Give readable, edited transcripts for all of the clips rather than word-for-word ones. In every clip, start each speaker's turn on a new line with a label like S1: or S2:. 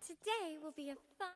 S1: Today will be a fun...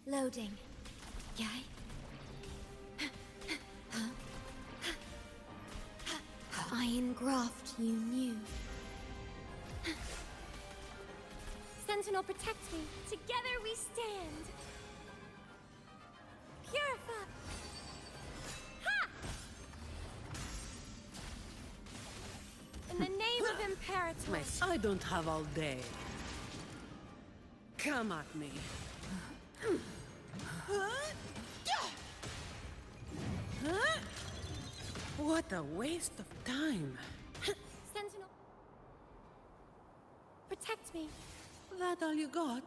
S1: Loading. Yay? Iron graft you knew. Sentinel, protect me. Together we stand. Purify. Ha! In the name of Imperator.
S2: I don't have all day. Come at me. What a waste of time.
S1: Sentinel, protect me.
S2: That all you got?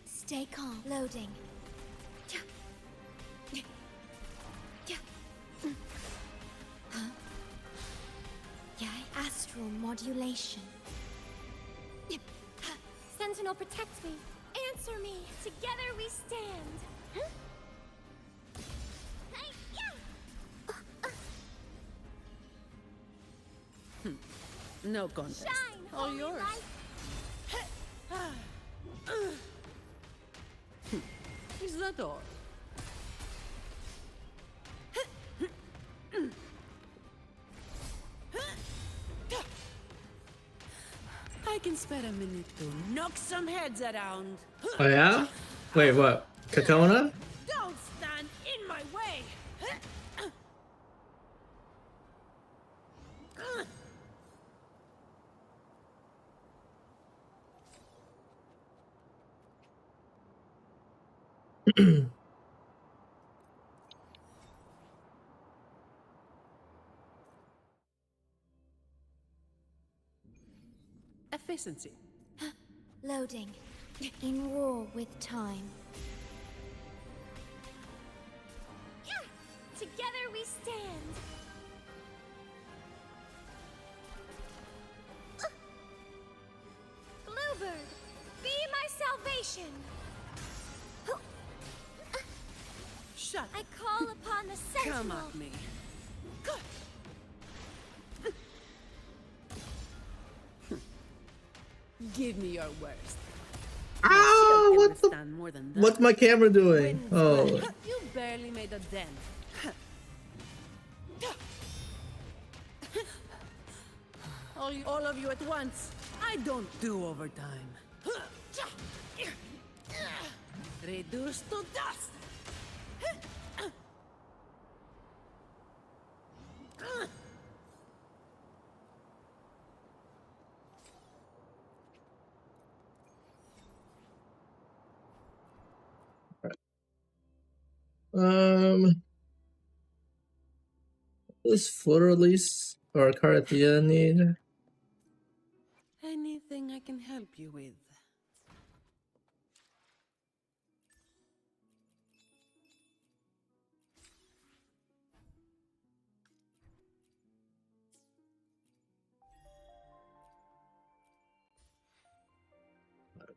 S1: Stay calm. Loading. Astral modulation. Sentinel, protect me. Answer me. Together we stand.
S2: No contest.
S1: Shine,
S2: All
S1: holy
S2: yours.
S1: light.
S2: Is that all? I can spare a minute to knock some heads around.
S3: Oh yeah? Wait, what? Katona?
S2: Don't stand in my way! Efficiency.
S1: Loading. In war with time. Together we stand. Bluebird, be my salvation.
S2: Shut.
S1: I call upon the Sentinel.
S2: Come at me. Give me your worst.
S3: Ow! What the?
S2: Stand more than that.
S3: What's my camera doing?
S2: Wind's
S3: Oh.
S2: good. You barely made a dent. All of you at once. I don't do overtime. Reduced to dust.
S3: Um, this fleur release or Cartia need?
S2: Anything I can help you with?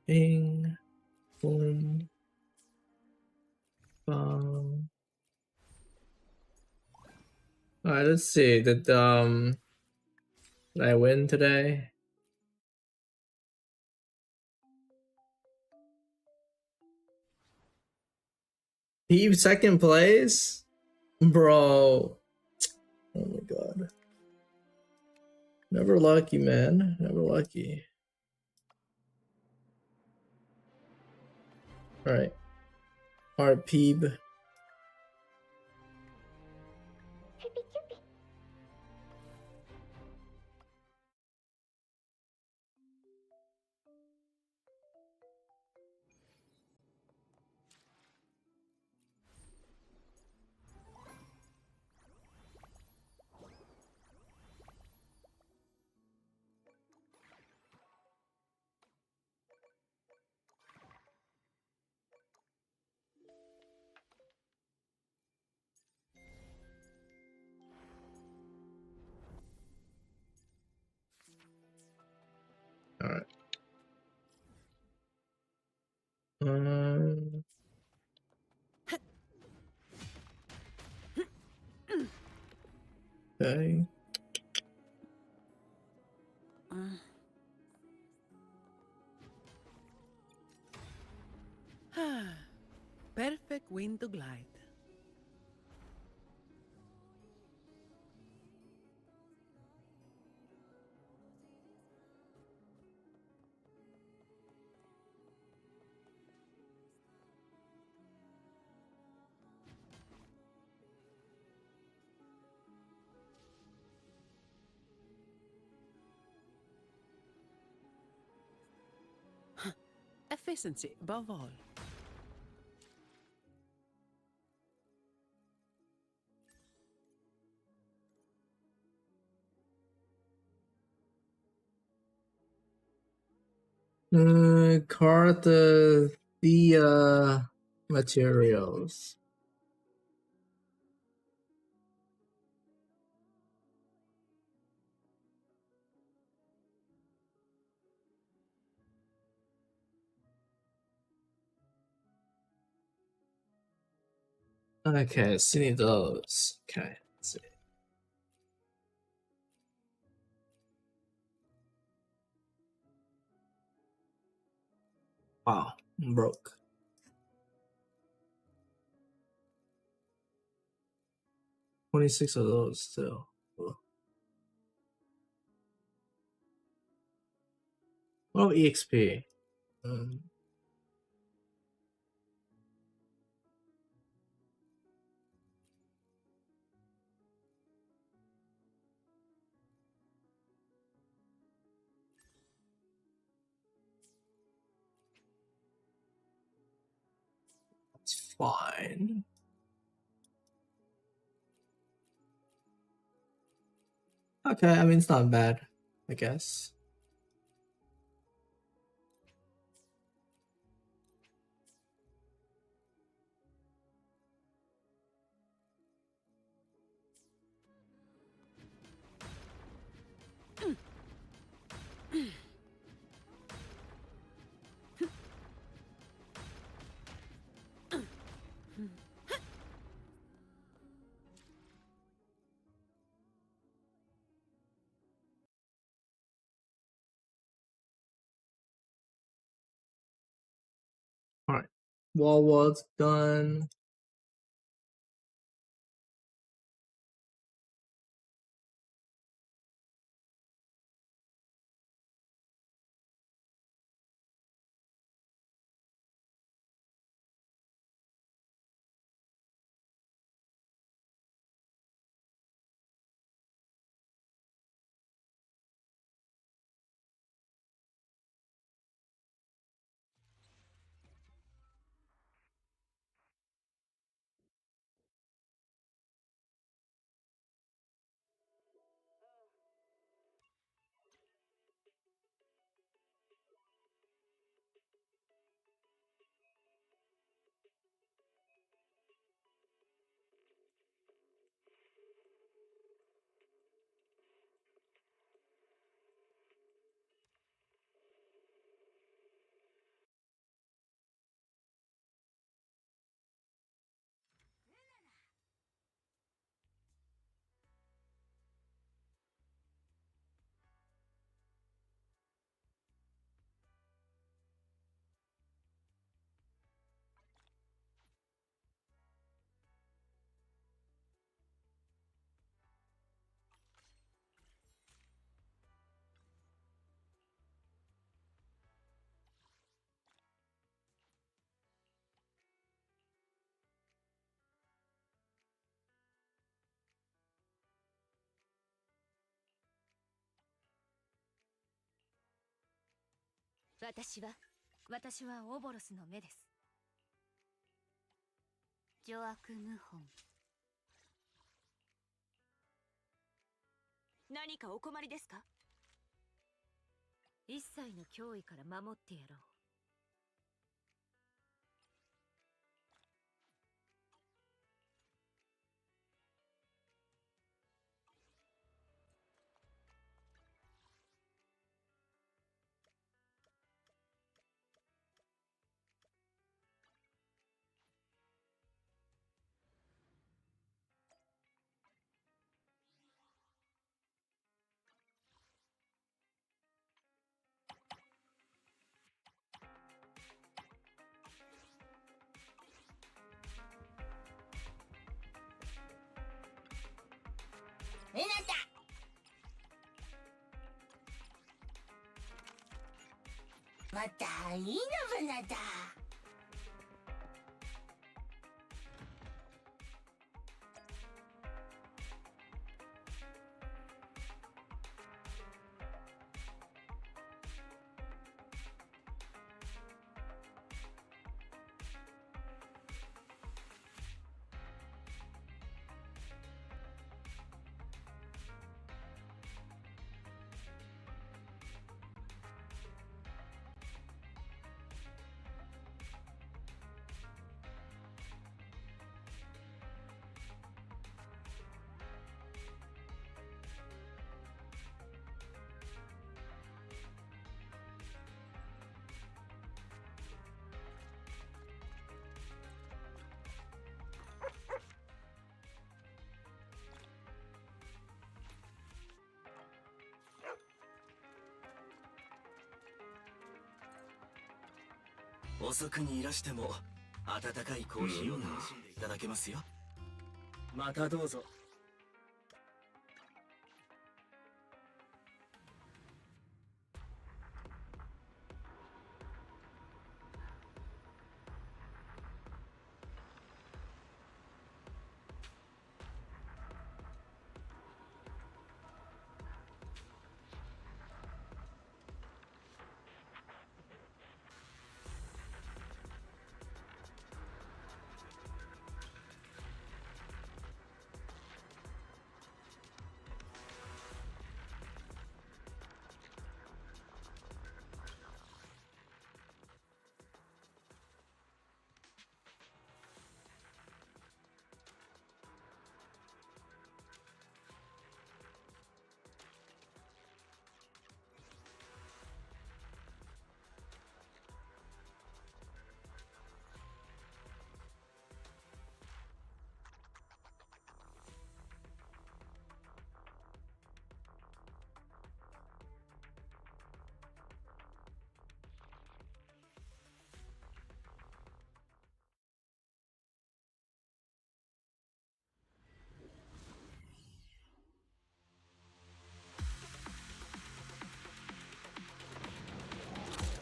S3: Bing, boom, bong. Alright, let's see. Did I win today? Eve second place? Bro. Oh my god. Never lucky, man. Never lucky. Alright. Alright, Peeb. Alright. Um, okay.
S2: Perfect wind to glide. Efficiency above all.
S3: Carta the materials. Okay, see those. Okay, let's see. Wow, I'm broke. 26 of those still. Ugh. Oh, EXP. Um, it's fine. Okay, I mean, it's not bad, I guess. All right, wall walls done.
S1: 私はオボロスの目です。邪悪謀反。
S4: 何かお困りですか？
S1: 一切の脅威から守ってやろう。
S4: えなた。またいいのぶなだ。
S5: 遅くにいらしても温かいコーヒーを楽しんでいただけますよ。またどうぞ。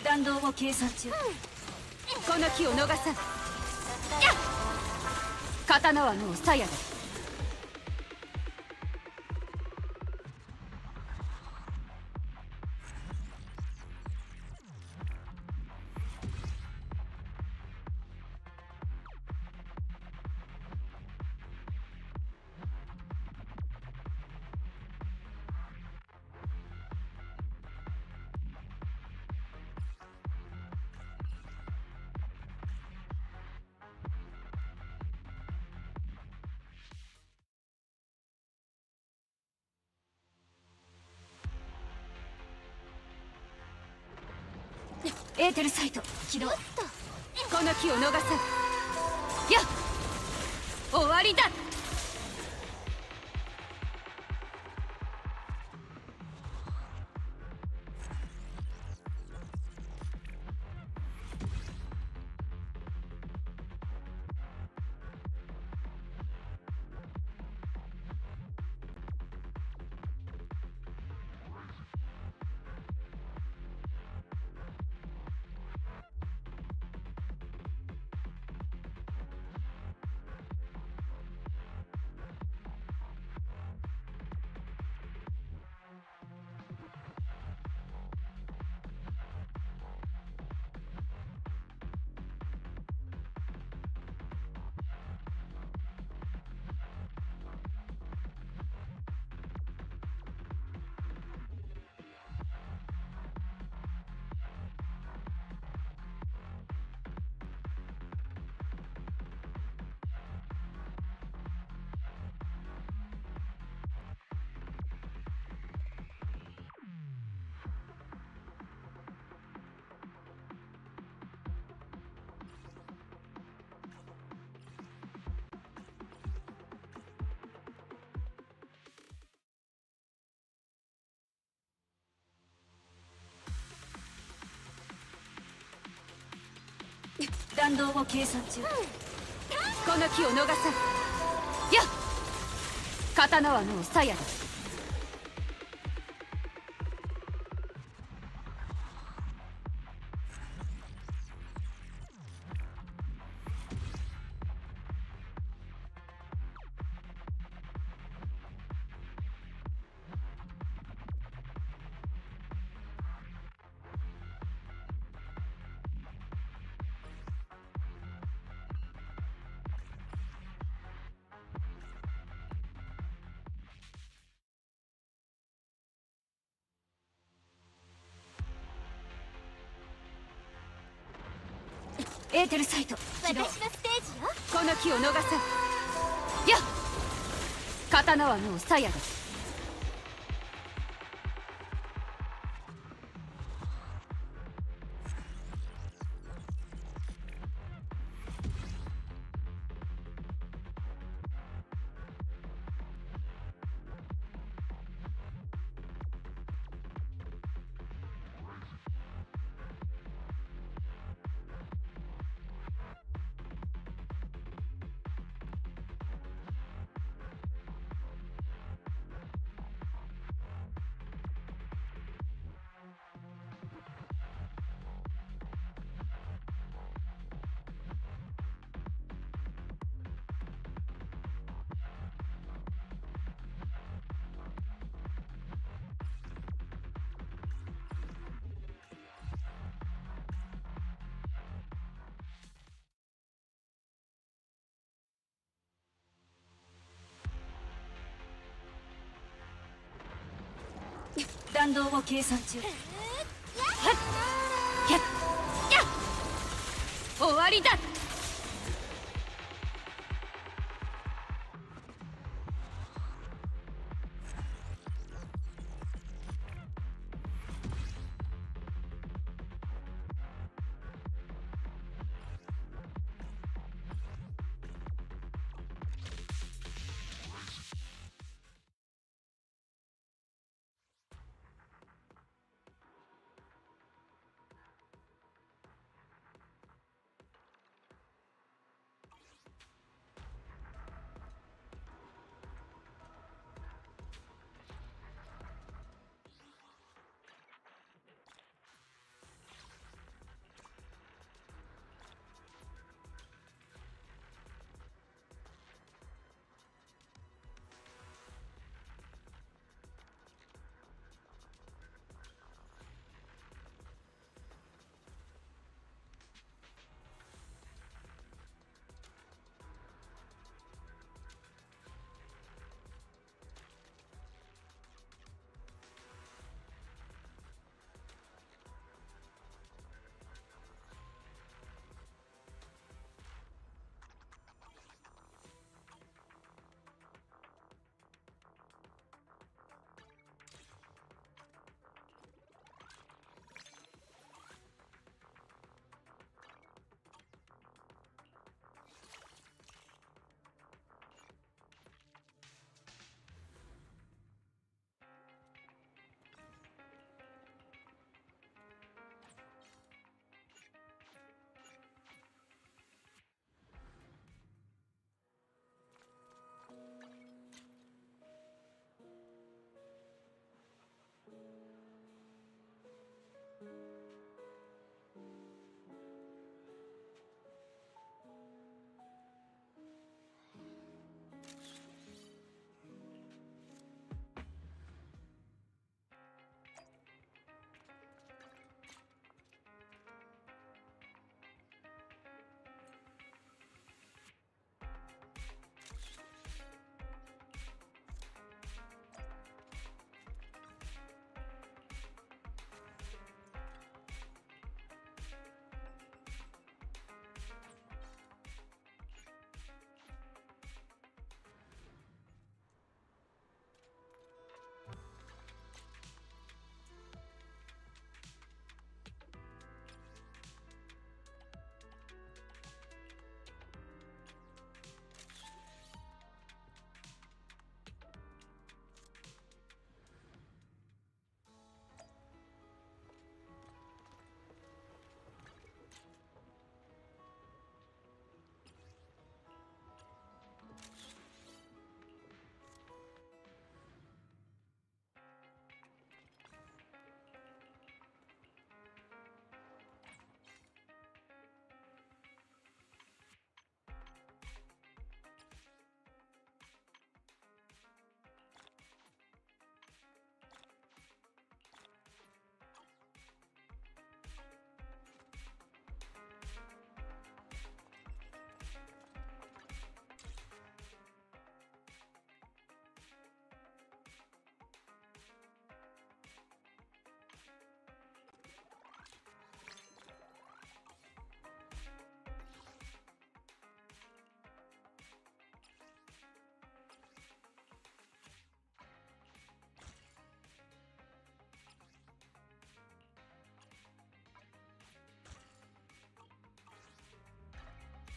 S1: 弾道を計算中。この機を逃さん。刀はもう鞘だ。エーテルサイト起動。この機を逃さん。やっ終わりだ。弾道を計算中、この機を逃さん。やっ、刀はもう鞘だ。エーテルサイト起動。
S4: 私のステージよ。
S1: この機を逃さん。やっ、刀はもう鞘だ。弾道を計算中。はっ、やっ、やっ、終わりだ。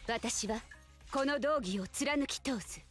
S1: 私はこの道義を貫き通す。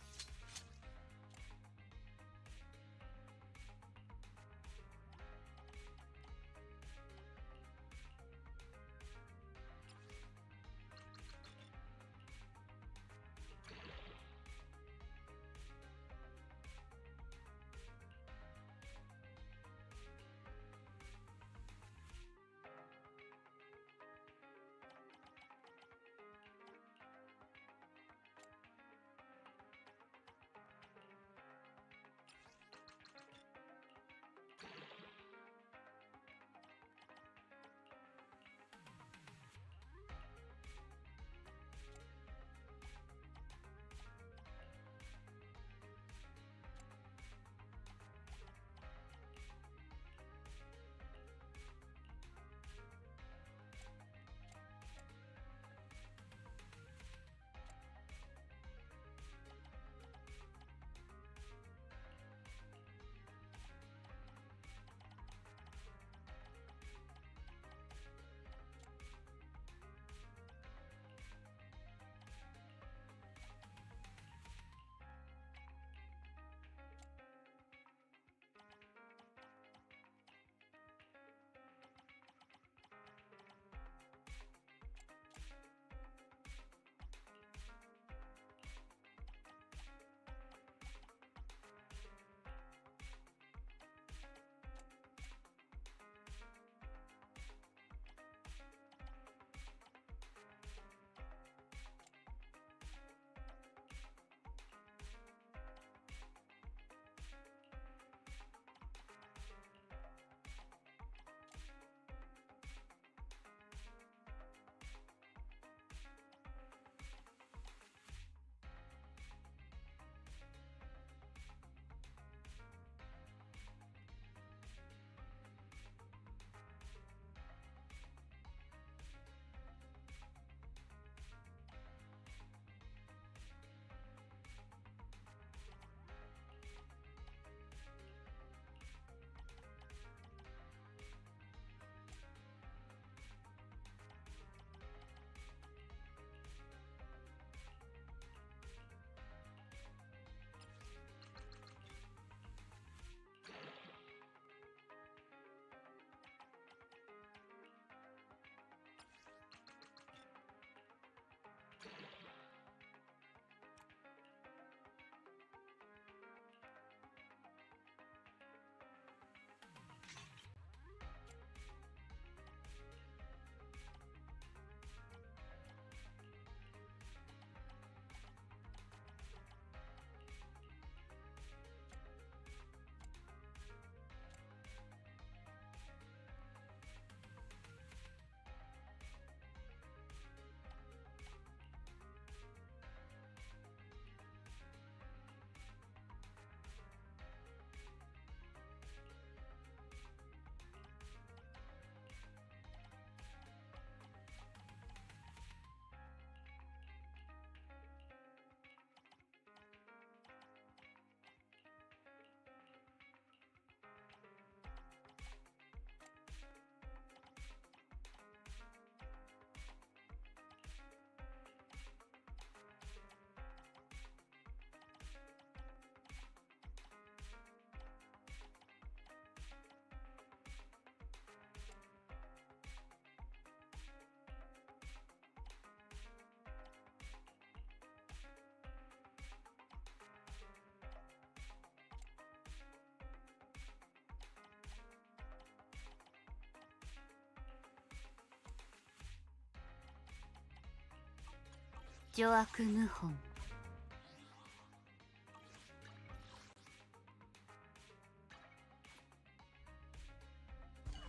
S1: 邪悪謀反。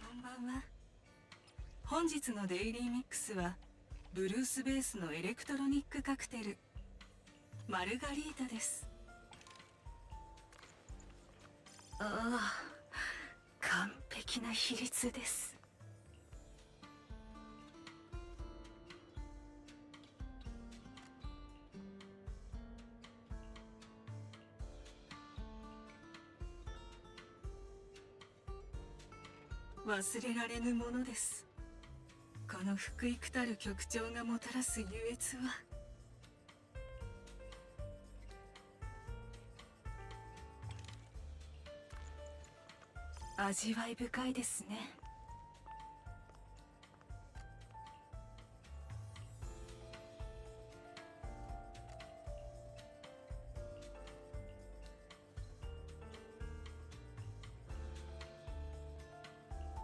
S6: こんばんは。本日のデイリーミックスはブルースベースのエレクトロニックカクテルマルガリータです。ああ、完璧な比率です。忘れられぬものです。この福幾たる曲調がもたらす優越は味わい深いですね。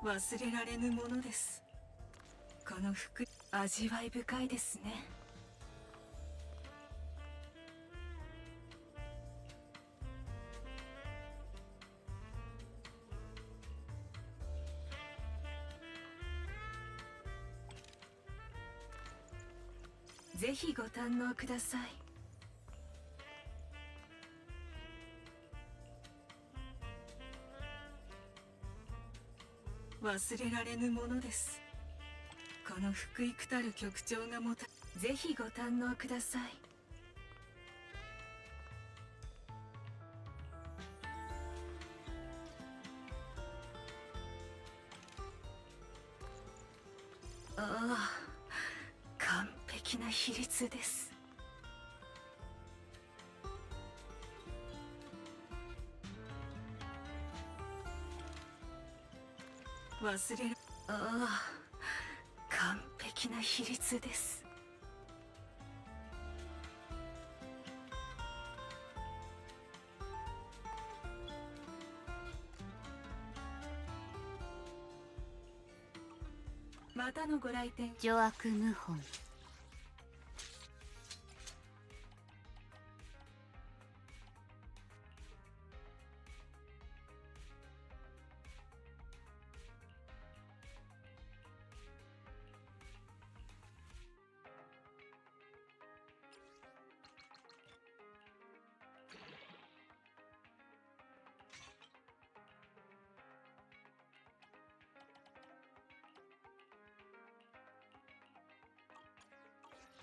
S6: 忘れられぬものです。この服、味わい深いですね。ぜひご堪能ください。忘れられぬものです。この福幾たる局長がもた、ぜひご堪能ください。ああ、完璧な比率です。忘れる、ああ、完璧な比率です。またのご来店。
S1: 邪悪謀反。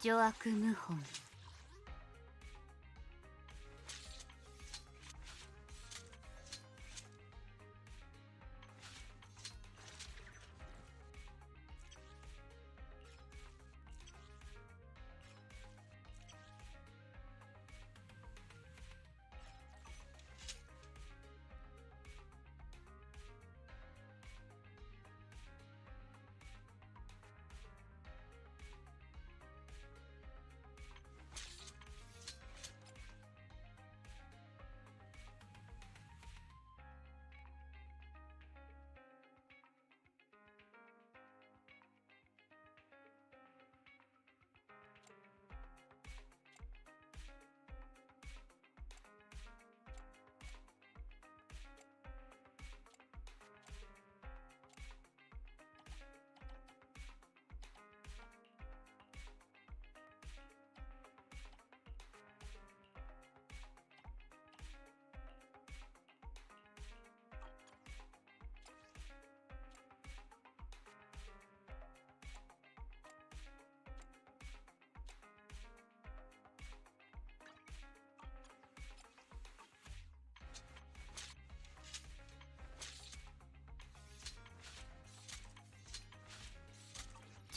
S1: 邪悪謀反。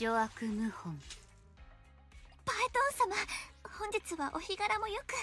S1: 邪悪謀反。
S7: パエトン様、本日はお日柄もよく。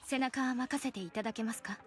S1: 背中は任せていただけますか？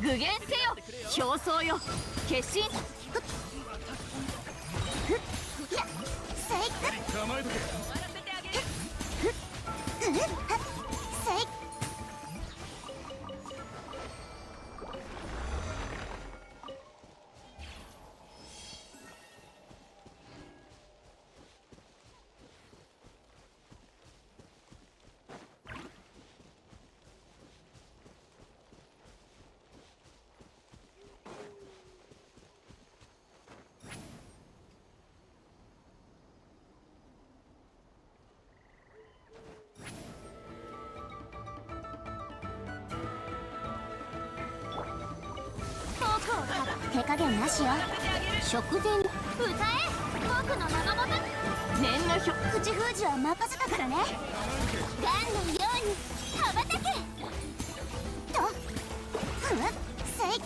S1: 具現せよ表層よ決心。
S7: せい
S5: 構えとけ。
S7: せい手加減なしよ。食前歌え僕のまま
S1: 念の表
S7: 口封じは任せたからね。ガンのように羽ばたけとせい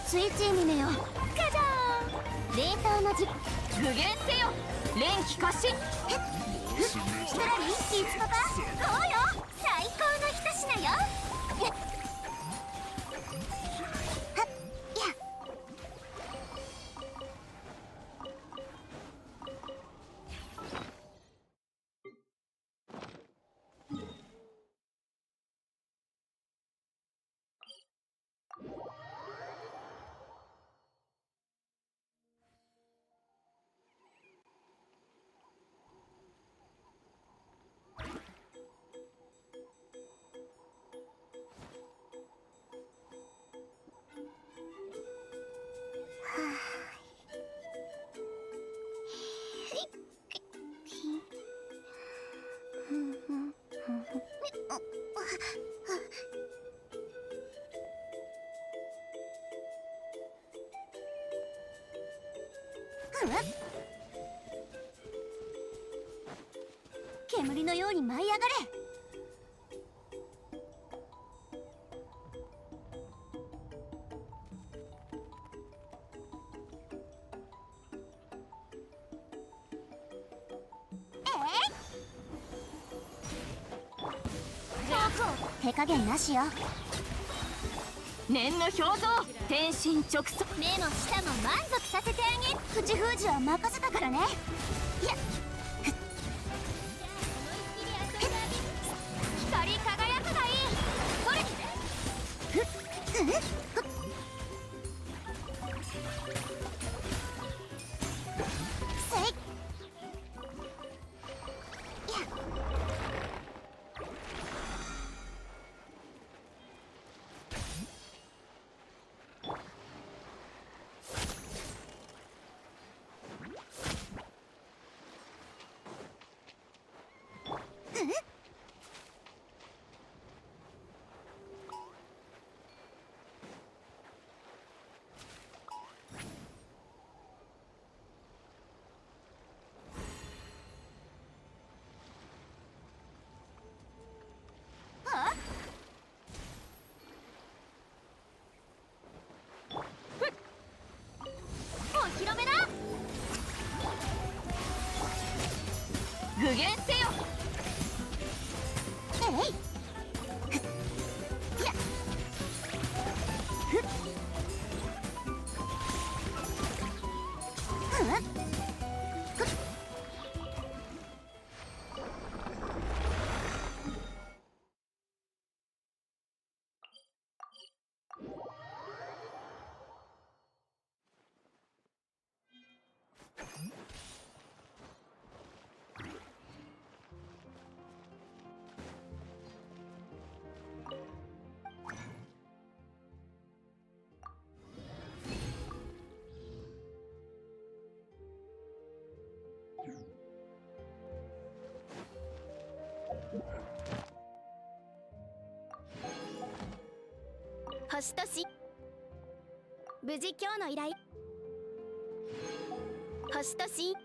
S7: スイッチ胸よ。カジャー冷凍のじ
S1: 具現せよ連気過信。
S7: ひとらりいつとかそうよ最高の一品よ。はっや煙のように舞い上がれ。手加減なしよ。
S1: 念の表像天心直送。
S7: 目も舌も満足させてあげ。口封じは任せたからね。いや光り輝くがいい。それせいお披露目だ。
S1: 具現せよ
S7: えいや星とし無事今日の依頼。星とし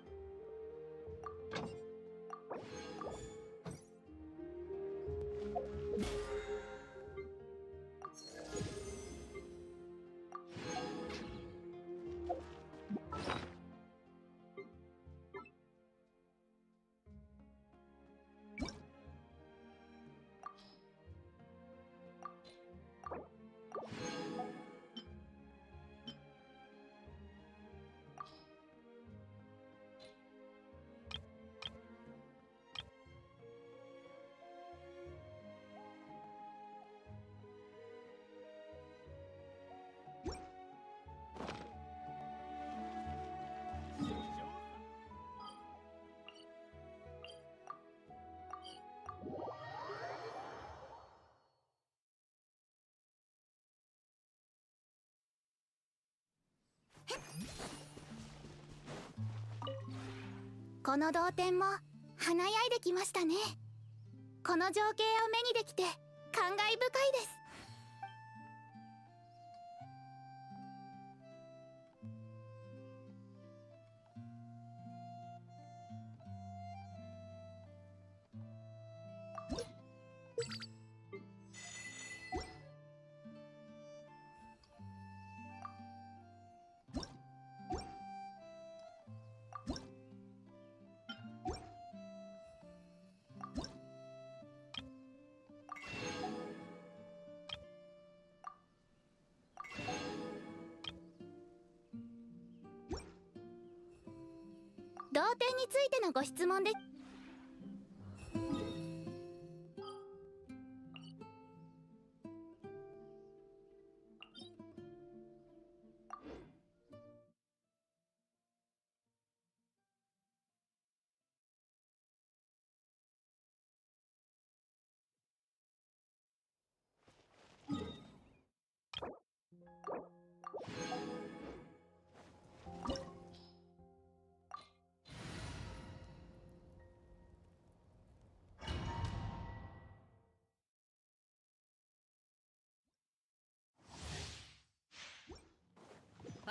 S7: この同点も華やいできましたね。この情景を目にできて感慨深いです。同点についてのご質問で。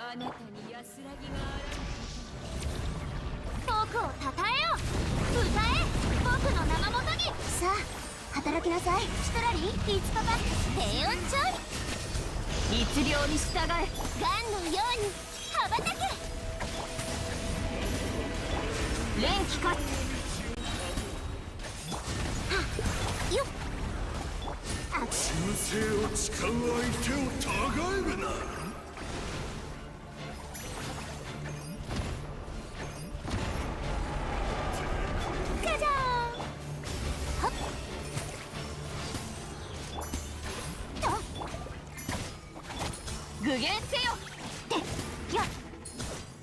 S1: あなたに安らぎが
S7: 僕をたたえよ、歌え、僕の名のもとに。さあ働きなさい、シトラリー、イツパパ、平穏調理。
S1: 律令に従え。
S7: ガンのように羽ばたけ。
S1: 連気か。
S7: よっ、あっ、
S5: 無性を誓う相手をたがえるな。
S7: ガジャーン。はっと
S1: 具現せよ。
S7: ってやっ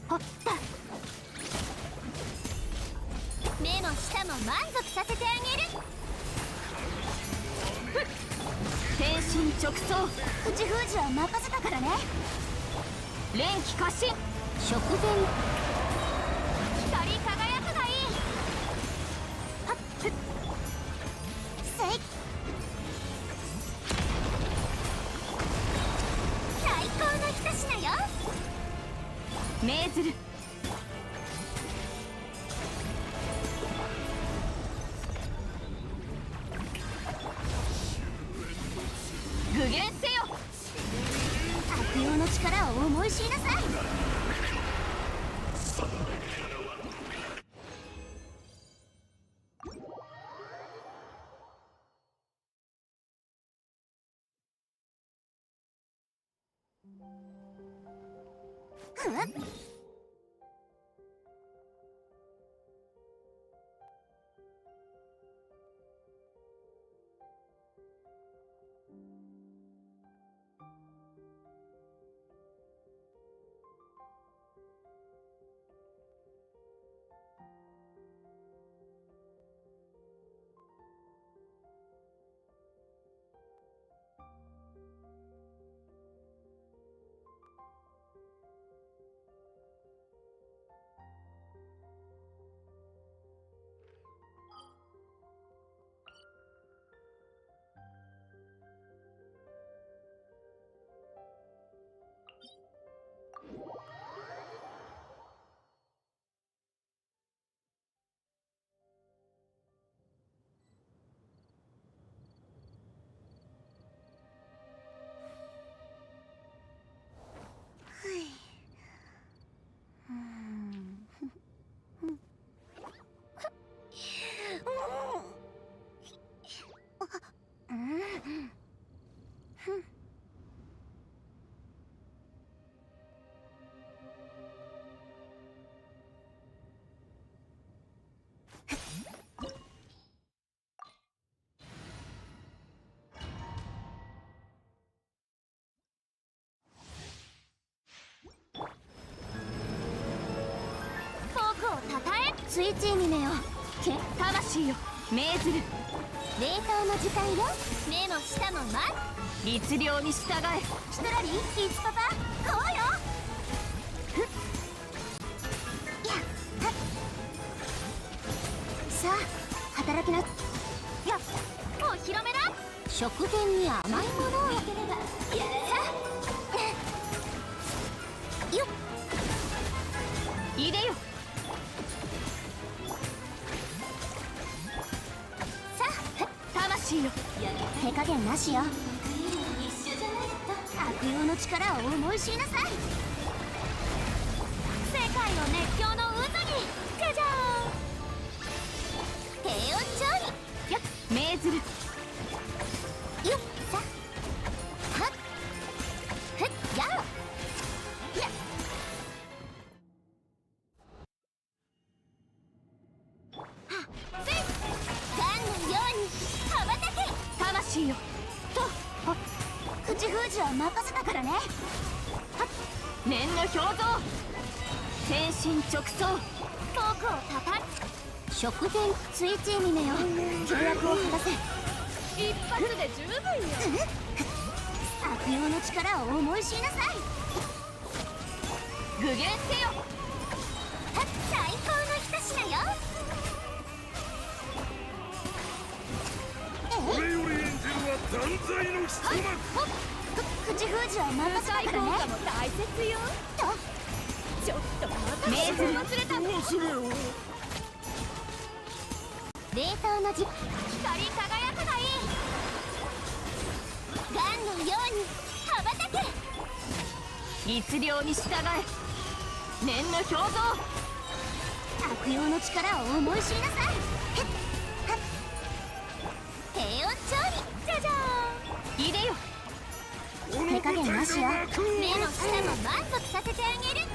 S7: ほった目も舌も満足させてあげる。
S1: 天心直送。
S7: 口封じは任せたからね。
S1: 連気過信。
S7: 食前光り輝くがいい。はっふっせい。最高の一品よ。
S1: 命ずる。具現せよ。
S7: 悪用の力を思い知りなさい。たたえ、スイッチにねよ。
S1: 魂よ。命ずる。
S7: 冷凍の時間よ。目も舌も満。
S1: 律令に従え。
S7: シトラリー、イツパパ、こうよ。さあ働きな。いや、お披露目だ。食前に甘いものをあげれば。さあよっ、
S1: 入れよ。
S7: さあ
S1: 魂よ。
S7: 手加減なしよ。一緒じゃないと。悪用の力を思い知りなさい。世界の熱狂の渦にじゃじゃーん。低温調理
S1: やっ命ずる。
S7: よっ、さはっふっやおやっ。はっせい、ガンのように羽ばたけ。
S1: 魂よ。と
S7: 口封じは任せたからね。
S1: 念の表像。全身直送。
S7: 僕をたた食前ついついにめよ。契約を果たせ。
S1: 一発で十分よ。
S7: 悪用の力を思い知りなさい。
S1: 具現せよ。
S7: 最高の一品よ。
S8: 俺より演じるは断罪の一幕。
S7: 口封じは任せたからね。
S1: も大切よ。
S2: ちょっと待って。
S1: 命ずる。忘れた。
S8: 忘れよ。
S7: 冷凍の光り輝くがいい。ガンのように羽ばたけ。
S1: 律令に従え。念の表像。
S7: 悪用の力を思い知りなさい。低温調理じゃじゃーん。
S1: 入れよ。
S7: 手加減なしよ。目の下も満足させてあげる。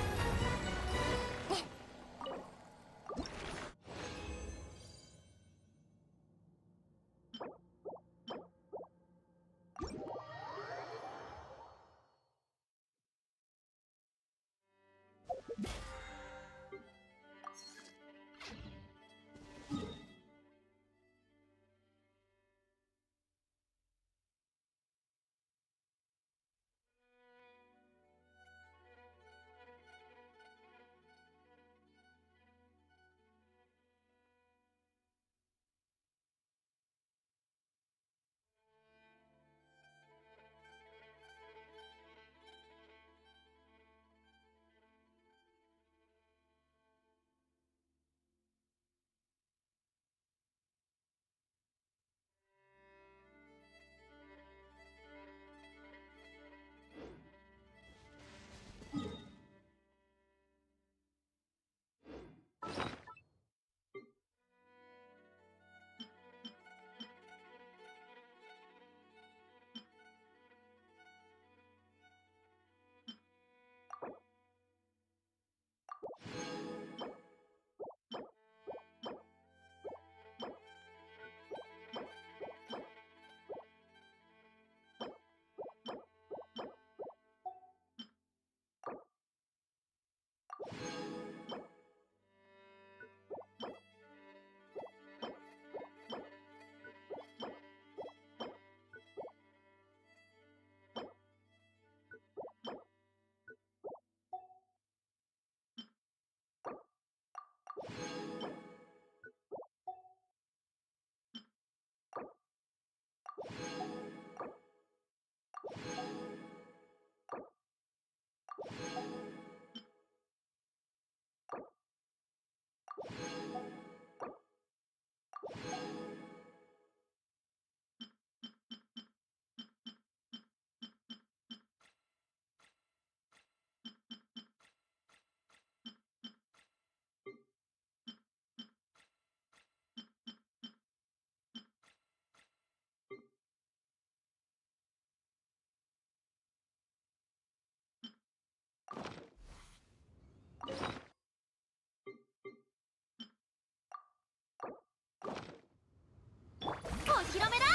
S7: 披露目だ。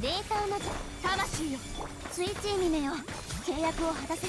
S7: 冷凍の
S1: 魂よ。
S7: ついついにめよ。契約を果たせ。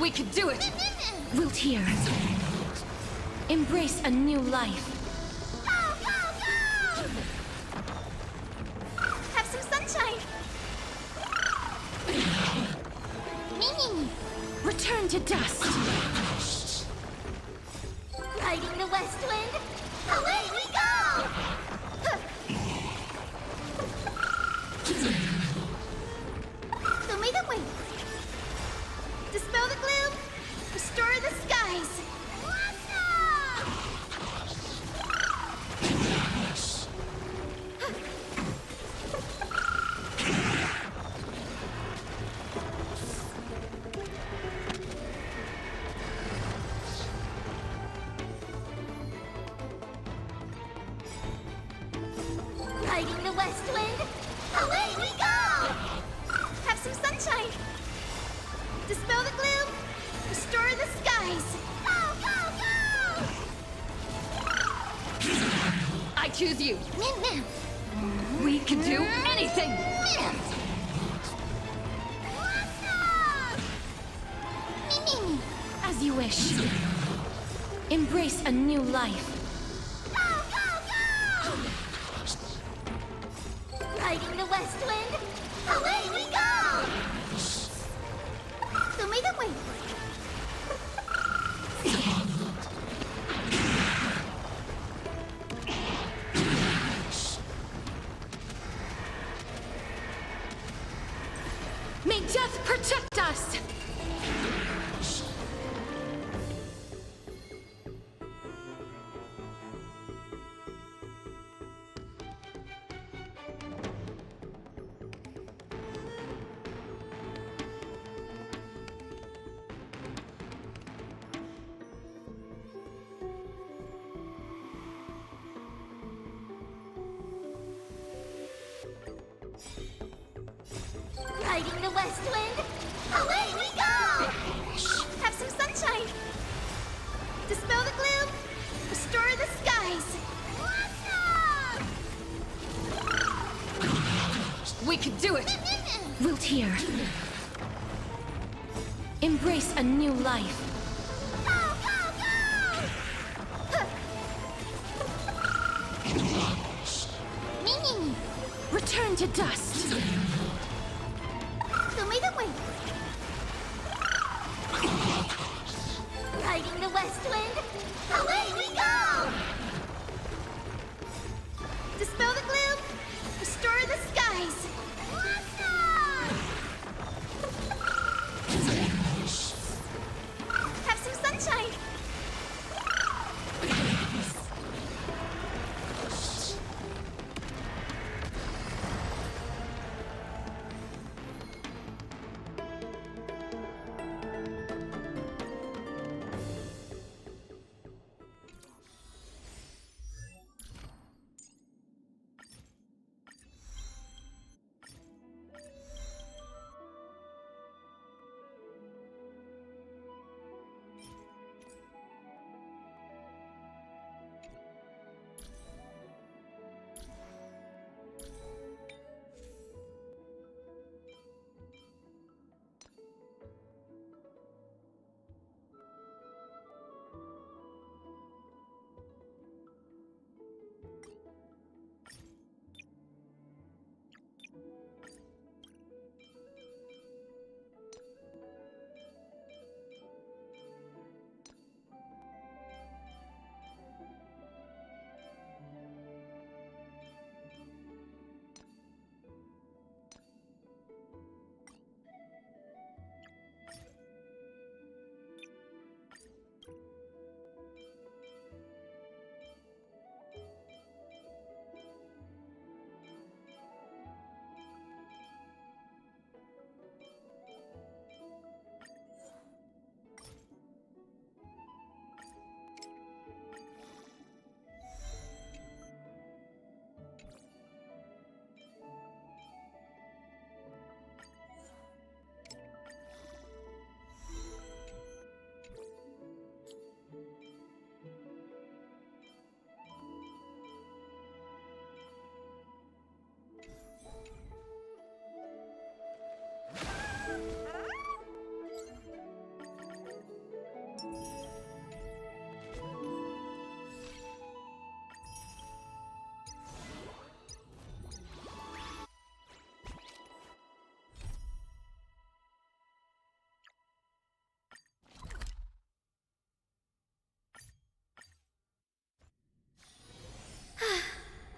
S1: We can do it! Wilt here. Embrace a new life.
S7: Go, go, go! Have some sunshine. Me.
S1: Return to dust.
S7: Riding the west wind. Away we go! Show me the way. Dispel the gloom. Restore the skies. Riding the west wind. Away we go! Have some sunshine. Dispel the gloom. Restore the skies. Go, go, go!
S1: I choose you.
S7: Min.
S1: We can do anything.
S7: Me.
S1: As you wish. Embrace a new life.
S7: Go, go, go! Riding the west wind. Away we go! Show me the way.
S1: May death protect us!
S7: Riding the west wind. Away we go! Have some sunshine. Dispel the gloom. Restore the skies.
S1: We can do it! Wilt here. Embrace a new life.
S7: Go, go, go! Me.
S1: Return to dust.
S7: Show me the way. Riding the west wind. Away we go! Dispel the gloom. Restore the skies. Have some sunshine.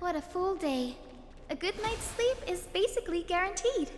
S7: What a full day. A good night's sleep is basically guaranteed.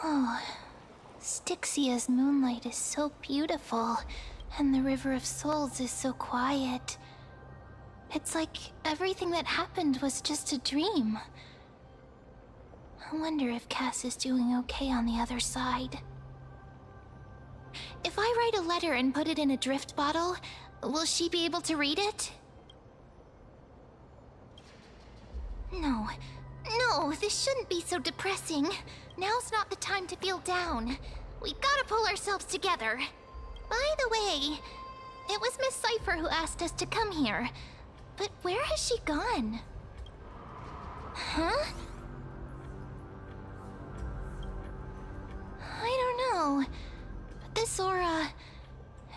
S7: Oh, Styxia's moonlight is so beautiful, and the River of Souls is so quiet. It's like everything that happened was just a dream. I wonder if Cass is doing okay on the other side. If I write a letter and put it in a drift bottle, will she be able to read it? No. No, this shouldn't be so depressing. Now's not the time to feel down. We gotta pull ourselves together. By the way, it was Miss Cypher who asked us to come here. But where has she gone? Huh? I don't know. But this aura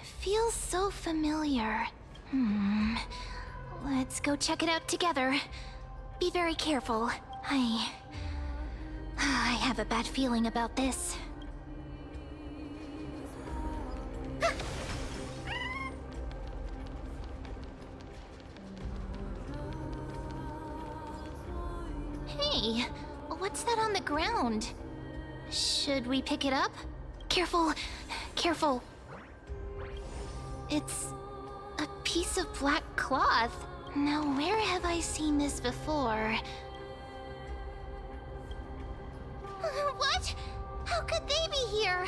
S7: feels so familiar. Let's go check it out together. Be very careful. I have a bad feeling about this. Hey, what's that on the ground? Should we pick it up? Careful, careful. It's a piece of black cloth. Now, where have I seen this before? What? How could they be here?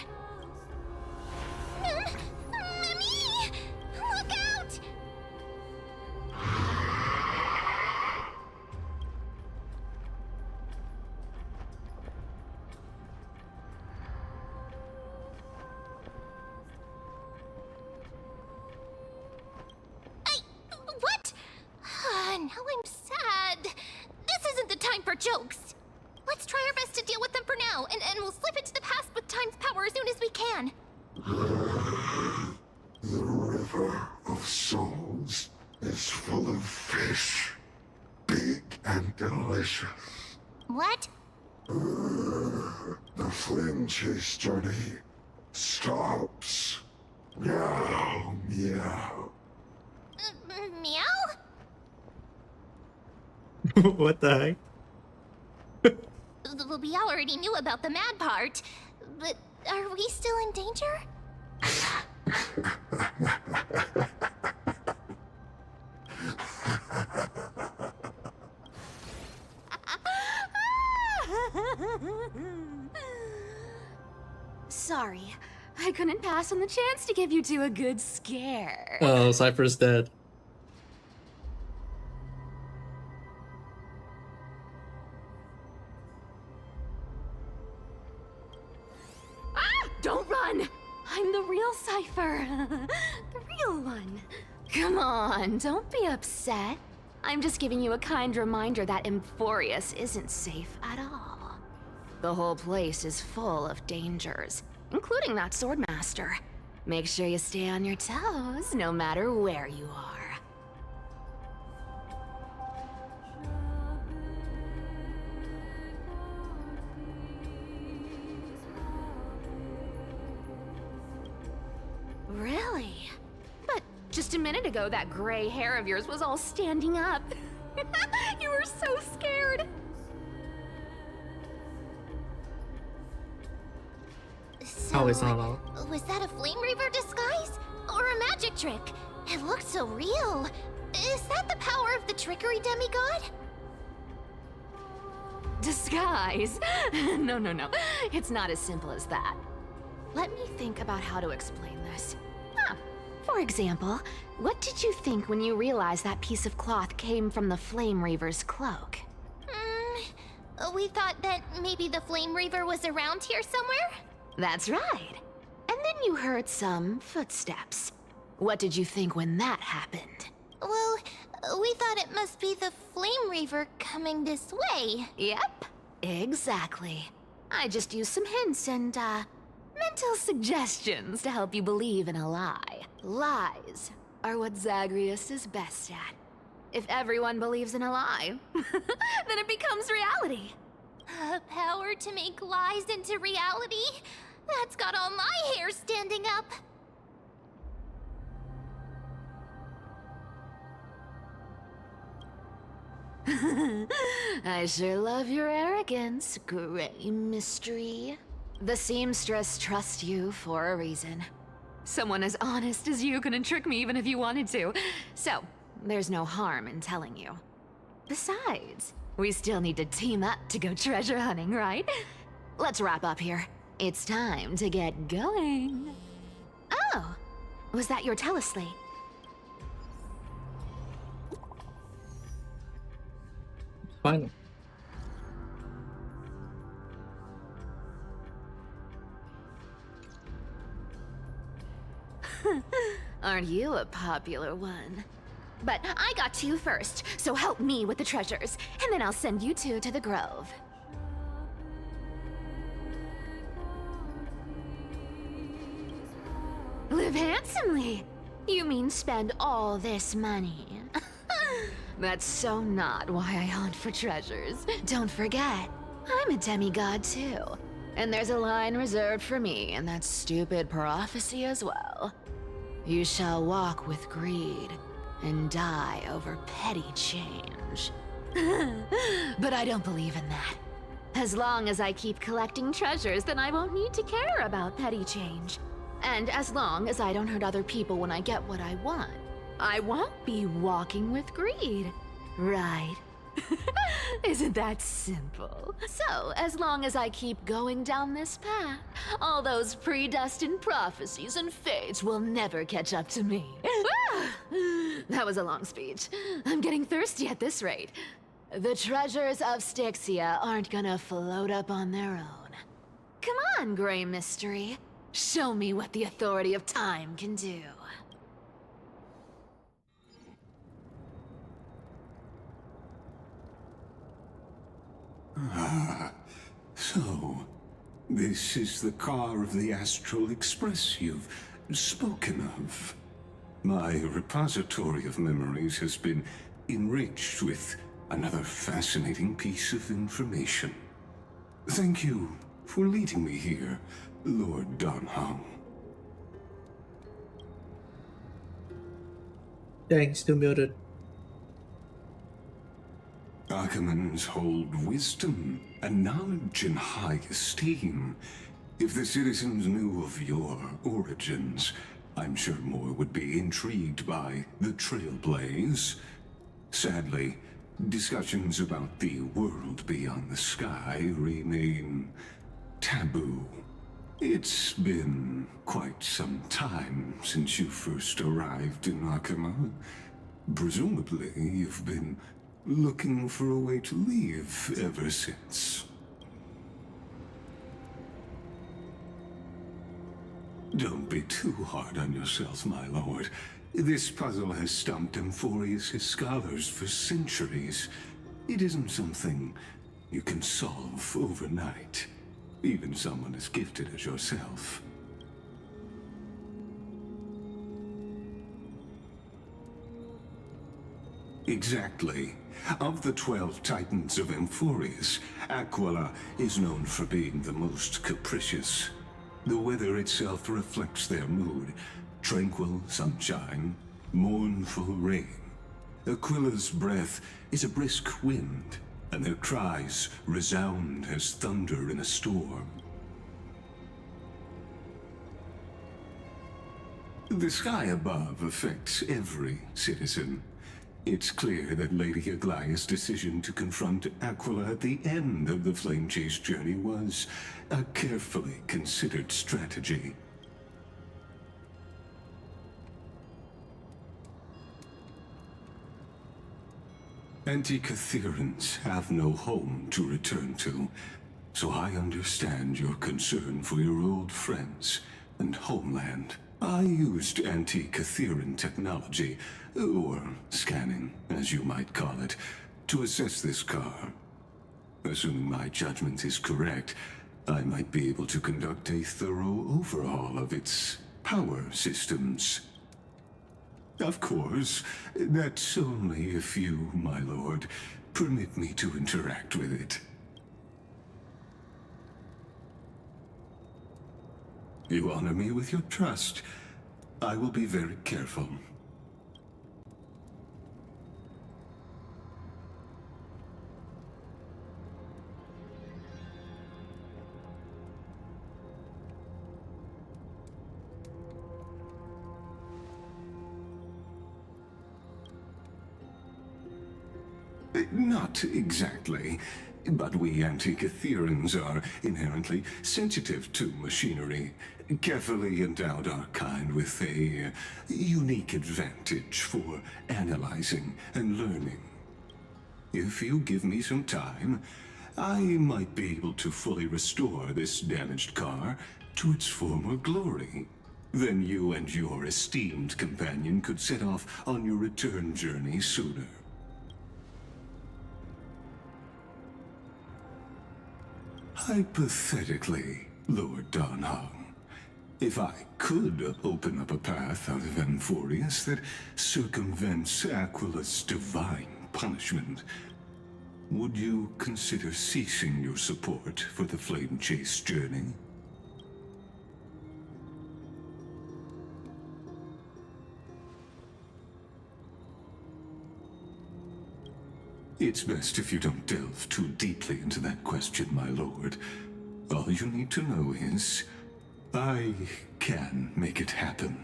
S7: Mummy! Look out! What? Now I'm sad. This isn't the time for jokes. Let's try our best to deal with them for now, and we'll slip into the past with time's power as soon as we can.
S8: The river of souls is full of fish, big and delicious.
S7: What?
S8: The flame chase journey stops. Meow, meow.
S7: Meow?
S3: What the heck?
S7: We already knew about the mad part, but are we still in danger?
S1: Sorry, I couldn't pass on the chance to give you two a good scare.
S3: Oh, Cypher's dead.
S1: Don't run! I'm the real Cypher. The real one. Come on, don't be upset. I'm just giving you a kind reminder that Emphorius isn't safe at all. The whole place is full of dangers, including that Swordmaster. Make sure you stay on your toes, no matter where you are. Really? But just a minute ago, that gray hair of yours was all standing up. You were so scared.
S3: Oh, it's not all.
S7: Was that a Flame Reaver disguise? Or a magic trick? It looked so real. Is that the power of the trickery demigod?
S1: Disguise? No. It's not as simple as that. Let me think about how to explain this. For example, what did you think when you realized that piece of cloth came from the Flame Reaver's cloak?
S7: We thought that maybe the Flame Reaver was around here somewhere?
S1: That's right. And then you heard some footsteps. What did you think when that happened?
S7: Well, we thought it must be the Flame Reaver coming this way.
S1: Yep, exactly. I just used some hints and, mental suggestions to help you believe in a lie. Lies are what Zagreus is best at. If everyone believes in a lie, then it becomes reality.
S7: Power to make lies into reality? That's got all my hair standing up.
S1: I sure love your arrogance, Gray Mystery. The seamstress trusts you for a reason. Someone as honest as you couldn't trick me even if you wanted to. So, there's no harm in telling you. Besides, we still need to team up to go treasure hunting, right? Let's wrap up here. It's time to get going. Oh, was that your teleslate?
S3: Fine.
S1: Aren't you a popular one? But I got two first, so help me with the treasures, and then I'll send you two to the Grove. Live handsomely! You mean spend all this money? That's so not why I hunt for treasures. Don't forget, I'm a demigod too. And there's a line reserved for me in that stupid prophecy as well. You shall walk with greed and die over petty change. But I don't believe in that. As long as I keep collecting treasures, then I won't need to care about petty change. And as long as I don't hurt other people when I get what I want, I won't be walking with greed, right? Isn't that simple? So, as long as I keep going down this path, all those predestined prophecies and fates will never catch up to me. That was a long speech. I'm getting thirsty at this rate. The treasures of Styxia aren't gonna float up on their own. Come on, Grey Mystery. Show me what the authority of time can do.
S8: So, this is the car of the Astral Express you've spoken of. My repository of memories has been enriched with another fascinating piece of information. Thank you for leading me here, Lord Donhong.
S3: Thanks, still muted.
S8: Ackermans hold wisdom and knowledge in high esteem. If the citizens knew of your origins, I'm sure more would be intrigued by the Trailblaze. Sadly, discussions about the world beyond the sky remain taboo. It's been quite some time since you first arrived in Akama. Presumably, you've been looking for a way to leave ever since. Don't be too hard on yourself, my lord. This puzzle has stumped Amphorius' scholars for centuries. It isn't something you can solve overnight, even someone as gifted as yourself. Exactly. Of the 12 Titans of Amphorius, Aquila is known for being the most capricious. The weather itself reflects their mood. Tranquil sunshine, mournful rain. Aquila's breath is a brisk wind, and their cries resound as thunder in a storm. The sky above affects every citizen. It's clear that Lady Aglaya's decision to confront Aquila at the end of the Flame Chase journey was a carefully considered strategy. Anti-Catherians have no home to return to, so I understand your concern for your old friends and homeland. I used anti-Catherian technology, or scanning, as you might call it, to assess this car. Assuming my judgment is correct, I might be able to conduct a thorough overhaul of its power systems. Of course, that's only if you, my lord, permit me to interact with it. You honor me with your trust. I will be very careful. Not exactly. But we Anti-Catherians are inherently sensitive to machinery. Carefully endowed our kind with a unique advantage for analyzing and learning. If you give me some time, I might be able to fully restore this damaged car to its former glory. Then you and your esteemed companion could set off on your return journey sooner. Hypothetically, Lord Donhong, if I could open up a path out of Amphorius that circumvents Aquila's divine punishment, would you consider ceasing your support for the Flame Chase journey? It's best if you don't delve too deeply into that question, my lord. All you need to know is, I can make it happen.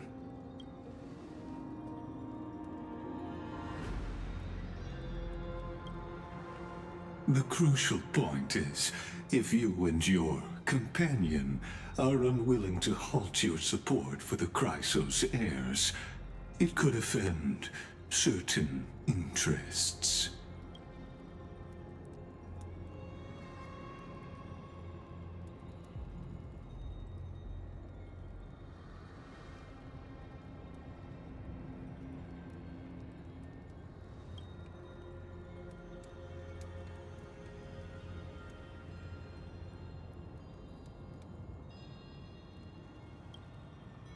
S8: The crucial point is, if you and your companion are unwilling to halt your support for the Chrysos heirs, it could offend certain interests.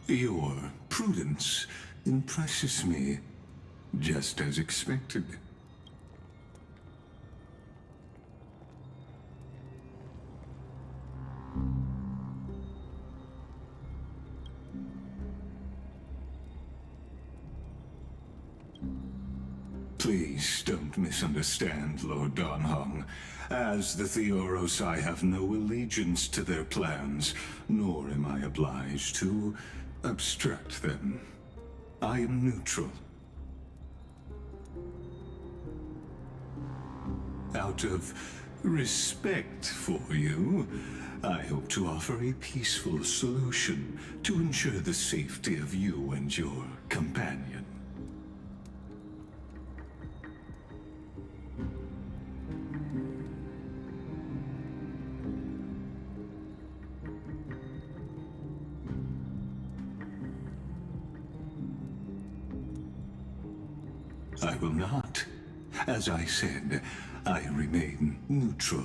S8: Your prudence impresses me, just as expected. Please don't misunderstand, Lord Donhong. As the Theoros, I have no allegiance to their plans, nor am I obliged to obstruct them. I am neutral. Out of respect for you, I hope to offer a peaceful solution to ensure the safety of you and your companion. I will not. As I said, I remain neutral.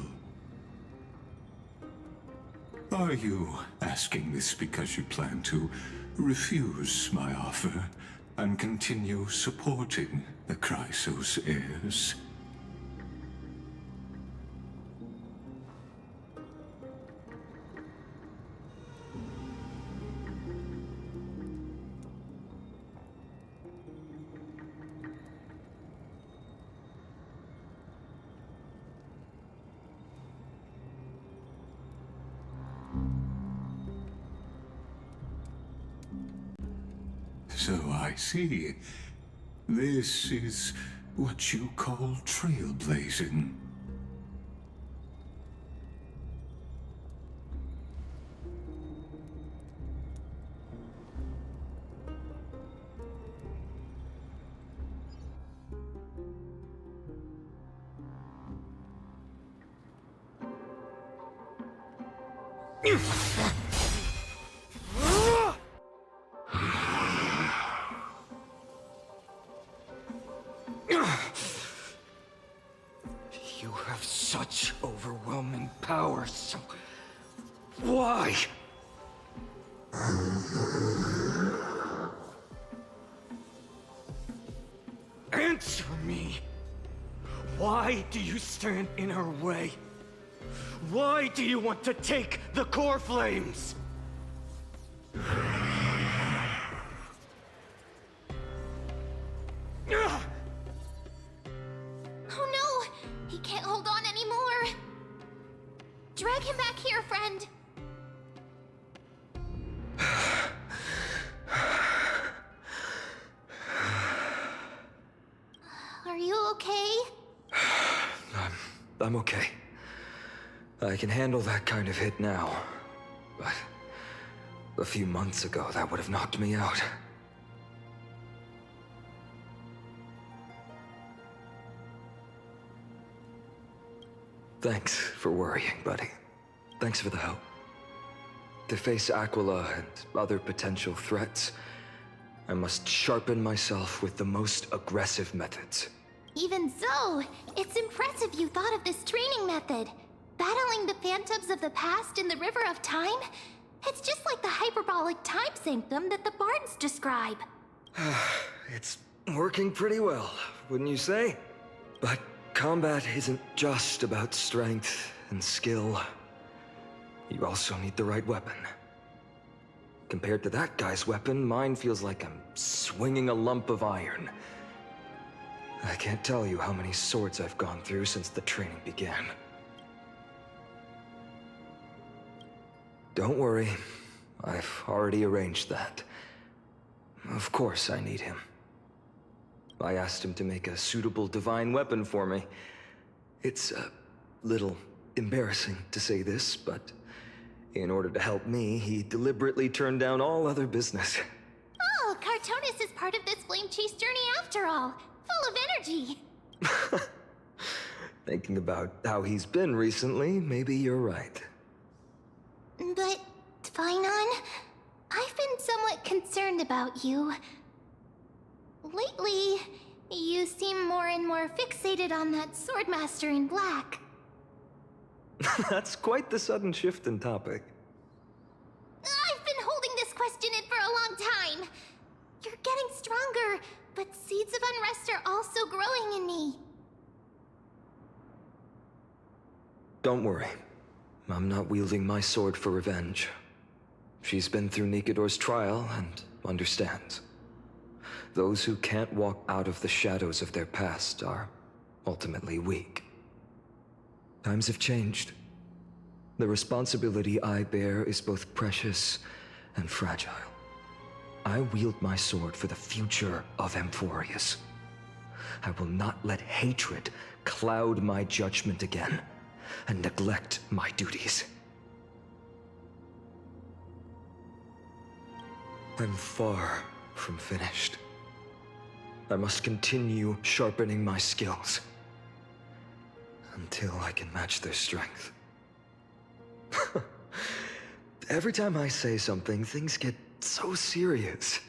S8: Are you asking this because you plan to refuse my offer and continue supporting the Chrysos heirs? So I see. This is what you call trailblazing.
S9: You have such overwhelming power, so... why? Answer me! Why do you stand in our way? Why do you want to take the core flames?
S7: Oh no! He can't hold on anymore! Drag him back here, friend! Are you okay?
S9: I'm okay. I can handle that kind of hit now. But a few months ago, that would have knocked me out. Thanks for worrying, buddy. Thanks for the help. To face Aquila and other potential threats, I must sharpen myself with the most aggressive methods.
S7: Even so, it's impressive you thought of this training method. Battling the phantoms of the past in the River of Time? It's just like the hyperbolic time sanctum that the bards describe.
S9: It's working pretty well, wouldn't you say? But combat isn't just about strength and skill. You also need the right weapon. Compared to that guy's weapon, mine feels like I'm swinging a lump of iron. I can't tell you how many swords I've gone through since the training began. Don't worry, I've already arranged that. Of course I need him. I asked him to make a suitable divine weapon for me. It's little embarrassing to say this, but in order to help me, he deliberately turned down all other business.
S7: Oh, Cartonis is part of this flame chase journey after all. Full of energy.
S9: Thinking about how he's been recently, maybe you're right.
S7: But, Finon, I've been somewhat concerned about you. Lately, you seem more and more fixated on that Swordmaster in black.
S9: That's quite the sudden shift in topic.
S7: I've been holding this question in for a long time. You're getting stronger, but seeds of unrest are also growing in me.
S9: Don't worry. I'm not wielding my sword for revenge. She's been through Nikador's trial and understands. Those who can't walk out of the shadows of their past are ultimately weak. Times have changed. The responsibility I bear is both precious and fragile. I wield my sword for the future of Amphorius. I will not let hatred cloud my judgment again and neglect my duties. I'm far from finished. I must continue sharpening my skills until I can match their strength. Every time I say something, things get so serious.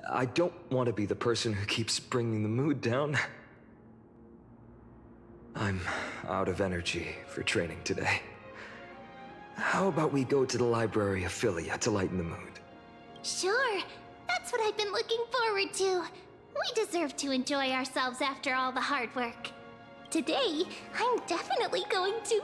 S9: I don't want to be the person who keeps bringing the mood down. I'm out of energy for training today. How about we go to the library of Philia to lighten the mood?
S7: Sure, that's what I've been looking forward to. We deserve to enjoy ourselves after all the hard work. Today, I'm definitely going to...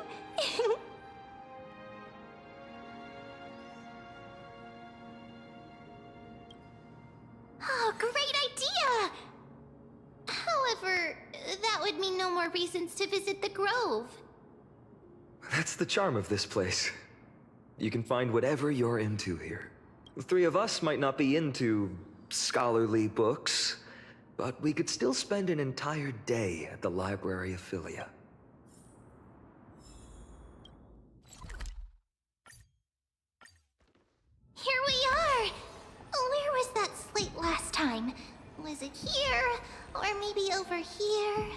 S7: Oh, great idea! However, that would mean no more reasons to visit the Grove.
S9: That's the charm of this place. You can find whatever you're into here. The three of us might not be into scholarly books, but we could still spend an entire day at the library of Philia.
S7: Here we are! Where was that slate last time? Was it here? Or maybe over here?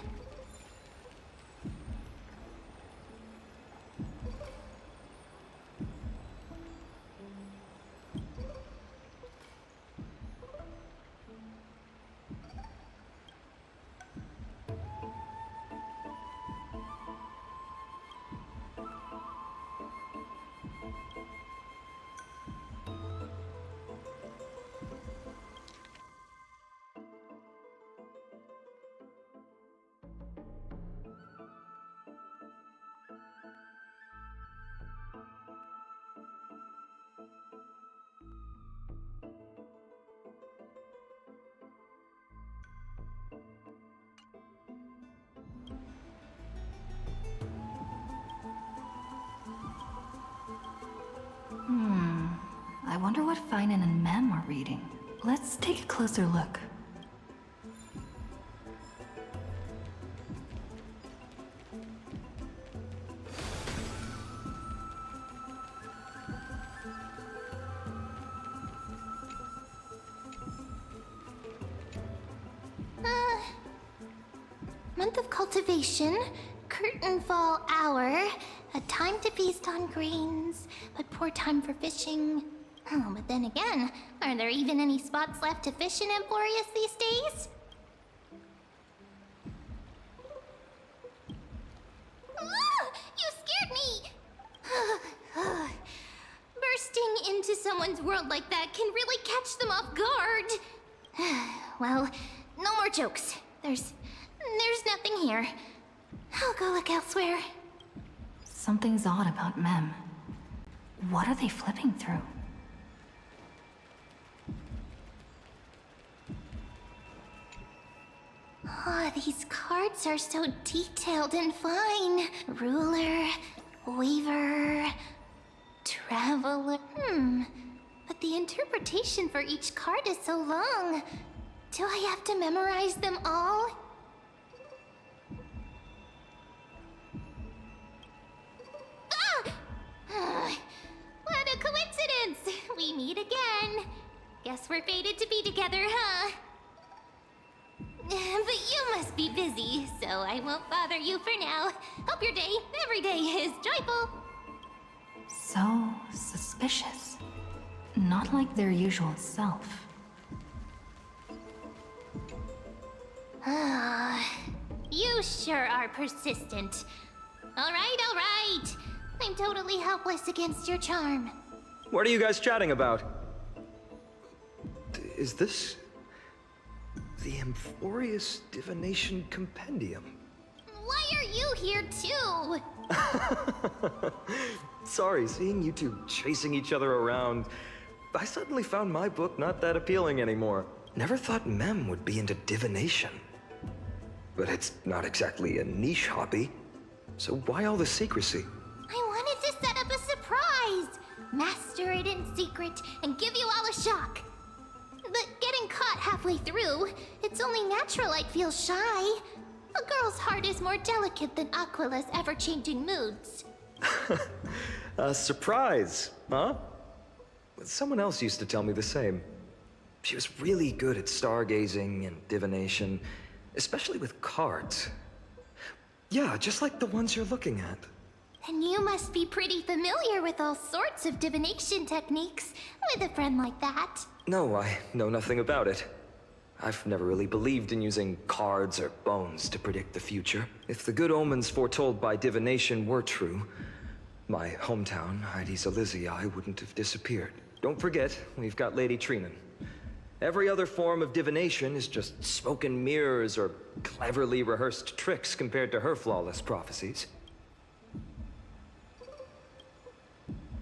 S10: I wonder what Finan and Mem are reading. Let's take a closer look.
S7: Month of cultivation, curtain fall hour, a time to feast on grains, but poor time for fishing. Oh, but then again, are there even any spots left to fish in Amphorius these days? Ah, you scared me! Bursting into someone's world like that can really catch them off guard. Well, no more jokes. There's nothing here. I'll go look elsewhere.
S10: Something's odd about Mem. What are they flipping through?
S7: Oh, these cards are so detailed and fine. Ruler, Weaver, Traveler. But the interpretation for each card is so long. Do I have to memorize them all? we meet again. Guess we're fated to be together, huh? But you must be busy, so I won't bother you for now. Hope your day, every day, is joyful.
S10: So suspicious. Not like their usual self.
S7: You sure are persistent. All right. I'm totally helpless against your charm.
S9: What are you guys chatting about? Is this the Amphorius Divination Compendium?
S7: Why are you here too?
S9: Sorry, seeing you two chasing each other around, I suddenly found my book not that appealing anymore. Never thought Mem would be into divination. But it's not exactly a niche hobby, so why all the secrecy?
S7: I wanted to set up a surprise! Master it in secret and give you all a shock. But getting caught halfway through, it's only natural I'd feel shy. A girl's heart is more delicate than Aquila's ever-changing moods.
S9: A surprise, huh? Someone else used to tell me the same. She was really good at stargazing and divination, especially with cards. Yeah, just like the ones you're looking at.
S7: And you must be pretty familiar with all sorts of divination techniques with a friend like that.
S9: No, I know nothing about it. I've never really believed in using cards or bones to predict the future. If the good omens foretold by divination were true, my hometown, Heidi's Elysiae, wouldn't have disappeared. Don't forget, we've got Lady Trinan. Every other form of divination is just smoke and mirrors or cleverly rehearsed tricks compared to her flawless prophecies.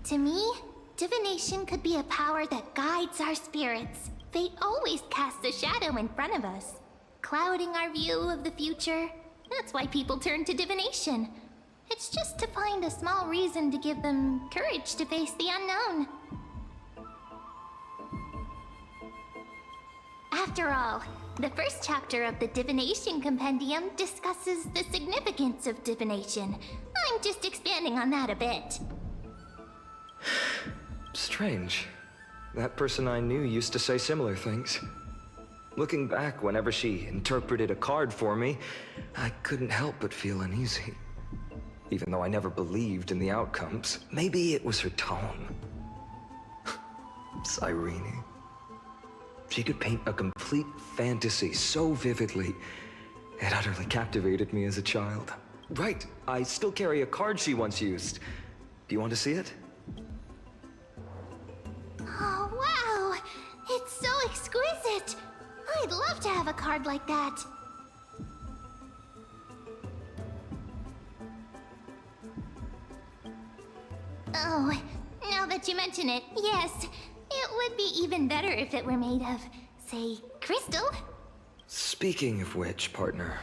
S7: To me, divination could be a power that guides our spirits. Fate always casts a shadow in front of us, clouding our view of the future. That's why people turn to divination. It's just to find a small reason to give them courage to face the unknown. After all, the first chapter of the Divination Compendium discusses the significance of divination. I'm just expanding on that a bit.
S9: Strange. That person I knew used to say similar things. Looking back, whenever she interpreted a card for me, I couldn't help but feel uneasy. Even though I never believed in the outcomes, maybe it was her tone. Cyrene. She could paint a complete fantasy so vividly, it utterly captivated me as a child. Right, I still carry a card she once used. Do you want to see it?
S7: Oh, wow! It's so exquisite! I'd love to have a card like that. Oh, now that you mention it, yes. It would be even better if it were made of, say, crystal.
S9: Speaking of which, partner,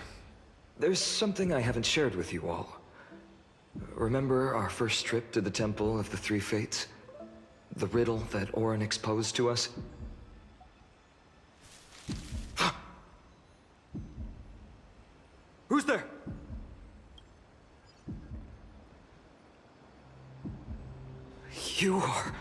S9: there's something I haven't shared with you all. Remember our first trip to the Temple of the Three Fates? The riddle that Orin exposed to us? Who's there? You are...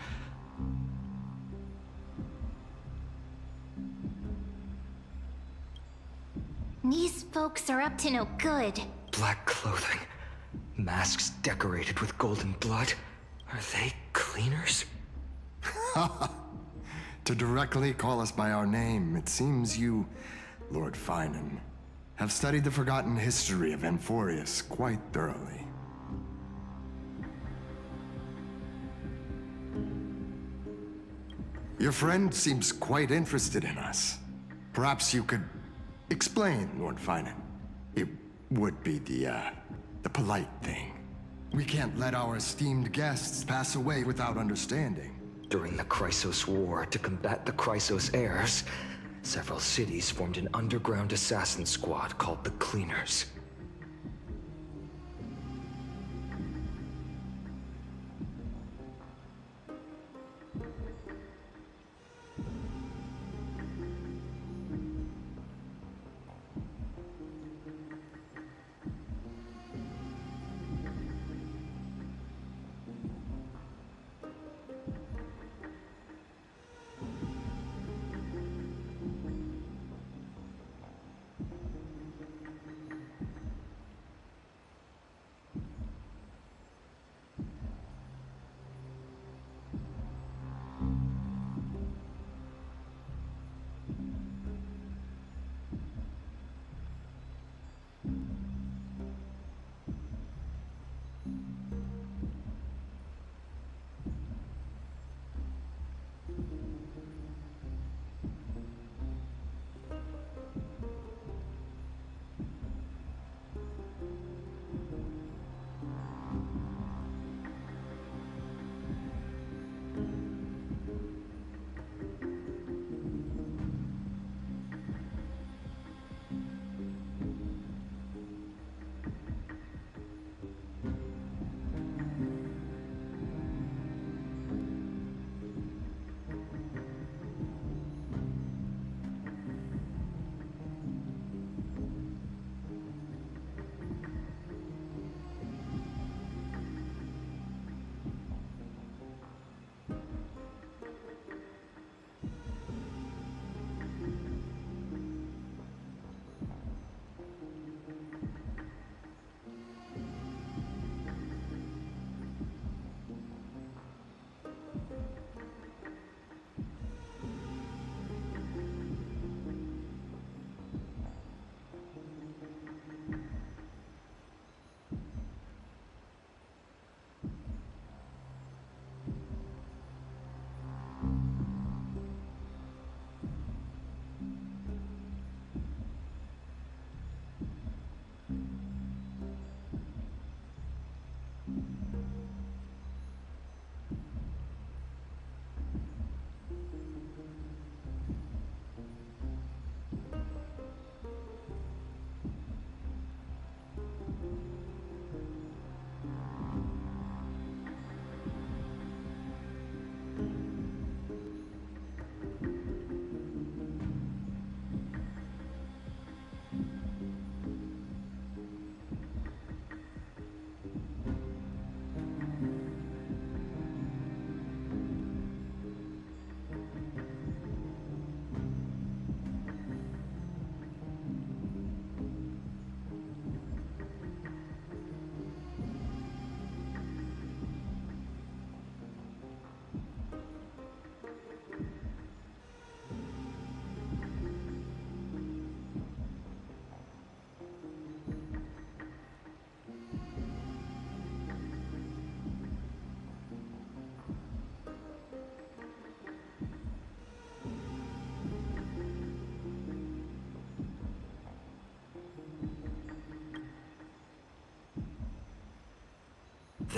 S7: These folks are up to no good.
S9: Black clothing, masks decorated with golden blood. Are they cleaners?
S11: To directly call us by our name, it seems you, Lord Finan, have studied the forgotten history of Amphorius quite thoroughly. Your friend seems quite interested in us. Perhaps you could explain, Lord Finan. It would be the polite thing. We can't let our esteemed guests pass away without understanding.
S9: During the Chrysos War, to combat the Chrysos heirs, several cities formed an underground assassin squad called the Cleaners.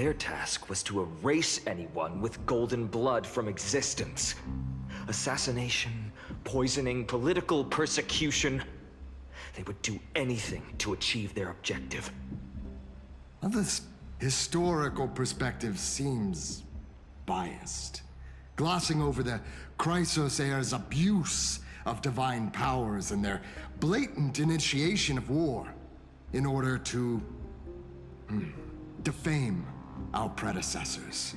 S9: Their task was to erase anyone with golden blood from existence. Assassination, poisoning, political persecution. They would do anything to achieve their objective.
S11: Well, this historical perspective seems biased, glossing over the Chrysos heirs' abuse of divine powers and their blatant initiation of war in order to defame our predecessors.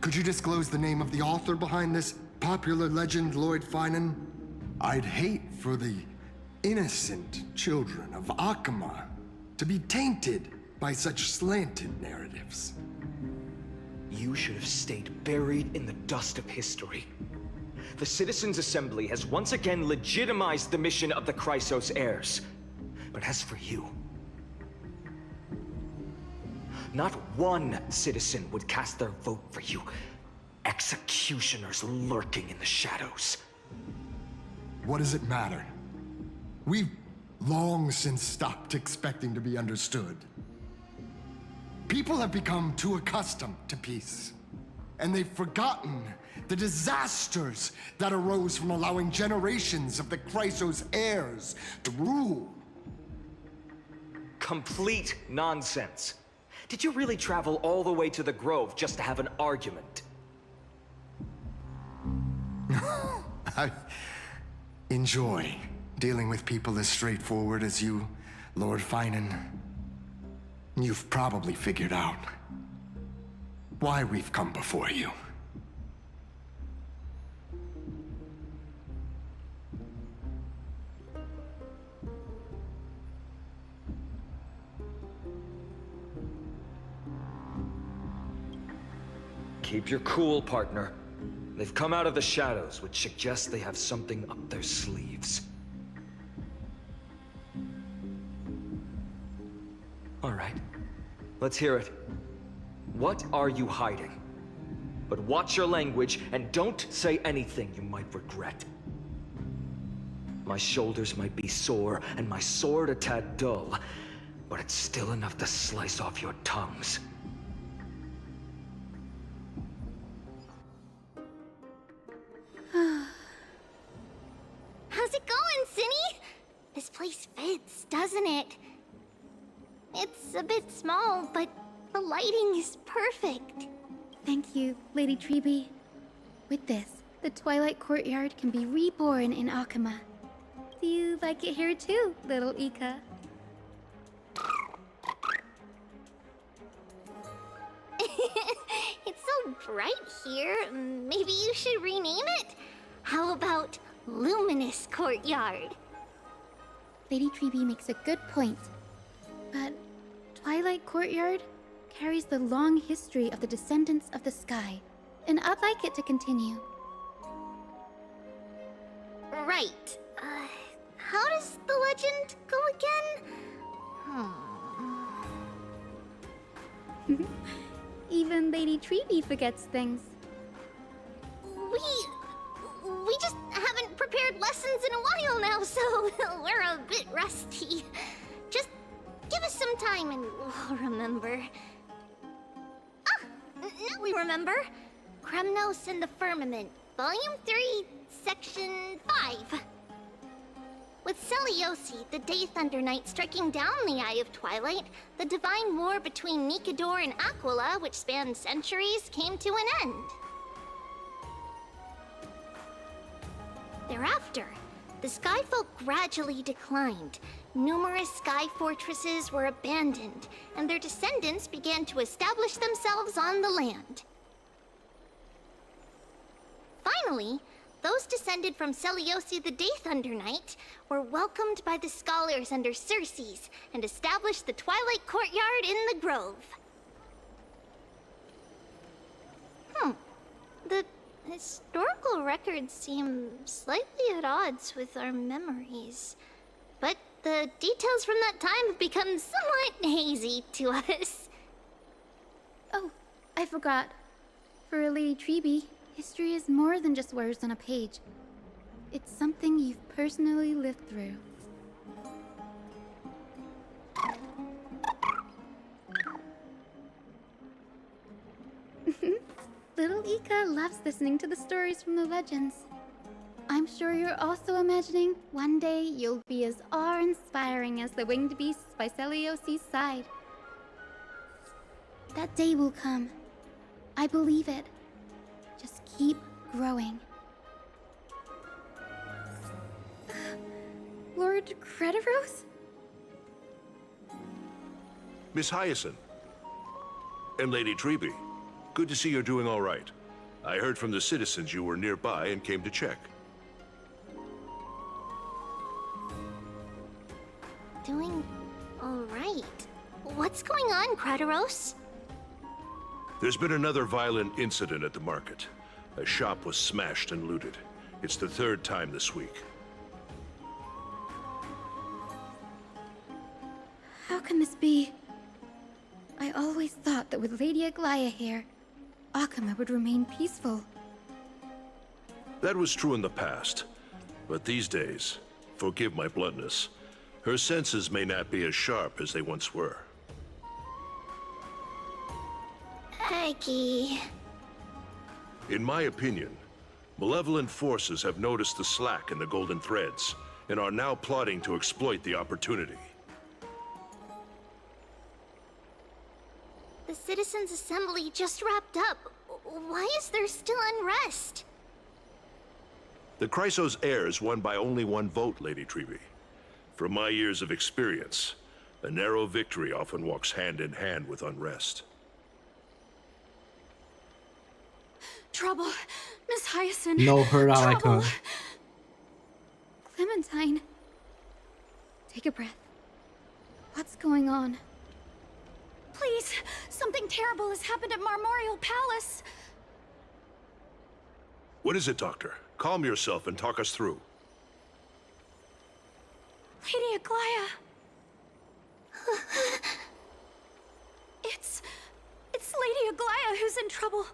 S11: Could you disclose the name of the author behind this popular legend, Lord Finan? I'd hate for the innocent children of Akama to be tainted by such slanted narratives.
S9: You should have stayed buried in the dust of history. The Citizens' Assembly has once again legitimized the mission of the Chrysos heirs. But as for you, not one citizen would cast their vote for you. Executioners lurking in the shadows.
S11: What does it matter? We've long since stopped expecting to be understood. People have become too accustomed to peace, and they've forgotten the disasters that arose from allowing generations of the Chrysos heirs to rule.
S9: Complete nonsense. Did you really travel all the way to the Grove just to have an argument?
S11: I enjoy dealing with people as straightforward as you, Lord Finan. You've probably figured out why we've come before you.
S9: Keep your cool, partner. They've come out of the shadows, which suggests they have something up their sleeves. All right. Let's hear it. What are you hiding? But watch your language, and don't say anything you might regret. My shoulders might be sore, and my sword a tad dull, but it's still enough to slice off your tongues.
S7: How's it going, Cinny? This place fits, doesn't it? It's a bit small, but the lighting is perfect.
S12: Thank you, Lady Treeby. With this, the Twilight Courtyard can be reborn in Akama. Do you like it here too, little Ika?
S7: It's so bright here. Maybe you should rename it? How about Luminous Courtyard?
S12: Lady Treeby makes a good point. But Twilight Courtyard carries the long history of the descendants of the sky, and I'd like it to continue.
S7: Right. How does the legend go again?
S12: Even Lady Treeby forgets things.
S7: We just haven't prepared lessons in a while now, so we're a bit rusty. Just give us some time and we'll remember. Ah! Now we remember. Kremnos and the Firmament, Volume 3, Section 5. With Seliosi, the Day Thunder Knight, striking down the Eye of Twilight, the divine war between Nikador and Aquila, which spanned centuries, came to an end. Thereafter, the Skyfolk gradually declined. Numerous sky fortresses were abandoned, and their descendants began to establish themselves on the land. Finally, those descended from Seliosi the Day Thunder Knight were welcomed by the scholars under Circes and established the Twilight Courtyard in the Grove. The historical records seem slightly at odds with our memories, but the details from that time have become somewhat hazy to us.
S12: Oh, I forgot. For Lady Treeby, history is more than just words on a page. It's something you've personally lived through. Little Ika loves listening to the stories from the legends. I'm sure you're also imagining one day you'll be as awe-inspiring as the winged beasts by Celiosi's side. That day will come. I believe it. Just keep growing. Lord Crediros?
S13: Miss Hyacinth. And Lady Treby. Good to see you're doing all right. I heard from the citizens you were nearby and came to check.
S7: Doing all right. What's going on, Crediros?
S13: There's been another violent incident at the market. A shop was smashed and looted. It's the third time this week.
S12: How can this be? I always thought that with Lady Aglaya here, Akama would remain peaceful.
S13: That was true in the past. But these days, forgive my bluntness, her senses may not be as sharp as they once were.
S7: Aggie.
S13: In my opinion, malevolent forces have noticed the slack in the Golden Threads and are now plotting to exploit the opportunity.
S7: The Citizens' Assembly just wrapped up. Why is there still unrest?
S13: The Chrysos heirs won by only one vote, Lady Treby. From my years of experience, a narrow victory often walks hand in hand with unrest.
S1: Trouble. Miss Hyacinth.
S3: No hurt out like
S1: Trouble.
S3: her.
S12: Clementine. Take a breath. What's going on?
S1: Please, something terrible has happened at Marmorial Palace.
S13: What is it, Doctor? Calm yourself and talk us through.
S1: Lady Aglaya. It's Lady Aglaya who's in trouble.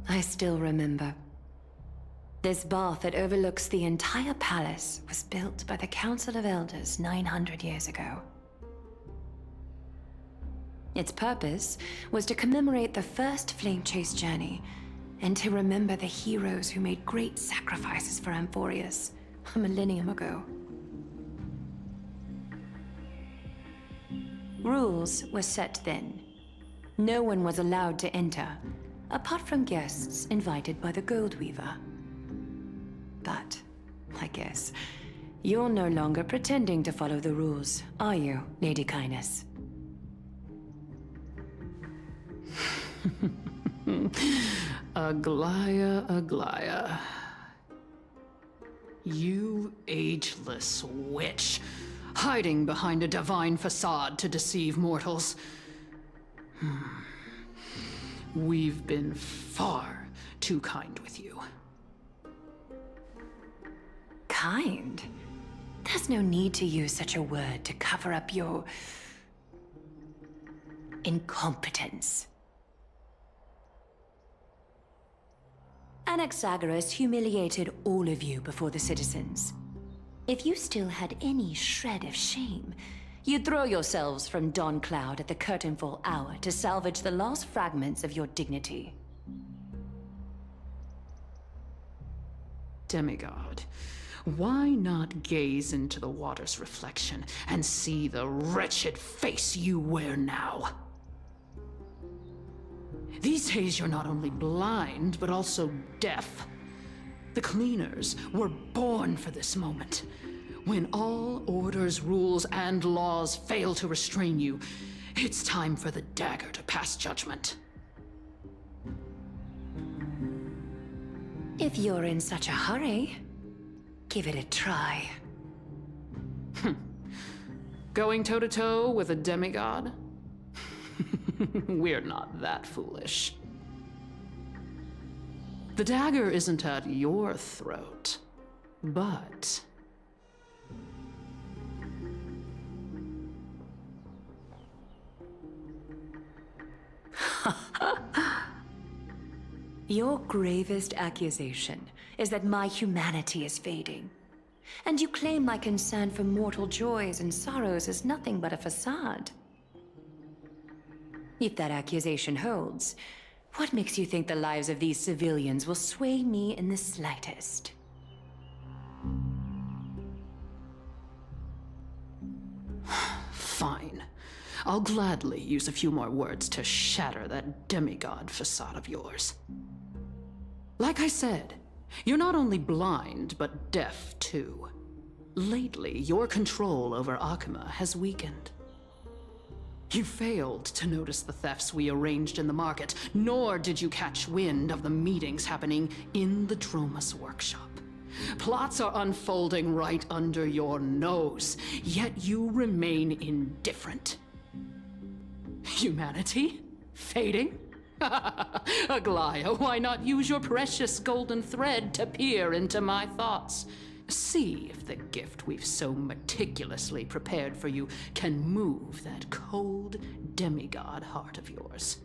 S14: I still remember. This bath that overlooks the entire palace was built by the Council of Elders 900 years ago. Its purpose was to commemorate the first flame chase journey and to remember the heroes who made great sacrifices for Amphorius a millennium ago. Rules were set then. No one was allowed to enter, apart from guests invited by the Gold Weaver. But, I guess, you're no longer pretending to follow the rules, are you, Lady Kindness?
S15: Aglaya, Aglaya. You ageless witch, hiding behind a divine facade to deceive mortals. We've been far too kind with you.
S14: Kind? There's no need to use such a word to cover up your incompetence. Anaxagoras humiliated all of you before the citizens. If you still had any shred of shame, you'd throw yourselves from Dawn Cloud at the curtainfall hour to salvage the last fragments of your dignity.
S15: Demigod, why not gaze into the water's reflection and see the wretched face you wear now? These days you're not only blind, but also deaf. The cleaners were born for this moment. When all orders, rules, and laws fail to restrain you, it's time for the dagger to pass judgment.
S14: If you're in such a hurry, give it a try.
S15: Going toe-to-toe with a demigod? We're not that foolish. The dagger isn't at your throat, but...
S14: Your gravest accusation is that my humanity is fading. And you claim my concern for mortal joys and sorrows is nothing but a facade. If that accusation holds, what makes you think the lives of these civilians will sway me in the slightest?
S15: Fine. I'll gladly use a few more words to shatter that demigod facade of yours. Like I said, you're not only blind, but deaf too. Lately, your control over Akuma has weakened. You failed to notice the thefts we arranged in the market, nor did you catch wind of the meetings happening in the Dromus workshop. Plots are unfolding right under your nose, yet you remain indifferent. Humanity? Fading? Aglaya, why not use your precious golden thread to peer into my thoughts? See if the gift we've so meticulously prepared for you can move that cold demigod heart of yours.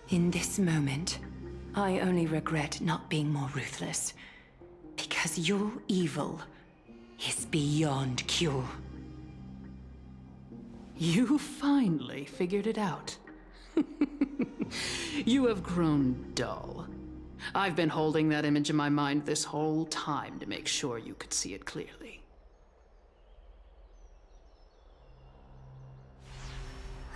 S14: In this moment, I only regret not being more ruthless. Because your evil is beyond cure.
S15: You finally figured it out. You have grown dull. I've been holding that image in my mind this whole time to make sure you could see it clearly.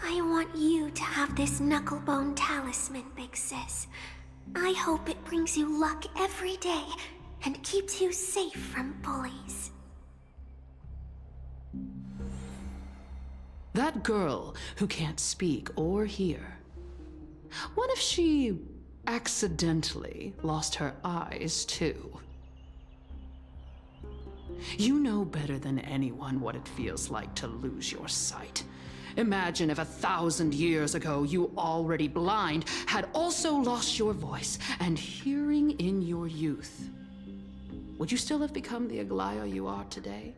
S7: I want you to have this knucklebone talisman, Big Sis. I hope it brings you luck every day and keeps you safe from bullies.
S15: That girl who can't speak or hear. What if she accidentally lost her eyes too? You know better than anyone what it feels like to lose your sight. Imagine if 1,000 years ago you, already blind, had also lost your voice and hearing in your youth. Would you still have become the Aglaya you are today?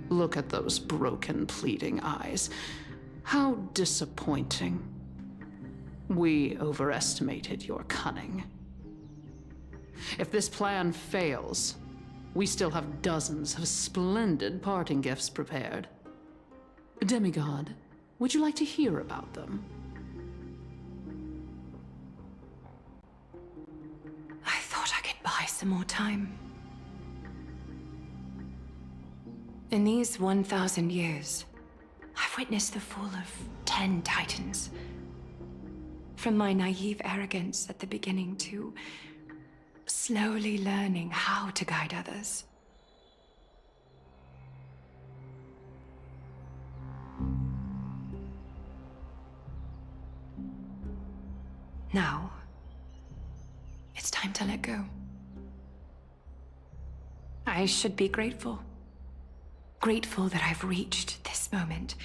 S15: Look at those broken, pleading eyes. How disappointing. We overestimated your cunning. If this plan fails, we still have dozens of splendid parting gifts prepared. Demigod, would you like to hear about them?
S14: I thought I could buy some more time. In these 1,000 years, I've witnessed the fall of 10 titans. From my naive arrogance at the beginning to slowly learning how to guide others. Now, it's time to let go. I should be grateful. Grateful that I've reached this moment.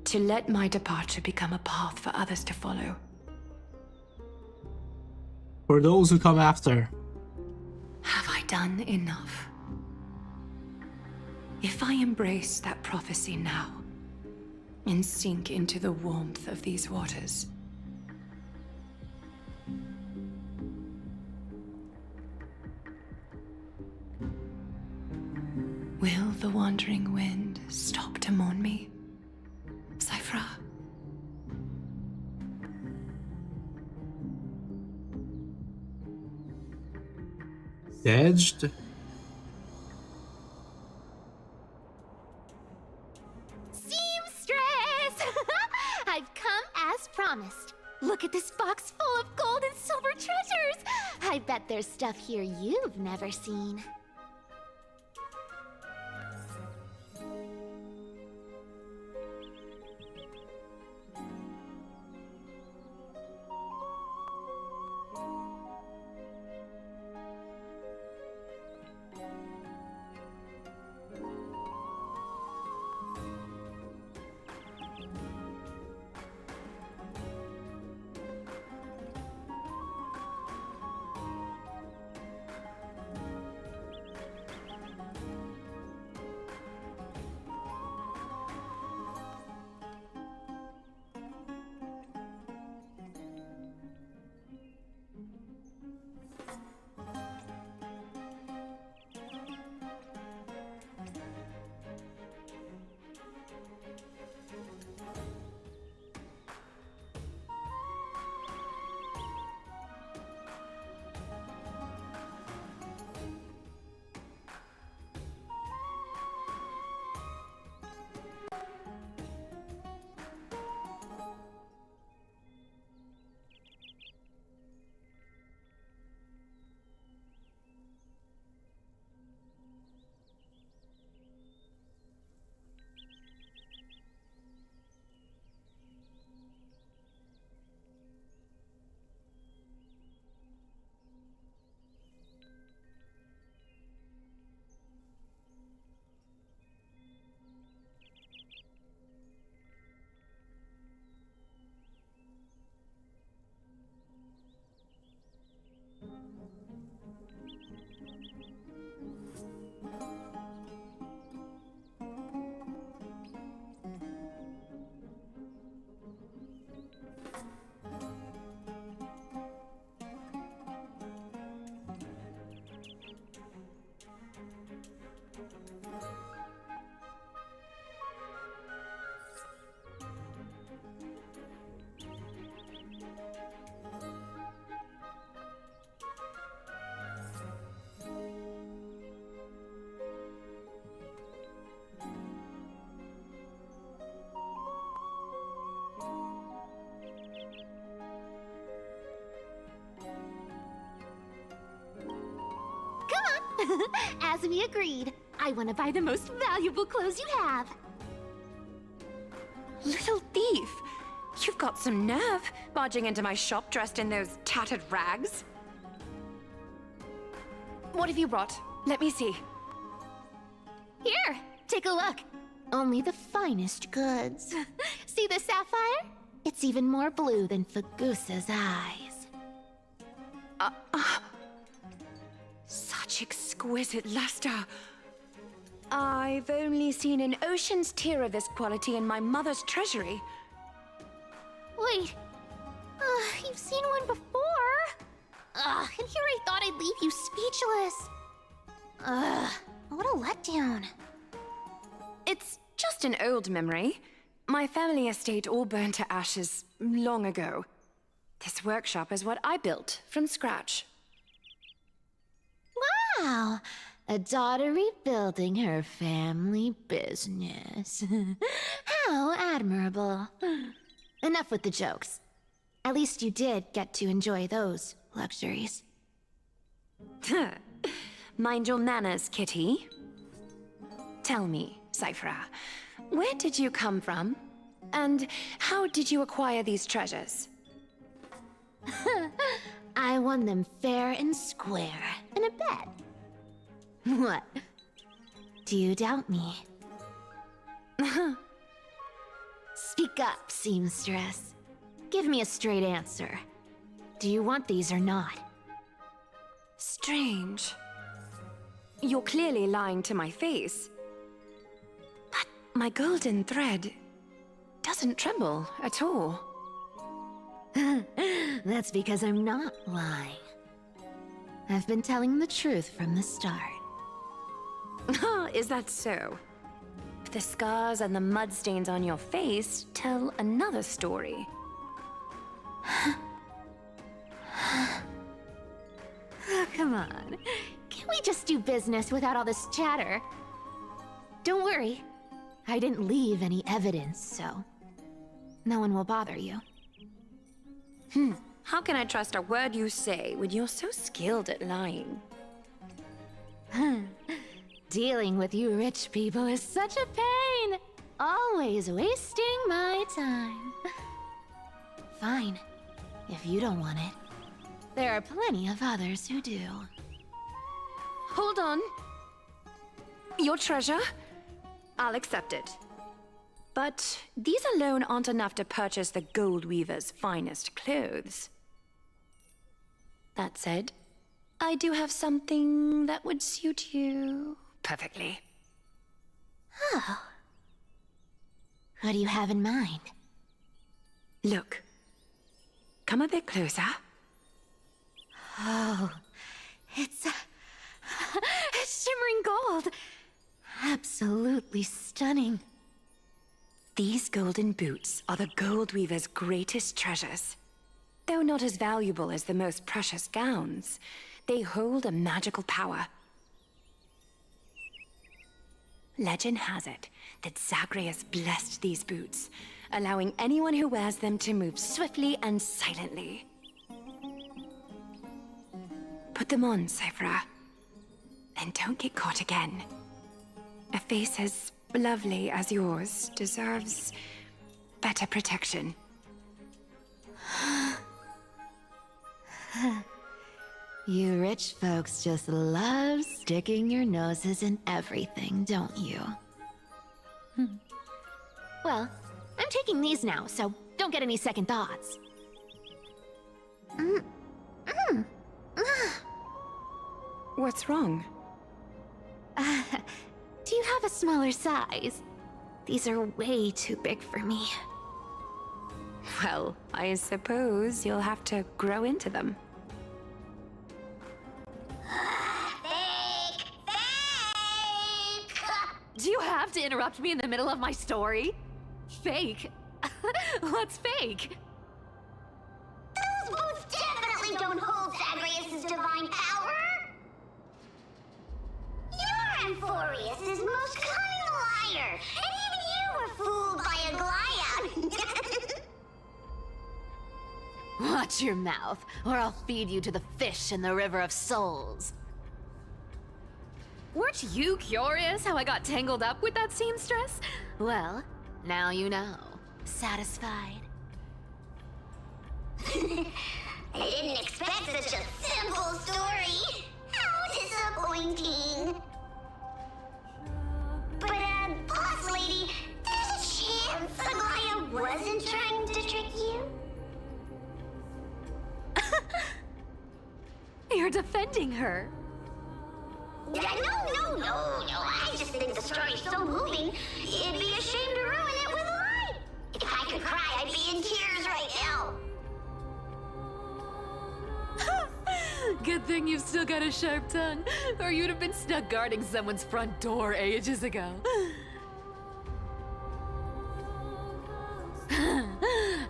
S14: To let my departure become a path for others to follow.
S3: For those who come after.
S14: Have I done enough? If I embrace that prophecy now, and sink into the warmth of these waters, will the wandering wind stop to mourn me, Cyphra?
S3: Edged?
S12: Seamstress! I've come as promised. Look at this box full of gold and silver treasures! I bet there's stuff here you've never seen. As we agreed, I want to buy the most valuable clothes you have.
S14: Little thief! You've got some nerve, barging into my shop dressed in those tattered rags. What have you brought? Let me see.
S12: Here, take a look. Only the finest goods. See the sapphire? It's even more blue than Fagusa's eyes.
S14: Such exquisite luster. I've only seen an ocean's tear of this quality in my mother's treasury.
S12: Wait. You've seen one before. And here I thought I'd leave you speechless. What a letdown.
S14: It's just an old memory. My family estate all burned to ashes long ago. This workshop is what I built from scratch.
S1: Wow! A daughter rebuilding her family business. How admirable. Enough with the jokes. At least you did get to enjoy those luxuries.
S14: Mind your manners, Kitty. Tell me, Cyphra, where did you come from? And how did you acquire these treasures?
S1: I won them fair and square in a bet. What? Do you doubt me? Speak up, seamstress. Give me a straight answer. Do you want these or not?
S14: Strange. You're clearly lying to my face. But my golden thread doesn't tremble at all.
S1: That's because I'm not lying. I've been telling the truth from the start.
S14: Is that so? The scars and the mud stains on your face tell another story.
S1: Oh, come on. Can't we just do business without all this chatter? Don't worry. I didn't leave any evidence, so no one will bother you.
S14: How can I trust a word you say when you're so skilled at lying?
S1: Dealing with you rich people is such a pain. Always wasting my time. Fine, if you don't want it. There are plenty of others who do.
S14: Hold on. Your treasure? I'll accept it. But these alone aren't enough to purchase the Gold Weaver's finest clothes. That said, I do have something that would suit you perfectly.
S1: Oh. What do you have in mind?
S14: Look. Come a bit closer.
S1: Oh, it's shimmering gold. Absolutely stunning.
S14: These golden boots are the Gold Weaver's greatest treasures. Though not as valuable as the most precious gowns, they hold a magical power. Legend has it that Zagreus blessed these boots, allowing anyone who wears them to move swiftly and silently. Put them on, Cyphra. And don't get caught again. A face as lovely as yours deserves better protection.
S1: You rich folks just love sticking your noses in everything, don't you? Well, I'm taking these now, so don't get any second thoughts.
S14: What's wrong?
S1: Do you have a smaller size? These are way too big for me.
S14: Well, I suppose you'll have to grow into them.
S12: Fake! Fake!
S1: Do you have to interrupt me in the middle of my story? Fake? What's fake?
S12: Those boots definitely don't hold Zagreus' divine power! You're Amphorius' most cunning liar, and even you were fooled by a Glyad!
S1: Watch your mouth, or I'll feed you to the fish in the River of Souls. Weren't you curious how I got tangled up with that seamstress? Well, now you know. Satisfied?
S12: I didn't expect such a simple story. How disappointing. But, boss lady, there's a chance Amaya wasn't trying to trick you?
S1: You're defending her.
S12: No. I just think the story's so moving, it'd be a shame to ruin it with a lie. If I could cry, I'd be in tears right now.
S1: Good thing you've still got a sharp tongue, or you'd have been stuck guarding someone's front door ages ago.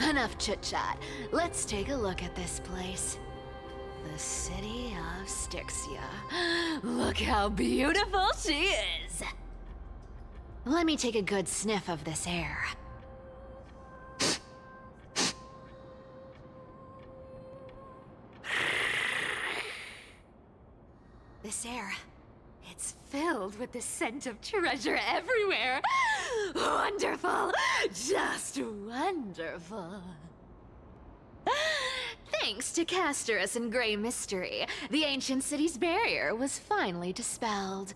S1: Enough chit-chat. Let's take a look at this place. The city of Styxia. Look how beautiful she is! Let me take a good sniff of this air. This air, it's filled with the scent of treasure everywhere. Wonderful! Just wonderful. Thanks to Castorus and Grey Mystery, the ancient city's barrier was finally dispelled.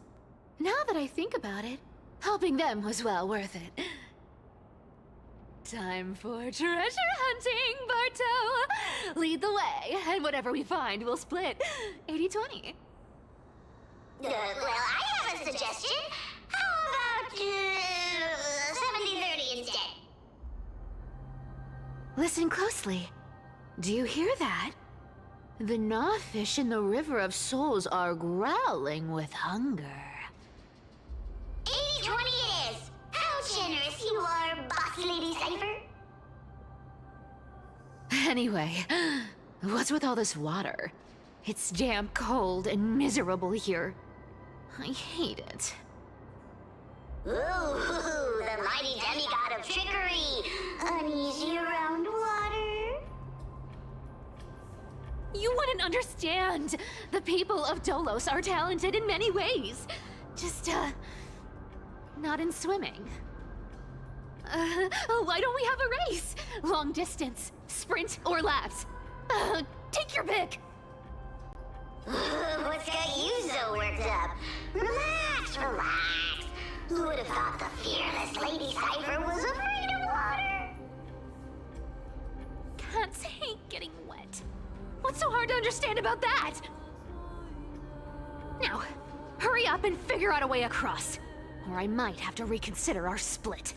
S1: Now that I think about it, helping them was well worth it. Time for treasure hunting, Barto! Lead the way, and whatever we find, we'll split 80-20.
S12: Well, I have a suggestion. How about 70-30 instead?
S1: Listen closely. Do you hear that? The gnawfish in the River of Souls are growling with hunger.
S12: 80-20 it is! How generous you are, Boss Lady Cypher!
S1: Anyway, what's with all this water? It's damp, cold, and miserable here. I hate it.
S12: Ooh, the mighty demigod of trickery! Uneasy around water?
S1: You wouldn't understand! The people of Dolos are talented in many ways. Just, not in swimming. Why don't we have a race? Long distance, sprint, or laps? Take your pick!
S12: What's got you so worked up? Relax. Who would have thought the fearless Lady Cypher was afraid of water?
S1: Cats hate getting wet. What's so hard to understand about that? Now, hurry up and figure out a way across, or I might have to reconsider our split.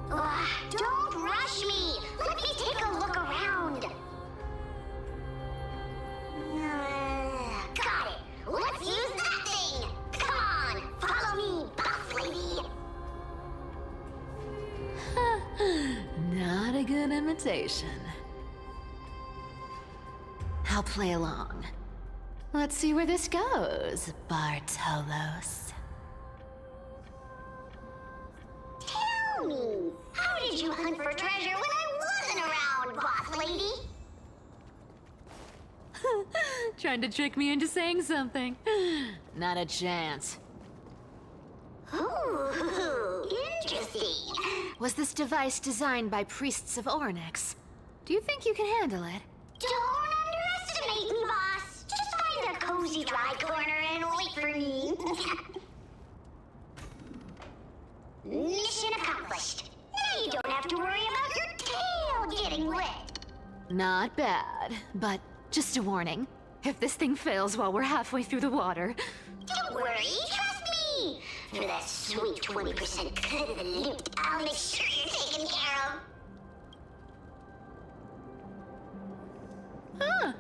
S12: Don't rush me! Let me take a look around! Got it! Let's use that thing! Come on! Follow me, boss lady!
S1: Not a good imitation. I'll play along. Let's see where this goes, Bartolos.
S12: Tell me, how did you hunt for treasure when I wasn't around, boss lady?
S1: Trying to trick me into saying something. Not a chance.
S12: Ooh, interesting.
S1: Was this device designed by priests of Ornyx? Do you think you can handle it?
S12: Don't underestimate me, boss. Just find a cozy dry corner and wait for me. Mission accomplished. Now you don't have to worry about your tail getting wet.
S1: Not bad, but just a warning. If this thing fails while we're halfway through the water...
S12: Don't worry, trust me. For that sweet 20% cut of the loot, I'll make sure you're taken care of.
S1: Huh.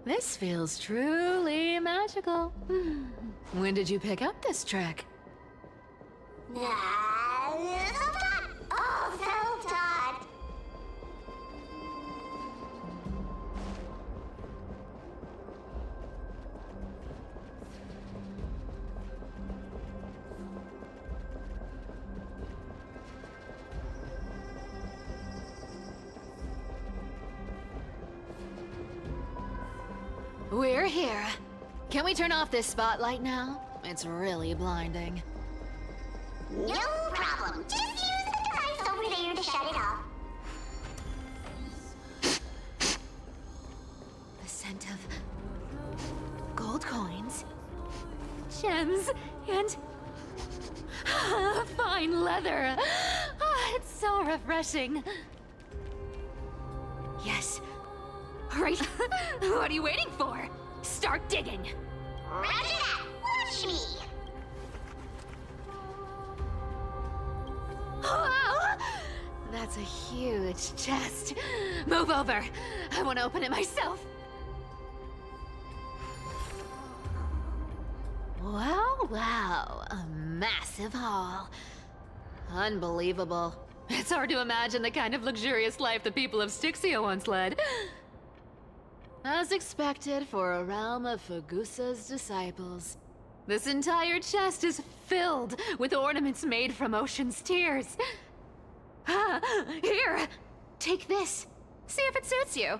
S1: This feels truly magical. When did you pick up this trick?
S12: Self-taught. Oh, self-taught.
S1: We're here. Can we turn off this spotlight now? It's really blinding.
S12: No problem. Just use the device over there to shut it off.
S1: The scent of gold coins, gems, and fine leather. It's so refreshing. Yes. Right. What are you waiting for? Start digging.
S12: Roger that. Watch me.
S1: Wow! That's a huge chest. Move over. I want to open it myself. Wow, wow. A massive haul. Unbelievable. It's hard to imagine the kind of luxurious life the people of Styxia once led. As expected for a realm of Fagusa's disciples. This entire chest is filled with ornaments made from ocean's tears. Here, take this. See if it suits you.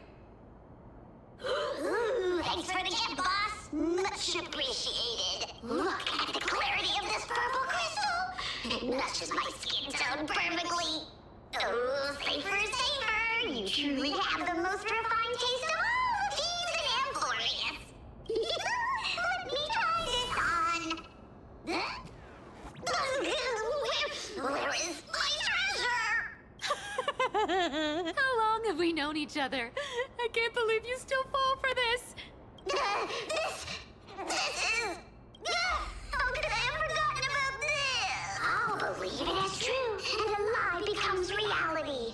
S12: Ooh, thanks for the gift, boss. Much appreciated. Look at the clarity of this purple crystal. It matches my skin tone perfectly. Oh, safer, safer. You truly have the most refined taste of all thieves and employees. Let me try this on. Where is my treasure?
S1: How long have we known each other? I can't believe you still fall for this.
S12: This is... How could I have forgotten about this? I'll believe it as true, and the lie becomes reality.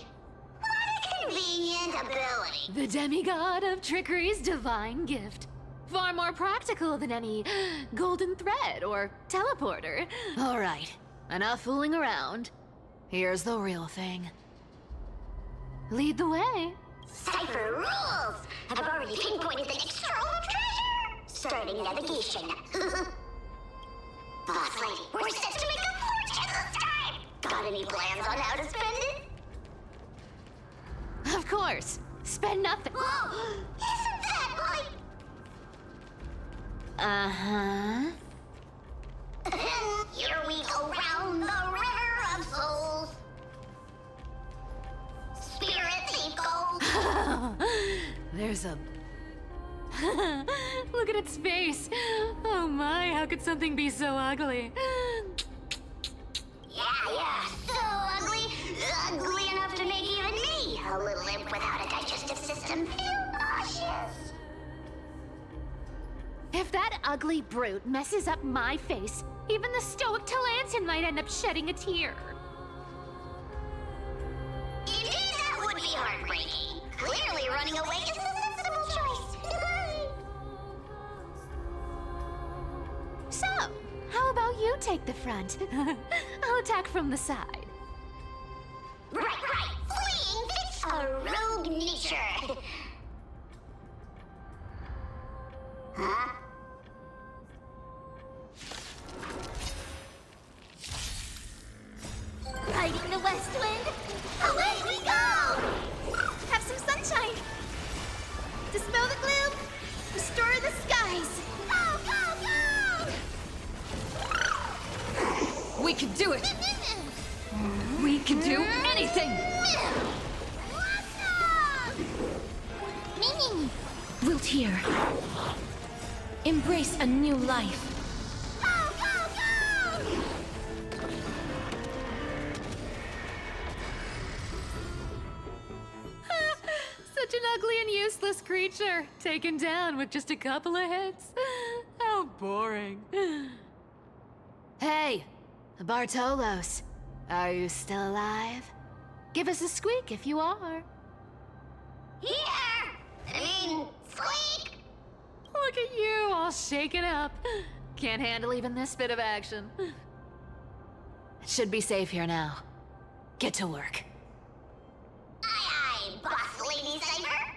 S12: What a convenient ability.
S1: The demigod of trickery's divine gift. Far more practical than any golden thread or teleporter. All right, enough fooling around. Here's the real thing. Lead the way.
S12: Cipher rules! I've already pinpointed the next trove of treasure! Starting navigation. Boss lady, we're set to make a fortune this time! Got any plans on how to spend it?
S1: Of course. Spend nothing.
S12: Whoa! Isn't that like...
S1: Uh-huh.
S12: Here we go round the river of souls. Spirit leaf gold.
S1: There's a... Look at its face. Oh my, how could something be so ugly?
S12: Yeah, so ugly. Ugly enough to make even me, a little imp without a digestive system, feel nauseous.
S1: If that ugly brute messes up my face, even the stoic Talantin might end up shedding a tear.
S12: Indeed, that would be heartbreaking. Clearly running away is a sensible choice.
S1: So, how about you take the front? I'll attack from the side.
S12: Right. Fleeing fits a rogue nature. Huh?
S7: Riding the west wind, away we go! Have some sunshine. Dispel the gloom, restore the skies. Go, go, go!
S1: We can do it! We can do anything! Wilt here. Embrace a new life. Such an ugly and useless creature, taken down with just a couple of hits. How boring. Hey, Bartolos, are you still alive? Give us a squeak if you are.
S12: Squeak!
S1: Look at you, all shaken up. Can't handle even this bit of action. It should be safe here now. Get to work.
S12: Aye, boss lady Cypher.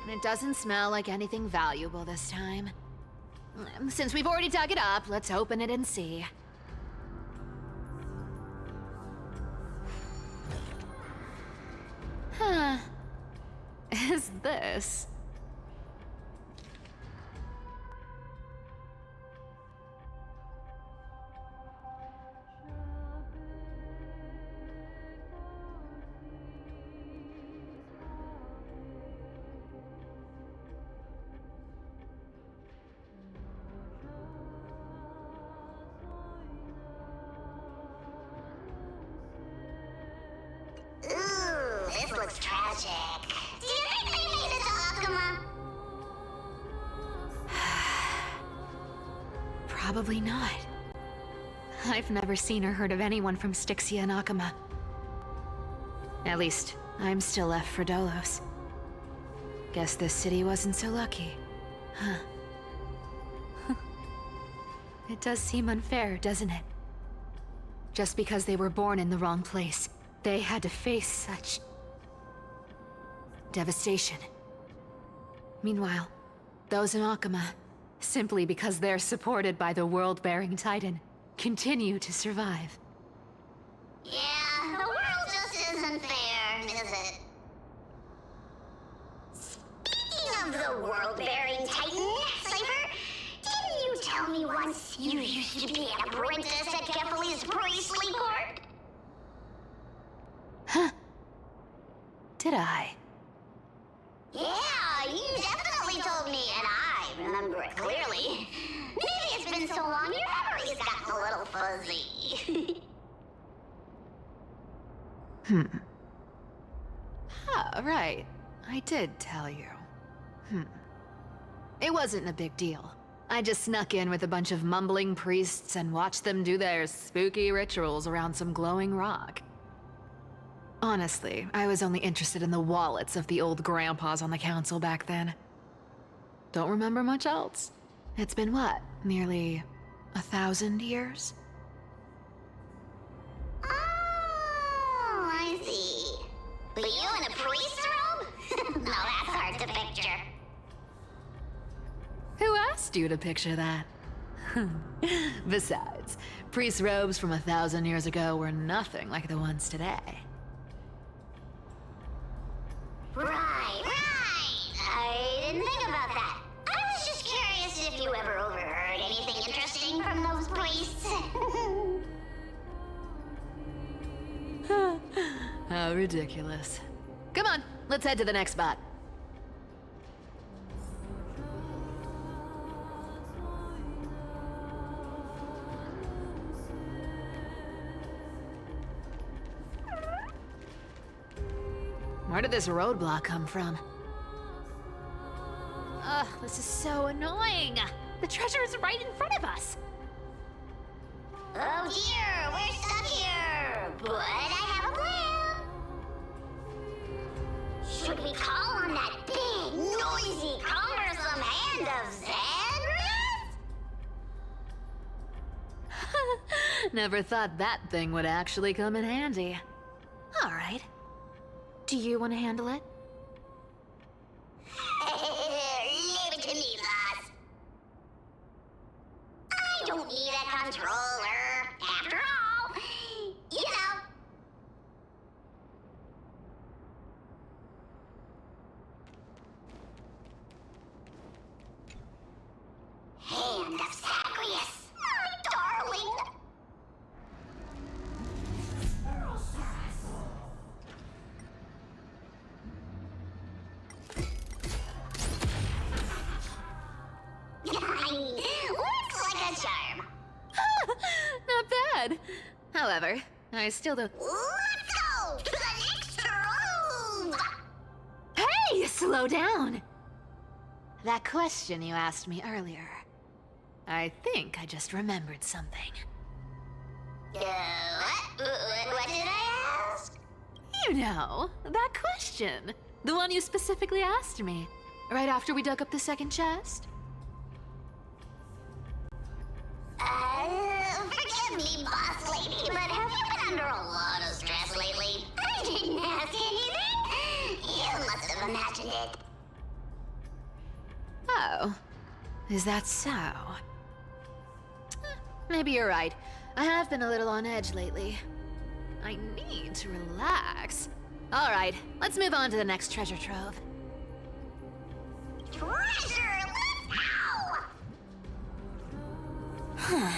S1: It doesn't smell like anything valuable this time. Since we've already dug it up, let's open it and see. is this?
S12: Ooh, this looks tragic. Do you think they made it to Akuma?
S1: Probably not. I've never seen or heard of anyone from Styxia and Akuma. At least, I'm still left for Dolos. Guess this city wasn't so lucky. Huh. It does seem unfair, doesn't it? Just because they were born in the wrong place, they had to face such devastation. Meanwhile, those in Akuma, simply because they're supported by the world-bearing Titan, continue to survive.
S12: Yeah, the world just isn't fair, is it? Speaking of the world-bearing Titan, Cypher, didn't you tell me once you used to be an apprentice at Kefali's priestly court?
S1: Huh? Did I?
S12: Yeah, you definitely told me, and I remember it clearly. Maybe it's been so long your memory's gotten a little fuzzy.
S1: Right. I did tell you. It wasn't a big deal. I just snuck in with a bunch of mumbling priests and watched them do their spooky rituals around some glowing rock. Honestly, I was only interested in the wallets of the old grandpas on the council back then. Don't remember much else. It's been what, nearly 1,000 years?
S12: Oh, I see. But you in a priest robe? No, that's hard to picture.
S1: Who asked you to picture that? Besides, priest robes from 1,000 years ago were nothing like the ones today.
S12: Right. I didn't think about that. I was just curious if you ever overheard anything interesting from those priests.
S1: How ridiculous. Come on, let's head to the next spot. Where did this roadblock come from? Ugh, this is so annoying. The treasure is right in front of us.
S12: Oh dear, we're stuck here. But I have a plan. Should we call on that big, noisy, cumbersome hand of Xandrith?
S1: Never thought that thing would actually come in handy. All right. Do you want to handle it?
S12: Leave it to me, boss. I don't need a controller. After all, you know. Hand of Zagreus, my darling. Looks like a charm.
S1: Not bad. However, I still don't...
S12: Let's go to the next room.
S1: Hey, slow down! That question you asked me earlier. I think I just remembered something.
S12: What? What did I ask?
S1: You know, that question. The one you specifically asked me. Right after we dug up the second chest.
S12: Forgive me, boss lady, but have you been under a lot of stress lately? I didn't ask anything. You must have imagined it.
S1: Oh, is that so? Maybe you're right. I have been a little on edge lately. I need to relax. All right, let's move on to the next treasure trove.
S12: Treasure! Let's go!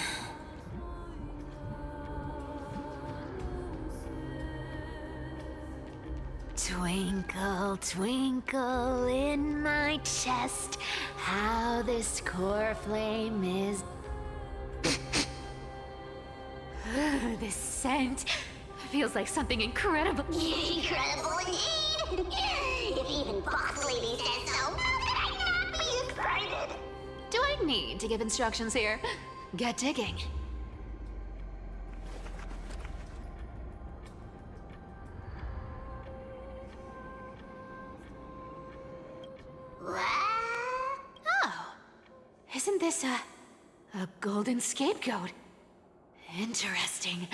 S12: Twinkle, twinkle in my chest, how this core flame is. This scent feels like something incredible. Incredible indeed! If even Boss Lady says so, how could I not be excited?
S1: Do I need to give instructions here? Get digging. Oh, isn't this a golden scapegoat? Interesting.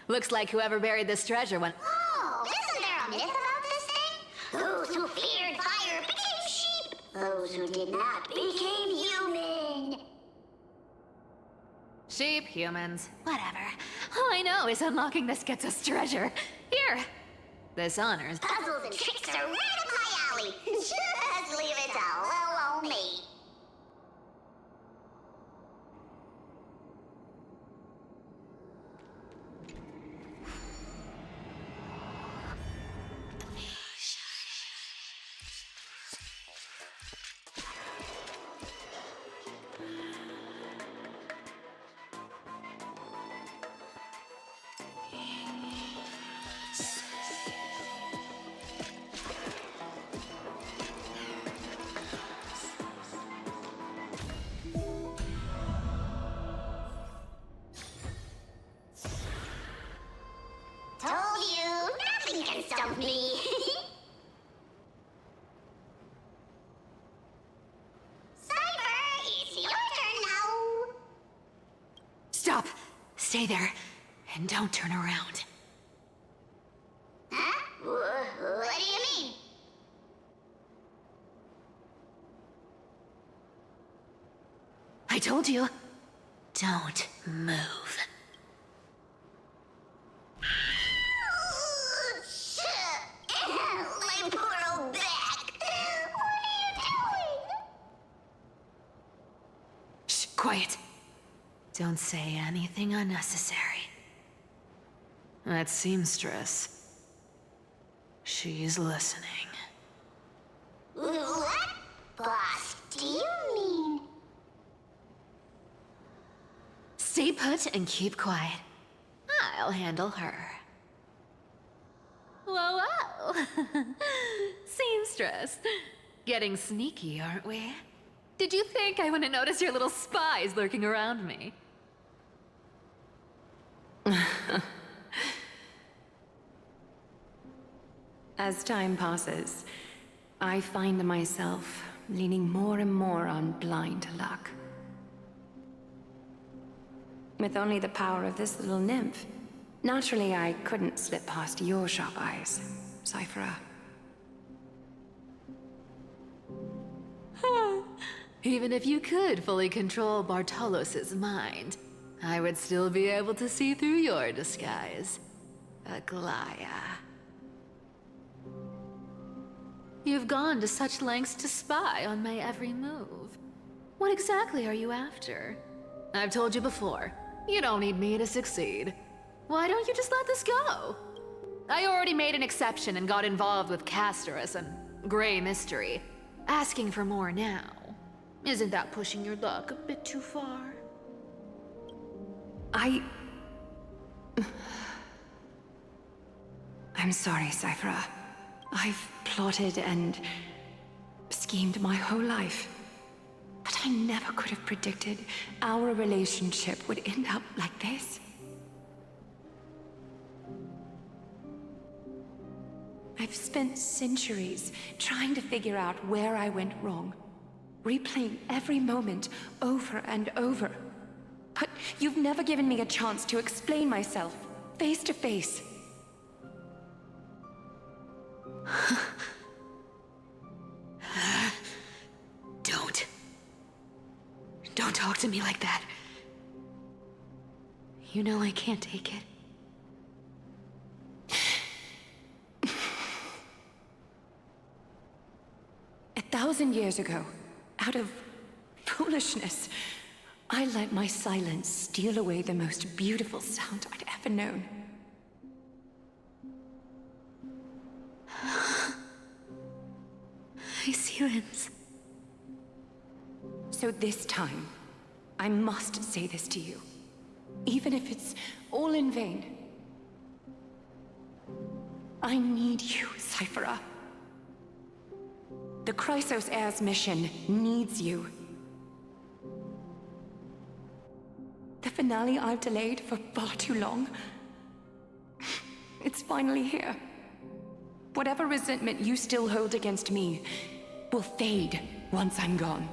S1: Looks like whoever buried this treasure went.
S12: Oh, isn't there a myth about this thing? Those who feared fire became sheep. Those who did not became human.
S1: Sheep, humans, whatever. All I know is unlocking this gets us treasure. Here, this honors.
S12: Puzzles and tricks are right up my alley. Just leave it to little old me. Told you, nothing can stump me. Cypher, it's your turn now.
S1: Stop! Stay there, and don't turn around.
S12: Huh? What do you mean?
S1: I told you, don't move.
S12: My poor old back. What are you doing?
S1: Shh, quiet. Don't say anything unnecessary. That seamstress. She's listening.
S12: What? Boss, do you mean?
S1: Stay put and keep quiet. I'll handle her. Whoa, whoa. Seamstress. Getting sneaky, aren't we? Did you think I wouldn't notice your little spies lurking around me?
S14: As time passes, I find myself leaning more and more on blind luck. With only the power of this little nymph, naturally I couldn't slip past your sharp eyes, Cyphera.
S1: Even if you could fully control Bartolos's mind, I would still be able to see through your disguise. Aglaya. You've gone to such lengths to spy on my every move. What exactly are you after? I've told you before, you don't need me to succeed. Why don't you just let this go? I already made an exception and got involved with Castorus and Grey Mystery. Asking for more now. Isn't that pushing your luck a bit too far?
S14: I'm sorry, Cyphera. I've plotted and schemed my whole life. But I never could have predicted our relationship would end up like this. I've spent centuries trying to figure out where I went wrong, replaying every moment over and over. But you've never given me a chance to explain myself, face to face.
S1: Don't talk to me like that. You know I can't take it.
S14: 1,000 years ago, Out of foolishness, I let my silence steal away the most beautiful sound I'd ever known.
S1: I see limbs.
S14: So this time, I must say this to you, even if it's all in vain. I need you, Cyphera. The Chrysos Heir's mission needs you. The finale I've delayed for far too long. It's finally here. Whatever resentment you still hold against me will fade once I'm gone.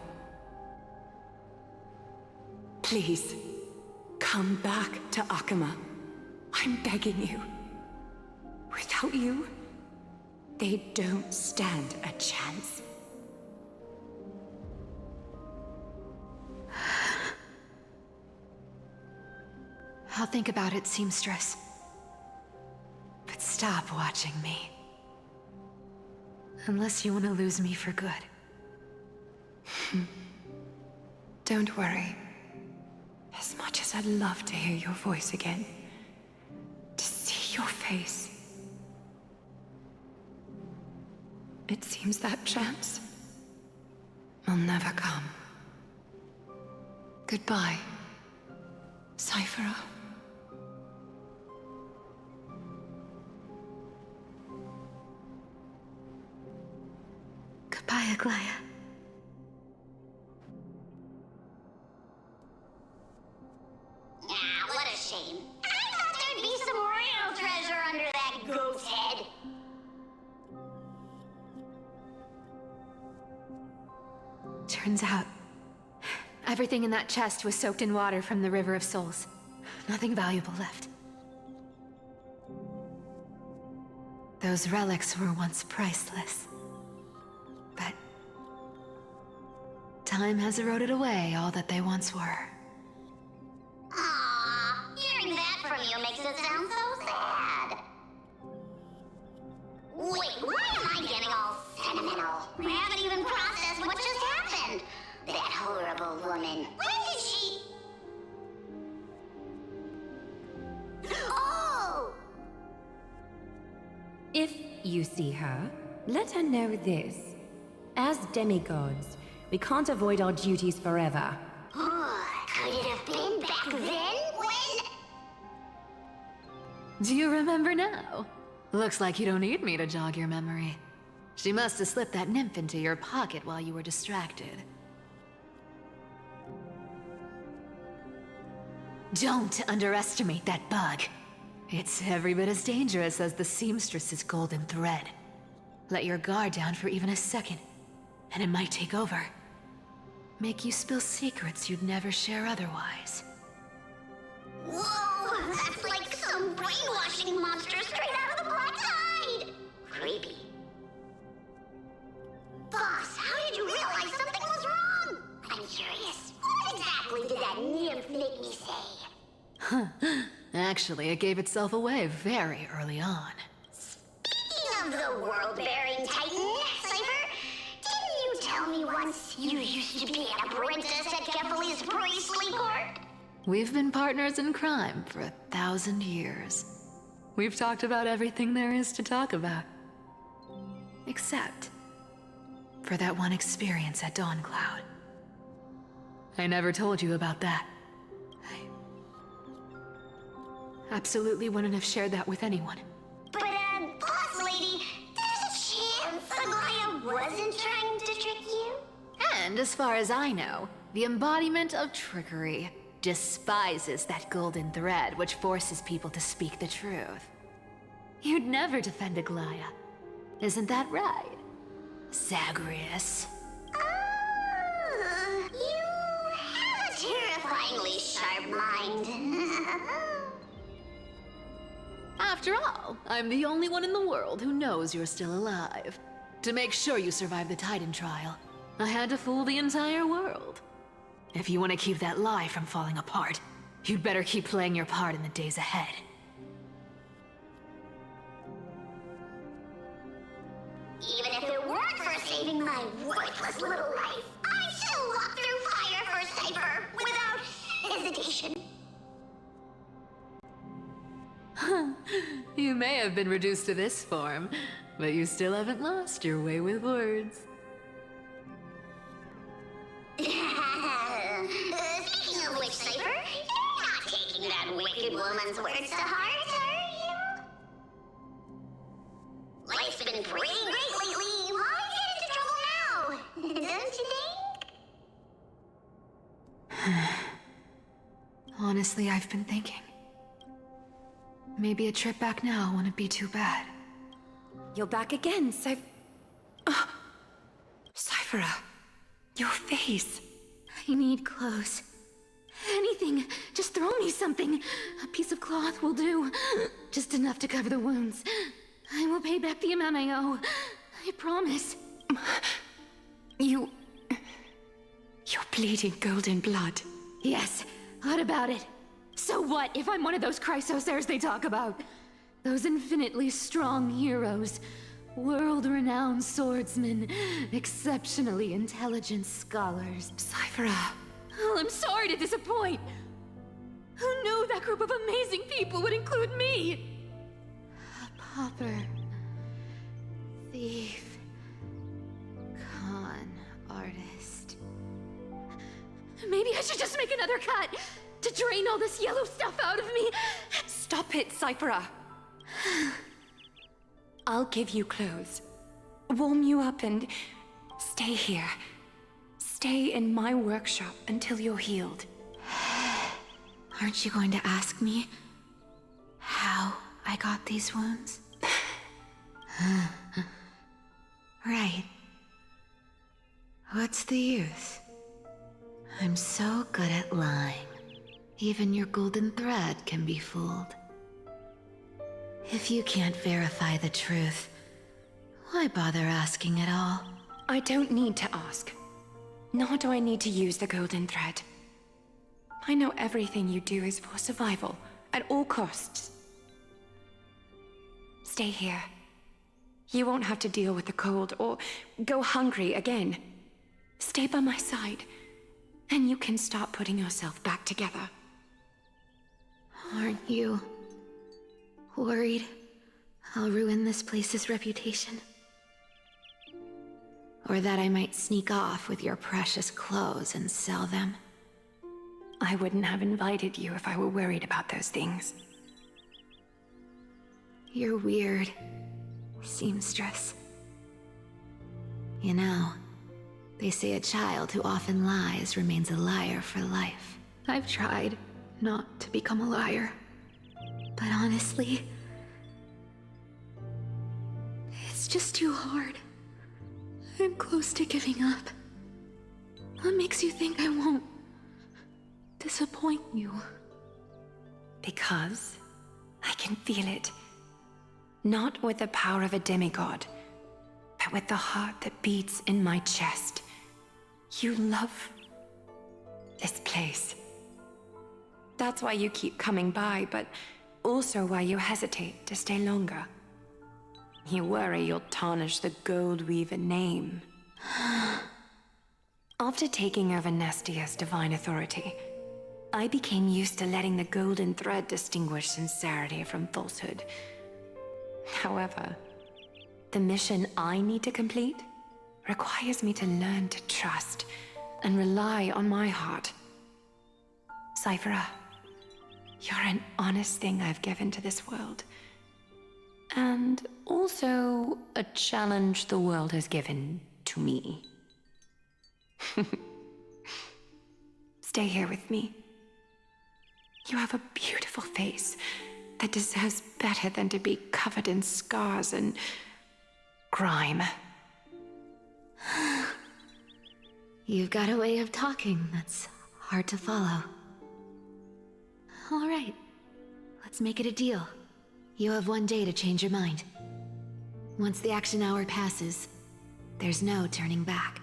S14: Please, come back to Akama. I'm begging you. Without you, they don't stand a chance.
S1: I'll think about it, seamstress. But stop watching me. Unless you want to lose me for good.
S14: Don't worry. As much as I'd love to hear your voice again, to see your face, it seems that chance will never come. Goodbye, Cyphera.
S1: Goodbye, Aglaya.
S12: Ah, what a shame. I thought there'd be some real treasure under that goat's head.
S1: Turns out, everything in that chest was soaked in water from the River of Souls. Nothing valuable left. Those relics were once priceless. But time has eroded away all that they once were.
S12: Aww, hearing that from you makes it sound so sad. Wait, why am I getting all sentimental? I haven't even processed what just happened. That horrible woman. When did she... Oh!
S16: If you see her, let her know this. As demigods, we can't avoid our duties forever.
S12: Could it have been back then when...
S1: Do you remember now? Looks like you don't need me to jog your memory. She must have slipped that nymph into your pocket while you were distracted. Don't underestimate that bug. It's every bit as dangerous as the seamstress's golden thread. Let your guard down for even a second, and it might take over. Make you spill secrets you'd never share otherwise.
S12: Whoa, that's like some brainwashing monster straight out of the Black Tide! Creepy. Boss, how did you realize something was wrong? I'm curious. What exactly did that nymph make me say?
S1: Actually, it gave itself away very early on.
S12: Speaking of the world-bearing titan, Cypher, didn't you tell me once you used to be an apprentice at Kefali's priestly court?
S1: We've been partners in crime for 1,000 years. We've talked about everything there is to talk about. Except for that one experience at Dawncloud. I never told you about that. I absolutely wouldn't have shared that with anyone.
S12: But, boss lady, there's a chance Aglaya wasn't trying to trick you?
S1: And as far as I know, the embodiment of trickery despises that golden thread which forces people to speak the truth. You'd never defend Aglaya. Isn't that right, Zagreus?
S12: You have a terrifyingly sharp mind.
S1: After all, I'm the only one in the world who knows you're still alive. To make sure you survive the Titan trial, I had to fool the entire world. If you want to keep that lie from falling apart, you'd better keep playing your part in the days ahead.
S12: Even if it weren't for saving my worthless little life, I still reputation.
S1: You may have been reduced to this form, but you still haven't lost your way with words.
S12: Speaking of which, Cypher, you're not taking that wicked woman's words to heart, are you? Life's been pretty great lately. Why get into trouble now? Don't you think?
S1: Honestly, I've been thinking. Maybe a trip back now wouldn't be too bad.
S14: You're back again, Cyphera, your face.
S1: I need clothes. Anything. Just throw me something. A piece of cloth will do. Just enough to cover the wounds. I will pay back the amount I owe. I promise.
S14: You're bleeding golden blood.
S1: Yes. What about it? So what if I'm one of those Chrysos heirs they talk about? Those infinitely strong heroes. World-renowned swordsmen. Exceptionally intelligent scholars.
S14: Cyphera.
S1: Oh, I'm sorry to disappoint. Who knew that group of amazing people would include me? A pauper. Thief. Con artist. Maybe I should just make another cut to drain all this yellow stuff out of me.
S14: Stop it, Cyphera. I'll give you clothes, warm you up, and stay here. Stay in my workshop until you're healed.
S1: Aren't you going to ask me how I got these wounds? Right. What's the use? I'm so good at lying. Even your golden thread can be fooled. If you can't verify the truth, why bother asking at all?
S14: I don't need to ask. Nor do I need to use the golden thread. I know everything you do is for survival, at all costs. Stay here. You won't have to deal with the cold or go hungry again. Stay by my side, and you can start putting yourself back together.
S1: Aren't you worried I'll ruin this place's reputation? Or that I might sneak off with your precious clothes and sell them?
S14: I wouldn't have invited you if I were worried about those things.
S1: You're weird, seamstress. You know, they say a child who often lies remains a liar for life. I've tried not to become a liar. But honestly, it's just too hard. I'm close to giving up. What makes you think I won't disappoint you?
S14: Because I can feel it. Not with the power of a demigod, but with the heart that beats in my chest. You love this place. That's why you keep coming by, but also why you hesitate to stay longer. You worry you'll tarnish the Goldweaver name. After taking over Nestia's divine authority, I became used to letting the golden thread distinguish sincerity from falsehood. However, the mission I need to complete requires me to learn to trust and rely on my heart. Cyphera, you're an honest thing I've given to this world. And also a challenge the world has given to me. Stay here with me. You have a beautiful face that deserves better than to be covered in scars and grime.
S1: You've got a way of talking that's hard to follow. All right, let's make it a deal. You have 1 day to change your mind. Once the action hour passes, there's no turning back.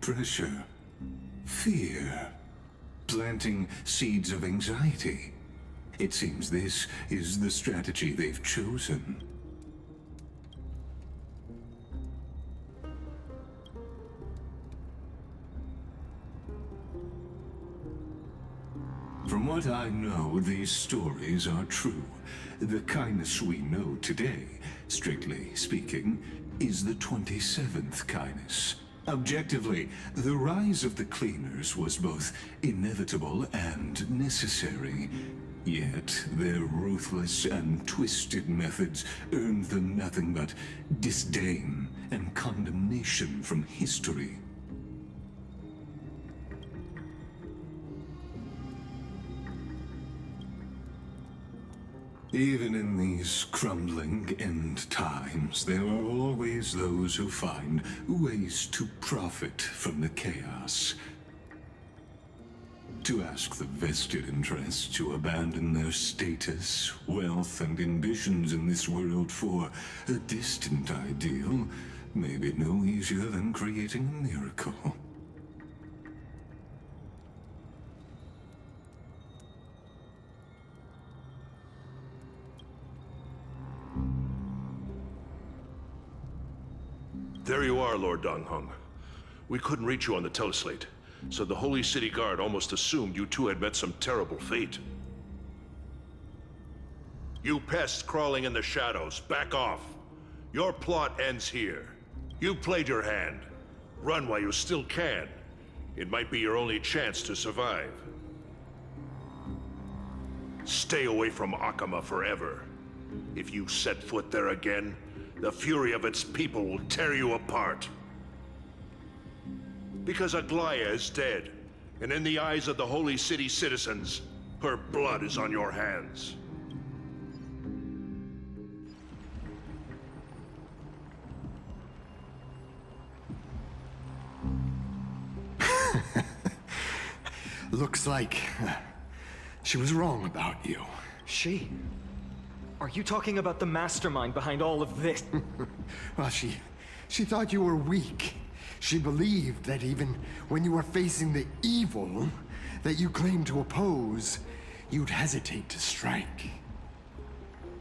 S8: Pressure. fear, planting seeds of anxiety. It seems this is the strategy they've chosen. From what I know, these stories are true. The kindness we know today, strictly speaking, is the 27th kindness. Objectively, the rise of the Cleaners was both inevitable and necessary. Yet, their ruthless and twisted methods earned them nothing but disdain and condemnation from history. Even in these crumbling end times, there are always those who find ways to profit from the chaos. To ask the vested interests to abandon their status, wealth, and ambitions in this world for a distant ideal may be no easier than creating a miracle.
S13: There you are, Lord Donghung. We couldn't reach you on the teleslate, so the Holy City Guard almost assumed you two had met some terrible fate. You pests crawling in the shadows, back off. Your plot ends here. You played your hand. Run while you still can. It might be your only chance to survive. Stay away from Akama forever. If you set foot there again, the fury of its people will tear you apart. Because Aglaya is dead, and in the eyes of the Holy City citizens, her blood is on your hands.
S11: Looks like she was wrong about you.
S9: She? Are you talking about the mastermind behind all of this?
S11: Well, she thought you were weak. She believed that even when you were facing the evil that you claimed to oppose, you'd hesitate to strike.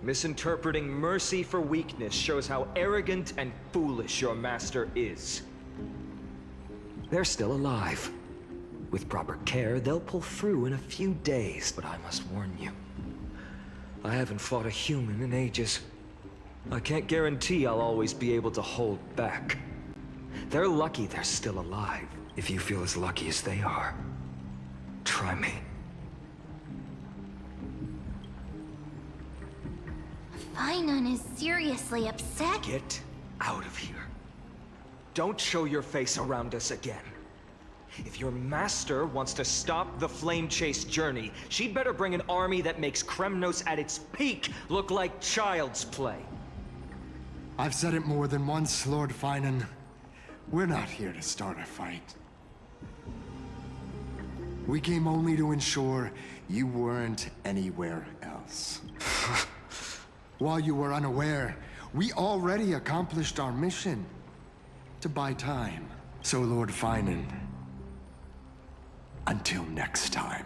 S9: Misinterpreting mercy for weakness shows how arrogant and foolish your master is. They're still alive. With proper care, they'll pull through in a few days, but I must warn you. I haven't fought a human in ages. I can't guarantee I'll always be able to hold back. They're lucky they're still alive, if you feel as lucky as they are. Try me.
S12: Finon is seriously upset.
S9: Get out of here. Don't show your face around us again. If your master wants to stop the Flame Chase journey, she'd better bring an army that makes Kremnos at its peak look like child's play.
S11: I've said it more than once, Lord Finan. We're not here to start a fight. We came only to ensure you weren't anywhere else. While you were unaware, we already accomplished our mission to buy time. So, Lord Finan, until next time.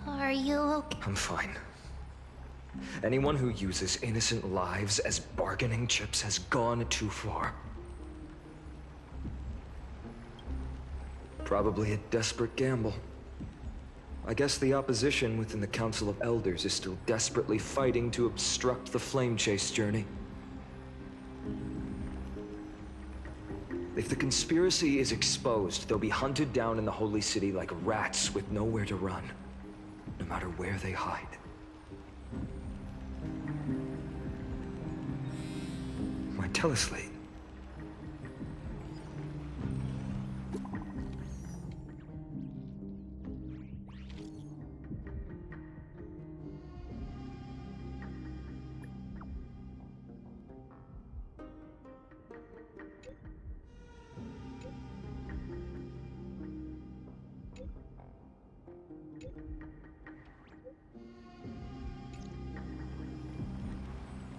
S12: Are you okay?
S9: I'm fine. Anyone who uses innocent lives as bargaining chips has gone too far. Probably a desperate gamble. I guess the opposition within the Council of Elders is still desperately fighting to obstruct the Flame Chase journey. If the conspiracy is exposed, they'll be hunted down in the Holy City like rats with nowhere to run, no matter where they hide. My teleslate.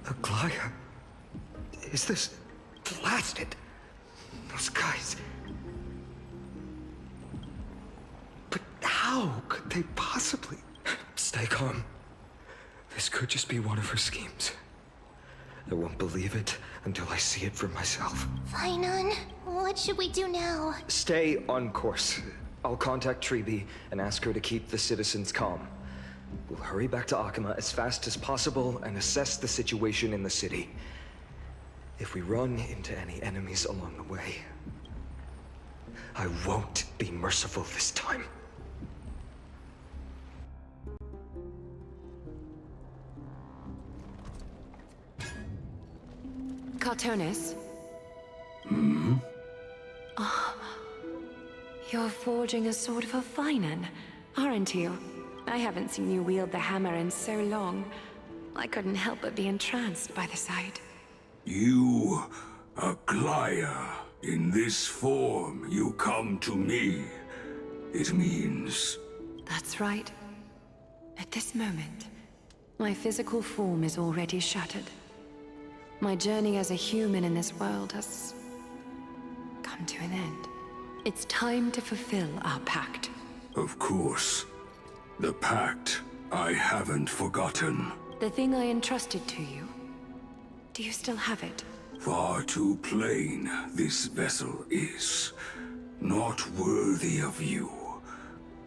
S9: Aglaya? Is this blasted? Those guys. But how could they possibly? Stay calm. This could just be one of her schemes. I won't believe it until I see it for myself.
S7: Fainan, what should we do now?
S9: Stay on course. I'll contact Treeby and ask her to keep the citizens calm. We'll hurry back to Akama as fast as possible and assess the situation in the city. If we run into any enemies along the way, I won't be merciful this time.
S14: Cartonis?
S8: Hmm?
S14: Oh, you're forging a sword for Fainan, aren't you? I haven't seen you wield the hammer in so long. I couldn't help but be entranced by the sight.
S8: You, Aglaya, in this form you come to me. It means...
S14: That's right. At this moment, my physical form is already shattered. My journey as a human in this world has come to an end. It's time to fulfill our pact.
S8: Of course. The pact I haven't forgotten.
S14: The thing I entrusted to you. Do you still have it?
S8: Far too plain this vessel is. Not worthy of you.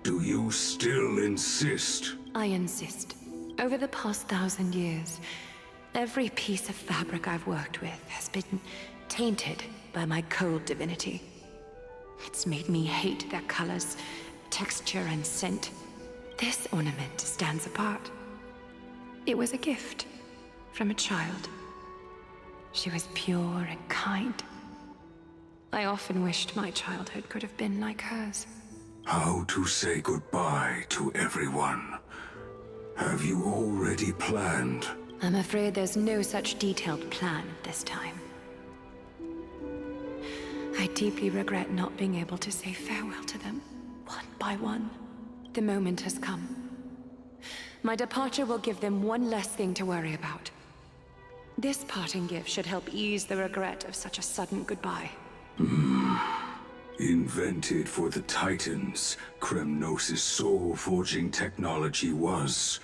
S8: Do you still insist?
S14: I insist. Over the past 1,000 years, every piece of fabric I've worked with has been tainted by my cold divinity. It's made me hate their colors, texture, and scent. This ornament stands apart. It was a gift from a child. She was pure and kind. I often wished my childhood could have been like hers.
S8: How to say goodbye to everyone? Have you already planned?
S14: I'm afraid there's no such detailed plan at this time. I deeply regret not being able to say farewell to them, one by one. The moment has come. My departure will give them one less thing to worry about. This parting gift should help ease the regret of such a sudden goodbye.
S8: Invented for the Titans, Kremnos' soul-forging technology was.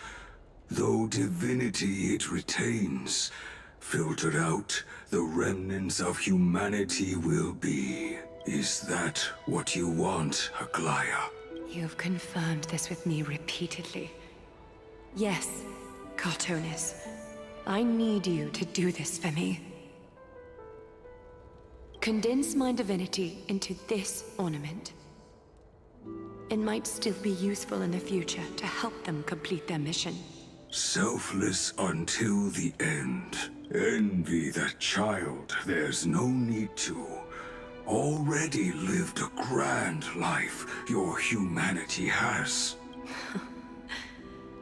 S8: Though divinity it retains, filtered out, the remnants of humanity will be. Is that what you want, Aglaya?
S14: You've confirmed this with me repeatedly. Yes, Cartonis. I need you to do this for me. Condense my divinity into this ornament. It might still be useful in the future to help them complete their mission.
S8: Selfless until the end. Envy that child, there's no need to. Already lived a grand life your humanity has.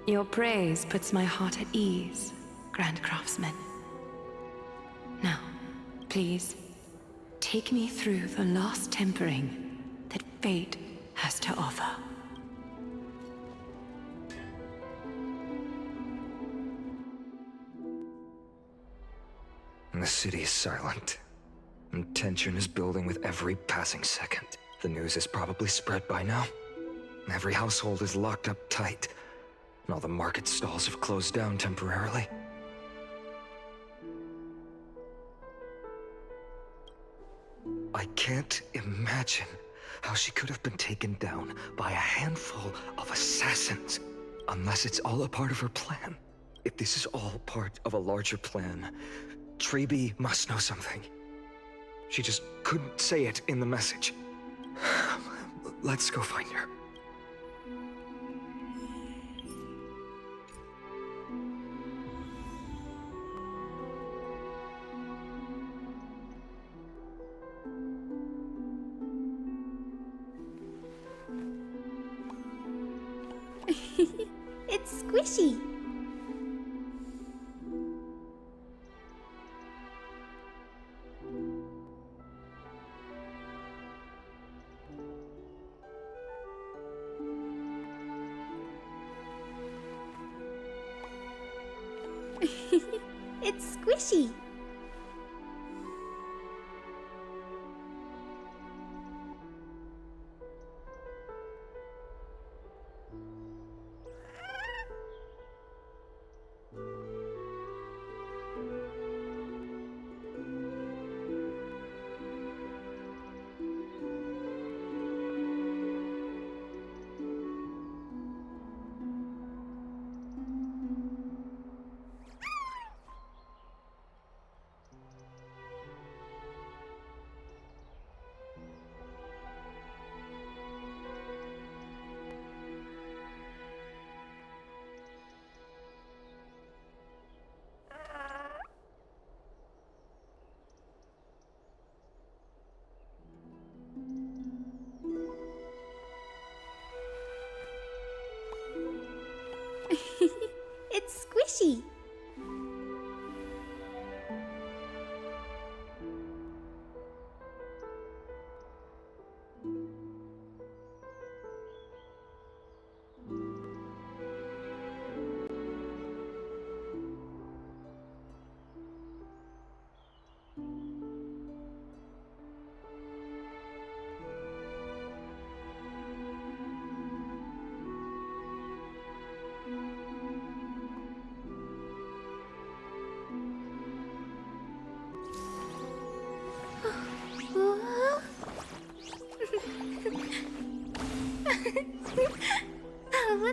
S14: Your praise puts my heart at ease, Grand Craftsman. Now, please, take me through the last tempering that fate has to offer.
S9: The city is silent, and tension is building with every passing second. The news is probably spread by now. Every household is locked up tight, and all the market stalls have closed down temporarily. I can't imagine how she could have been taken down by a handful of assassins, unless it's all a part of her plan. If this is all part of a larger plan, Treeby must know something. She just couldn't say it in the message. Let's go find her.
S12: It's squishy. It's squishy.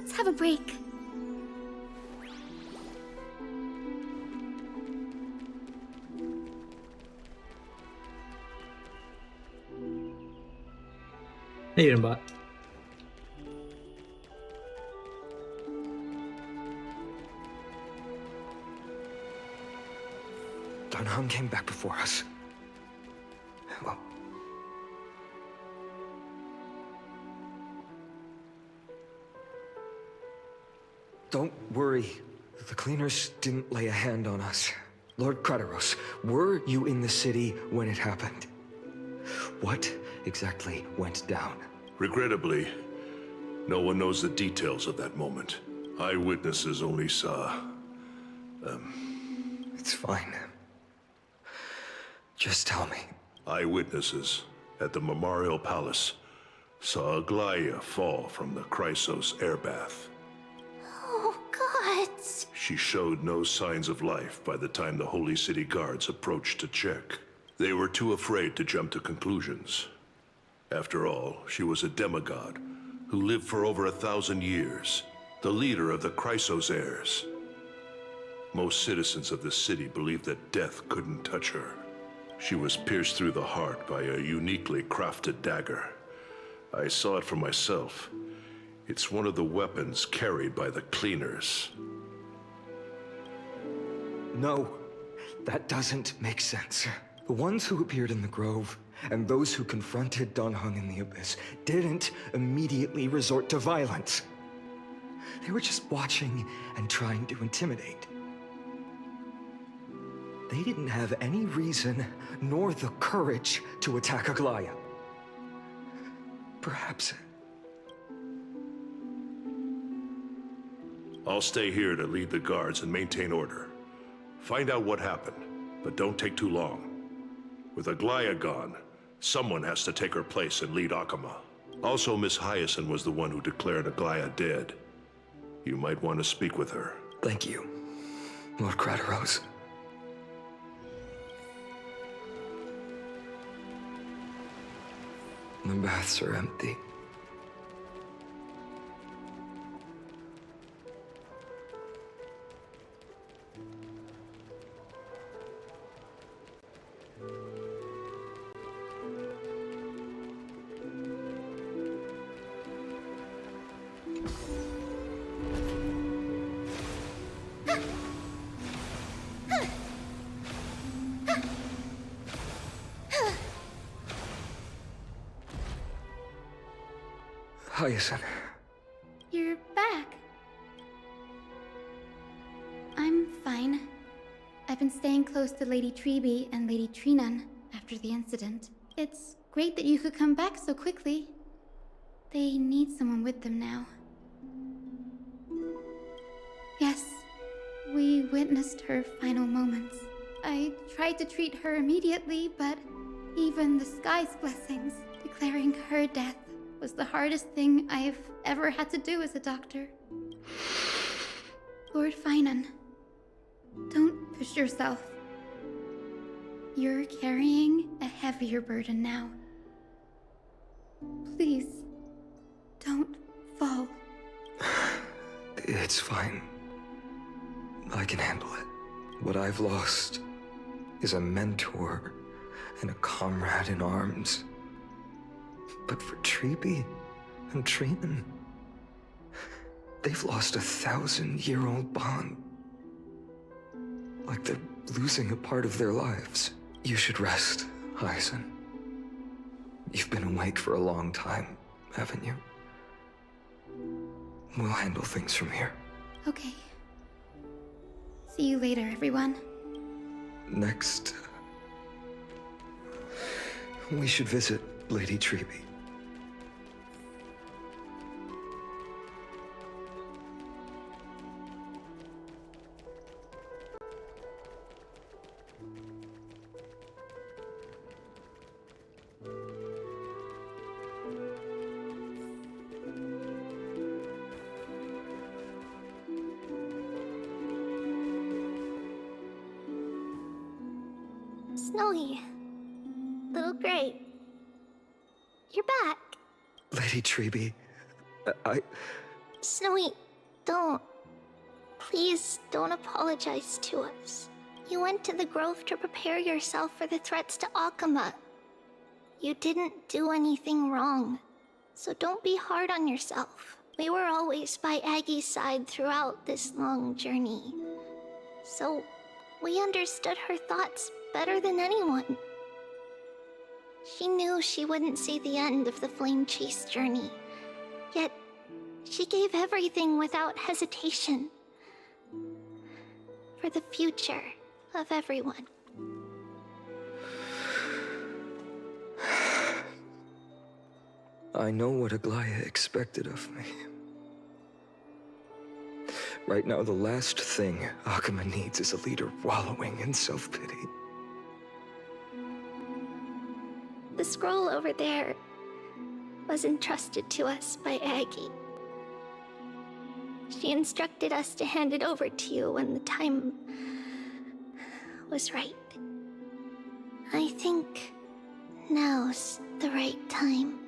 S12: let's have a break.
S3: Hey, Ironbot.
S9: Dunham came back before us. Well, don't worry. The cleaners didn't lay a hand on us. Lord Krateros, were you in the city when it happened? What exactly went down?
S13: Regrettably, no one knows the details of that moment. Eyewitnesses only saw...
S9: It's fine. Just tell me.
S13: Eyewitnesses at the Memorial Palace saw Aglaia fall from the Chrysos airbath.
S12: Oh, gods.
S13: She showed no signs of life by the time the Holy City guards approached to check. They were too afraid to jump to conclusions. After all, she was a demigod who lived for over 1,000 years, the leader of the Chrysos heirs. Most citizens of the city believed that death couldn't touch her. She was pierced through the heart by a uniquely crafted dagger. I saw it for myself. It's one of the weapons carried by the cleaners.
S9: No, that doesn't make sense. The ones who appeared in the Grove and those who confronted Dunhung in the Abyss didn't immediately resort to violence. They were just watching and trying to intimidate. They didn't have any reason nor the courage to attack Aglaia. Perhaps...
S13: I'll stay here to lead the guards and maintain order. Find out what happened, but don't take too long. With Aglaia gone, someone has to take her place and lead Akama. Also, Miss Hyacinth was the one who declared Aglaia dead. You might want to speak with her.
S9: Thank you, Lord Krateros. The baths are empty. Hyacinth.
S12: You're back. I'm fine. I've been staying close to Lady Treeby and Lady Trinan after the incident. It's great that you could come back so quickly. They need someone with them now. Yes, we witnessed her final moments. I tried to treat her immediately, but even the sky's blessings, declaring her death was the hardest thing I've ever had to do as a doctor. Lord Finan, don't push yourself. You're carrying a heavier burden now. Please, don't fall.
S9: It's fine. I can handle it. What I've lost is a mentor and a comrade in arms. But for Treeby and Trinan, they've lost a 1,000-year-old bond. Like they're losing a part of their lives. You should rest, Hyacinth. You've been awake for a long time, haven't you? We'll handle things from here.
S12: Okay. See you later, everyone.
S9: Next, we should visit Lady Treeby.
S12: Snowy. Little Gray. You're back.
S9: Lady Treeby,
S7: Snowy, don't. Please don't apologize to us. You went to the grove to prepare yourself for the threats to Akama. You didn't do anything wrong, so don't be hard on yourself. We were always by Aggie's side throughout this long journey, so we understood her thoughts better than anyone. She knew she wouldn't see the end of the Flame Chase journey, yet she gave everything without hesitation. For the future of everyone.
S9: I know what Aglaya expected of me. Right now, the last thing Akama needs is a leader wallowing in self-pity.
S7: The scroll over there was entrusted to us by Aggie. She instructed us to hand it over to you when the time was right. I think now's the right time.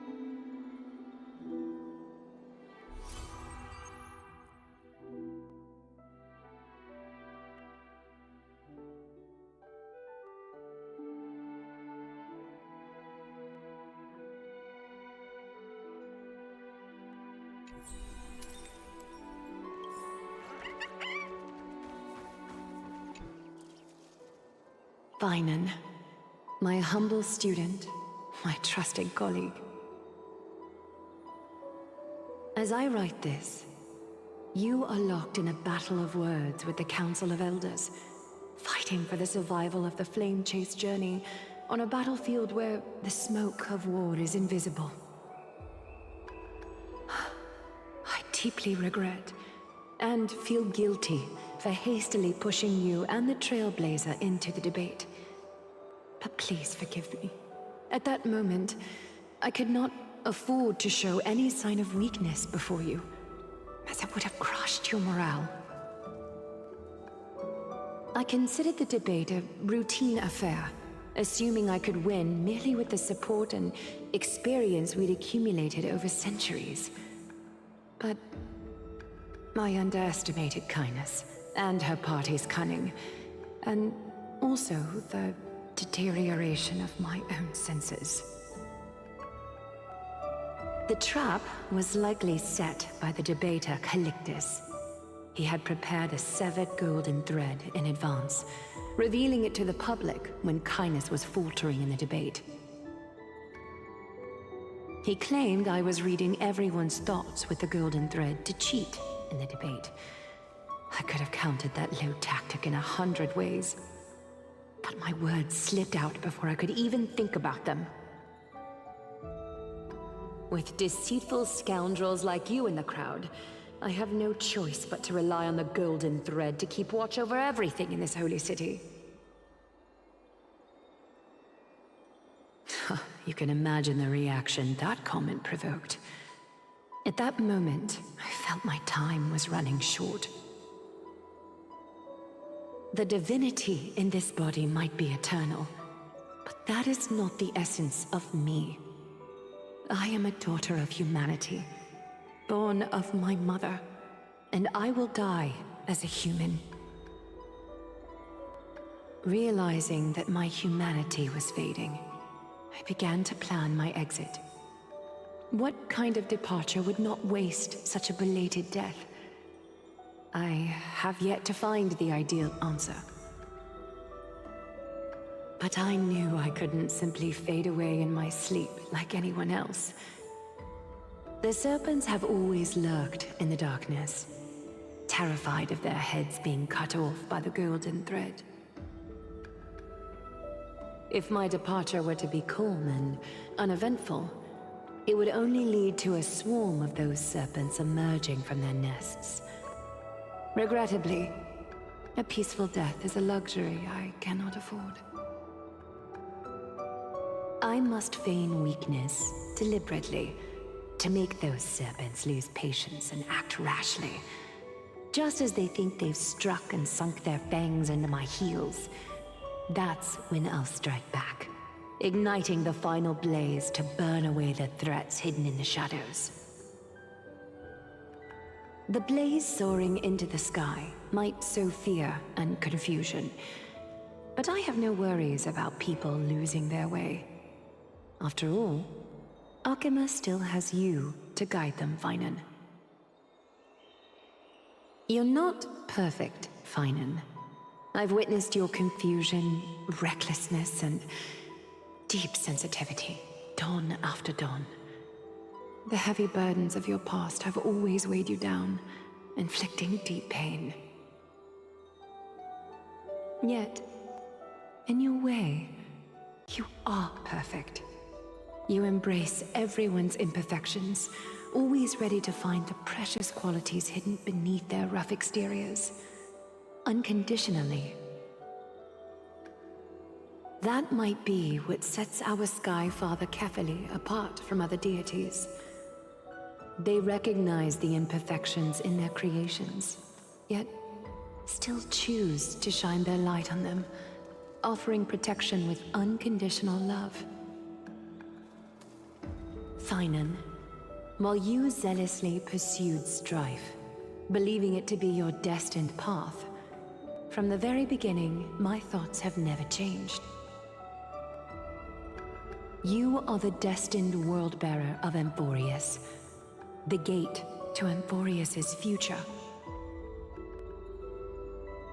S14: Finan, my humble student, my trusted colleague. As I write this, you are locked in a battle of words with the Council of Elders, fighting for the survival of the Flame Chase journey on a battlefield where the smoke of war is invisible. I deeply regret and feel guilty for hastily pushing you and the Trailblazer into the debate. But please forgive me. At that moment, I could not afford to show any sign of weakness before you, as it would have crushed your morale. I considered the debate a routine affair, assuming I could win merely with the support and experience we'd accumulated over centuries. But I underestimated Kindness and her party's cunning, and also the deterioration of my own senses. The trap was likely set by the debater Calictus. He had prepared a severed golden thread in advance, revealing it to the public when Kindness was faltering in the debate. He claimed I was reading everyone's thoughts with the golden thread to cheat in the debate. I could have countered that low tactic in 100 ways, but my words slipped out before I could even think about them. With deceitful scoundrels like you in the crowd, I have no choice but to rely on the golden thread to keep watch over everything in this holy city. You can imagine the reaction that comment provoked. At that moment, I felt my time was running short. The divinity in this body might be eternal, but that is not the essence of me. I am a daughter of humanity, born of my mother, and I will die as a human. Realizing that my humanity was fading, I began to plan my exit. What kind of departure would not waste such a belated death? I have yet to find the ideal answer. But I knew I couldn't simply fade away in my sleep like anyone else. The serpents have always lurked in the darkness, terrified of their heads being cut off by the golden thread. If my departure were to be calm and uneventful, it would only lead to a swarm of those serpents emerging from their nests. Regrettably, a peaceful death is a luxury I cannot afford. I must feign weakness deliberately to make those serpents lose patience and act rashly. Just as they think they've struck and sunk their fangs into my heels, that's when I'll strike back, igniting the final blaze to burn away the threats hidden in the shadows. The blaze soaring into the sky might sow fear and confusion, but I have no worries about people losing their way. After all, Arkema still has you to guide them, Finan. You're not perfect, Finan. I've witnessed your confusion, recklessness, and deep sensitivity, dawn after dawn. The heavy burdens of your past have always weighed you down, inflicting deep pain. Yet, in your way, you are perfect. You embrace everyone's imperfections, always ready to find the precious qualities hidden beneath their rough exteriors. Unconditionally. That might be what sets our Sky Father Kefali apart from other deities. They recognize the imperfections in their creations, yet still choose to shine their light on them, offering protection with unconditional love. Finan, while you zealously pursued strife, believing it to be your destined path, from the very beginning, my thoughts have never changed. You are the destined world-bearer of Amphorius, the gate to Amphorius's future.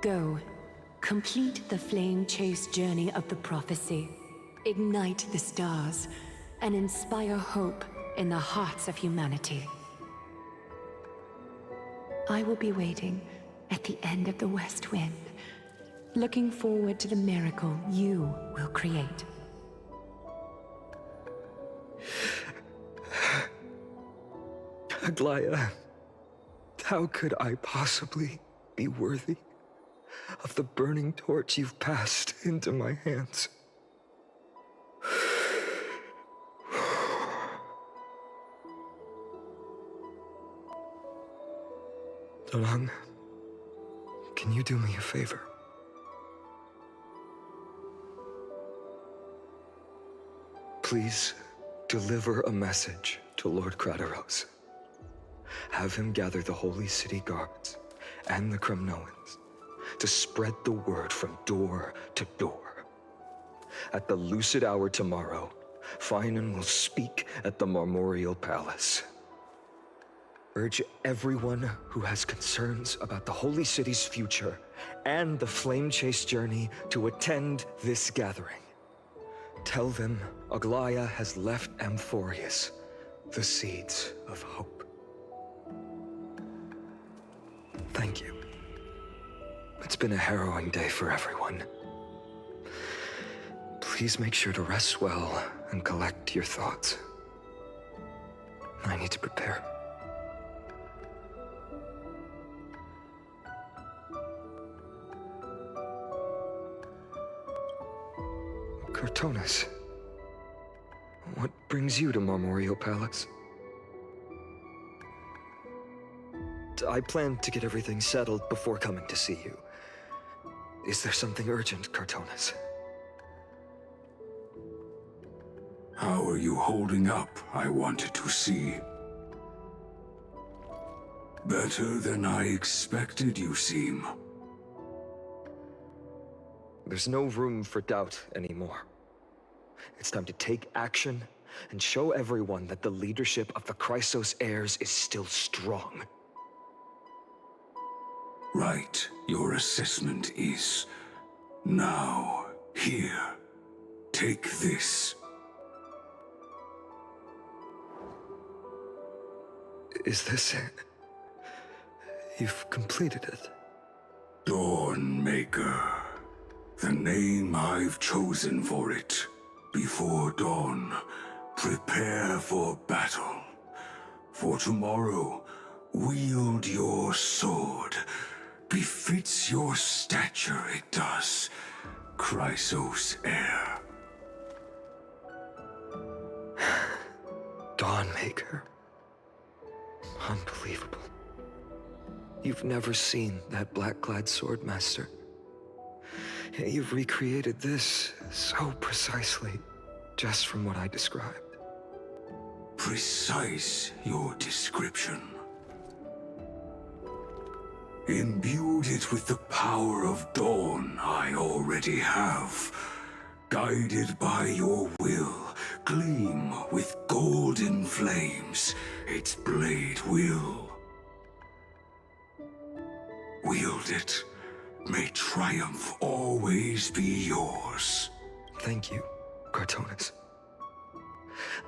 S14: Go, complete the flame-chased journey of the prophecy, ignite the stars, and inspire hope in the hearts of humanity. I will be waiting at the end of the West Wind, looking forward to the miracle you will create.
S9: Aglaya, how could I possibly be worthy of the burning torch you've passed into my hands? Donang, can you do me a favor? Please deliver a message to Lord Krateros. Have him gather the Holy City guards and the Kremnoans to spread the word from door to door. At the lucid hour tomorrow, Finan will speak at the Marmorial Palace. Urge everyone who has concerns about the Holy City's future and the Flame Chase journey to attend this gathering. Tell them Aglaya has left Amphorius the seeds of hope. Thank you. It's been a harrowing day for everyone. Please make sure to rest well and collect your thoughts. I need to prepare. Cartonis, what brings you to Marmorial Palace? I planned to get everything settled before coming to see you. Is there something urgent, Cartonis?
S8: How are you holding up, I wanted to see. Better than I expected, you seem.
S9: There's no room for doubt anymore. It's time to take action and show everyone that the leadership of the Chrysos heirs is still strong.
S8: Right, your assessment is. Now, here. Take this.
S9: Is this it? You've completed it.
S8: Dawnmaker. The name I've chosen for it. Before dawn, prepare for battle. For tomorrow, wield your sword. Befits your stature, it does. Chrysos heir.
S9: Dawnmaker. Unbelievable. You've never seen that black-clad swordmaster. You've recreated this so precisely, just from what I described.
S8: Precise, your description. Imbued it with the power of dawn I already have. Guided by your will, gleam with golden flames, its blade will. Wield it. May triumph always be yours.
S9: Thank you, Cartonis.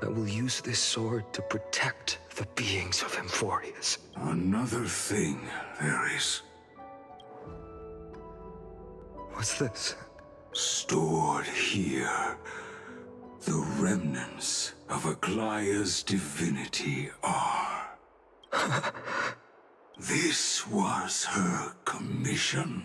S9: I will use this sword to protect the beings of Emphorius.
S8: Another thing there is.
S9: What's this?
S8: Stored here, the remnants of Aglaya's divinity are. This was her commission.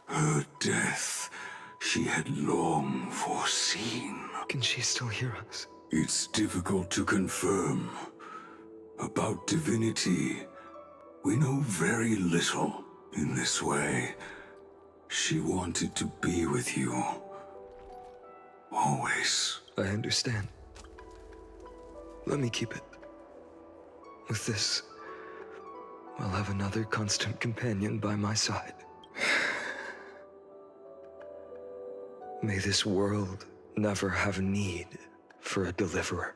S8: Her death she had long foreseen.
S9: Can she still hear us?
S8: It's difficult to confirm. About divinity, we know very little in this way. She wanted to be with you. Always.
S9: I understand. Let me keep it. With this, I'll have another constant companion by my side. May this world never have need for a deliverer.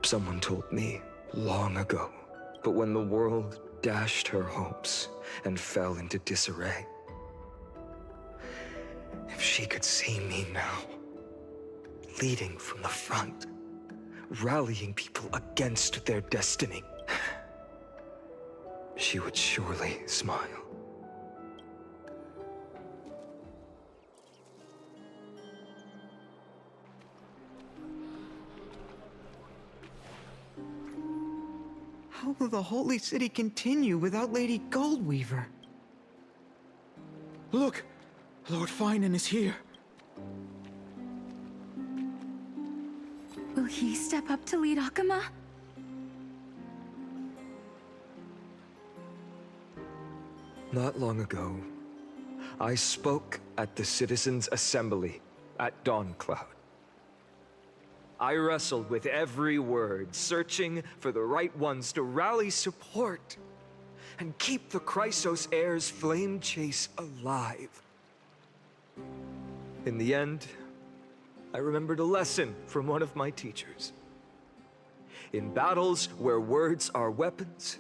S9: Someone told me long ago, but when the world dashed her hopes and fell into disarray, if she could see me now, leading from the front, rallying people against their destiny, she would surely smile.
S17: How will the Holy City continue without Lady Goldweaver?
S15: Look! Lord Finan is here.
S10: Will he step up to lead Akama?
S9: Not long ago, I spoke at the Citizens' Assembly at Dawncloud. I wrestled with every word, searching for the right ones to rally support and keep the Chrysos heir's flame chase alive. In the end, I remembered a lesson from one of my teachers. In battles where words are weapons,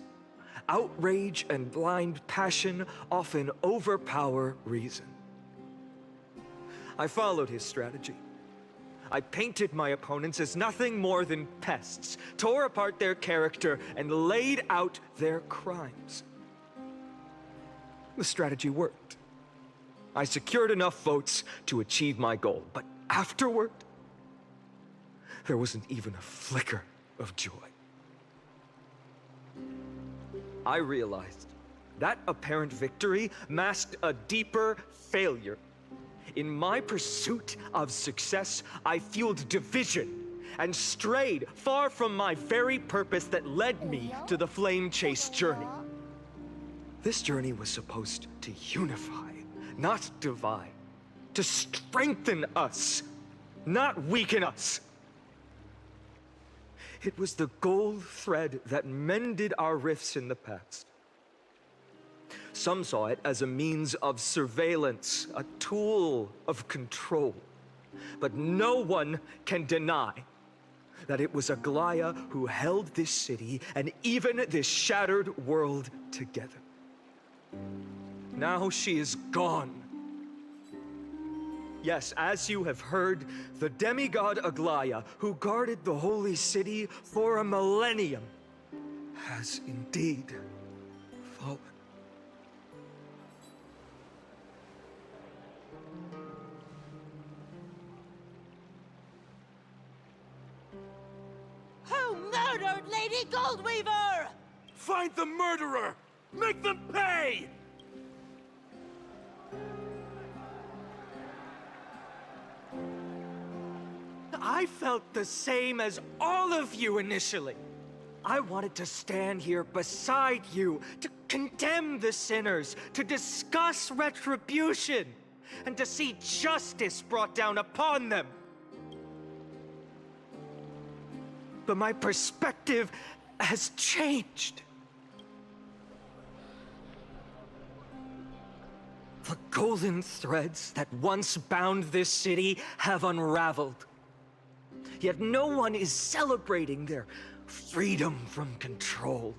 S9: outrage and blind passion often overpower reason. I followed his strategy. I painted my opponents as nothing more than pests, tore apart their character, and laid out their crimes. The strategy worked. I secured enough votes to achieve my goal, but afterward, there wasn't even a flicker of joy. I realized that apparent victory masked a deeper failure. In my pursuit of success, I fueled division and strayed far from my very purpose that led me to the Flame Chase journey. This journey was supposed to unify, not divide, to strengthen us, not weaken us. It was the gold thread that mended our rifts in the past. Some saw it as a means of surveillance, a tool of control. But no one can deny that it was Aglaya who held this city and even this shattered world together. Now she is gone. Yes, as you have heard, the demigod Aglaya, who guarded the holy city for a millennium, has indeed fallen.
S2: Who murdered Lady Goldweaver?
S5: Find the murderer! Make them pay!
S9: I felt the same as all of you initially. I wanted to stand here beside you, to condemn the sinners, to discuss retribution, and to see justice brought down upon them. But my perspective has changed. The golden threads that once bound this city have unraveled. Yet no one is celebrating their freedom from control.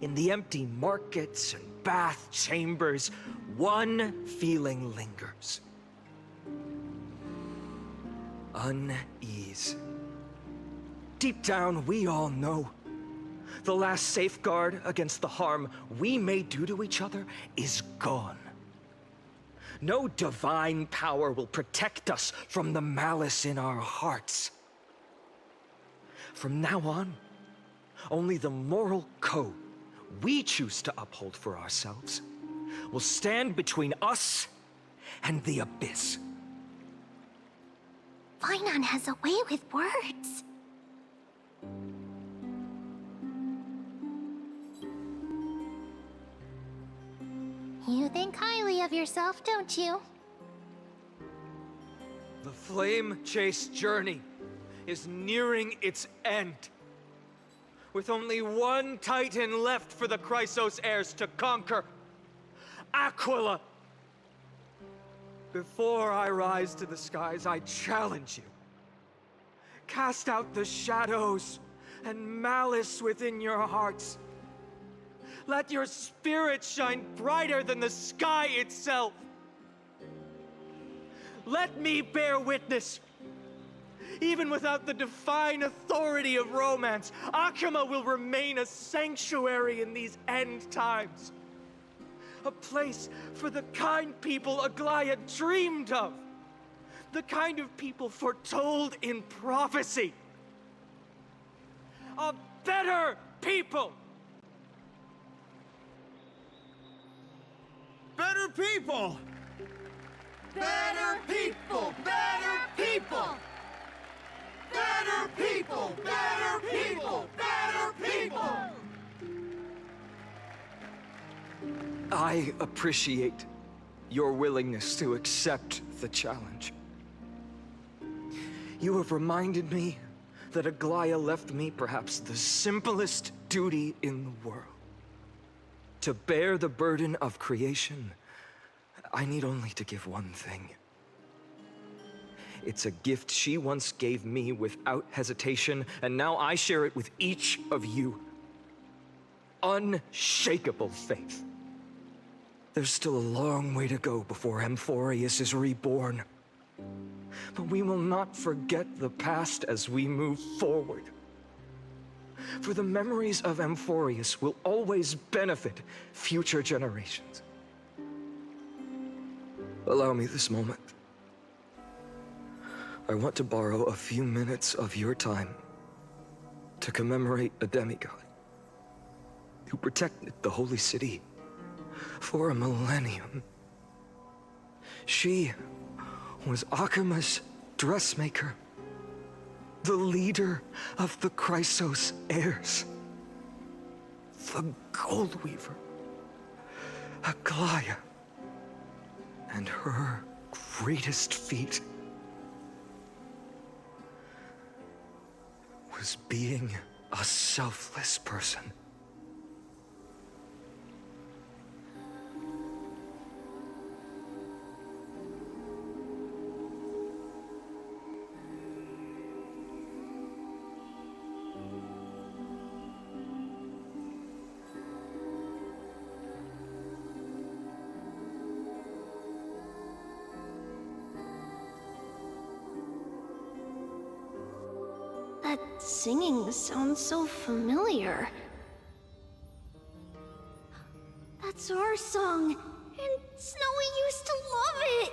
S9: In the empty markets and bath chambers, one feeling lingers. Unease. Deep down, we all know the last safeguard against the harm we may do to each other is gone. No divine power will protect us from the malice in our hearts. From now on, only the moral code we choose to uphold for ourselves will stand between us and the abyss.
S12: Finon has a way with words. You think highly of yourself, don't you?
S9: The flame-chased journey is nearing its end. With only one Titan left for the Chrysos heirs to conquer, Aquila. Before I rise to the skies, I challenge you. Cast out the shadows and malice within your hearts. Let your spirit shine brighter than the sky itself. Let me bear witness. Even without the divine authority of romance, Akima will remain a sanctuary in these end times. A place for the kind people Aglaya dreamed of. The kind of people foretold in prophecy. A better people!
S5: Better people! Better people! Better people! Better people! Better people! Better people!
S9: I appreciate your willingness to accept the challenge. You have reminded me that Aglaya left me perhaps the simplest duty in the world. To bear the burden of creation, I need only to give one thing. It's a gift she once gave me without hesitation, and now I share it with each of you. Unshakable faith. There's still a long way to go before Amphorius is reborn. But we will not forget the past as we move forward. For the memories of Amphorius will always benefit future generations. Allow me this moment. I want to borrow a few minutes of your time to commemorate a demigod who protected the Holy City for a millennium. She was Akima's dressmaker, the leader of the Chrysos heirs, the Gold Weaver, Aglaya, and her greatest feat was being a selfless person.
S12: That singing sounds so familiar. That's our song, and Snowy used to love it!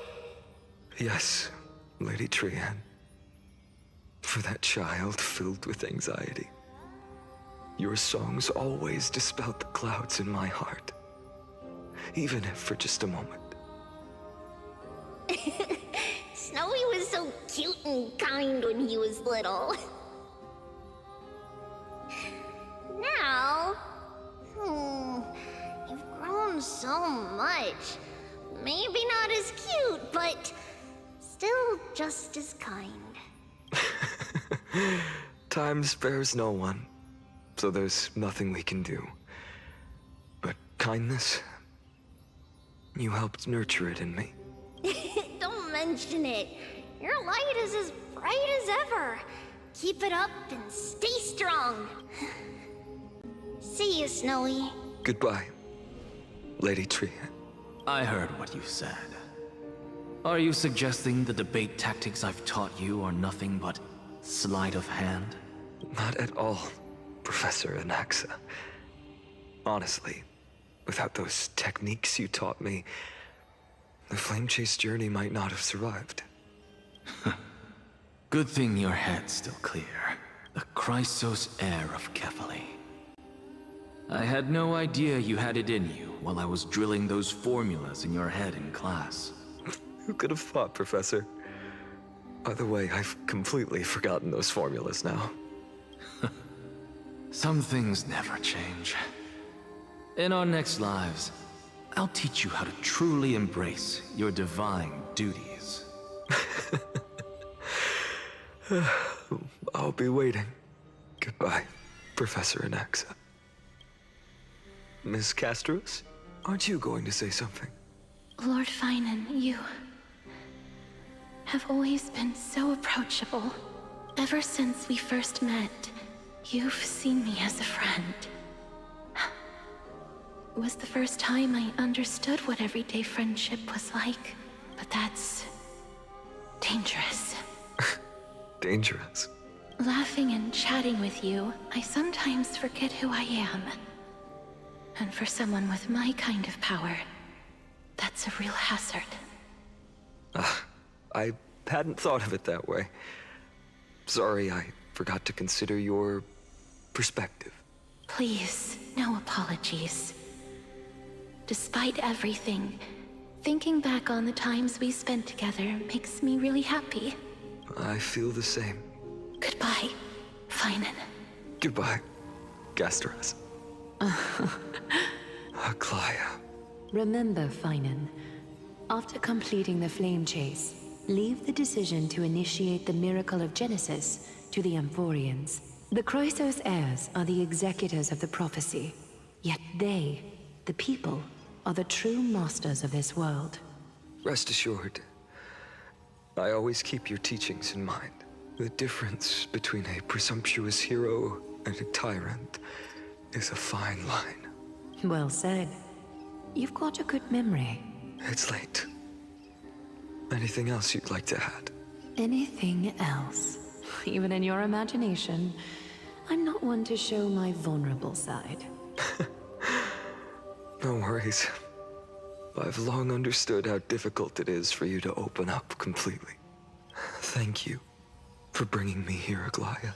S9: Yes, Lady Trian. For that child filled with anxiety. Your songs always dispelled the clouds in my heart. Even if for just a moment.
S12: Snowy was so cute and kind when he was little. Now, you've grown so much. Maybe not as cute, but still just as kind.
S9: Time spares no one, so there's nothing we can do. But kindness, You helped nurture it in me.
S12: Don't mention it. Your light is as bright as ever. Keep it up and stay strong. See you, Snowy.
S9: Goodbye, Lady Tree.
S5: I heard what you said. Are you suggesting the debate tactics I've taught you are nothing but sleight of hand?
S9: Not at all, Professor Anaxa. Honestly, without those techniques you taught me, the Flame Chase journey might not have survived.
S5: Good thing your head's still clear. The Chrysos heir of Kefali. I had no idea you had it in you while I was drilling those formulas in your head in class.
S9: Who could have thought, Professor? By the way, I've completely forgotten those formulas now.
S5: Some things never change. In our next lives, I'll teach you how to truly embrace your divine duties.
S9: I'll be waiting. Goodbye, Professor Anaxa. Miss Castros, aren't you going to say something?
S7: Lord Finan, you have always been so approachable. Ever since we first met, you've seen me as a friend. It was the first time I understood what everyday friendship was like, but that's dangerous.
S9: Dangerous?
S7: Laughing and chatting with you, I sometimes forget who I am. And for someone with my kind of power, that's a real hazard.
S9: I hadn't thought of it that way. Sorry, I forgot to consider your perspective.
S7: Please, no apologies. Despite everything, thinking back on the times we spent together makes me really happy.
S9: I feel the same.
S7: Goodbye, Finan.
S9: Goodbye, Gastras. Aglaya.
S16: Remember, Finan, after completing the Flame Chase, leave the decision to initiate the miracle of Genesis to the Amphorians. The Chrysos heirs are the executors of the prophecy, yet they, the people, are the true masters of this world.
S9: Rest assured, I always keep your teachings in mind. The difference between a presumptuous hero and a tyrant is a fine line.
S16: Well said. You've got a good memory.
S9: It's late. Anything else you'd like to add?
S16: Anything else? Even in your imagination, I'm not one to show my vulnerable side.
S9: No worries. I've long understood how difficult it is for you to open up completely. Thank you for bringing me here, Aglaya.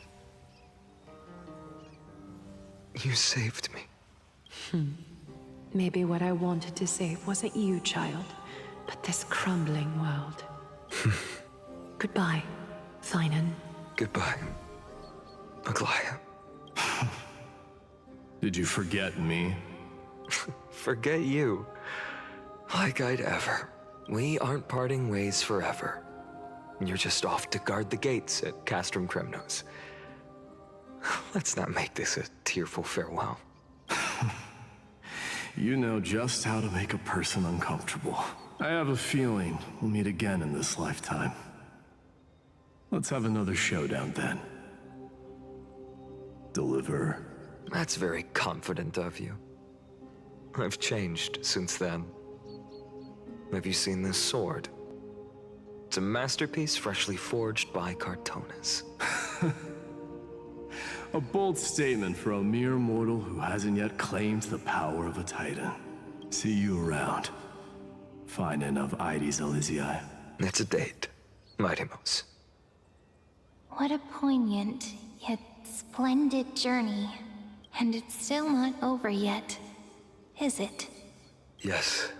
S9: You saved me.
S16: Maybe what I wanted to save wasn't you, child, but this crumbling world. Goodbye, Finan.
S9: Goodbye, Aglaya.
S18: Did you forget me?
S9: Forget you? Like I'd ever. We aren't parting ways forever. You're just off to guard the gates at Castrum Kremnos. Let's not make this a tearful farewell.
S18: You know just how to make a person uncomfortable. I have a feeling we'll meet again in this lifetime. Let's have another showdown then. Deliver.
S9: That's very confident of you. I've changed since then. Have you seen this sword? It's a masterpiece freshly forged by Cartonis.
S18: A bold statement for a mere mortal who hasn't yet claimed the power of a titan. See you around. Finan of Ides Elysiae.
S9: It's a date, Mightimos.
S7: What a poignant, yet splendid journey. And it's still not over yet, is it?
S9: Yes,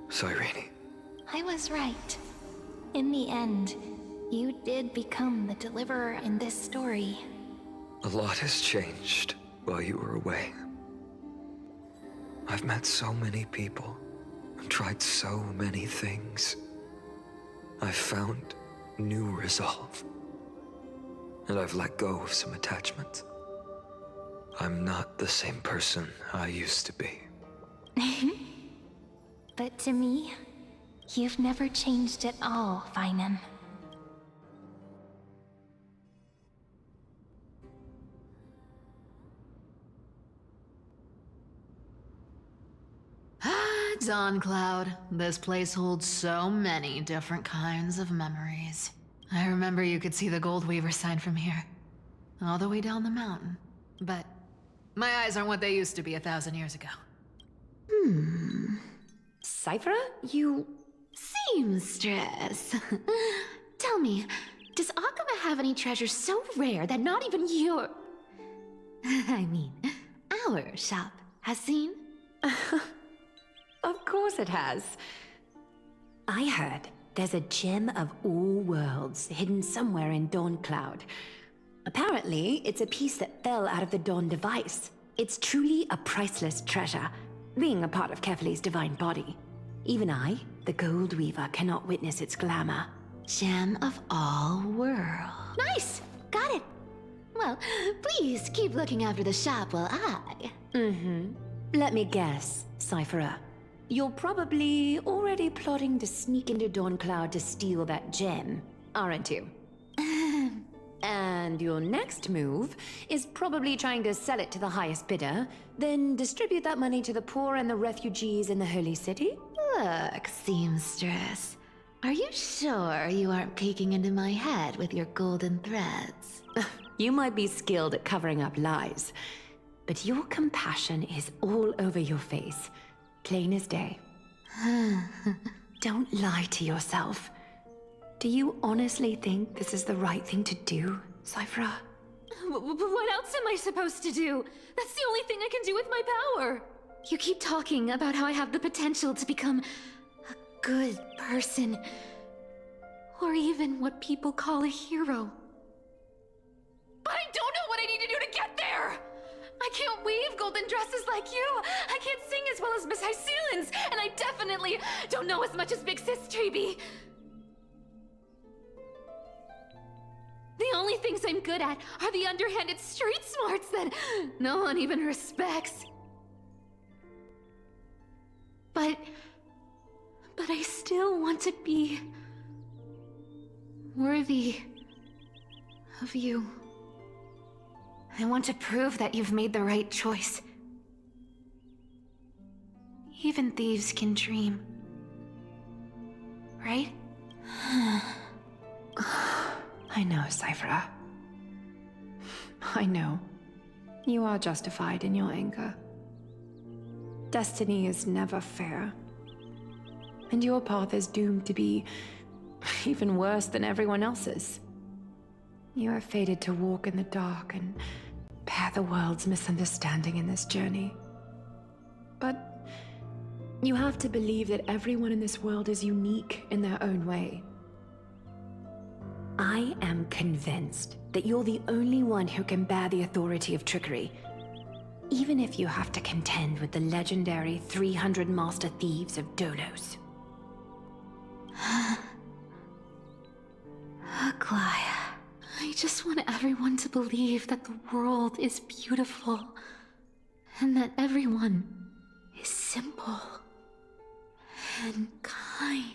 S9: Cyrene.
S7: I was right. In the end, you did become the deliverer in this story.
S9: A lot has changed while you were away. I've met so many people and tried so many things. I've found new resolve. And I've let go of some attachment. I'm not the same person I used to be.
S7: But to me, you've never changed at all, Feinem.
S1: Dawn Cloud. This place holds so many different kinds of memories. I remember you could see the Goldweaver sign from here, all the way down the mountain. But my eyes aren't what they used to be 1,000 years ago.
S16: Cyphera, you...
S12: Seamstress. Tell me, does Akuma have any treasures so rare that not even your... I mean, our shop has seen?
S16: Of course it has. I heard there's a gem of all worlds hidden somewhere in Dawn Cloud. Apparently, it's a piece that fell out of the Dawn device. It's truly a priceless treasure, being a part of Kefali's divine body. Even I, the Gold Weaver, cannot witness its glamour.
S12: Gem of all worlds. Nice! Got it! Well, please keep looking after the shop while I...
S16: Let me guess, Cyphera. You're probably already plotting to sneak into Dawn Cloud to steal that gem, aren't you? And your next move is probably trying to sell it to the highest bidder, then distribute that money to the poor and the refugees in the Holy City?
S12: Look, seamstress. Are you sure you aren't peeking into my head with your golden threads?
S16: You might be skilled at covering up lies, but your compassion is all over your face. Plain as day. Don't lie to yourself. Do you honestly think this is the right thing to do, Cyphera?
S12: What else am I supposed to do? That's the only thing I can do with my power. You keep talking about how I have the potential to become a good person. Or even what people call a hero. But I don't know what I need to do to get there! I can't weave golden dresses like you! I can't sing as well as Miss Hyceelens! And I definitely don't know as much as Big Sis Treeby! The only things I'm good at are the underhanded street smarts that no one even respects. But I still want to be worthy of you. I want to prove that you've made the right choice. Even thieves can dream. Right?
S14: I know, Cyphera. I know. You are justified in your anger. Destiny is never fair. And your path is doomed to be even worse than everyone else's. You are fated to walk in the dark and bear the world's misunderstanding in this journey. But you have to believe that everyone in this world is unique in their own way.
S16: I am convinced that you're the only one who can bear the authority of trickery, even if you have to contend with the legendary 300 master thieves of Dolos.
S12: Aglaya, I just want everyone to believe that the world is beautiful, and that everyone is simple and kind.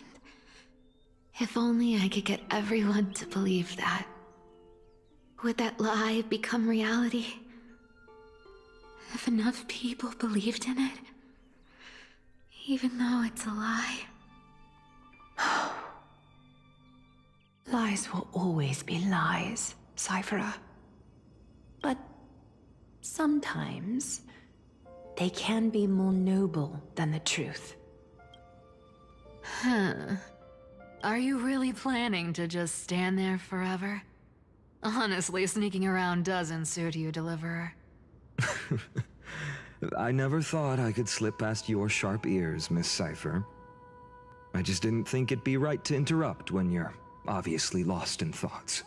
S12: If only I could get everyone to believe that. Would that lie become reality? If enough people believed in it, even though it's a lie.
S16: Lies will always be lies, Cyphera. But sometimes they can be more noble than the truth.
S1: Are you really planning to just stand there forever? Honestly, sneaking around doesn't suit you, Deliverer.
S9: I never thought I could slip past your sharp ears, Miss Cypher. I just didn't think it'd be right to interrupt when you're obviously lost in thoughts.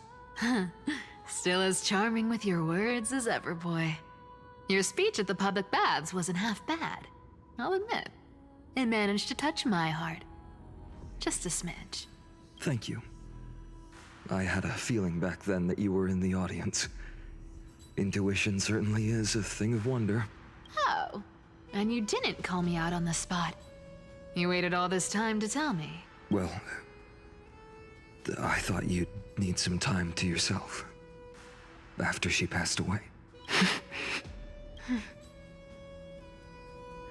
S1: Still as charming with your words as ever, boy. Your speech at the public baths wasn't half bad, I'll admit. It managed to touch my heart. Just a smidge.
S9: Thank you. I had a feeling back then that you were in the audience. Intuition certainly is a thing of wonder.
S1: Oh, and you didn't call me out on the spot. You waited all this time to tell me.
S9: Well, I thought you'd need some time to yourself. After she passed away.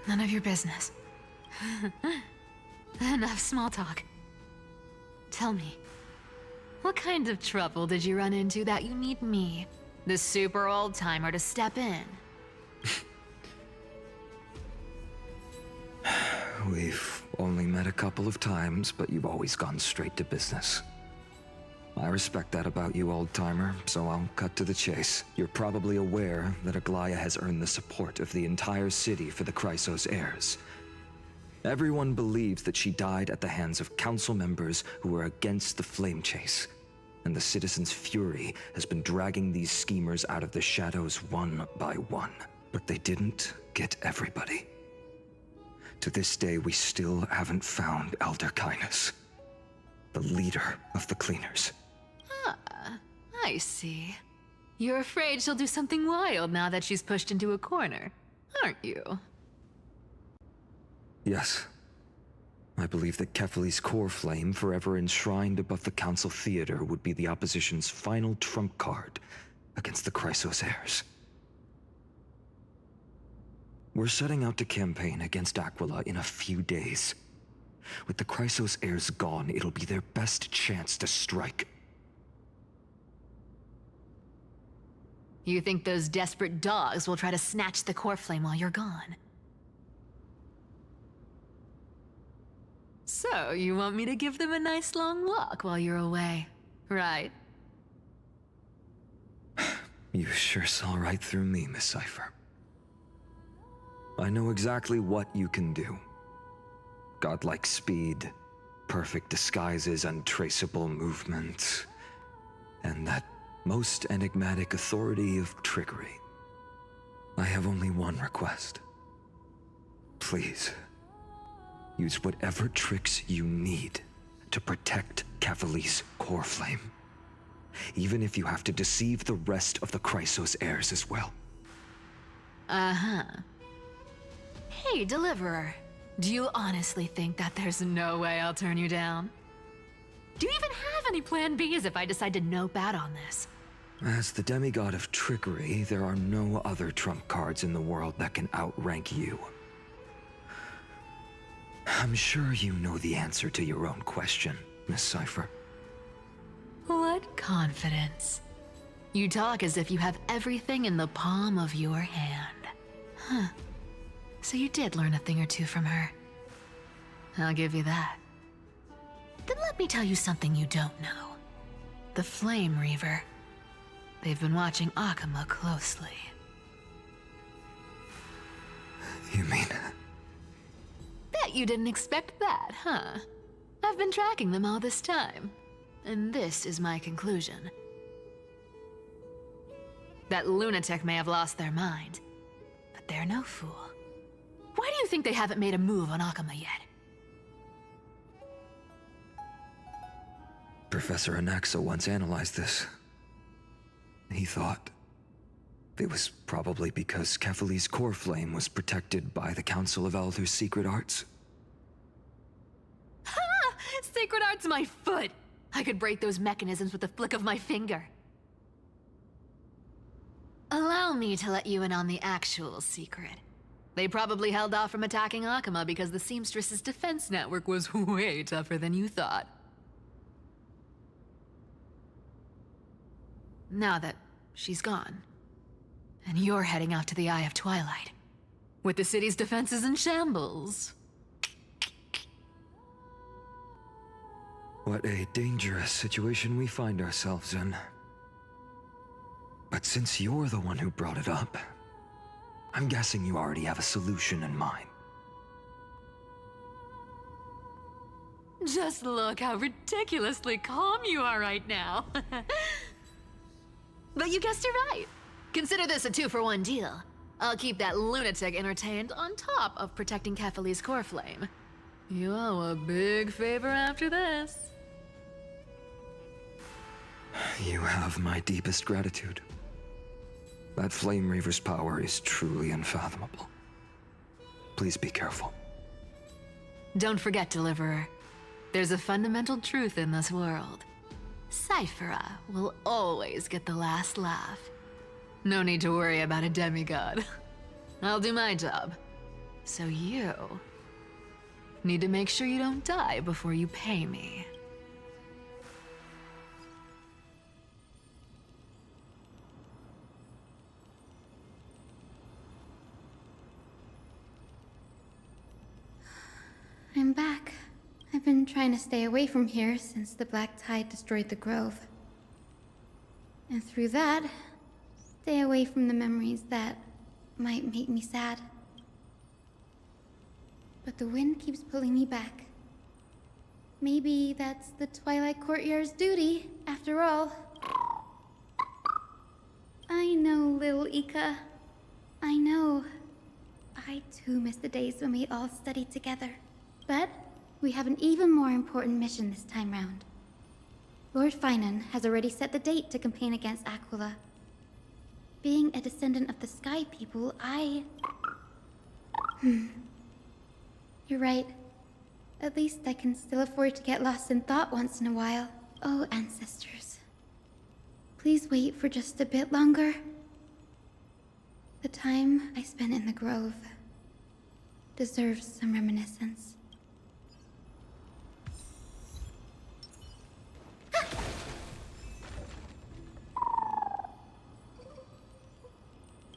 S1: None of your business. Enough small talk. Tell me, what kind of trouble did you run into that you need me, the super old-timer, to step in?
S9: We've only met a couple of times, but you've always gone straight to business. I respect that about you, old-timer, so I'll cut to the chase. You're probably aware that Aglaya has earned the support of the entire city for the Chrysos heirs. Everyone believes that she died at the hands of council members who were against the flame chase, and the citizens' fury has been dragging these schemers out of the shadows one by one. But they didn't get everybody. To this day, we still haven't found Elder Kynus, the leader of the Cleaners.
S1: Ah, I see. You're afraid she'll do something wild now that she's pushed into a corner, aren't you?
S9: Yes. I believe that Kefali's core flame, forever enshrined above the Council Theater, would be the opposition's final trump card against the Chrysos heirs. We're setting out to campaign against Aquila in a few days. With the Chrysos heirs gone, it'll be their best chance to strike.
S1: You think those desperate dogs will try to snatch the core flame while you're gone? So, you want me to give them a nice long walk while you're away, right?
S9: You sure saw right through me, Miss Cypher. I know exactly what you can do. Godlike speed, perfect disguises, untraceable movement, and that most enigmatic authority of trickery. I have only one request. Please, use whatever tricks you need to protect Kefali's core flame. Even if you have to deceive the rest of the Chrysos heirs as well.
S1: Uh-huh. Hey, Deliverer. Do you honestly think that there's no way I'll turn you down? Do you even have any plan Bs if I decide to nope out on this?
S9: As the demigod of trickery, there are no other trump cards in the world that can outrank you. I'm sure you know the answer to your own question, Miss Cypher.
S1: What confidence. You talk as if you have everything in the palm of your hand. Huh. So you did learn a thing or two from her. I'll give you that. Then let me tell you something you don't know. The Flame Reaver. They've been watching Akama closely.
S9: You mean...
S1: Bet you didn't expect that, huh? I've been tracking them all this time. And this is my conclusion. That lunatic may have lost their mind, but they're no fool. Why do you think they haven't made a move on Akama yet?
S9: Professor Anaxa once analyzed this. He thought it was probably because Kefali's core flame was protected by the Council of Elder's secret arts.
S1: Ha! Sacred art's my foot! I could break those mechanisms with the flick of my finger. Allow me to let you in on the actual secret. They probably held off from attacking Akama because the Seamstress's defense network was way tougher than you thought. Now that she's gone, and you're heading out to the Eye of Twilight, with the city's defenses in shambles.
S9: What a dangerous situation we find ourselves in. But since you're the one who brought it up, I'm guessing you already have a solution in mind.
S1: Just look how ridiculously calm you are right now. But you guessed it right. Consider this a 2-for-1 deal. I'll keep that lunatic entertained on top of protecting Kefali's core flame. You owe a big favor after this.
S9: You have my deepest gratitude. That Flame Reaver's power is truly unfathomable. Please be careful.
S1: Don't forget, Deliverer. There's a fundamental truth in this world. Cyphera will always get the last laugh. No need to worry about a demigod. I'll do my job. So you need to make sure you don't die before you pay me.
S19: I'm back. I've been trying to stay away from here since the Black Tide destroyed the Grove. And through that, stay away from the memories that might make me sad. But the wind keeps pulling me back. Maybe that's the Twilight Courtyard's duty, after all. I know, little Ika. I know. I too miss the days when we all studied together. But we have an even more important mission this time round. Lord Finan has already set the date to campaign against Aquila. Being a descendant of the Sky People, You're right. At least I can still afford to get lost in thought once in a while. Oh, ancestors. Please wait for just a bit longer. The time I spent in the Grove deserves some reminiscence.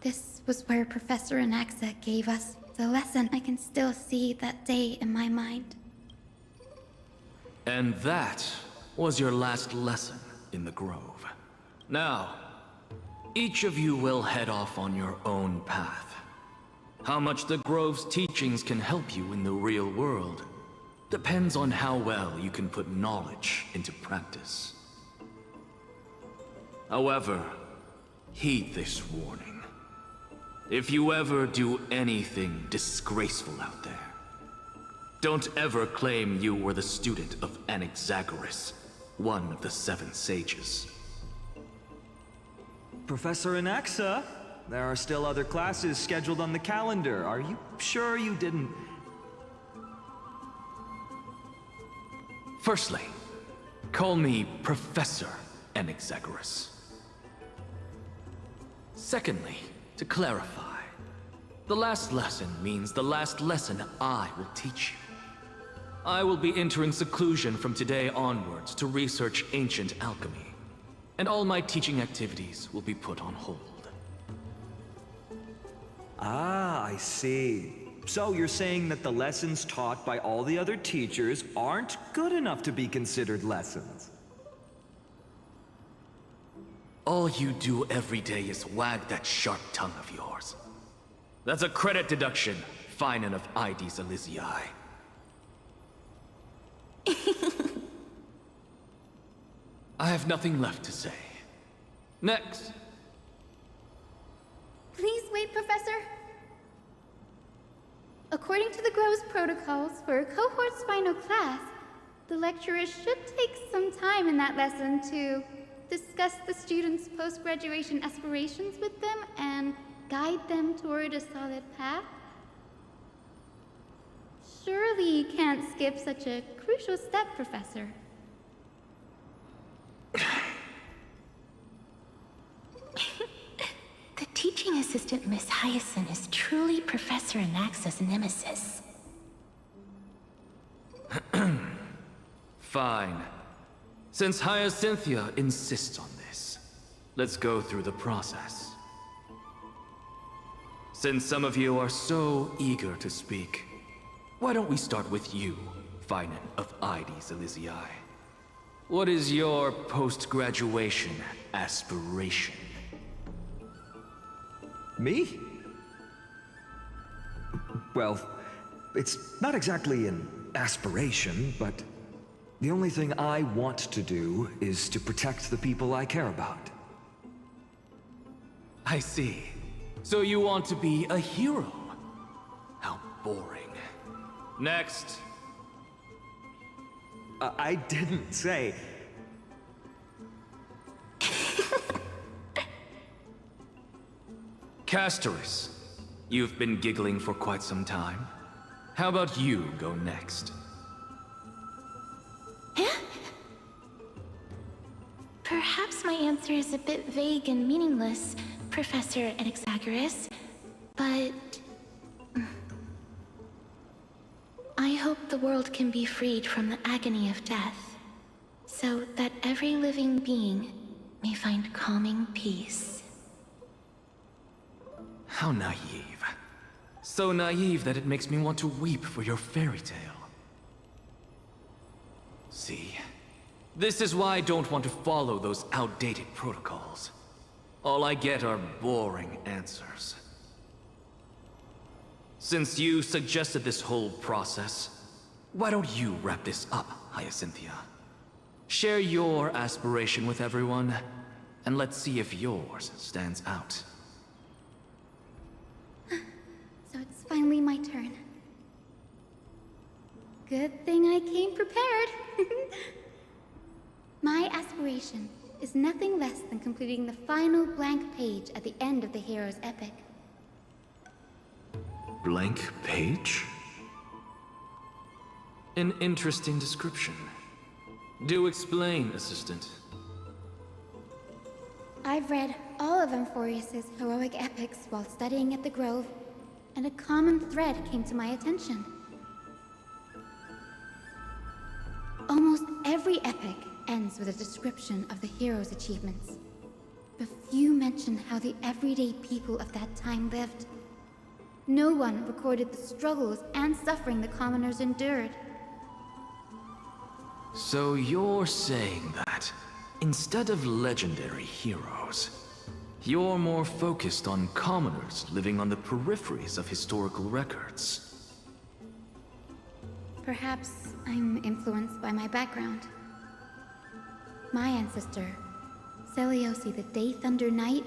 S19: This was where Professor Anaxa gave us the lesson. I can still see that day in my mind.
S5: And that was your last lesson in the Grove. Now, each of you will head off on your own path. How much the Grove's teachings can help you in the real world depends on how well you can put knowledge into practice. However, heed this warning. If you ever do anything disgraceful out there, don't ever claim you were the student of Anaxagoras, one of the 7 sages.
S9: Professor Anaxa, there are still other classes scheduled on the calendar. Are you sure you didn't...
S5: Firstly, call me Professor Anaxagoras. Secondly, to clarify, the last lesson means the last lesson I will teach you. I will be entering seclusion from today onwards to research ancient alchemy, and all my teaching activities will be put on hold.
S9: Ah, I see. So you're saying that the lessons taught by all the other teachers aren't good enough to be considered lessons?
S5: All you do every day is wag that sharp tongue of yours. That's a credit deduction, Finan of Ides Elysiae. I have nothing left to say. Next.
S19: Please wait, Professor. According to the Grove's protocols for a cohort's final class, the lecturer should take some time in that lesson to discuss the students' post-graduation aspirations with them and guide them toward a solid path. Surely you can't skip such a crucial step, Professor.
S7: The teaching assistant, Miss Hyacinth, is truly Professor Anaxa's nemesis.
S5: Fine. Since Hyacinthia insists on this, let's go through the process. Since some of you are so eager to speak, why don't we start with you, Finan of Ides Elysiae? What is your post-graduation aspiration?
S9: Me? Well, it's not exactly an aspiration, but the only thing I want to do is to protect the people I care about.
S5: I see. So you want to be a hero? How boring. Next.
S9: I didn't say...
S5: Castorus, you've been giggling for quite some time. How about you go next?
S7: Perhaps my answer is a bit vague and meaningless, Professor Anaxagoras, but I hope the world can be freed from the agony of death, so that every living being may find calming peace.
S5: How naive. So naive that it makes me want to weep for your fairy tale. See? This is why I don't want to follow those outdated protocols. All I get are boring answers. Since you suggested this whole process, why don't you wrap this up, Hyacinthia? Share your aspiration with everyone, and let's see if yours stands out.
S19: So it's finally my turn. Good thing I came prepared. My aspiration is nothing less than completing the final blank page at the end of the hero's epic.
S5: Blank page? An interesting description. Do explain, Assistant.
S19: I've read all of Amphorius's heroic epics while studying at the Grove, and a common thread came to my attention. Almost every epic ends with a description of the hero's achievements. But few mention how the everyday people of that time lived. No one recorded the struggles and suffering the commoners endured.
S5: So you're saying that, instead of legendary heroes, you're more focused on commoners living on the peripheries of historical records.
S19: Perhaps I'm influenced by my background. My ancestor, Seliosi the Day Thunder Knight,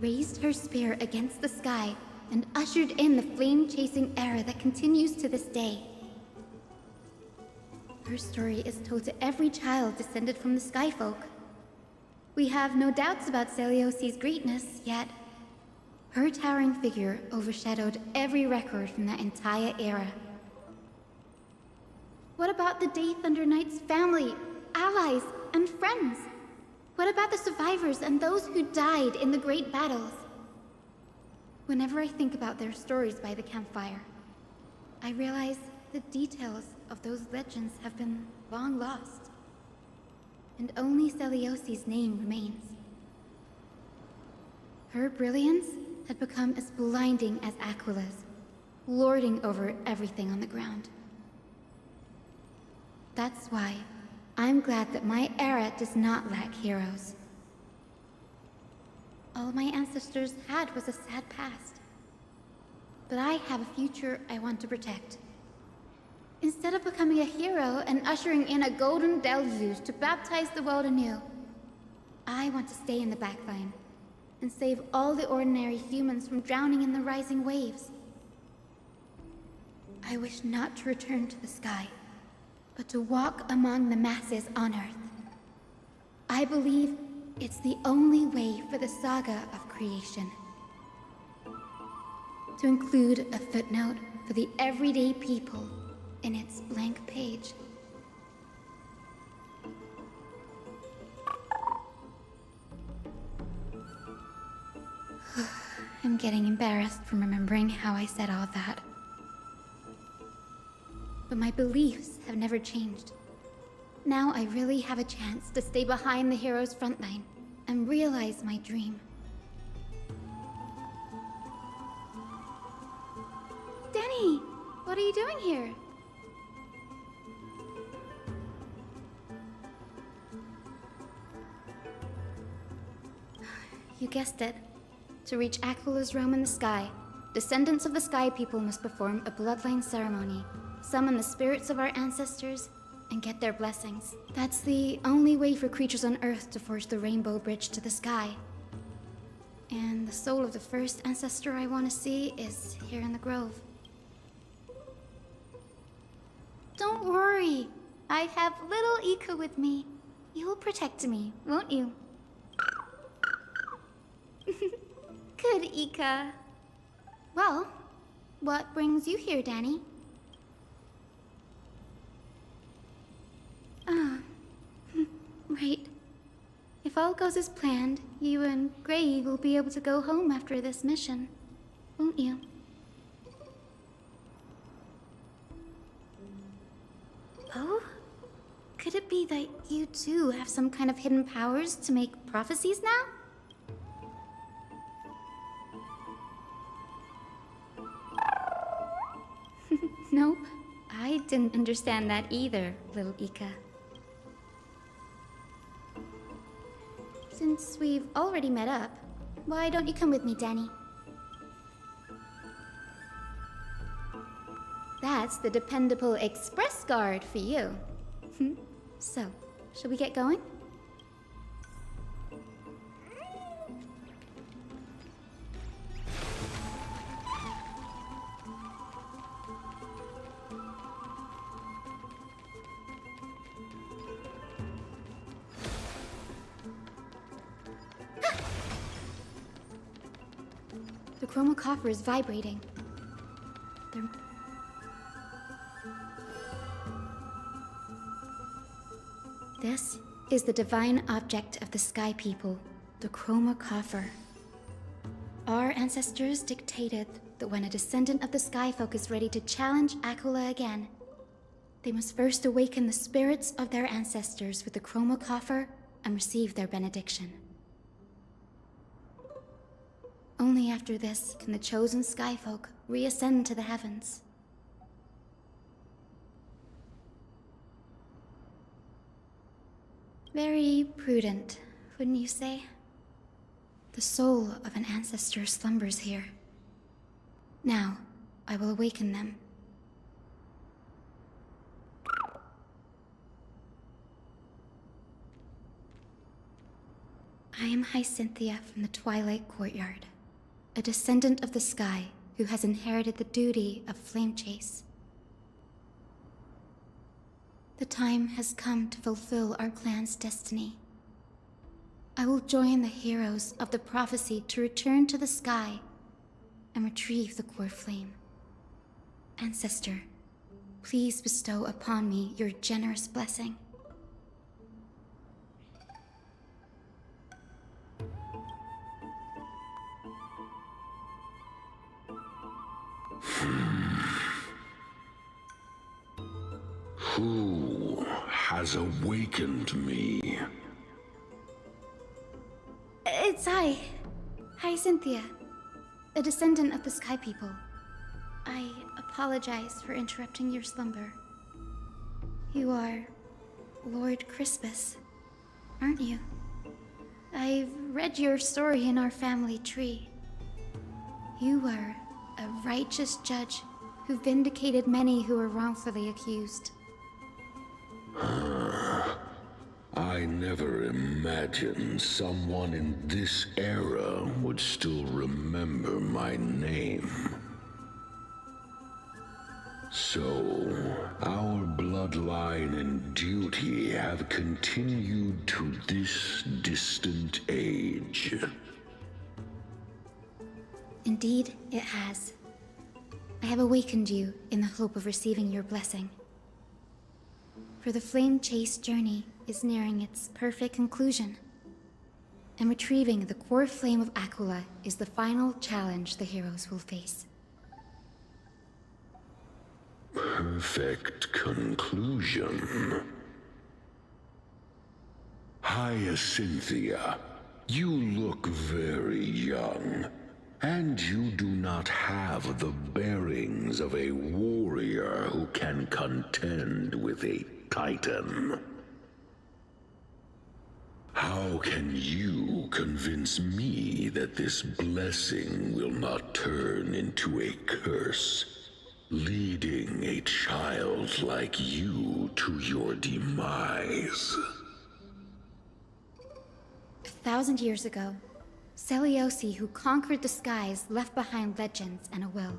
S19: raised her spear against the sky and ushered in the flame-chasing era that continues to this day. Her story is told to every child descended from the Skyfolk. We have no doubts about Seliosi's greatness, yet her towering figure overshadowed every record from that entire era. What about the Day Thunder Knight's family, allies, and friends? What about the survivors and those who died in the great battles? Whenever I think about their stories by the campfire, I realize the details of those legends have been long lost, and only Seliosi's name remains. Her brilliance had become as blinding as Aquila's, lording over everything on the ground. That's why I'm glad that my era does not lack heroes. All my ancestors had was a sad past, but I have a future I want to protect. Instead of becoming a hero and ushering in a golden deluge to baptize the world anew, I want to stay in the backline and save all the ordinary humans from drowning in the rising waves. I wish not to return to the sky, but to walk among the masses on Earth. I believe it's the only way for the saga of creation. To include a footnote for the everyday people in its blank page. I'm getting embarrassed from remembering how I said all that. But my beliefs have never changed. Now I really have a chance to stay behind the hero's front line and realize my dream. Danny, what are you doing here? You guessed it. To reach Aquila's realm in the sky, descendants of the Sky People must perform a bloodline ceremony, summon the spirits of our ancestors, and get their blessings. That's the only way for creatures on Earth to forge the rainbow bridge to the sky. And the soul of the first ancestor I want to see is here in the Grove. Don't worry. I have little Ika with me. You'll protect me, won't you? Good, Ika. Well, what brings you here, Danny? all goes as planned, you and Gray will be able to go home after this mission, won't you? Oh? Could it be that you too have some kind of hidden powers to make prophecies now? Nope. I didn't understand that either, little Ika. Since we've already met up, why don't you come with me, Danny? That's the dependable express guard for you. So, shall we get going? The chromocopter is vibrating. This is the divine object of the Sky People, the chromocopter. Our ancestors dictated that when a descendant of the Skyfolk is ready to challenge Aquila again, they must first awaken the spirits of their ancestors with the chromocopter and receive their benediction. Only after this can the chosen Skyfolk reascend to the heavens. Very prudent, wouldn't you say? The soul of an ancestor slumbers here. Now, I will awaken them. I am Hyacinthia from the Twilight Courtyard, a descendant of the sky who has inherited the duty of flame chase. The time has come to fulfill our clan's destiny. I will join the heroes of the prophecy to return to the sky and retrieve the core flame. Ancestor, please bestow upon me your generous blessing.
S20: Who has awakened me?
S19: It's Hyacinthia, a descendant of the Sky People. I apologize for interrupting your slumber. You are Lord Crispus, aren't you? I've read your story in our family tree. You were a righteous judge who vindicated many who were wrongfully accused.
S20: I never imagined someone in this era would still remember my name. So, our bloodline and duty have continued to this distant age.
S19: Indeed, it has. I have awakened you in the hope of receiving your blessing. For the flame chase journey is nearing its perfect conclusion, and retrieving the core flame of Aquila is the final challenge the heroes will face.
S20: Perfect conclusion. Hyacinthia, you look very young, and you do not have the bearings of a warrior who can contend with a Titan. How can you convince me that this blessing will not turn into a curse, leading a child like you to your demise?
S19: 1,000 years ago, Seliosi, who conquered the skies, left behind legends and a will,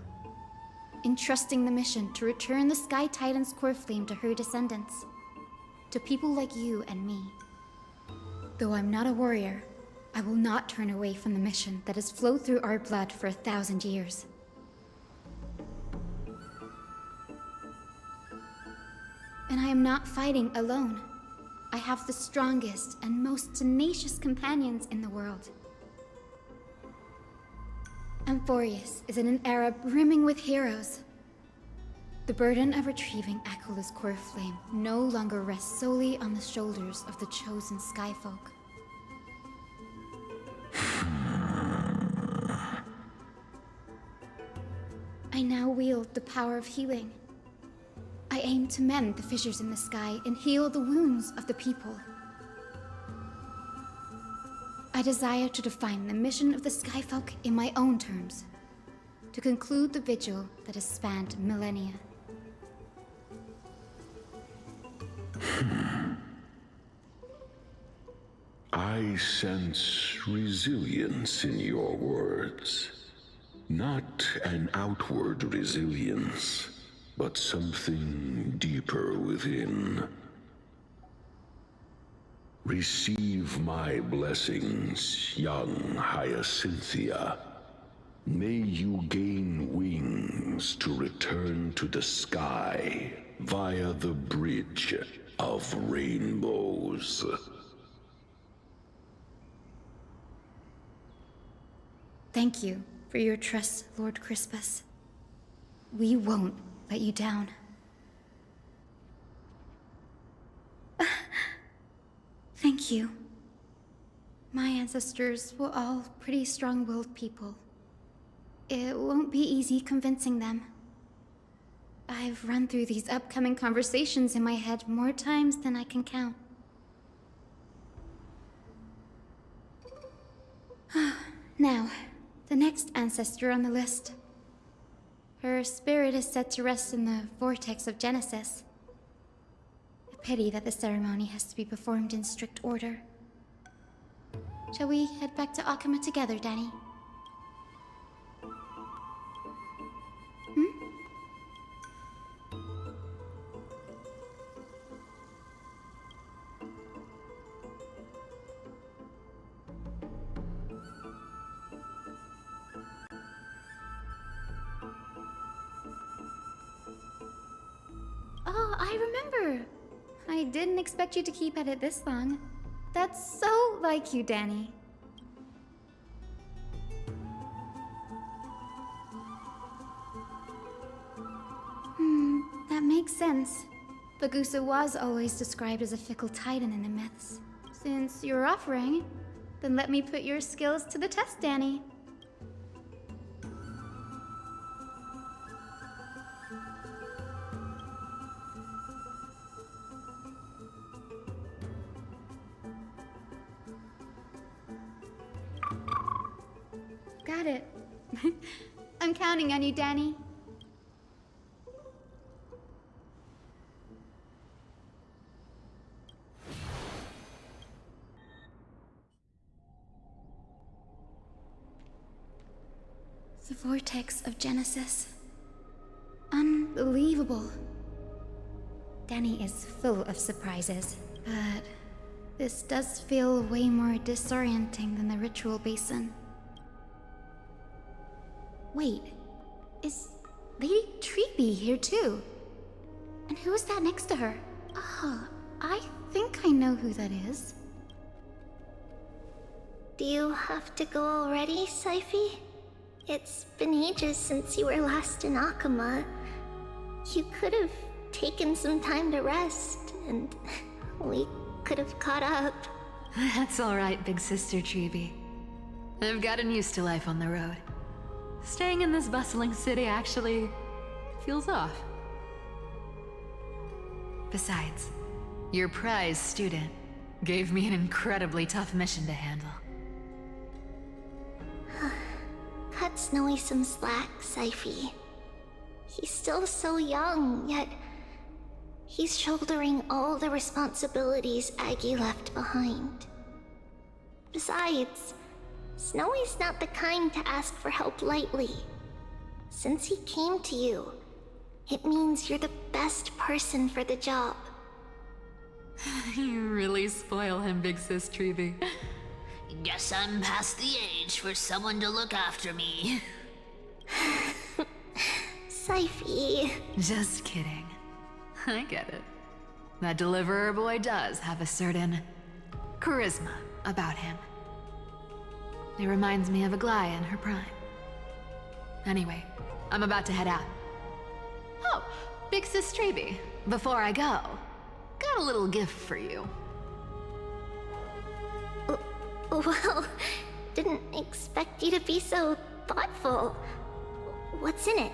S19: entrusting the mission to return the Sky Titan's core flame to her descendants, to people like you and me. Though I'm not a warrior, I will not turn away from the mission that has flowed through our blood for 1,000 years. And I am not fighting alone. I have the strongest and most tenacious companions in the world. Amphorius is in an era brimming with heroes. The burden of retrieving Akula's core flame no longer rests solely on the shoulders of the chosen Skyfolk. I now wield the power of healing. I aim to mend the fissures in the sky and heal the wounds of the people. I desire to define the mission of the Skyfolk in my own terms, to conclude the vigil that has spanned millennia.
S20: I sense resilience in your words. Not an outward resilience, but something deeper within. Receive my blessings, young Hyacinthia. May you gain wings to return to the sky via the bridge of rainbows.
S19: Thank you for your trust, Lord Crispus. We won't let you down. Thank you. My ancestors were all pretty strong-willed people. It won't be easy convincing them. I've run through these upcoming conversations in my head more times than I can count. Now, the next ancestor on the list. Her spirit is set to rest in the vortex of Genesis. A pity that the ceremony has to be performed in strict order. Shall we head back to Akama together, Danny? Oh, I remember. I didn't expect you to keep at it this long. That's so like you, Danny. That makes sense. Bagusa was always described as a fickle titan in the myths. Since you're offering, then let me put your skills to the test, Danny. Got it. I'm counting on you, Danny. The vortex of Genesis. Unbelievable. Danny is full of surprises, but this does feel way more disorienting than the ritual basin. Wait, is Lady Treeby here too? And who is that next to her? Oh, I think I know who that is.
S12: Do you have to go already, Syphi? It's been ages since you were last in Akama. You could have taken some time to rest, and we could have caught up.
S1: That's alright, big sister Treeby. I've gotten used to life on the road. Staying in this bustling city actually feels off. Besides, your prize student gave me an incredibly tough mission to handle.
S12: Cut Snowy some slack, Syphi. He's still so young, yet he's shouldering all the responsibilities Aggie left behind. Besides, Snowy's not the kind to ask for help lightly. Since he came to you, it means you're the best person for the job.
S1: You really spoil him, big sis Treeby.
S4: Guess I'm past the age for someone to look after me.
S12: Syphi.
S1: Just kidding. I get it. That deliverer boy does have a certain charisma about him. It reminds me of Aglaia in her prime. Anyway, I'm about to head out. Oh, Big Sis Treby, before I go, got a little gift for you.
S12: Well, didn't expect you to be so thoughtful. What's in it?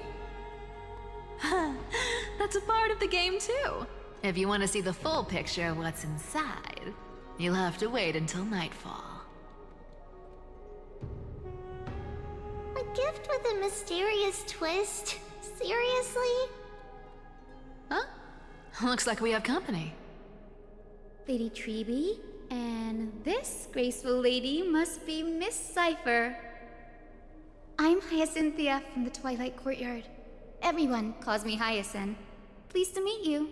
S1: That's a part of the game too. If you want to see the full picture of what's inside, you'll have to wait until nightfall.
S12: A gift with a mysterious twist? Seriously?
S1: Huh? Looks like we have company.
S19: Lady Treby, and this graceful lady must be Miss Cypher. I'm Hyacinthia from the Twilight Courtyard. Everyone calls me Hyacinth. Pleased to meet you.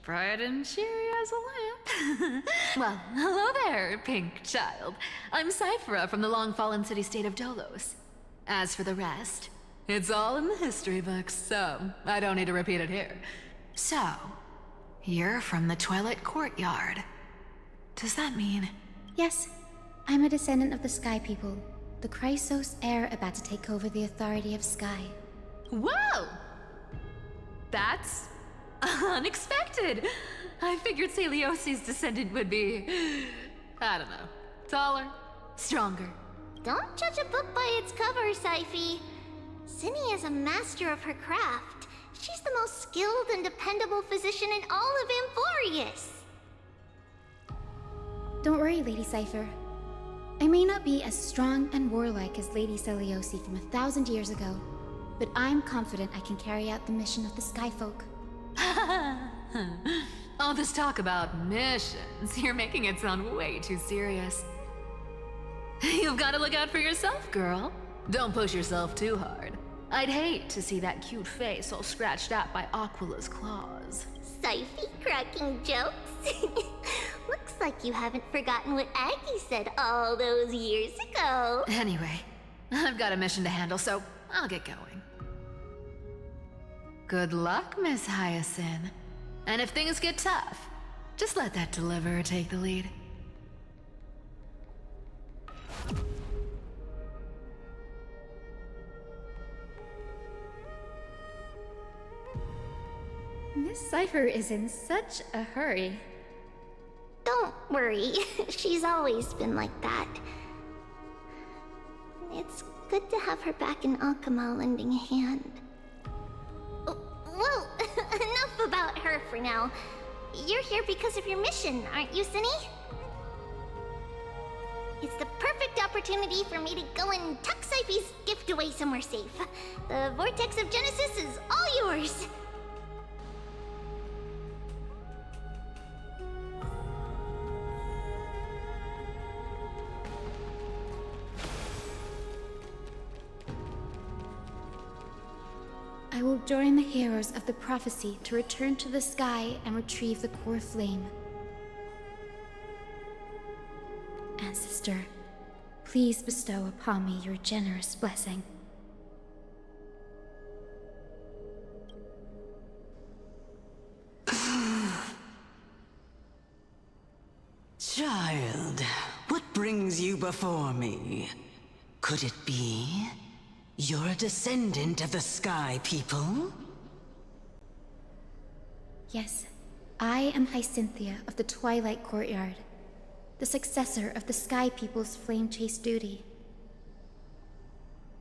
S1: Bright and cheery as a lamp. Well, hello there, pink child. I'm Cyphera from the long-fallen city-state of Dolos. As for the rest, it's all in the history books, so I don't need to repeat it here. So, you're from the Twilight Courtyard. Does that mean...
S19: Yes, I'm a descendant of the Sky People, the Chrysos heir about to take over the authority of Sky.
S1: Whoa! That's unexpected. I figured Celiosi's descendant would be, I don't know, taller, stronger.
S12: Don't judge a book by its cover, Syphe. Cinny is a master of her craft. She's the most skilled and dependable physician in all of Amphorius.
S19: Don't worry, Lady Cypher. I may not be as strong and warlike as Lady Celiosi from 1,000 years ago, but I'm confident I can carry out the mission of the Skyfolk.
S1: All this talk about missions, you're making it sound way too serious. You've got to look out for yourself, girl. Don't push yourself too hard. I'd hate to see that cute face all scratched out by Aquila's claws.
S12: Syphe cracking jokes? Looks like you haven't forgotten what Aggie said all those years ago.
S1: Anyway, I've got a mission to handle, so I'll get going. Good luck, Miss Hyacinth. And if things get tough, just let that deliverer take the lead.
S19: Miss Cypher is in such a hurry.
S12: Don't worry, she's always been like that. It's good to have her back in Akama lending a hand. Well, enough about her for now. You're here because of your mission, aren't you, Cinny? It's the perfect opportunity for me to go and tuck Syphe's gift away somewhere safe. The Vortex of Genesis is all yours.
S19: I will join the heroes of the prophecy to return to the sky and retrieve the core flame. Ancestor, please bestow upon me your generous blessing.
S21: Child, what brings you before me? Could it be you're a descendant of the Sky People?
S19: Yes, I am Hyacinthia of the Twilight Courtyard, the successor of the Sky People's flame chase duty.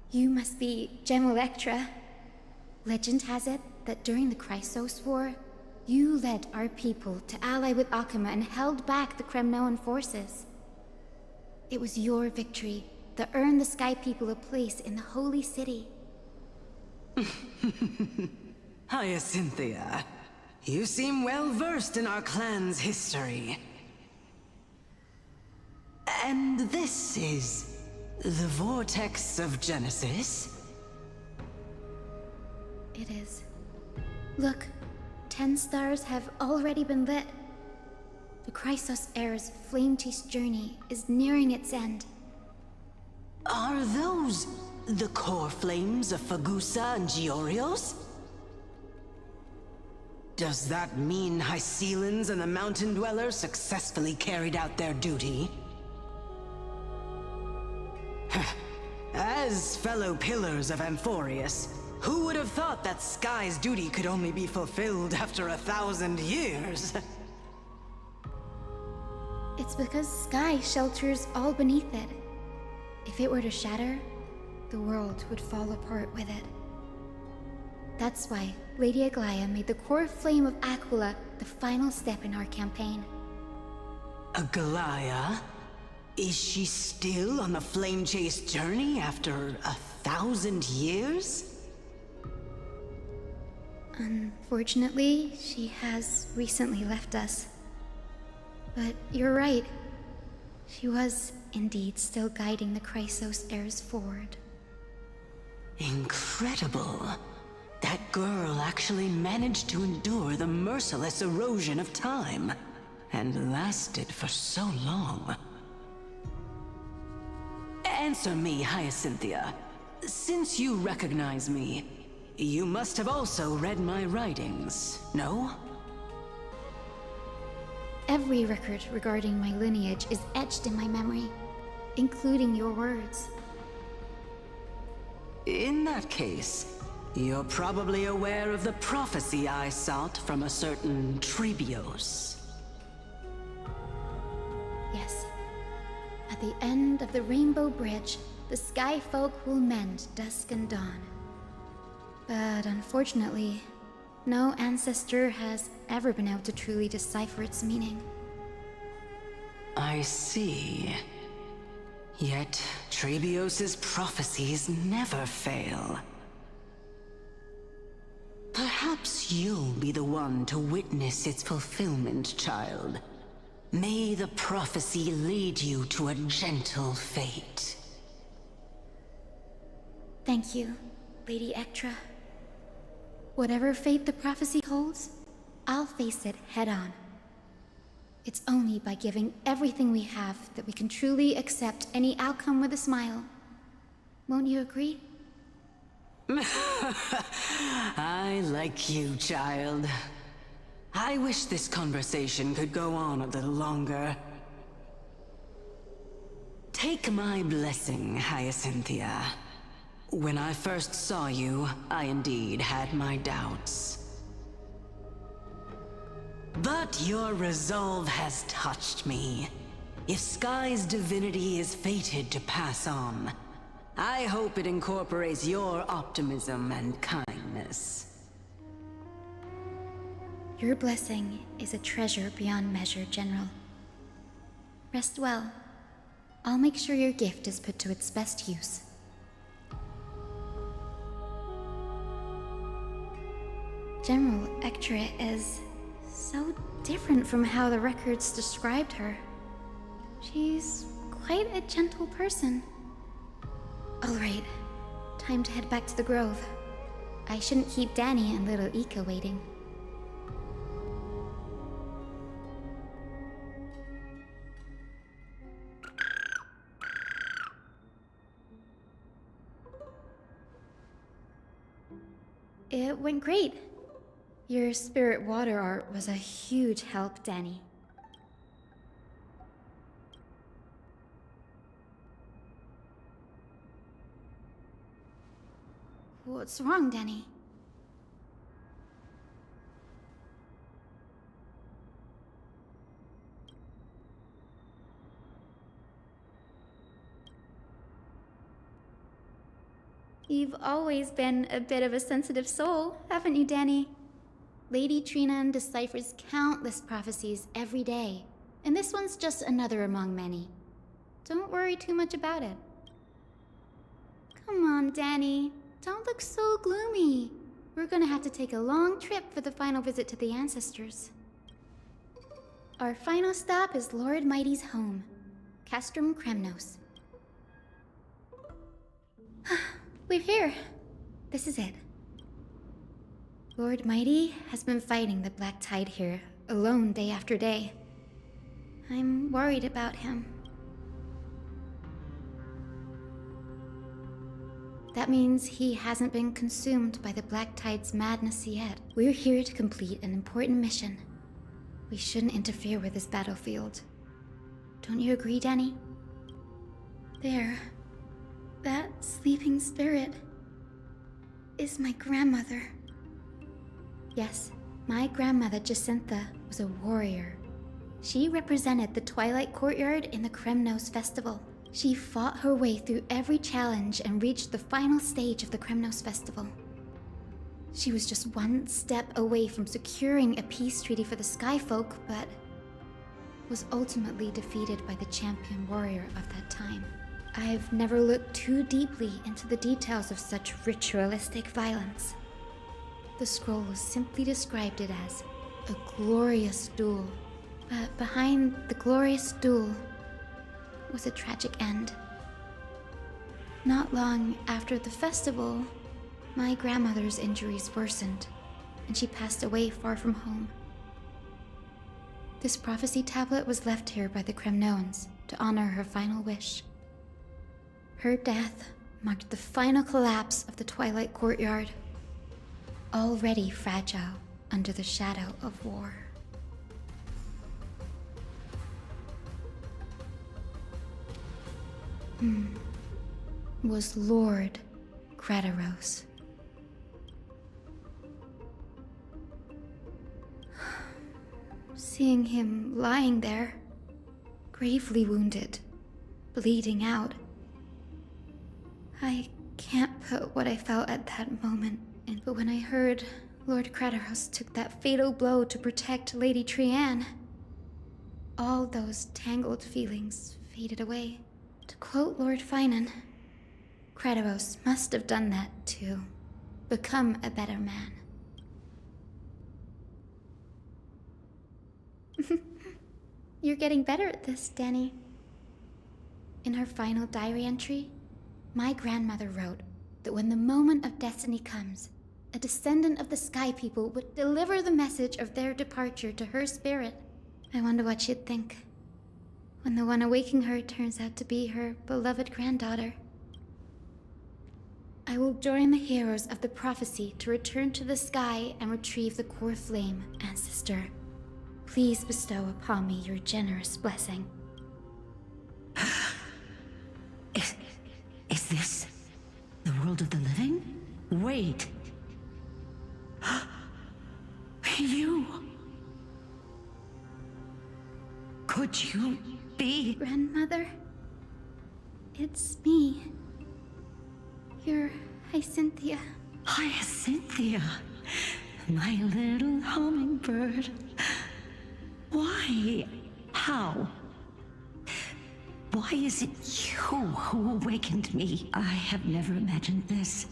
S19: You must be Gem Electra. Legend has it that during the Chrysos War, you led our people to ally with Akama and held back the Kremnoan forces. It was your victory that earned the Sky People a place in the Holy City.
S21: Hyacinthia, you seem well versed in our clan's history. And this is the Vortex of Genesis?
S19: It is. Look, 10 stars have already been lit. The Chrysos heir's flame-chased journey is nearing its end.
S21: Are those the core flames of Fagusa and Giorios? Does that mean Hyceelans and the Mountain Dwellers successfully carried out their duty? As fellow pillars of Amphorius, who would have thought that Sky's duty could only be fulfilled after 1,000 years?
S19: It's because Sky shelters all beneath it. If it were to shatter, the world would fall apart with it. That's why Lady Aglaia made the core flame of Aquila the final step in our campaign.
S21: Aglaia? Is she still on the flame chase journey after 1,000 years?
S19: Unfortunately, she has recently left us. But you're right. She was indeed still guiding the Chrysos heirs forward.
S21: Incredible. That girl actually managed to endure the merciless erosion of time, and lasted for so long. Answer me, Hyacinthia. Since you recognize me, you must have also read my writings, no?
S19: Every record regarding my lineage is etched in my memory, including your words.
S21: In that case, you're probably aware of the prophecy I sought from a certain Trebios.
S19: Yes. At the end of the Rainbow Bridge, the Sky Folk will mend dusk and dawn. But unfortunately, no ancestor has ever been able to truly decipher its meaning.
S21: I see. Yet, Trebios's prophecies never fail. Perhaps you'll be the one to witness its fulfillment, child. May the prophecy lead you to a gentle fate.
S19: Thank you, Lady Ectra. Whatever fate the prophecy holds, I'll face it head-on. It's only by giving everything we have that we can truly accept any outcome with a smile. Won't you agree?
S21: I like you, child. I wish this conversation could go on a little longer. Take my blessing, Hyacinthia. When I first saw you, I indeed had my doubts. But your resolve has touched me. If Sky's divinity is fated to pass on, I hope it incorporates your optimism and kindness.
S19: Your blessing is a treasure beyond measure, General. Rest well. I'll make sure your gift is put to its best use. General Ectra is so different from how the records described her. She's quite a gentle person. All right, time to head back to the grove. I shouldn't keep Danny and little Ika waiting. It went great. Your spirit water art was a huge help, Danny. What's wrong, Danny? You've always been a bit of a sensitive soul, haven't you, Danny? Lady Trina deciphers countless prophecies every day, and this one's just another among many. Don't worry too much about it. Come on, Danny. Don't look so gloomy. We're gonna have to take a long trip for the final visit to the ancestors. Our final stop is Lord Mighty's home, Castrum Kremnos. We're here. This is it. Lord Mighty has been fighting the Black Tide here, alone day after day. I'm worried about him. That means he hasn't been consumed by the Black Tide's madness yet. We're here to complete an important mission. We shouldn't interfere with this battlefield. Don't you agree, Danny? There. That sleeping spirit is my grandmother. Yes, my grandmother Jacintha was a warrior. She represented the Twilight Courtyard in the Kremnos Festival. She fought her way through every challenge and reached the final stage of the Kremnos Festival. She was just one step away from securing a peace treaty for the Skyfolk, but was ultimately defeated by the champion warrior of that time. I've never looked too deeply into the details of such ritualistic violence. The scroll simply described it as a glorious duel. But behind the glorious duel was a tragic end. Not long after the festival, my grandmother's injuries worsened, and she passed away far from home. This prophecy tablet was left here by the Kremnoans to honor her final wish. Her death marked the final collapse of the Twilight Courtyard, already fragile under the shadow of war. Was Lord Gradaros. Seeing him lying there, gravely wounded, bleeding out, I can't put what I felt at that moment in, but when I heard Lord Gradaros took that fatal blow to protect Lady Trianne, all those tangled feelings faded away. To quote Lord Finan, Gradaros must have done that to become a better man. You're getting better at this, Danny. In her final diary entry, my grandmother wrote that when the moment of destiny comes, a descendant of the Sky People would deliver the message of their departure to her spirit. I wonder what she'd think when the one awaking her turns out to be her beloved granddaughter. I will join the heroes of the prophecy to return to the sky and retrieve the core flame, ancestor. Please bestow upon me your generous blessing.
S6: Is this the world of the living? Wait. You... Could you be...
S19: Grandmother? It's me. Your Hyacinthia.
S6: Hyacinthia, my little hummingbird. Why? How? Why is it you who awakened me? I have never imagined this.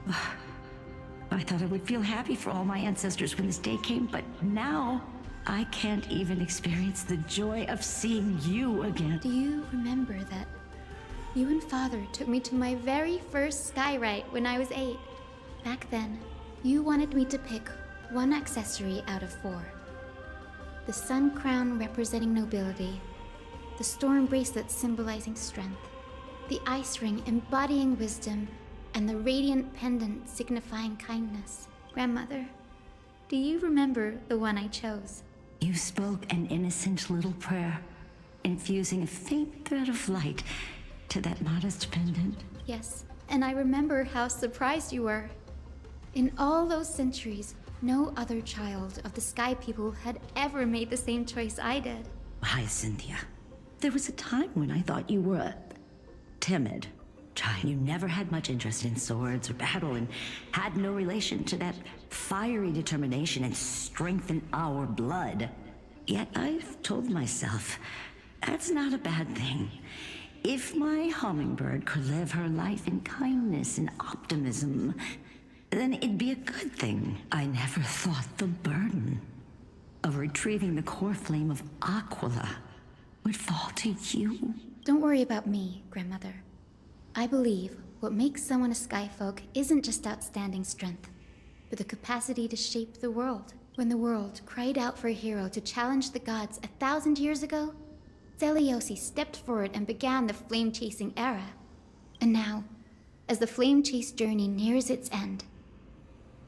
S6: I thought I would feel happy for all my ancestors when this day came, but now I can't even experience the joy of seeing you again.
S19: Do you remember that you and Father took me to my very first skyrite when I was 8? Back then, you wanted me to pick one accessory out of 4. The sun crown representing nobility, the storm bracelet symbolizing strength, the ice ring embodying wisdom, and the radiant pendant signifying kindness. Grandmother, do you remember the one I chose?
S6: You spoke an innocent little prayer, infusing a faint thread of light to that modest pendant.
S19: Yes, and I remember how surprised you were. In all those centuries, no other child of the Sky People had ever made the same choice I did.
S6: Hyacinthia, there was a time when I thought you were a timid child. You never had much interest in swords or battle and had no relation to that fiery determination and strength in our blood. Yet I've told myself, that's not a bad thing. If my hummingbird could live her life in kindness and optimism, then it'd be a good thing. I never thought the burden of retrieving the core flame of Aquila would fall to you.
S19: Don't worry about me, Grandmother. I believe what makes someone a Skyfolk isn't just outstanding strength, but the capacity to shape the world. When the world cried out for a hero to challenge the gods 1,000 years ago, Zeliosi stepped forward and began the flame-chasing era. And now, as the Flame Chase journey nears its end.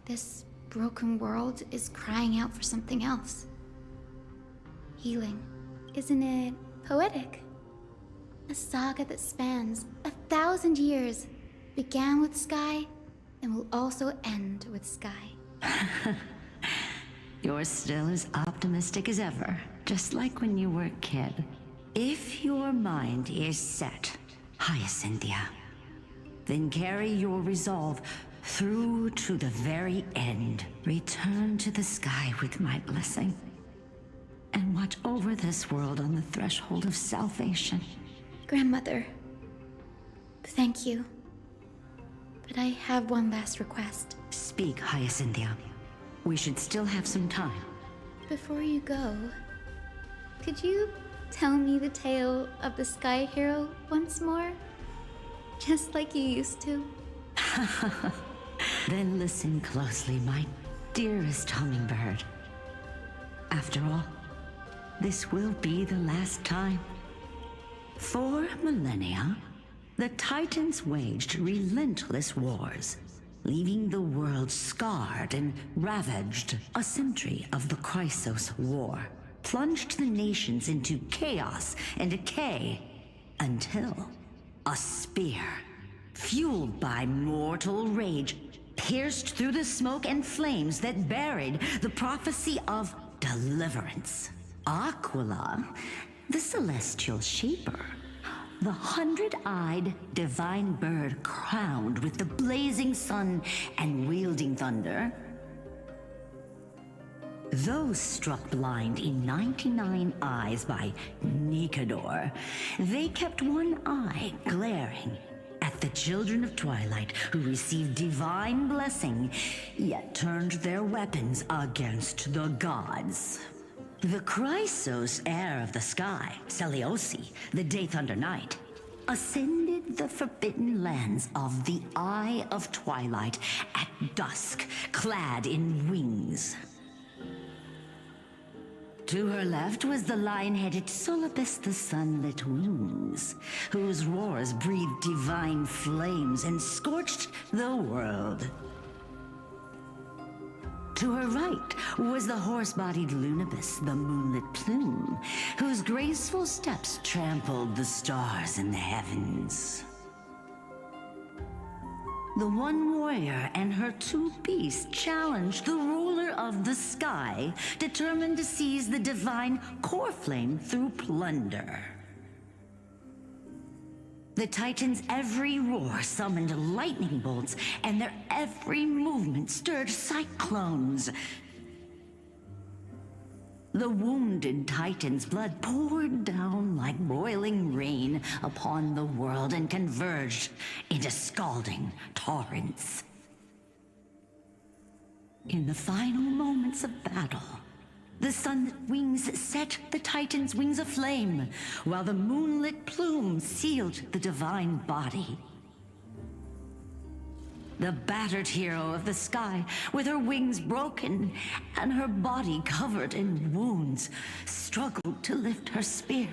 S19: This broken world is crying out for something else. Healing. Isn't it poetic? A saga that spans 1,000 years, began with Sky, and will also end with Sky.
S6: You're still as optimistic as ever, just like when you were a kid. If your mind is set, Hyacinthia, then carry your resolve through to the very end. Return to the sky with my blessing, and watch over this world on the threshold of salvation.
S19: Grandmother, thank you. But I have one last request.
S6: Speak, Hyacinthia. We should still have some time.
S19: Before you go, could you tell me the tale of the Sky Hero once more? Just like you used to.
S6: Then listen closely, my dearest hummingbird. After all, this will be the last time. For millennia, the Titans waged relentless wars, leaving the world scarred and ravaged. A century of the Chrysos War plunged the nations into chaos and decay until a spear, fueled by mortal rage, pierced through the smoke and flames that buried the prophecy of deliverance. Aquila, the celestial shaper, the 100-eyed divine bird crowned with the blazing sun and wielding thunder. Those struck blind in 99 eyes by Nikador, they kept one eye glaring at the children of Twilight who received divine blessing, yet turned their weapons against the gods. The Chrysos heir of the sky, Seliosi, the Day Thunder Knight, ascended the forbidden lands of the Eye of Twilight at dusk, clad in wings. To her left was the lion-headed Solibus the Sunlit Wings, whose roars breathed divine flames and scorched the world. To her right was the horse-bodied Lunibus, the Moonlit Plume, whose graceful steps trampled the stars in the heavens. The one warrior and her two beasts challenged the ruler of the sky, determined to seize the divine core flame through plunder. The Titans' every roar summoned lightning bolts, and their every movement stirred cyclones. The wounded Titan's blood poured down like boiling rain upon the world and converged into scalding torrents. In the final moments of battle, the sunlit wings set the Titan's wings aflame, while the moonlit plume sealed the divine body. The battered hero of the sky, with her wings broken and her body covered in wounds, struggled to lift her spear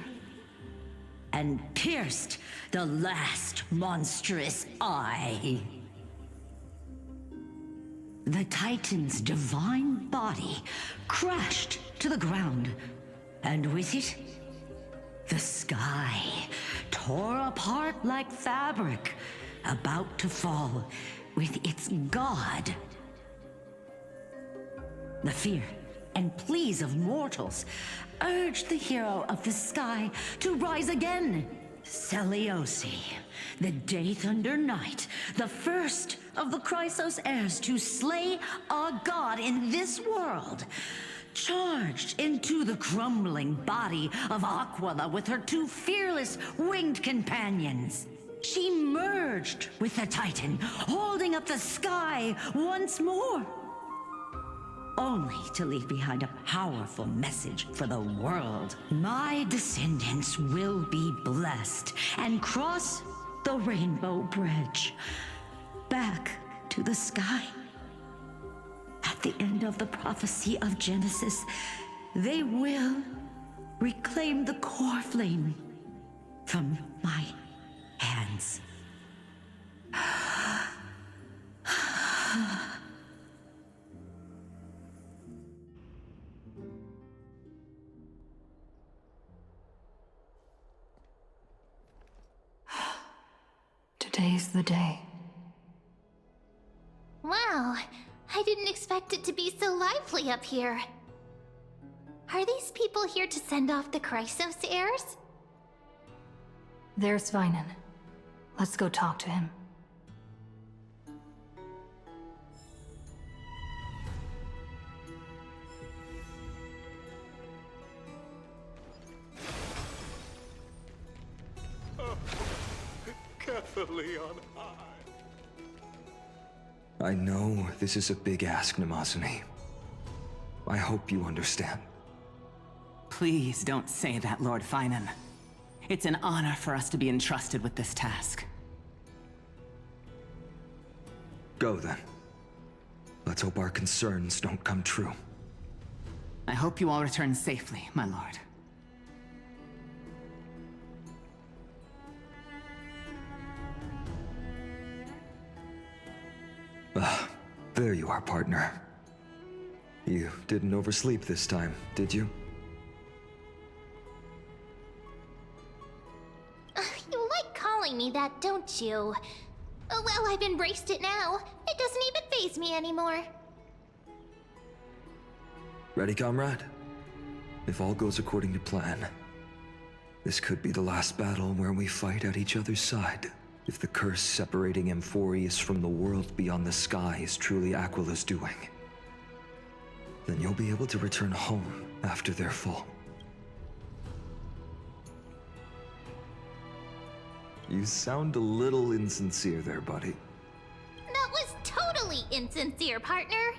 S6: and pierced the last monstrous eye. The Titan's divine body crashed to the ground, and with it, the sky tore apart like fabric, about to fall with its god. The fear and pleas of mortals urged the hero of the sky to rise again. Seliosi, the Day Thunder Knight, the first of the Chrysos heirs to slay a god in this world, charged into the crumbling body of Aquila with her two fearless winged companions. She merged with the Titan, holding up the sky once more, only to leave behind a powerful message for the world. My descendants will be blessed and cross the Rainbow Bridge back to the sky. At the end of the prophecy of Genesis, they will reclaim the core flame from my hands.
S10: Today's the day.
S12: Wow, I didn't expect it to be so lively up here. Are these people here to send off the Chrysos heirs?
S10: There's Svinen. Let's go talk to him.
S13: Kefali on high.
S9: I know this is a big ask, Namazani. I hope you understand.
S11: Please don't say that, Lord Finan. It's an honor for us to be entrusted with this task.
S9: Go then. Let's hope our concerns don't come true.
S11: I hope you all return safely, my lord.
S9: Ah, there you are, partner. You didn't oversleep this time, did you?
S12: You like calling me that, don't you? Well, I've embraced it now. It doesn't even faze me anymore.
S9: Ready, comrade? If all goes according to plan, this could be the last battle where we fight at each other's side. If the curse separating Amphorius from the world beyond the sky is truly Aquila's doing, then you'll be able to return home after their fall. You sound a little insincere there, buddy.
S12: That was totally insincere, partner.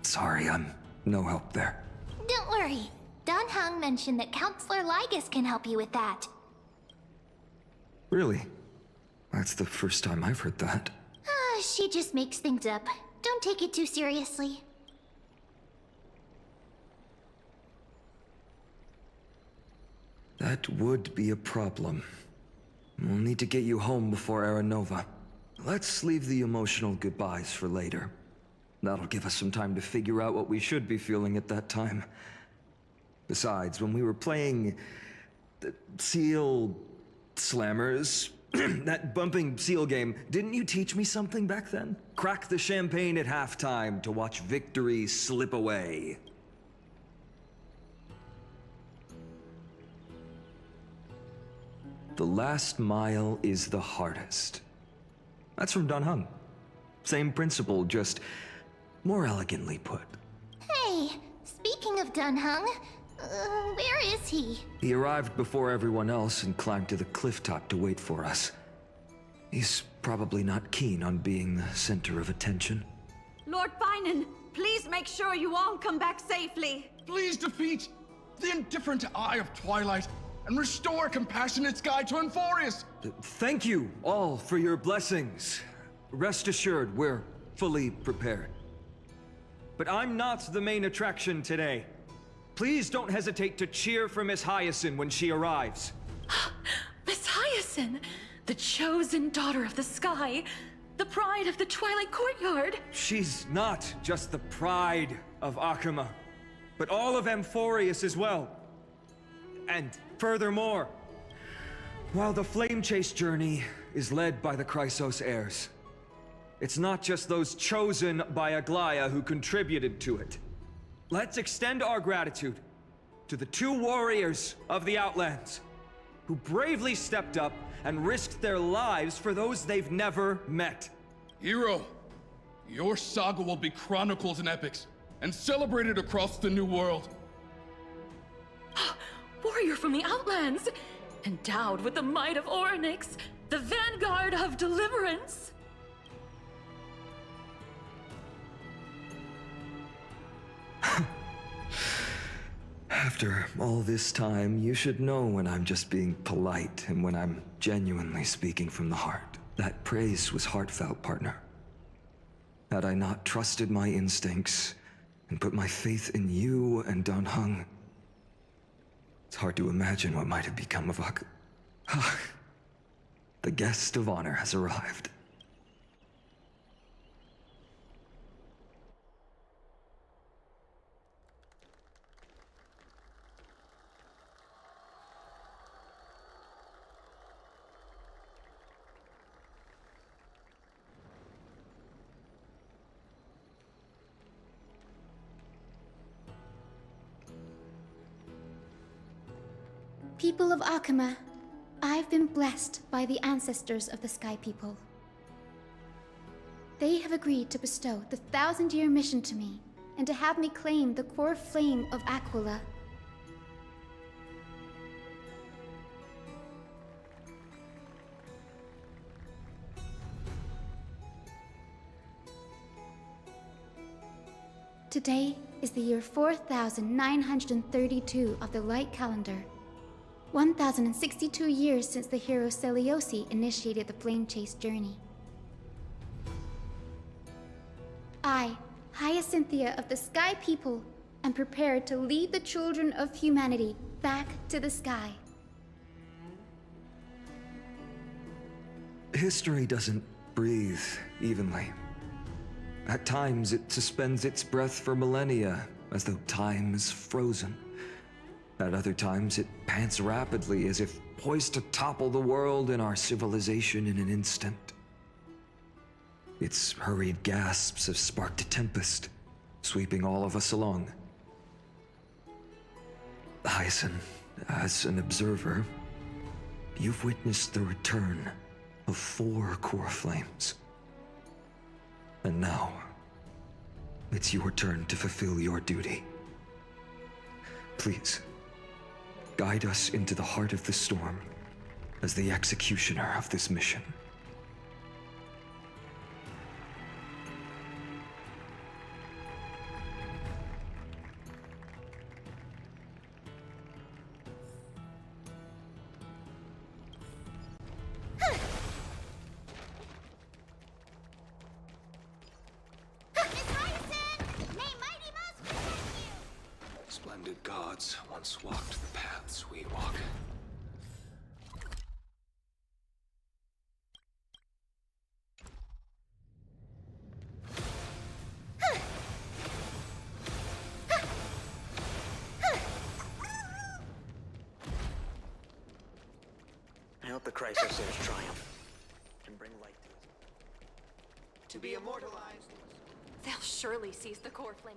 S9: Sorry, I'm no help there.
S12: Don't worry. Don Hung mentioned that Counselor Lygus can help you with that.
S9: Really? That's the first time I've heard that.
S12: She just makes things up. Don't take it too seriously.
S9: That would be a problem. We'll need to get you home before Aranova. Let's leave the emotional goodbyes for later. That'll give us some time to figure out what we should be feeling at that time. Besides, when we were playing the Seal Slammers, that bumping seal game, didn't you teach me something back then? Crack the champagne at halftime to watch victory slip away. The last mile is the hardest. That's from Don Hung. Same principle, just more elegantly put.
S12: Hey, speaking of Don Hung, where is he?
S9: He arrived before everyone else and climbed to the cliff top to wait for us. He's probably not keen on being the center of attention.
S22: Lord Finan, please make sure you all come back safely.
S23: Please defeat the indifferent Eye of Twilight and restore a compassionate sky to Amphorius.
S9: Thank you all for your blessings. Rest assured, we're fully prepared. But I'm not the main attraction today. Please don't hesitate to cheer for Miss Hyacinth when she arrives.
S10: Miss Hyacinth, the chosen daughter of the sky, the pride of the Twilight Courtyard.
S9: She's not just the pride of Akama, but all of Amphorius as well. And furthermore, while the Flame Chase journey is led by the Chrysos heirs, it's not just those chosen by Aglaya who contributed to it. Let's extend our gratitude to the 2 warriors of the Outlands who bravely stepped up and risked their lives for those they've never met.
S23: Hero, your saga will be chronicled in epics and celebrated across the New World.
S10: Warrior from the Outlands, endowed with the might of Orynyx, the vanguard of deliverance.
S9: After all this time, you should know when I'm just being polite and when I'm genuinely speaking from the heart. That praise was heartfelt, partner. Had I not trusted my instincts and put my faith in you and Don Hung, it's hard to imagine what might have become of Ak. The guest of honor has arrived.
S19: People of Akama, I've been blessed by the ancestors of the Sky People. They have agreed to bestow the 1,000-year mission to me, and to have me claim the core flame of Aquila. Today is the year 4932 of the Light Calendar. 1062 years since the hero Seliosi initiated the Flame Chase journey. I, Hyacinthia of the Sky People, am prepared to lead the children of humanity back to the sky.
S9: History doesn't breathe evenly. At times, it suspends its breath for millennia, as though time is frozen. At other times, it pants rapidly, as if poised to topple the world and our civilization in an instant. Its hurried gasps have sparked a tempest, sweeping all of us along. Hyacinth, as an observer, you've witnessed the return of 4 core flames. And now, it's your turn to fulfill your duty. Please, guide us into the heart of the storm as the executioner of this mission. Splendid gods once walked the paths we walk.
S3: I hope the crisis airs triumph and bring light to be immortalized.
S10: They'll surely seize the core flame.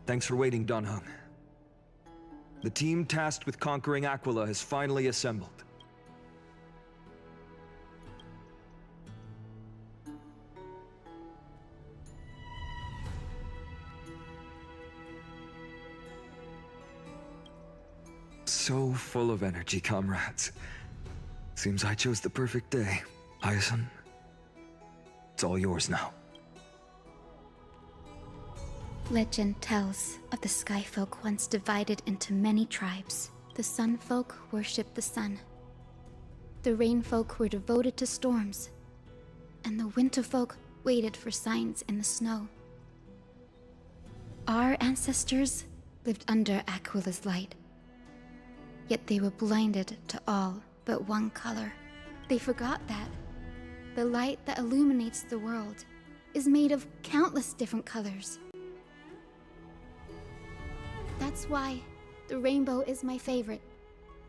S9: Thanks for waiting, Dunhung. The team tasked with conquering Aquila has finally assembled. So full of energy, comrades. Seems I chose the perfect day. Hyacinth, it's all yours now.
S19: Legend tells of the Sky Folk once divided into many tribes. The Sun Folk worshipped the sun. The Rain Folk were devoted to storms. And the Winter Folk waited for signs in the snow. Our ancestors lived under Aquila's light. Yet they were blinded to all but one color. They forgot that the light that illuminates the world is made of countless different colors. That's why the rainbow is my favorite.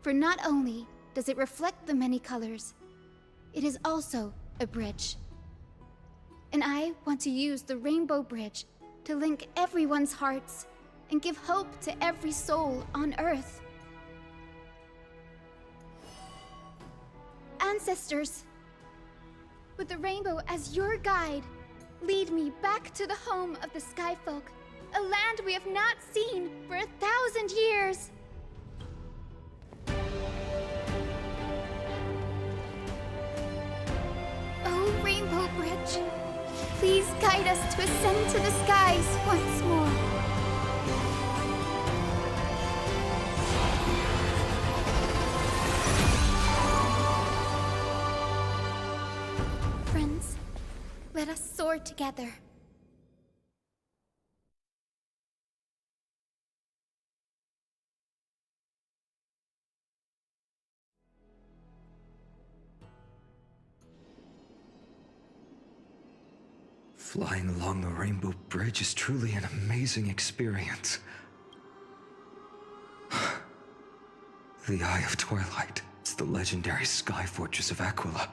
S19: For not only does it reflect the many colors, it is also a bridge. And I want to use the Rainbow Bridge to link everyone's hearts and give hope to every soul on Earth. Ancestors, with the rainbow as your guide, lead me back to the home of the Sky Folk, a land we have not seen for 1,000 years. Oh, Rainbow Bridge, please guide us to ascend to the skies once more. Friends, let us soar together.
S9: Flying along the Rainbow Bridge is truly an amazing experience. The Eye of Twilight. It's the legendary sky fortress of Aquila.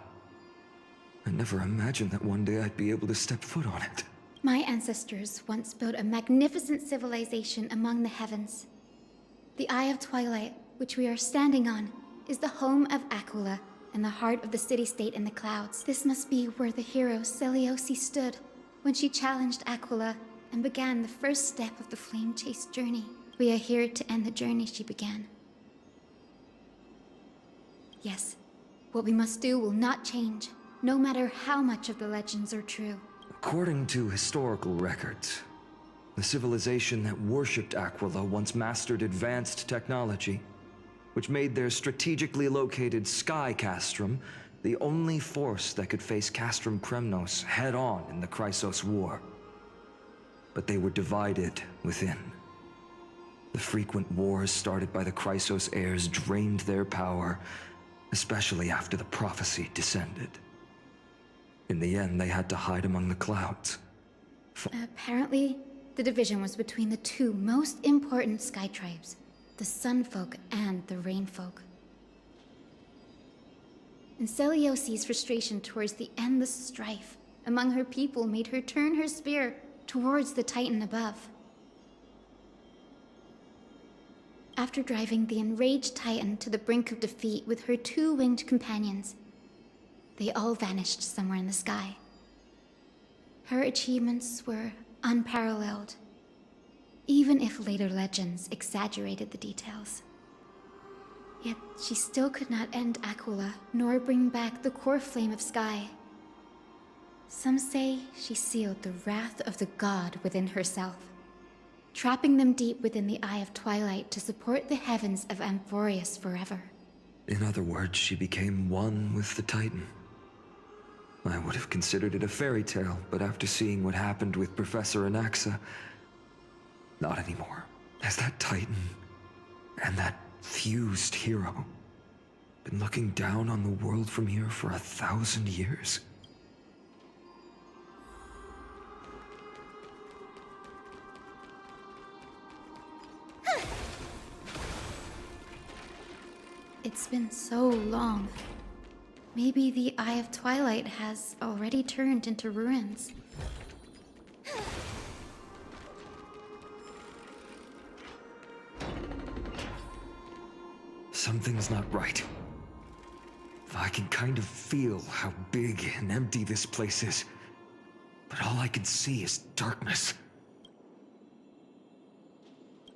S9: I never imagined that one day I'd be able to step foot on it.
S19: My ancestors once built a magnificent civilization among the heavens. The Eye of Twilight, which we are standing on, is the home of Aquila and the heart of the city-state in the clouds. This must be where the hero Seleucus stood when she challenged Aquila and began the first step of the flame chase journey. We are here to end the journey she began. Yes, what we must do will not change, no matter how much of the legends are true.
S9: According to historical records, the civilization that worshipped Aquila once mastered advanced technology, which made their strategically located sky castrum the only force that could face Castrum Kremnos head-on in the Chrysos War. But they were divided within. The frequent wars started by the Chrysos heirs drained their power, especially after the prophecy descended. In the end, they had to hide among the clouds.
S19: Apparently, the division was between the two most important sky tribes, the Sun Folk and the Rain Folk. And Seleucus' frustration towards the endless strife among her people made her turn her spear towards the Titan above. After driving the enraged Titan to the brink of defeat with her two-winged companions, they all vanished somewhere in the sky. Her achievements were unparalleled, even if later legends exaggerated the details. Yet she still could not end Aquila, nor bring back the core flame of sky. Some say she sealed the wrath of the god within herself, trapping them deep within the Eye of Twilight to support the heavens of Amphorius forever.
S9: In other words, she became one with the Titan. I would have considered it a fairy tale, but after seeing what happened with Professor Anaxa, not anymore. Has that Titan and that fused hero been looking down on the world from here for 1,000 years?
S19: It's been so long. Maybe the Eye of Twilight has already turned into ruins.
S9: Something's not right. I can kind of feel how big and empty this place is, but all I can see is darkness.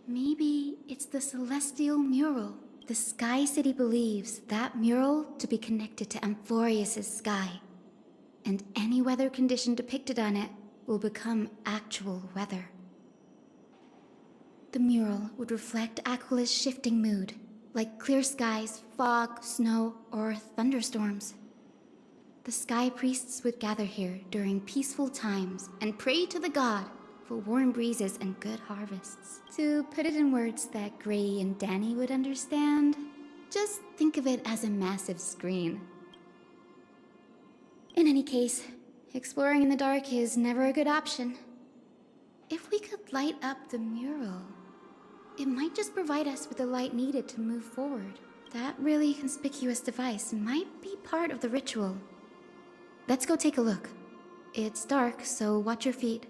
S19: Maybe it's the celestial mural. The Sky City believes that mural to be connected to Amphorius' sky, and any weather condition depicted on it will become actual weather. The mural would reflect Aquila's shifting mood, like clear skies, fog, snow, or thunderstorms. The sky priests would gather here during peaceful times and pray to the god for warm breezes and good harvests. To put it in words that Gray and Danny would understand, just think of it as a massive screen. In any case, exploring in the dark is never a good option. If we could light up the mural, it might just provide us with the light needed to move forward. That really conspicuous device might be part of the ritual. Let's go take a look. It's dark, so watch your feet.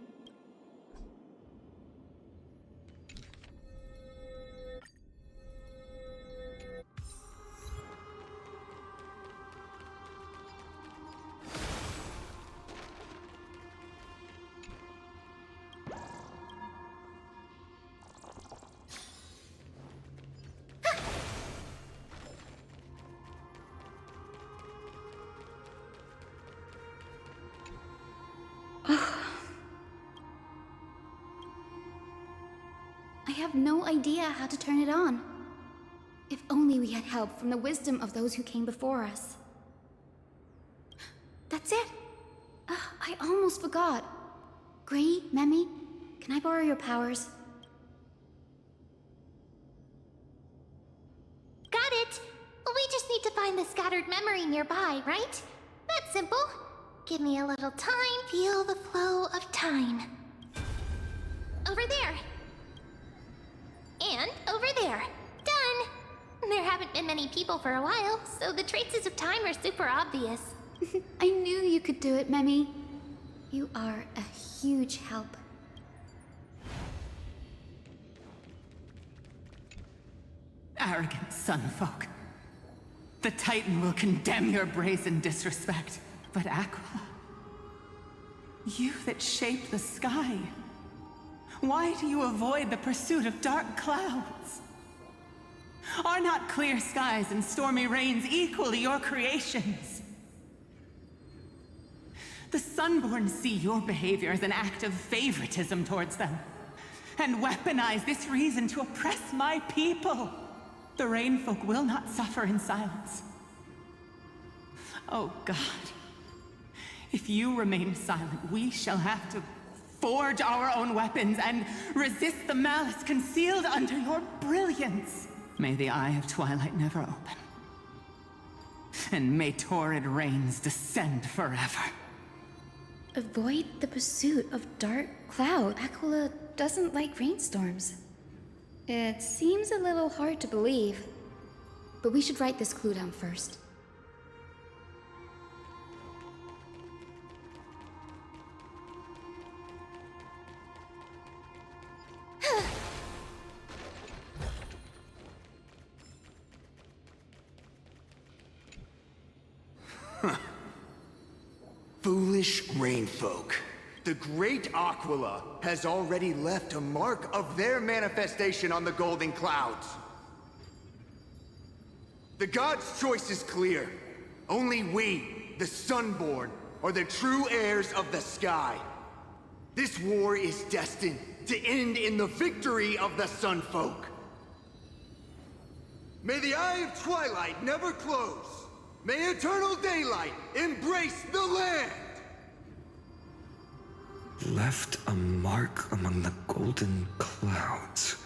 S19: I have no idea how to turn it on. If only we had help from the wisdom of those who came before us. That's it! I almost forgot. Gray, Memi, can I borrow your powers?
S12: Got it! We just need to find the scattered memory nearby, right? That's simple. Give me a little time. Feel the flow of time. Over there. And over there. Done. There haven't been many people for a while, so the traces of time are super obvious.
S19: I knew you could do it, Memi. You are a huge help.
S11: Arrogant sunfolk. The Titan will condemn your brazen disrespect. But Aquila, you that shape the sky, why do you avoid the pursuit of dark clouds? Are not clear skies and stormy rains equally your creations? The Sunborn see your behavior as an act of favoritism towards them, and weaponize this reason to oppress my people. The Rainfolk will not suffer in silence. Oh God, if you remain silent, we shall have to forge our own weapons and resist the malice concealed under your brilliance. May the Eye of Twilight never open, and may torrid rains descend forever.
S19: Avoid the pursuit of dark cloud. Aquila doesn't like rainstorms. It seems a little hard to believe, but we should write this clue down first.
S8: Foolish rainfolk. The great Aquila has already left a mark of their manifestation on the golden clouds. The gods' choice is clear. Only we, the Sunborn, are the true heirs of the sky. This war is destined to end in the victory of the Sunfolk. May the Eye of Twilight never close. May eternal daylight embrace the land!
S9: Left a mark among the golden clouds.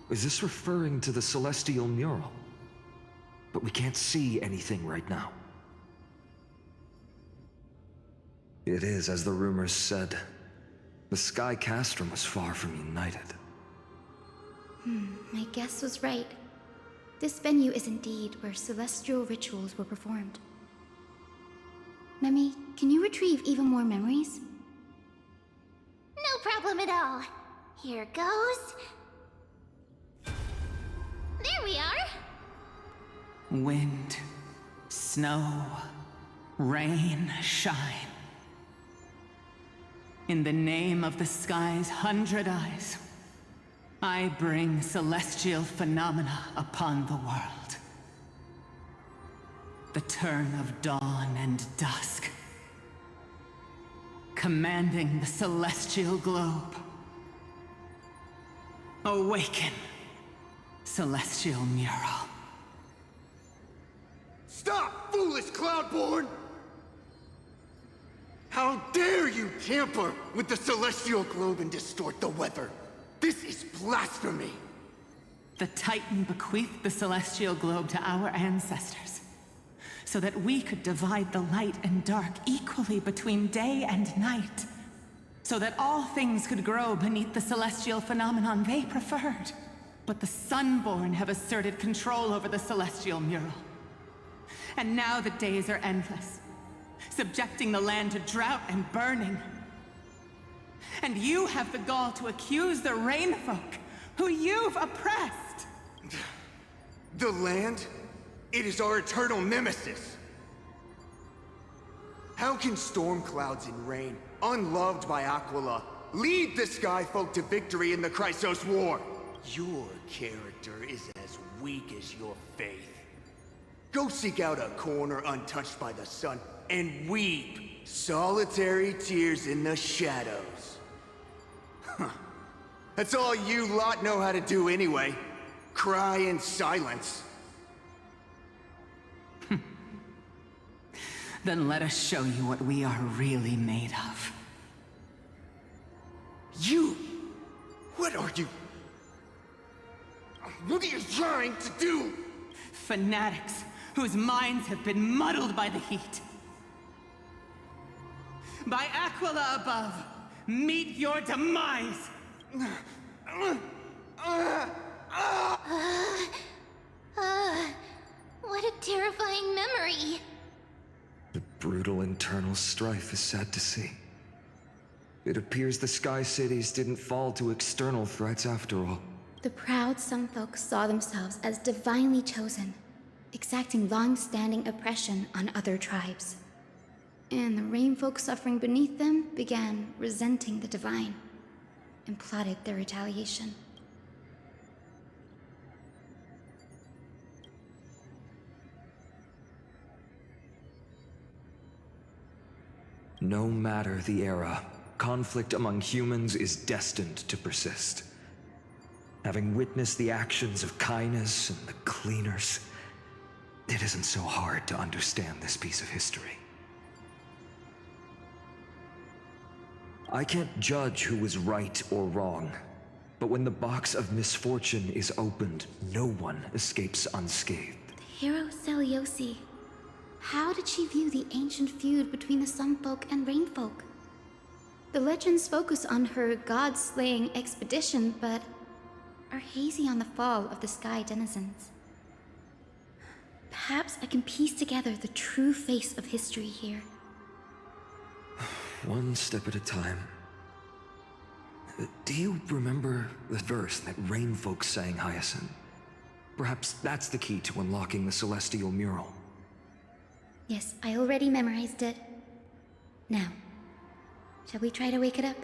S9: Is this referring to the celestial mural? But we can't see anything right now. It is, as the rumors said. The Sky Castrum was far from united.
S19: My guess was right. This venue is indeed where celestial rituals were performed. Memi, can you retrieve even more memories?
S12: No problem at all. Here goes. There we are.
S11: Wind, snow, rain, shine. In the name of the sky's 100 eyes, I bring celestial phenomena upon the world. The turn of dawn and dusk, commanding the celestial globe. Awaken, celestial mural.
S8: Stop, foolish Cloudborn! How dare you tamper with the celestial globe and distort the weather? This is blasphemy!
S11: The Titan bequeathed the celestial globe to our ancestors, so that we could divide the light and dark equally between day and night, so that all things could grow beneath the celestial phenomenon they preferred. But the Sunborn have asserted control over the celestial mural. And now the days are endless, subjecting the land to drought and burning. And you have the gall to accuse the Rainfolk, who you've oppressed!
S8: The land? It is our eternal nemesis! How can storm clouds and rain, unloved by Aquila, lead the Skyfolk to victory in the Chrysos War? Your character is as weak as your faith. Go seek out a corner untouched by the sun and weep solitary tears in the shadows. Huh. That's all you lot know how to do anyway. Cry in silence.
S11: Then let us show you what we are really made of.
S8: You? What are you? What are you trying to do?
S11: Fanatics whose minds have been muddled by the heat. by Aquila above, meet your demise!
S12: What a terrifying memory.
S9: The brutal internal strife is sad to see. It appears the Sky Cities didn't fall to external threats after all.
S19: The proud Sunfolk saw themselves as divinely chosen, exacting long-standing oppression on other tribes. And the Rainfolk suffering beneath them began resenting the divine and plotted their retaliation.
S9: No matter the era, conflict among humans is destined to persist. Having witnessed the actions of Kindness and the Cleaners, it isn't so hard to understand this piece of history. I can't judge who was right or wrong, but when the box of misfortune is opened, no one escapes unscathed.
S19: The hero Seliosi. How did she view the ancient feud between the Sunfolk and Rainfolk? The legends focus on her god-slaying expedition, but are hazy on the fall of the Sky Denizens. Perhaps I can piece together the true face of history here.
S9: One step at a time. Do you remember the verse that Rainfolk sang, Hyacinth? Perhaps that's the key to unlocking the Celestial Mural.
S19: Yes, I already memorized it. Now, shall we try to wake it up?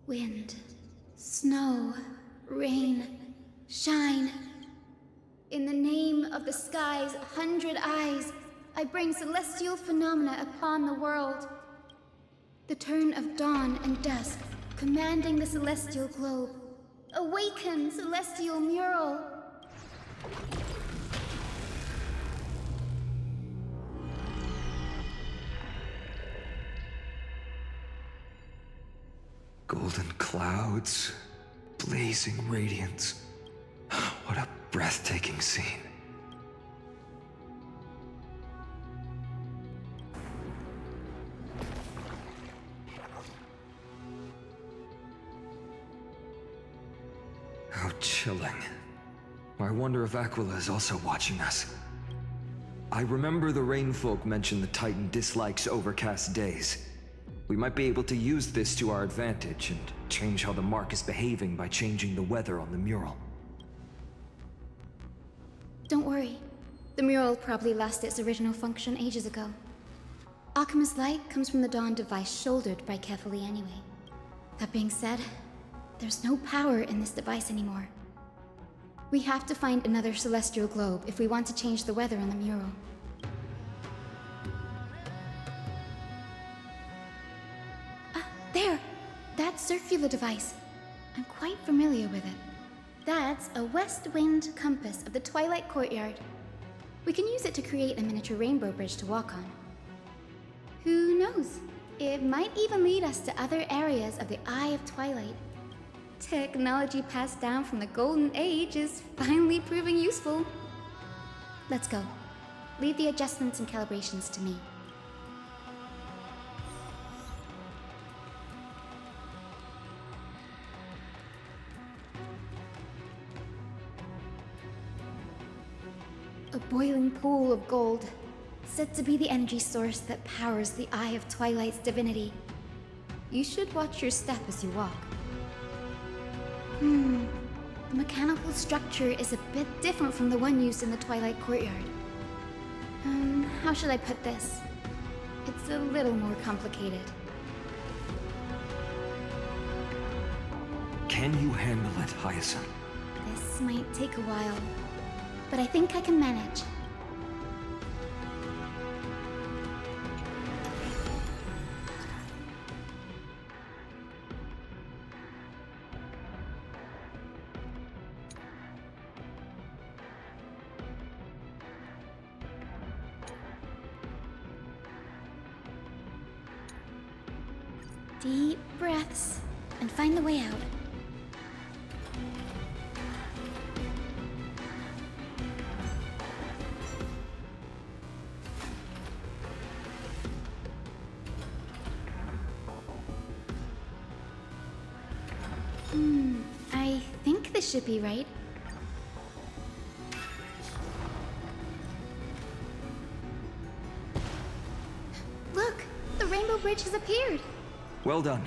S19: Wind, snow, rain, shine. In the name of the sky's 100 eyes, I bring celestial phenomena upon the world. The turn of dawn and dusk, commanding the celestial globe. Awaken, celestial mural!
S9: Golden clouds, blazing radiance. What a breathtaking scene. How chilling. I wonder if Aquila is also watching us. I remember the Rainfolk mentioned the Titan dislikes overcast days. We might be able to use this to our advantage and change how the mark is behaving by changing the weather on the mural.
S19: Don't worry. The mural probably lost its original function ages ago. Akima's light comes from the Dawn device shouldered by Kefali anyway. That being said, there's no power in this device anymore. We have to find another celestial globe if we want to change the weather on the mural. There! That circular device. I'm quite familiar with it. That's a west wind compass of the Twilight Courtyard. We can use it to create a miniature rainbow bridge to walk on. Who knows? It might even lead us to other areas of the Eye of Twilight. Technology passed down from the Golden Age is finally proving useful. Let's go. Leave the adjustments and calibrations to me. A boiling pool of gold, said to be the energy source that powers the Eye of Twilight's divinity. You should watch your step as you walk. The mechanical structure is a bit different from the one used in the Twilight Courtyard. How should I put this? It's a little more complicated.
S9: Can you handle it, Hyacinth?
S19: This might take a while, but I think I can manage. Deep breaths and find the way out. I think this should be right. Look, the rainbow bridge has appeared.
S9: Well done.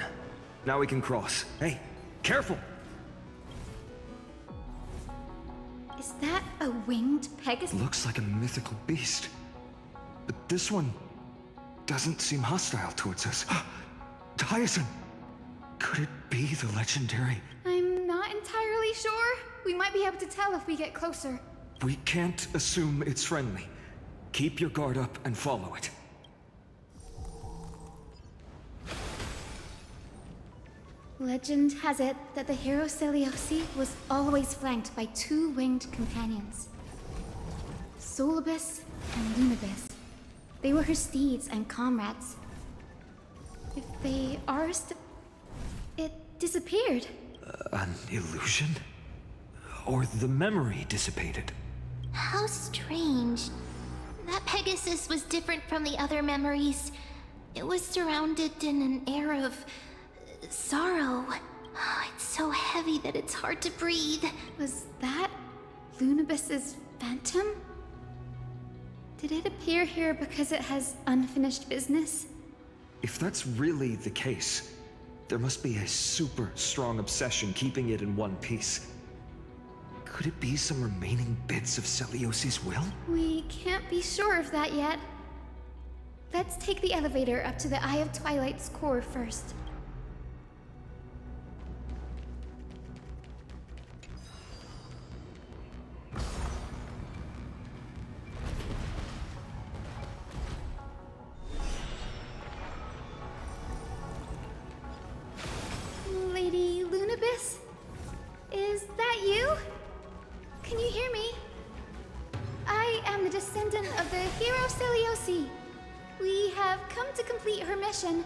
S9: Now we can cross. Hey, careful!
S19: Is that a winged Pegasus?
S9: Looks like a mythical beast. But this one doesn't seem hostile towards us. Hyacinth! Could it be the legendary?
S19: I'm not entirely sure. We might be able to tell if we get closer.
S9: We can't assume it's friendly. Keep your guard up and follow it.
S19: Legend has it that the hero Seliosi was always flanked by two winged companions. Solibus and Lunibus. They were her steeds and comrades. If they are it disappeared.
S9: An illusion? Or the memory dissipated?
S12: How strange. That Pegasus was different from the other memories. It was surrounded in an air of sorrow. Oh, it's so heavy that it's hard to breathe.
S19: Was that Lunibus's phantom? Did it appear here because it has unfinished business?
S9: If that's really the case, there must be a super strong obsession keeping it in one piece. Could it be some remaining bits of Celiosi's will?
S19: We can't be sure of that yet. Let's take the elevator up to the Eye of Twilight's core first. Lady Lunibus? Is that you? Can you hear me? I am the descendant of the hero Seliosi. We have come to complete her mission.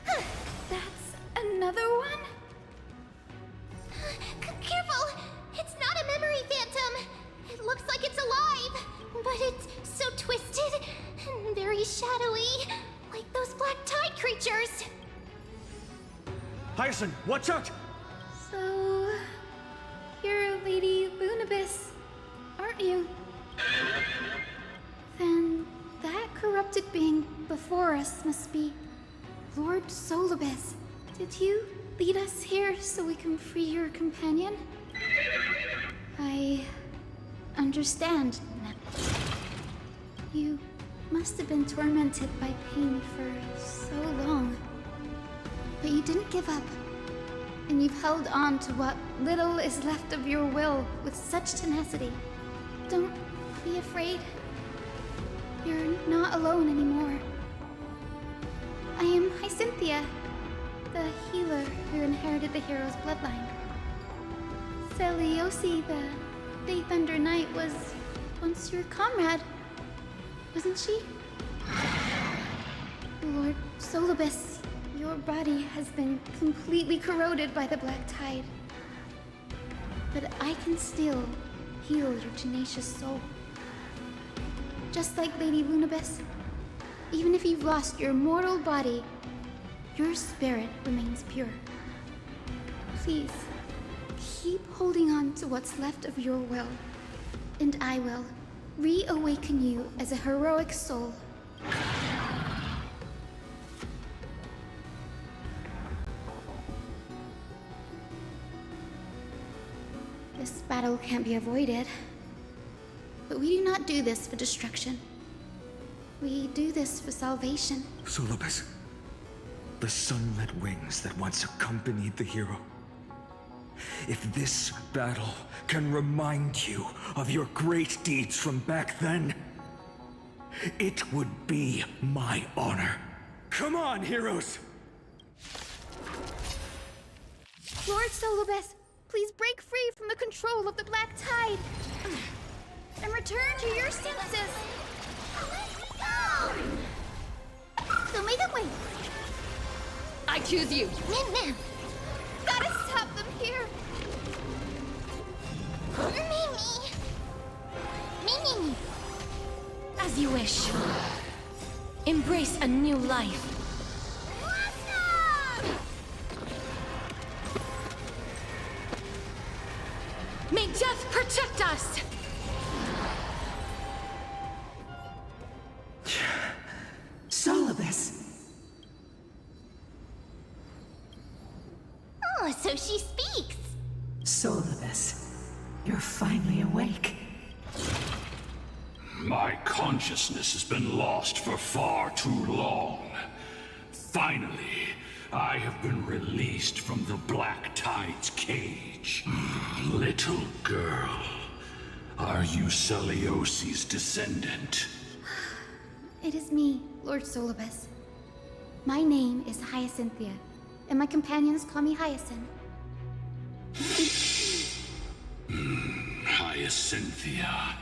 S19: That's another one?
S12: Careful! It's not a memory phantom! It looks like it's alive, but it's so twisted and very shadowy, like those black tide creatures.
S9: Hyacinth, watch out!
S19: So, you're Lady Lunibus, aren't you? Then that corrupted being before us must be Lord Solibus. Did you lead us here so we can free your companion? I understand now. You must have been tormented by pain for so long. But you didn't give up. And you've held on to what little is left of your will with such tenacity. Don't be afraid. You're not alone anymore. I am Hyacinthia, the healer who inherited the hero's bloodline. Seliosi, the Day Thunder Knight, was once your comrade, wasn't she? Lord Solibus, your body has been completely corroded by the black tide. But I can still heal your tenacious soul. Just like Lady Lunibus, even if you've lost your mortal body, your spirit remains pure. Please, keep holding on to what's left of your will, and I will reawaken you as a heroic soul. This battle can't be avoided. But we do not do this for destruction. We do this for salvation.
S9: Solibus, the sunlit wings that once accompanied the hero. If this battle can remind you of your great deeds from back then, it would be my honor. Come on, heroes!
S19: Lord Solibus, please break free from the control of the black tide and return to your senses. wait!
S10: I choose you!
S12: Min!
S19: Gotta stop them here!
S12: Mimi!
S10: As you wish. Embrace a new life. May death protect us!
S11: Solibus.
S12: Oh, so she speaks!
S11: Solibus, you're finally awake.
S2: My consciousness has been lost for far too long. Finally, I have been released from the Black Tide's cage. Little girl, are you Celiosi's descendant?
S19: It is me, Lord Solibus. My name is Hyacinthia, and my companions call me Hyacinth.
S2: Hyacinthia,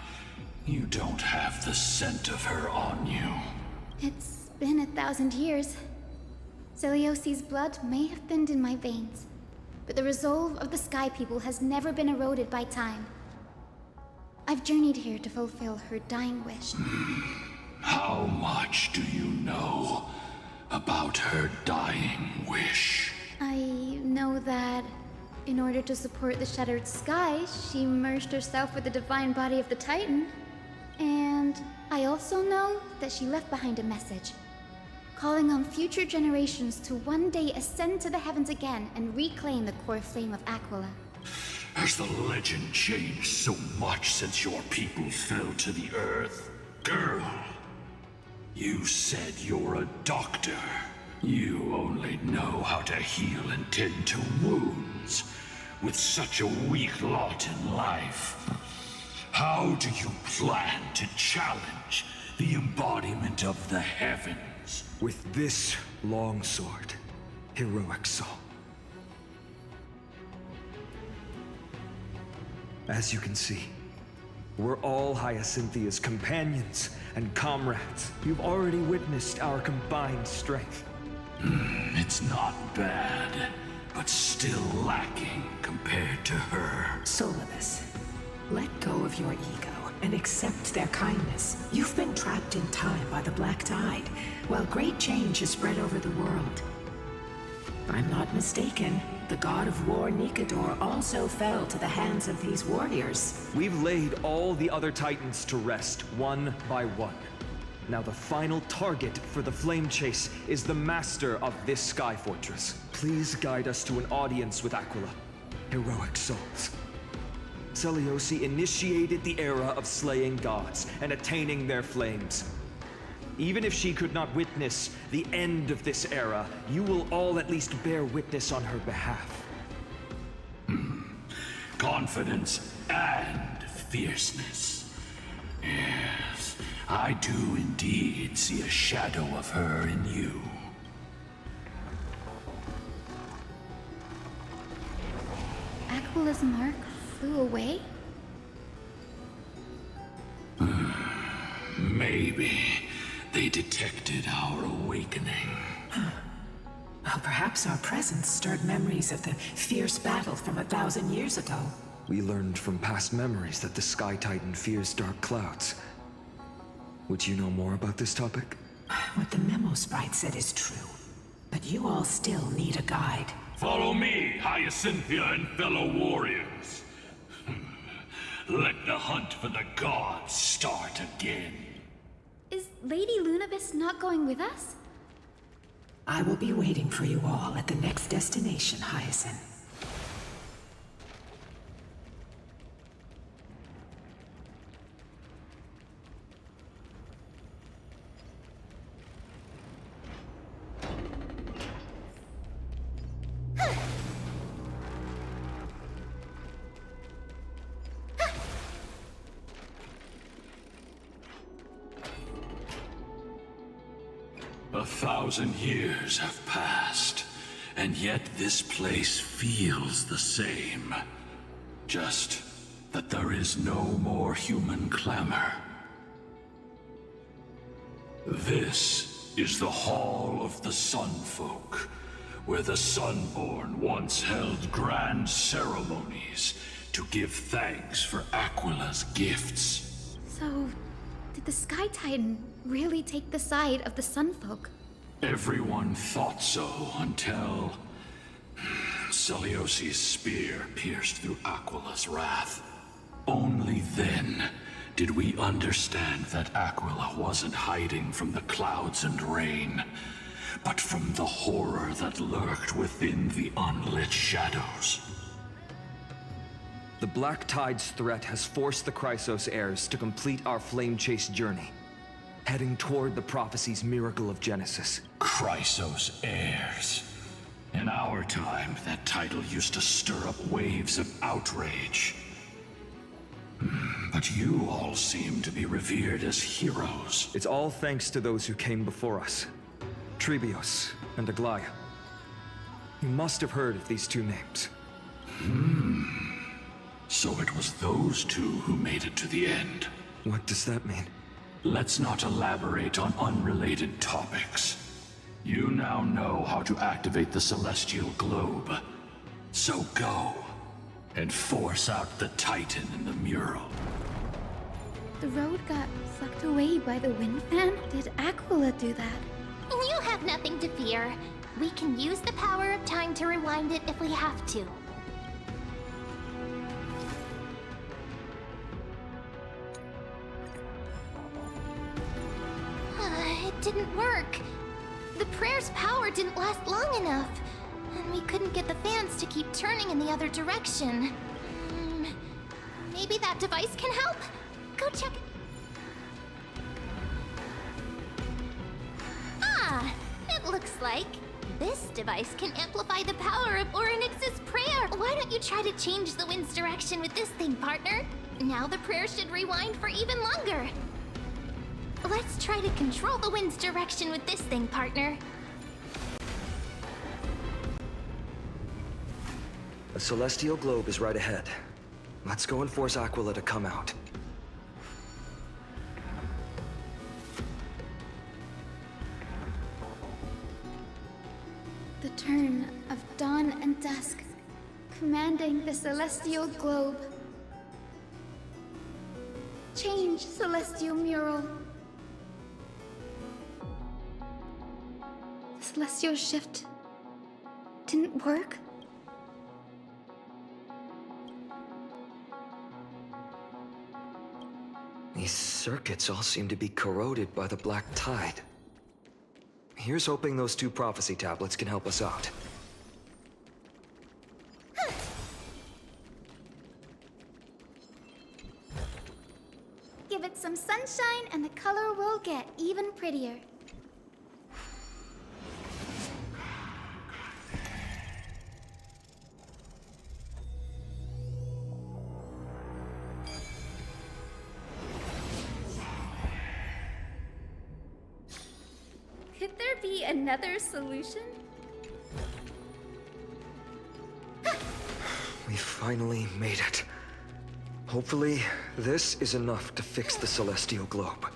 S2: you don't have the scent of her on you.
S19: It's been 1,000 years. Celiosi's blood may have thinned in my veins, but the resolve of the Sky People has never been eroded by time. I've journeyed here to fulfill her dying wish.
S2: How much do you know about her dying wish?
S19: I know that in order to support the shattered sky, she merged herself with the divine body of the Titan. And I also know that she left behind a message, calling on future generations to one day ascend to the heavens again and reclaim the core flame of Aquila.
S2: Has the legend changed so much since your people fell to the earth? Girl, you said you're a doctor. You only know how to heal and tend to wounds. With such a weak lot in life, how do you plan to challenge the embodiment of the heavens?
S9: With this longsword, heroic soul. As you can see, we're all Hyacinthia's companions and comrades. You've already witnessed our combined strength.
S2: It's not bad, but still lacking compared to her.
S11: Solibus, let go of your ego and accept their kindness. You've been trapped in time by the Black Tide, while great change has spread over the world. If I'm not mistaken, the god of war Nikador also fell to the hands of these warriors.
S9: We've laid all the other Titans to rest, one by one. Now the final target for the flame chase is the master of this sky fortress. Please guide us to an audience with Aquila. Heroic souls. Celiosi initiated the era of slaying gods and attaining their flames. Even if she could not witness the end of this era, you will all at least bear witness on her behalf.
S2: Confidence and fierceness. Yes, I do indeed see a shadow of her in you.
S19: Aquila's mark flew away?
S2: Maybe they detected our awakening.
S11: Well, perhaps our presence stirred memories of the fierce battle from 1,000 years ago.
S9: We learned from past memories that the Sky Titan fears dark clouds. Would you know more about this topic?
S11: What the memo sprite said is true, but you all still need a guide.
S2: Follow me, Hyacinthia and fellow warriors. Let the hunt for the gods start again.
S19: Is Lady Lunabis not going with us?
S11: I will be waiting for you all at the next destination, Hyacinth.
S2: A 1,000 years have passed, and yet this place feels the same. Just that there is no more human clamor. This is the Hall of the Sunfolk, where the Sunborn once held grand ceremonies to give thanks for Aquila's gifts.
S19: So, did the Sky Titan really take the side of the Sunfolk?
S2: Everyone thought so until Celiosi's spear pierced through Aquila's wrath. Only then did we understand that Aquila wasn't hiding from the clouds and rain, but from the horror that lurked within the unlit shadows.
S9: The Black Tide's threat has forced the Chrysos heirs to complete our flame chase journey, heading toward the prophecy's miracle of Genesis.
S2: Chrysos heirs. In our time, that title used to stir up waves of outrage. But you all seem to be revered as heroes.
S9: It's all thanks to those who came before us. Trebios and Aglaya. You must have heard of these two names.
S2: So it was those two who made it to the end.
S9: What does that mean?
S2: Let's not elaborate on unrelated topics. You now know how to activate the celestial globe. So go, and force out the Titan in the mural.
S19: The road got sucked away by the wind fan? Did Aquila do that?
S12: You have nothing to fear. We can use the power of time to rewind it if we have to. It didn't work. The prayer's power didn't last long enough. And we couldn't get the fans to keep turning in the other direction. Maybe that device can help? Go check it. Ah! It looks like this device can amplify the power of Orynyx's prayer. Why don't you try to change the wind's direction with this thing, partner? Now the prayer should rewind for even longer. Let's try to control the wind's direction with this thing, partner.
S9: The celestial globe is right ahead. Let's go and force Aquila to come out.
S19: The turn of dawn and dusk, commanding the celestial globe. Change, celestial mural. The celestial shift didn't work?
S9: These circuits all seem to be corroded by the Black Tide. Here's hoping those two prophecy tablets can help us out.
S19: Give it some sunshine and the color will get even prettier. Could there be another solution?
S9: We finally made it. Hopefully, this is enough to fix the celestial globe.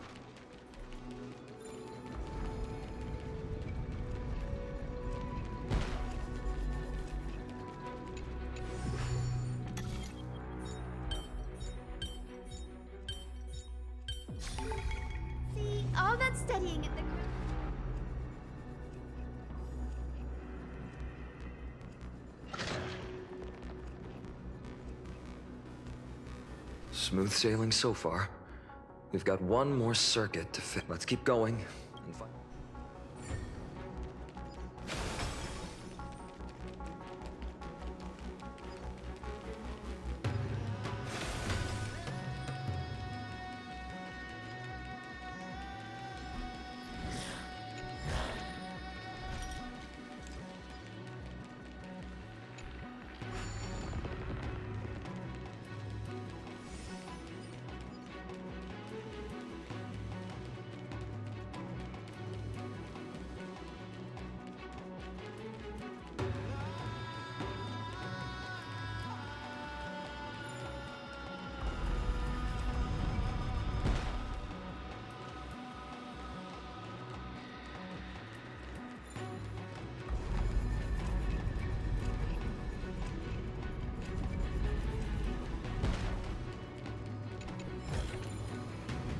S19: See, all that studying at the
S9: Smooth sailing so far. We've got one more circuit to fit. Let's keep going and find.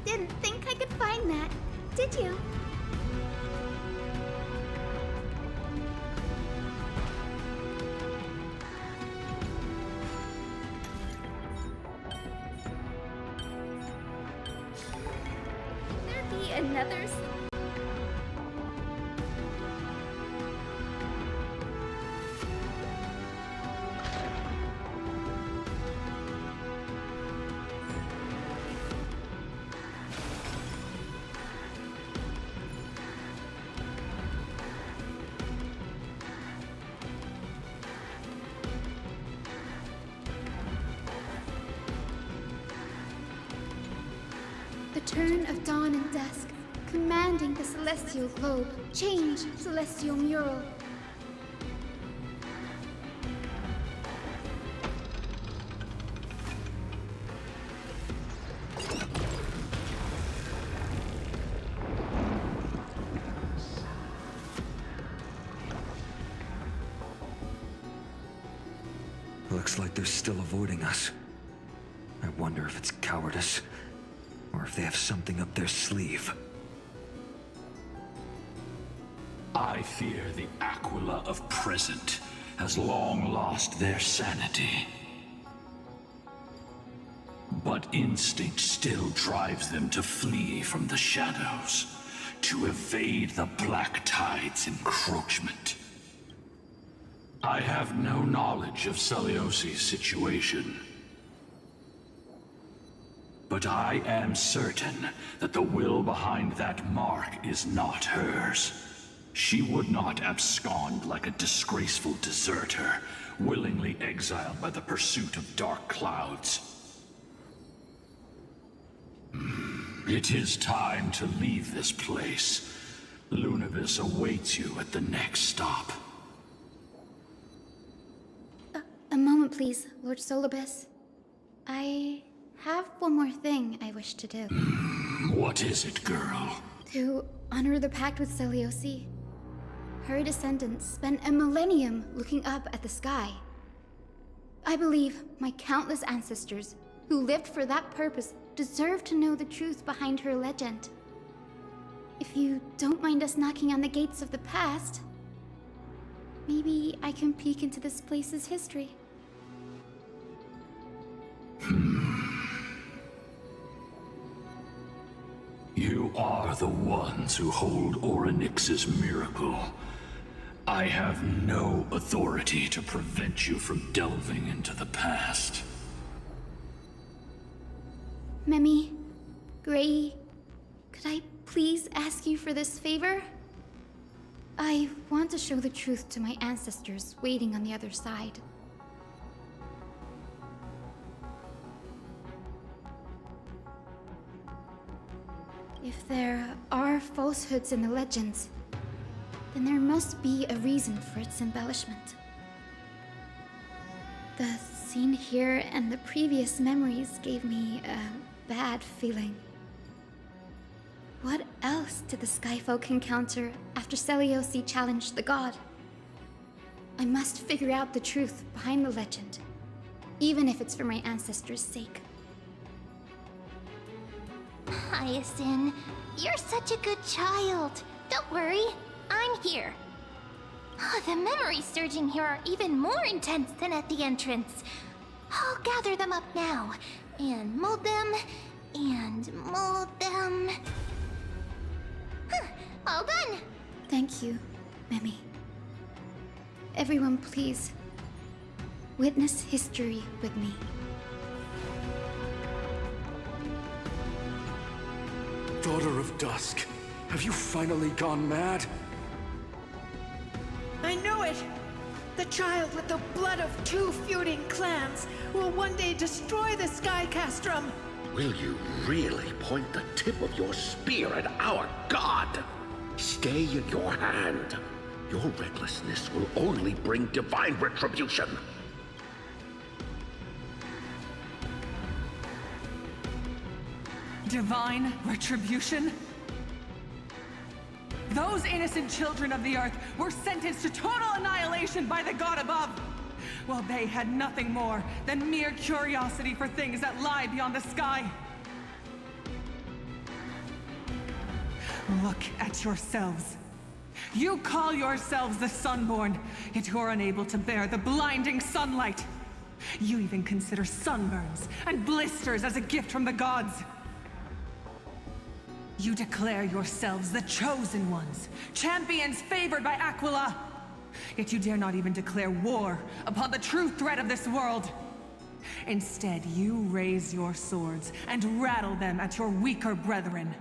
S19: didn't think I could find that, did you? There be another. The turn of dawn and dusk, commanding the celestial globe, change celestial mural.
S9: Looks like they're still avoiding us. I wonder if it's cowardice, or if they have something up their sleeve.
S2: I fear the Aquila of present has long lost their sanity. But instinct still drives them to flee from the shadows, to evade the Black Tide's encroachment. I have no knowledge of Celiosi's situation, but I am certain that the will behind that mark is not hers. She would not abscond like a disgraceful deserter, willingly exiled by the pursuit of dark clouds. It is time to leave this place. Lunavis awaits you at the next stop.
S19: A moment, please, Lord Solibus. I have one more thing I wish to do.
S2: What is it, girl?
S19: To honor the pact with Celiosi. Her descendants spent a millennium looking up at the sky. I believe my countless ancestors who lived for that purpose deserve to know the truth behind her legend. If you don't mind us knocking on the gates of the past, maybe I can peek into this place's history.
S2: You are the ones who hold Orynyx's miracle. I have no authority to prevent you from delving into the past.
S19: Memi, Gray, could I please ask you for this favor? I want to show the truth to my ancestors waiting on the other side. If there are falsehoods in the legends, then there must be a reason for its embellishment. The scene here and the previous memories gave me a bad feeling. What else did the Skyfolk encounter after Celiosi challenged the god? I must figure out the truth behind the legend, even if it's for my ancestors' sake.
S12: Hyacinth, you're such a good child. Don't worry, I'm here. Oh, the memories surging here are even more intense than at the entrance. I'll gather them up now, and mold them, and mold them. All done!
S19: Thank you, Memi. Everyone, please, witness history with me.
S8: Daughter of Dusk, have you finally gone mad?
S15: I know it! The child with the blood of 2 feuding clans will one day destroy the Sky Castrum!
S20: Will you really point the tip of your spear at our god? Stay in your hand. Your recklessness will only bring divine retribution.
S11: Divine retribution? Those innocent children of the Earth were sentenced to total annihilation by the god above, while they had nothing more than mere curiosity for things that lie beyond the sky. Look at yourselves. You call yourselves the Sunborn, yet you're unable to bear the blinding sunlight. You even consider sunburns and blisters as a gift from the gods. You declare yourselves the Chosen Ones, champions favored by Aquila. Yet you dare not even declare war upon the true threat of this world. Instead, you raise your swords and rattle them at your weaker brethren.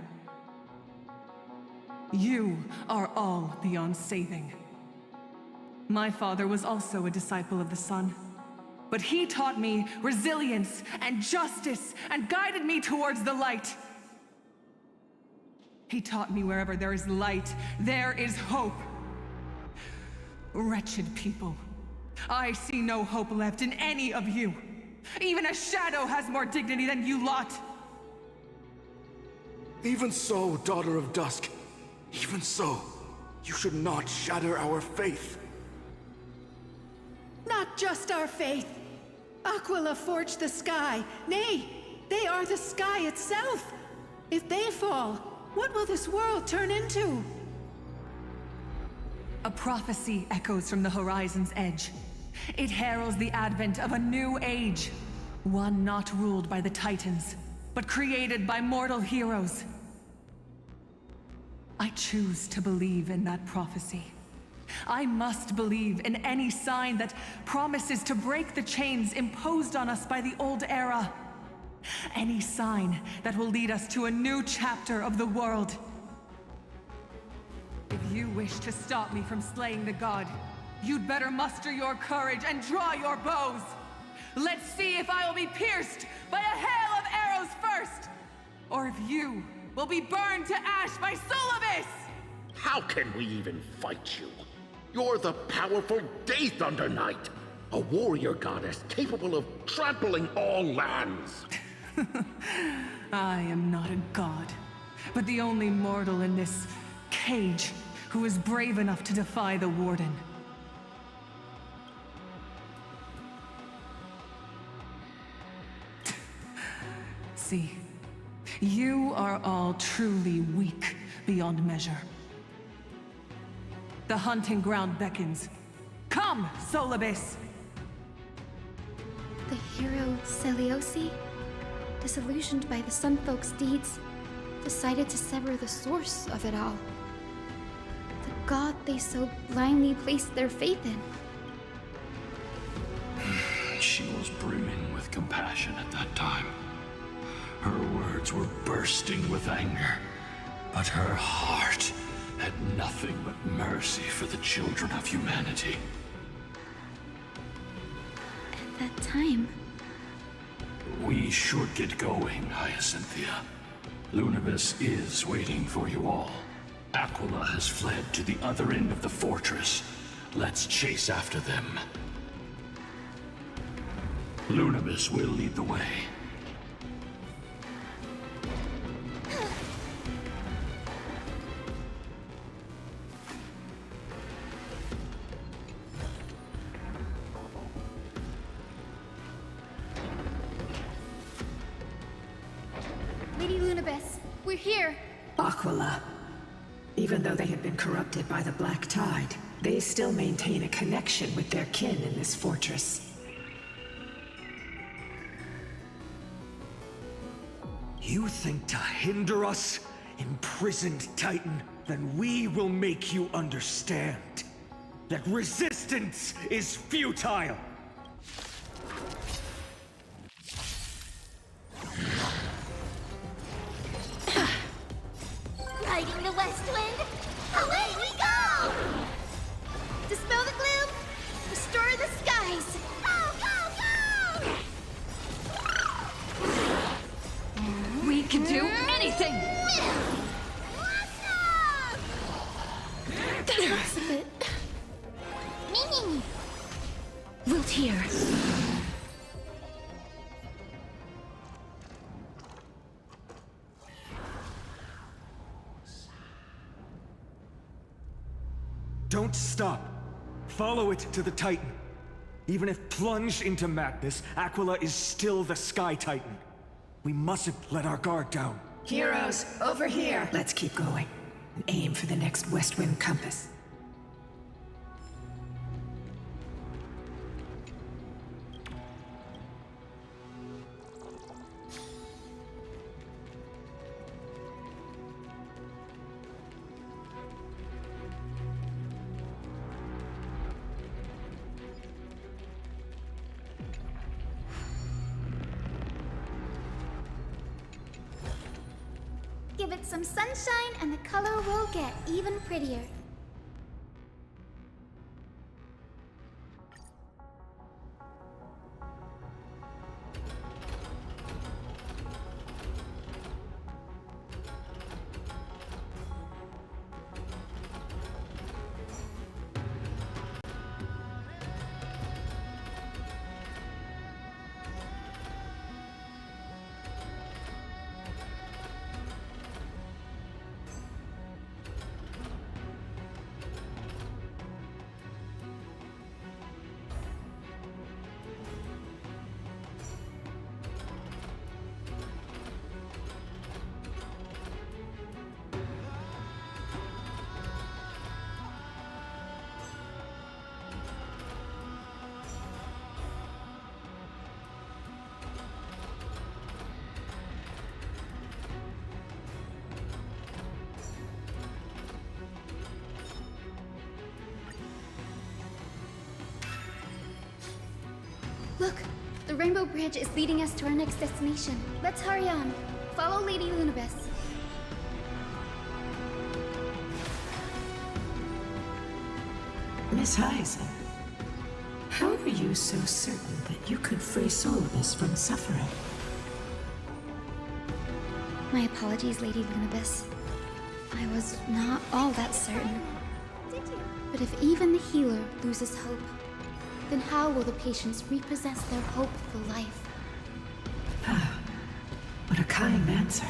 S11: You are all beyond saving. My father was also a disciple of the sun, but he taught me resilience and justice and guided me towards the light. He taught me wherever there is light, there is hope. Wretched people, I see no hope left in any of you. Even a shadow has more dignity than you lot.
S8: Even so, Daughter of Dusk. Even so, you should not shatter our faith.
S15: Not just our faith. Aquila forged the sky. Nay, they are the sky itself. If they fall, what will this world turn into?
S11: A prophecy echoes from the horizon's edge. It heralds the advent of a new age. One not ruled by the Titans, but created by mortal heroes. I choose to believe in that prophecy. I must believe in any sign that promises to break the chains imposed on us by the old era. Any sign that will lead us to a new chapter of the world. If you wish to stop me from slaying the god, you'd better muster your courage and draw your bows. Let's see if I will be pierced by a hail of arrows first, or if you will be burned to ash by Solobis!
S20: How can we even fight you? You're the powerful Day Thunder Knight, a warrior goddess capable of trampling all lands.
S11: I am not a god, but the only mortal in this cage who is brave enough to defy the Warden. See, you are all truly weak beyond measure. The hunting ground beckons. Come, Solobis!
S19: The hero Seliosi, disillusioned by the Sunfolk's deeds, decided to sever the source of it all. The god they so blindly placed their faith in.
S2: She was brimming with compassion at that time. Her words were bursting with anger, but her heart had nothing but mercy for the children of humanity.
S19: At that time...
S2: We should get going, Hyacinthia. Lunibus is waiting for you all. Aquila has fled to the other end of the fortress. Let's chase after them. Lunibus will lead the way.
S19: Lady Lunibus, we're here!
S14: Aquila. Even though they have been corrupted by the Black Tide, they still maintain a connection with their kin in this fortress.
S9: You think to hinder us, imprisoned Titan? Then we will make you understand that resistance is futile!
S12: Riding the west wind, away we go! Dispel the gloom, restore the skies! Go, go, go!
S1: We can do anything!
S19: That looks a bit...
S12: Meaning.
S19: Wilt here.
S9: Don't stop. Follow it to the Titan. Even if plunged into madness, Aquila is still the Sky Titan. We mustn't let our guard down.
S14: Heroes, over here! Let's keep going. and aim for the next west wind compass.
S19: Give it some sunshine and the color will get even prettier. Look, the Rainbow Bridge is leading us to our next destination. Let's hurry on. Follow Lady Lunabis.
S14: Miss Hyacinth, how are you so certain that you could free Solibus from suffering?
S19: My apologies, Lady Lunabis. I was not all that certain. But if even the healer loses hope, then how will the patients repossess their hope for life?
S14: Ah, what a kind answer.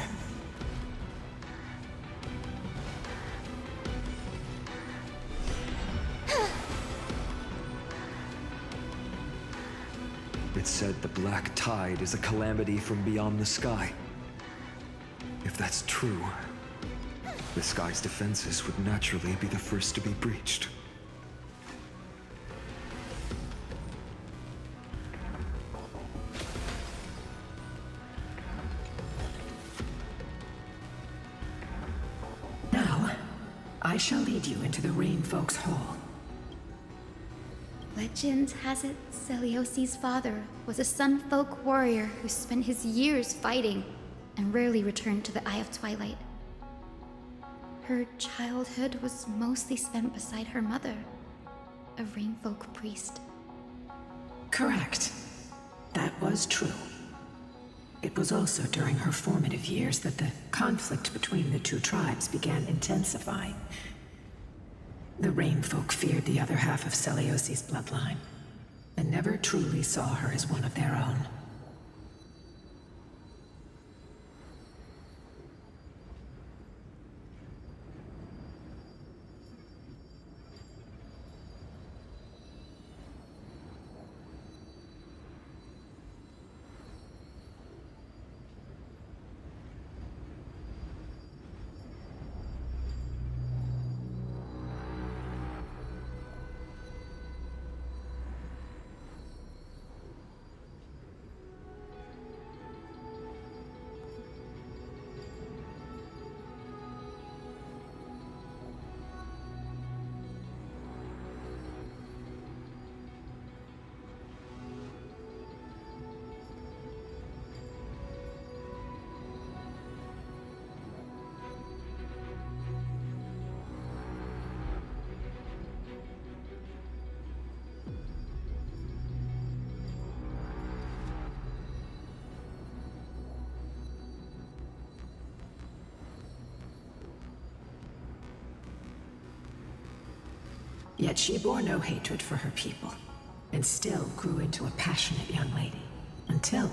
S9: It's said the black tide is a calamity from beyond the sky. If that's true, the sky's defenses would naturally be the first to be breached.
S14: Now, I shall lead you into the Rain Folks Hall.
S19: Legend has it Celiosi's father was a Sun Folk warrior who spent his years fighting and rarely returned to the Eye of Twilight. Her childhood was mostly spent beside her mother, a Rainfolk priest.
S14: Correct. That was true. It was also during her formative years that the conflict between the two tribes began intensifying. The Rainfolk feared the other half of Celiosi's bloodline, and never truly saw her as one of their own. Yet she bore no hatred for her people, and still grew into a passionate young lady. Until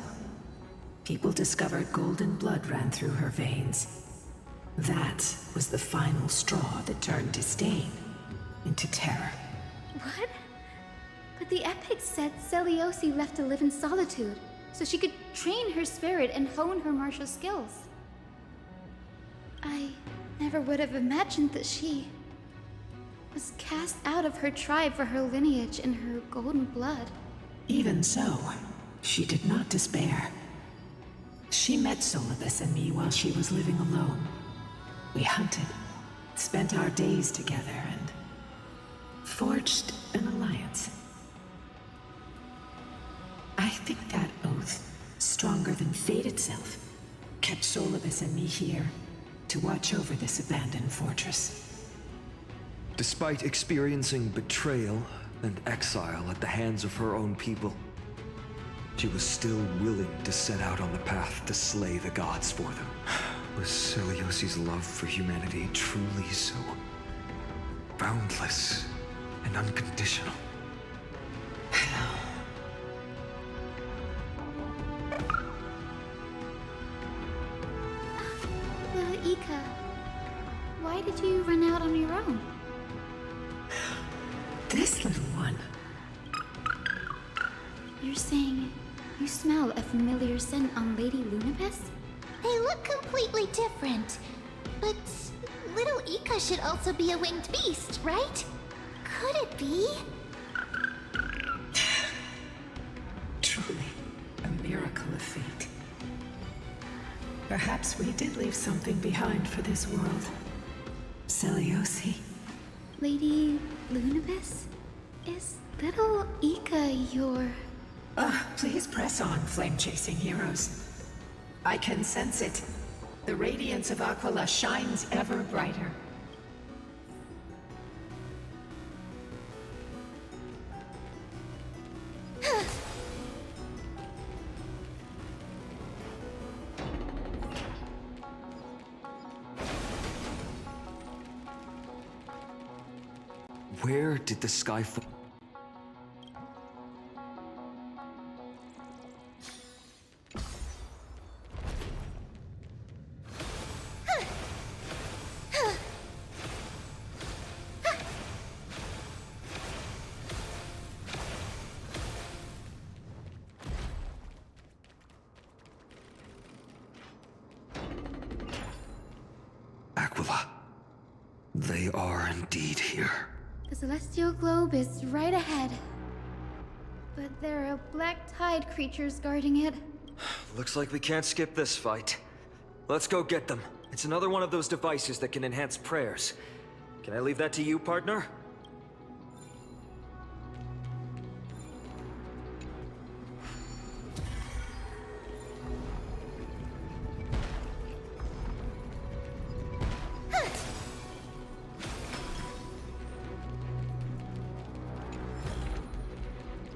S14: people discovered golden blood ran through her veins. That was the final straw that turned disdain into terror.
S19: What? But the epics said Celiosi left to live in solitude, so she could train her spirit and hone her martial skills. I Never would have imagined that she was cast out of her tribe for her lineage and her golden blood.
S14: Even so, she did not despair. She met Solibus and me while she was living alone. We hunted, spent our days together, and forged an alliance. I think that oath, stronger than fate itself, kept Solibus and me here to watch over this abandoned fortress.
S9: Despite experiencing betrayal and exile at the hands of her own people, she was still willing to set out on the path to slay the gods for them. Was Celiosi's love for humanity truly so boundless and unconditional?
S19: Little Ika, why did you run out on your own?
S14: This little one.
S19: You're saying you smell a familiar scent on Lady Lunibus?
S12: They look completely different. But little Ika should also be a winged beast, right? Could it be?
S14: Truly, a miracle of fate. Perhaps we did leave something behind for this world. Celiosi.
S19: Lady Lunibus? Is little Ika your...
S14: Please press on, flame-chasing heroes. I can sense it. The radiance of Aquila shines ever brighter.
S9: Where did the sky fall? Aquila. They are indeed here.
S19: The celestial globe is right ahead. But there are black tide creatures guarding it.
S9: Looks like we can't skip this fight. Let's go get them. It's another one of those devices that can enhance prayers. Can I leave that to you, partner?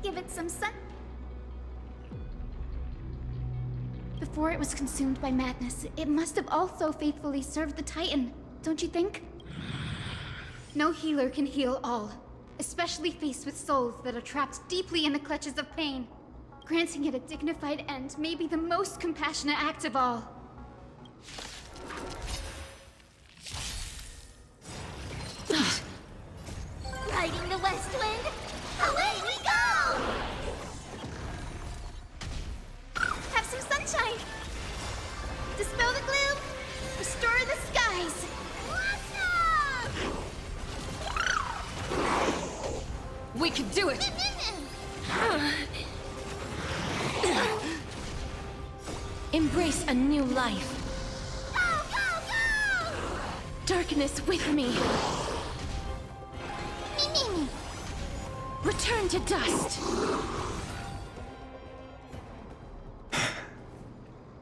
S19: Give it some sun. Before it was consumed by madness, it must have also faithfully served the Titan, don't you think? No healer can heal all, especially faced with souls that are trapped deeply in the clutches of pain. Granting it a dignified end may be the most compassionate act of all.
S12: Riding the west wind, away we go!
S19: Have some sunshine! Dispel the gloom! Restore the skies!
S1: We can do it! Embrace a new life.
S12: Go, go, go!
S1: Darkness with me.
S12: Me.
S1: Return to dust.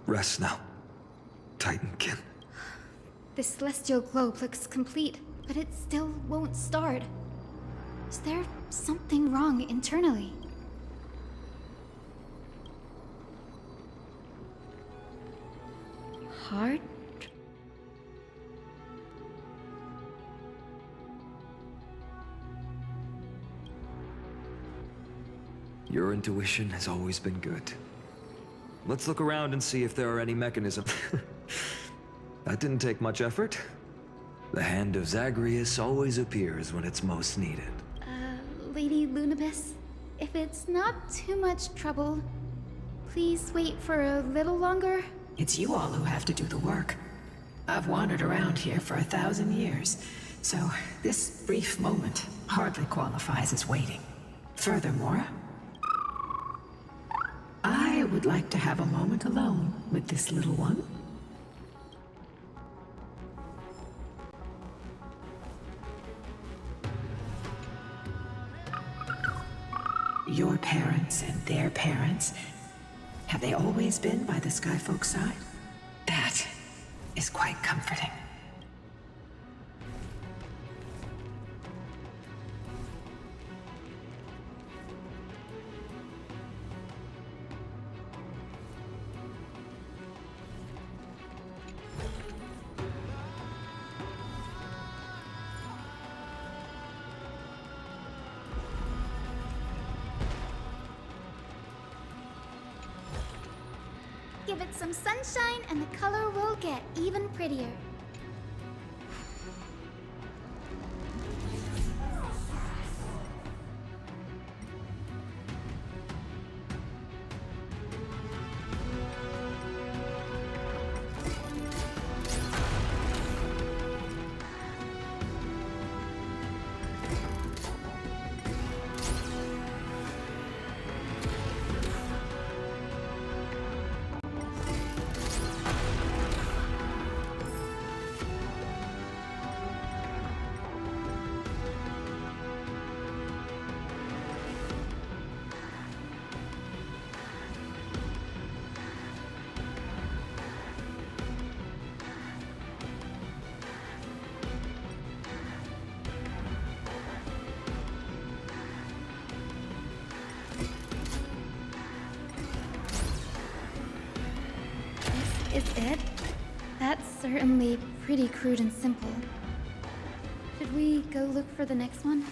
S9: Rest now, Titankin.
S19: The celestial globe looks complete, but it still won't start. Is there something wrong internally? Heart?
S9: Your intuition has always been good. Let's look around and see if there are any mechanisms. That didn't take much effort. The hand of Zagreus always appears when it's most needed.
S19: Lady Lunibus, if it's not too much trouble, please wait for a little longer.
S14: It's you all who have to do the work. I've wandered around here for 1,000 years, so this brief moment hardly qualifies as waiting. Furthermore, I would like to have a moment alone with this little one. Your parents and their parents, have they always been by the Skyfolk's side? That is quite comforting.
S19: Give it some sunshine and the color will get even prettier. Is it? That's certainly pretty crude and simple. Should we go look for the next one?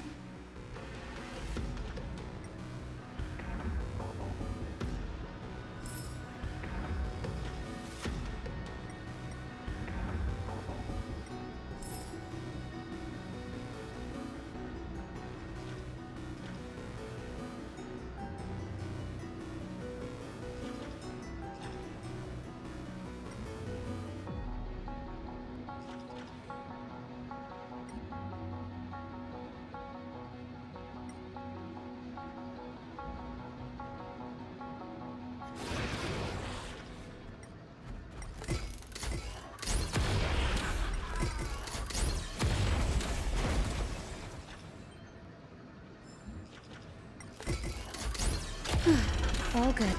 S19: All good.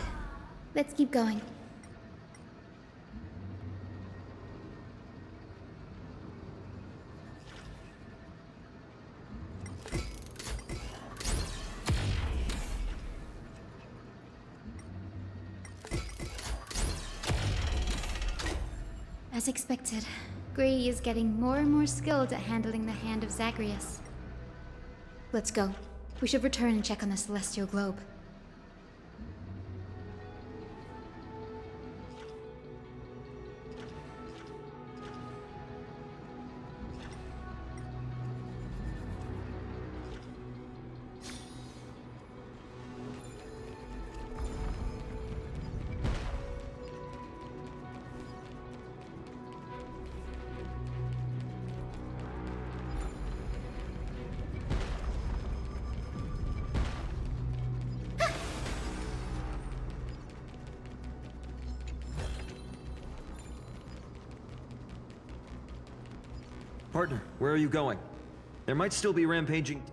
S19: Let's keep going. As expected, Gray is getting more and more skilled at handling the hand of Zagreus. Let's go. We should return and check on the celestial globe.
S9: Partner, where are you going? There might still be rampaging...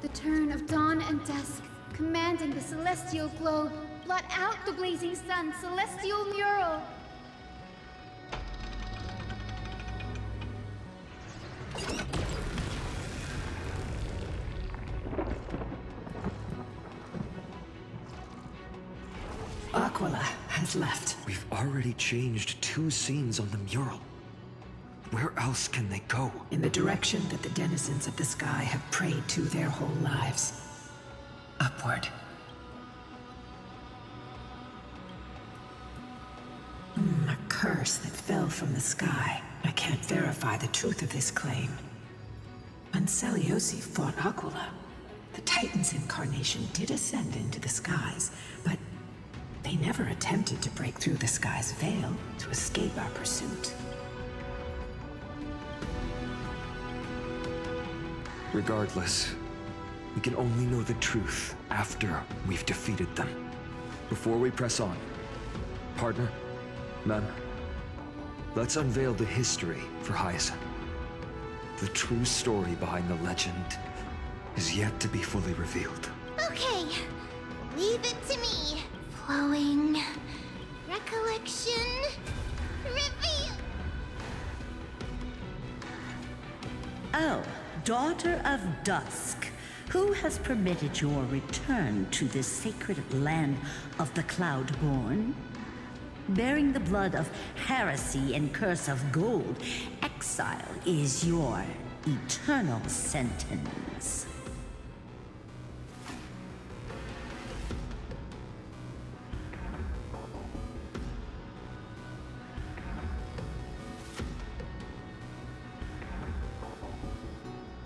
S19: The turn of dawn and dusk, commanding the celestial globe. Blot out the blazing sun, celestial mural!
S14: Aquila has left.
S9: We've already changed 2 scenes on the mural. Where else can they go?
S14: In the direction that the denizens of the sky have prayed to their whole lives. Upward. A curse that fell from the sky. I can't verify the truth of this claim. A When Seliosi fought Aquila, the Titan's incarnation did ascend into the skies, but they never attempted to break through the sky's veil to escape our pursuit.
S9: Regardless, we can only know the truth after we've defeated them. Before we press on, partner, ma'am, let's unveil the history for Hyacinth. The true story behind the legend is yet to be fully revealed.
S12: Okay, leave it to me. Flowing recollection reveal.
S6: Oh, daughter of dusk, who has permitted your return to this sacred land of the Cloudborn? Bearing the blood of heresy and curse of gold, exile is your eternal sentence.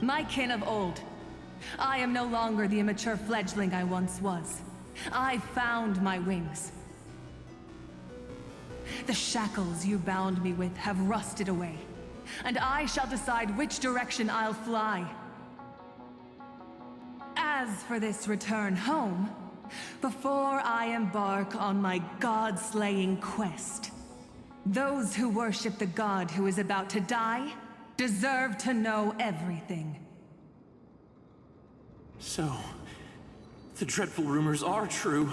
S10: My kin of old, I am no longer the immature fledgling I once was. I found my wings. The shackles you bound me with have rusted away, and I shall decide which direction I'll fly. As for this return home, before I embark on my god-slaying quest, those who worship the god who is about to die deserve to know everything.
S5: So, the dreadful rumors are true.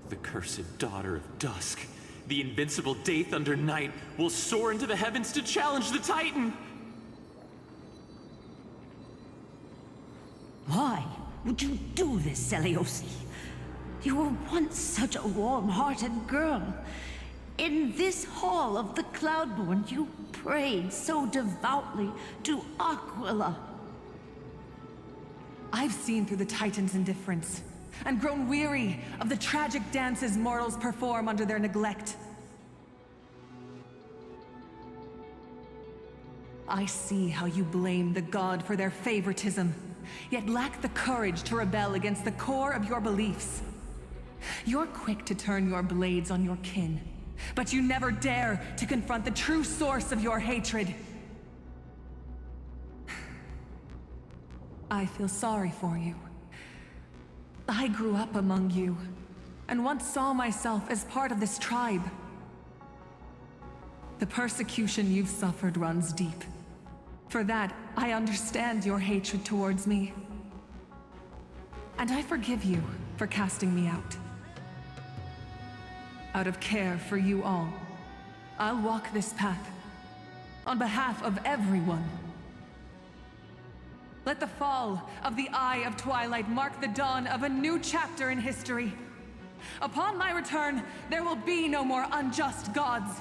S5: The cursed daughter of dusk, the invincible Day Thunder Knight, will soar into the heavens to challenge the Titan!
S6: Why would you do this, Seliosi? You were once such a warm-hearted girl. In this hall of the Cloudborn, you prayed so devoutly to Aquila.
S10: I've seen through the Titan's indifference, and grown weary of the tragic dances mortals perform under their neglect. I see how you blame the god for their favoritism, yet lack the courage to rebel against the core of your beliefs. You're quick to turn your blades on your kin, but you never dare to confront the true source of your hatred. I feel sorry for you. I grew up among you, and once saw myself as part of this tribe. The persecution you've suffered runs deep. For that, I understand your hatred towards me. And I forgive you for casting me out. Out of care for you all, I'll walk this path, on behalf of everyone. Let the fall of the Eye of Twilight mark the dawn of a new chapter in history. Upon my return, there will be no more unjust gods.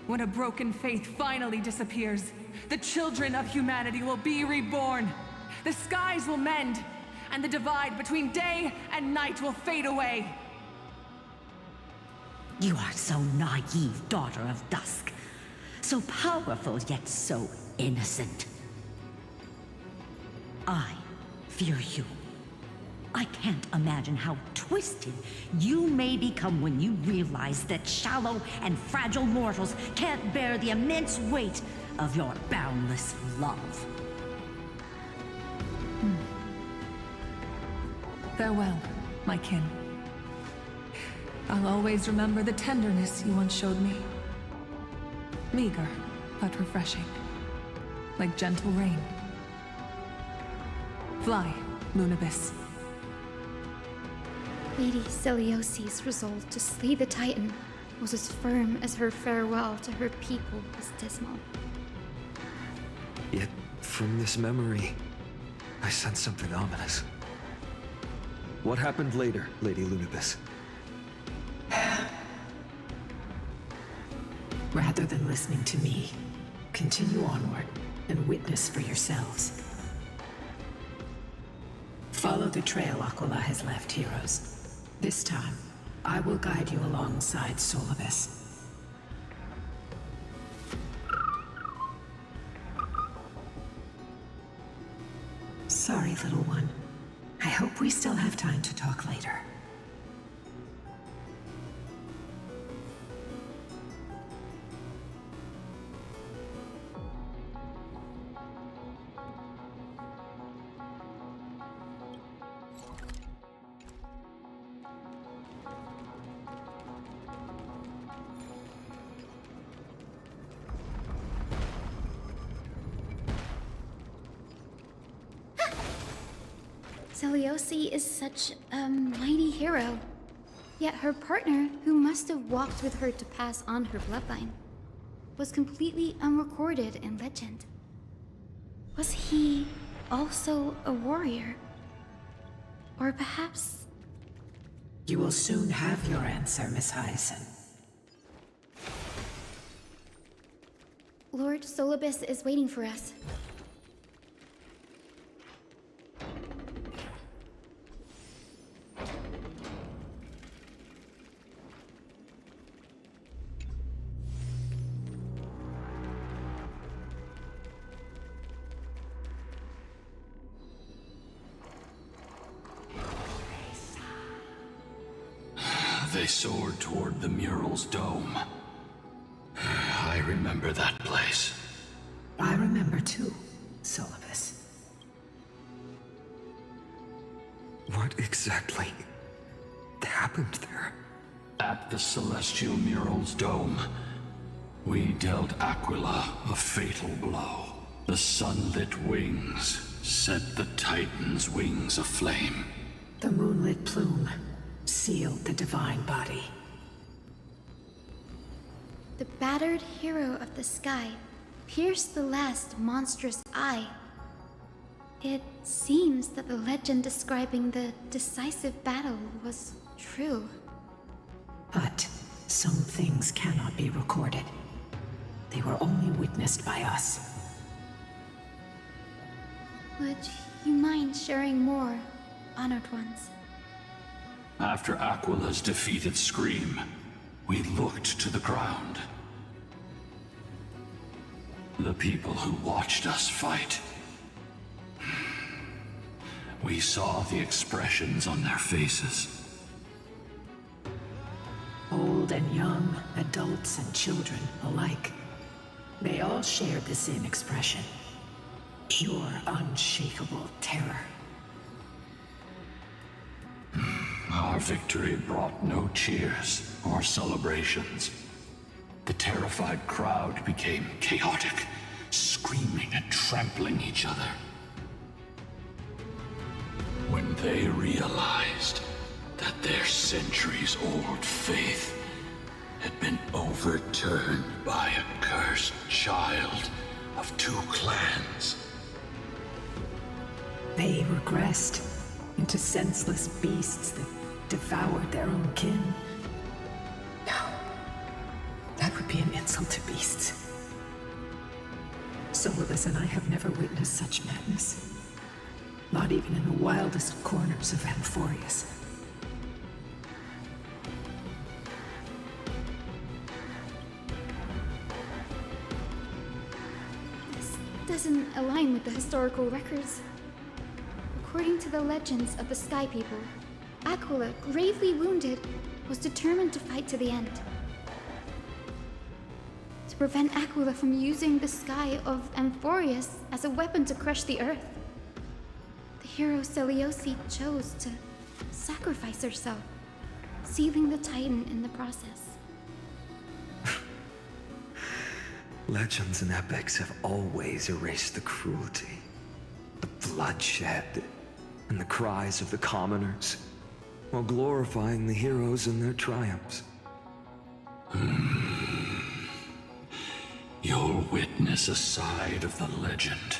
S10: When a broken faith finally disappears, the children of humanity will be reborn. The skies will mend, and the divide between day and night will fade away.
S6: You are so naive, daughter of dusk. So powerful, yet so innocent. I fear you. I can't imagine how twisted you may become when you realize that shallow and fragile mortals can't bear the immense weight of your boundless love.
S10: Farewell, my kin. I'll always remember the tenderness you once showed me. Meager, but refreshing. Like gentle rain. Fly, Lunabis.
S19: Lady Celiosi's resolve to slay the Titan was as firm as her farewell to her people was dismal.
S9: Yet, from this memory, I sense something ominous. What happened later, Lady Lunabis?
S14: Rather than listening to me, continue onward and witness for yourselves. Follow the trail Aquila has left, heroes. This time, I will guide you alongside Solibus. little one. I hope we still have time to talk later.
S19: Seliosi is such a mighty hero. Yet her partner, who must have walked with her to pass on her bloodline, was completely unrecorded in legend. Was he also a warrior? Or perhaps...
S14: You will soon have your answer, Miss Hyacinth.
S19: Lord Solibus is waiting for us.
S2: They soared toward the mural's dome. I remember that place.
S14: I remember too, Solibus.
S9: What exactly happened there?
S2: At the celestial mural's dome, we dealt Aquila a fatal blow. The sunlit wings set the Titan's wings aflame.
S14: The moonlit plume sealed the divine body.
S19: The battered hero of the sky pierced the last monstrous eye. It seems that the legend describing the decisive battle was true.
S14: But some things cannot be recorded. They were only witnessed by us.
S19: Would you mind sharing more, honored ones?
S2: After Aquila's defeated scream, we looked to the ground. The people who watched us fight. We saw the expressions on their faces.
S14: Old and young, adults and children alike. They all shared the same expression. Pure, unshakable terror.
S2: Our victory brought no cheers or celebrations. The terrified crowd became chaotic, screaming and trampling each other. When they realized that their centuries-old faith had been overturned by a cursed child of two clans.
S14: They regressed into senseless beasts that devoured their own kin. No, that would be an insult to beasts. Solibus and I have never witnessed such madness. Not even in the wildest corners of Amphorius.
S19: This doesn't align with the historical records. According to the legends of the Sky People, Aquila, gravely wounded, was determined to fight to the end. To prevent Aquila from using the sky of Amphorius as a weapon to crush the earth, the hero Seliosi chose to sacrifice herself, sealing the Titan in the process.
S9: Legends and epics have always erased the cruelty, the bloodshed, and the cries of the commoners, while glorifying the heroes and their triumphs.
S2: You'll witness a side of the legend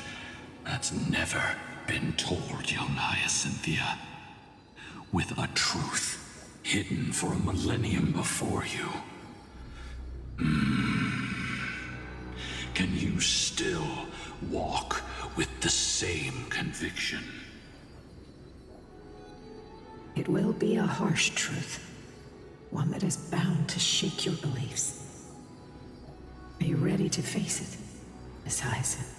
S2: that's never been told, young Hyacinthia. With a truth hidden for a millennium before you. Can you still walk with the same conviction?
S14: It will be a harsh truth. One that is bound to shake your beliefs. Are you ready to face it, Miss Hyacinth?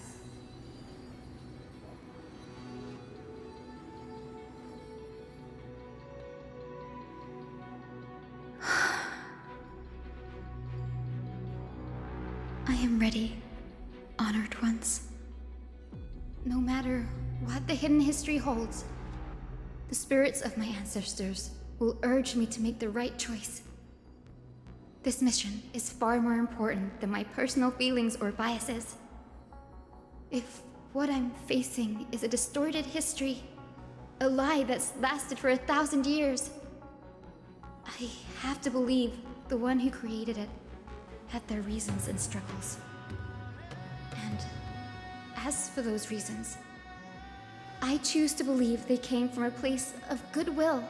S19: am ready, honored ones. No matter what the hidden history holds, the spirits of my ancestors will urge me to make the right choice. This mission is far more important than my personal feelings or biases. If what I'm facing is a distorted history, a lie that's lasted for 1,000 years, I have to believe the one who created it had their reasons and struggles. And as for those reasons, I choose to believe they came from a place of goodwill.